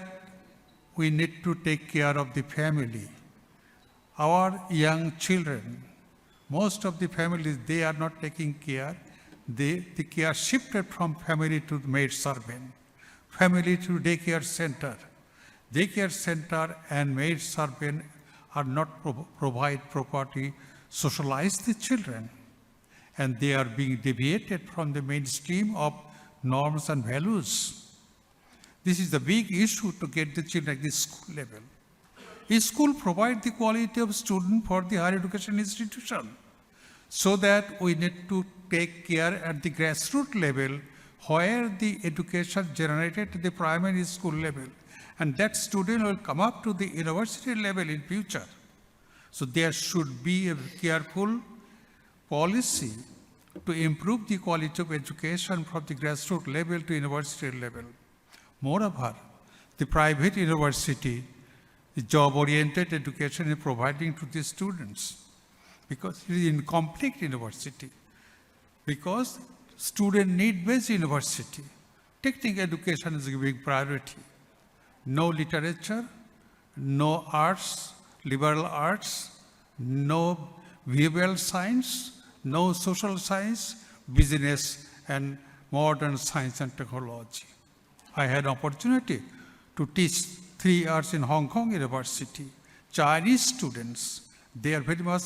we need to take care of the family. Our young children, most of the families, they are not taking care. The care shifted from family to maid servant, family to daycare center. Daycare center and maid servant are not provide properly socialize the children, and they are being deviated from the mainstream of norms and values. This is the big issue to get the children at the school level. A school provides the quality of student for the higher education institution, so that we need to take care at the grassroots level where the education generated at the primary school level, and that student will come up to the university level in future. So there should be a careful policy to improve the quality of education from the grassroots level to university level. Moreover, the private university, the job-oriented education is providing to the students, because it is incomplete university, because student need-based university. Technical education is a big priority. No literature, no arts, liberal arts, no behavioral science, no social science, business, and modern science and technology. I had opportunity to teach 3 years in Hong Kong University. Chinese students, they are very much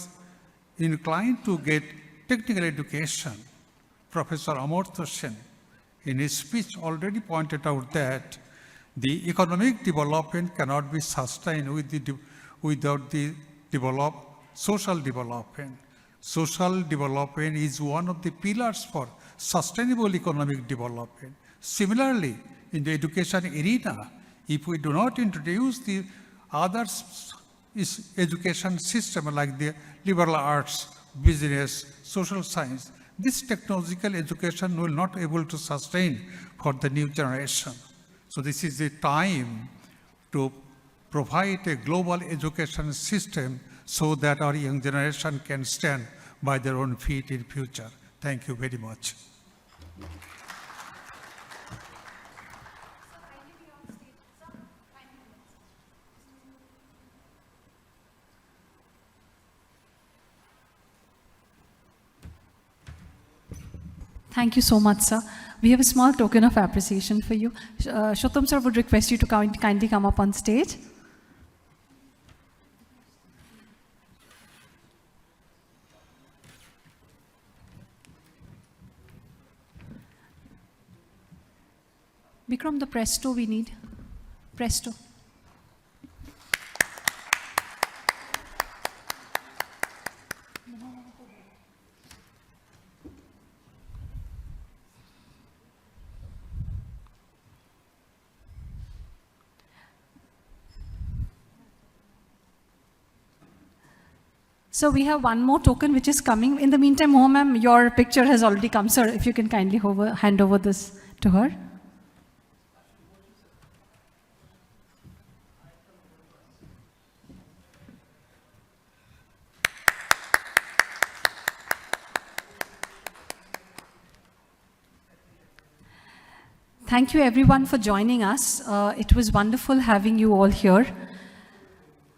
inclined to get technical education. Professor Amartya Sen, in his speech, already pointed out that the economic development cannot be sustained without the social development. Social development is one of the pillars for sustainable economic development. Similarly, in the education arena, if we do not introduce the other education system like the liberal arts, business, social science, this technological education will not be able to sustain for the new generation. So this is the time to provide a global education system so that our young generation can stand by their own feet in future. Thank you very much. Thank you so much, sir. We have a small token of appreciation for you. Shottam sir would request you to kindly come up on stage. Bikram, the presto we need. Presto. So we have one more token which is coming. In the meantime, Moha ma'am, your picture has already come. Sir, if you can kindly hand over this to her. Thank you everyone for joining us. It was wonderful having you all here.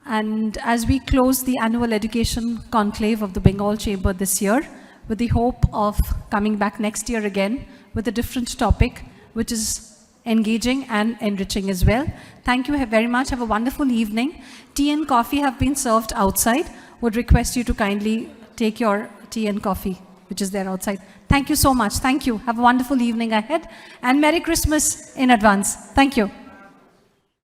And as we close the annual education conclave of the Bengal Chamber this year, with the hope of coming back next year again with a different topic, which is engaging and enriching as well. Thank you very much. Have a wonderful evening. Tea and coffee have been served outside. Would request you to kindly take your tea and coffee, which is there outside. Thank you so much. Thank you. Have a wonderful evening ahead. And Merry Christmas in advance. Thank you.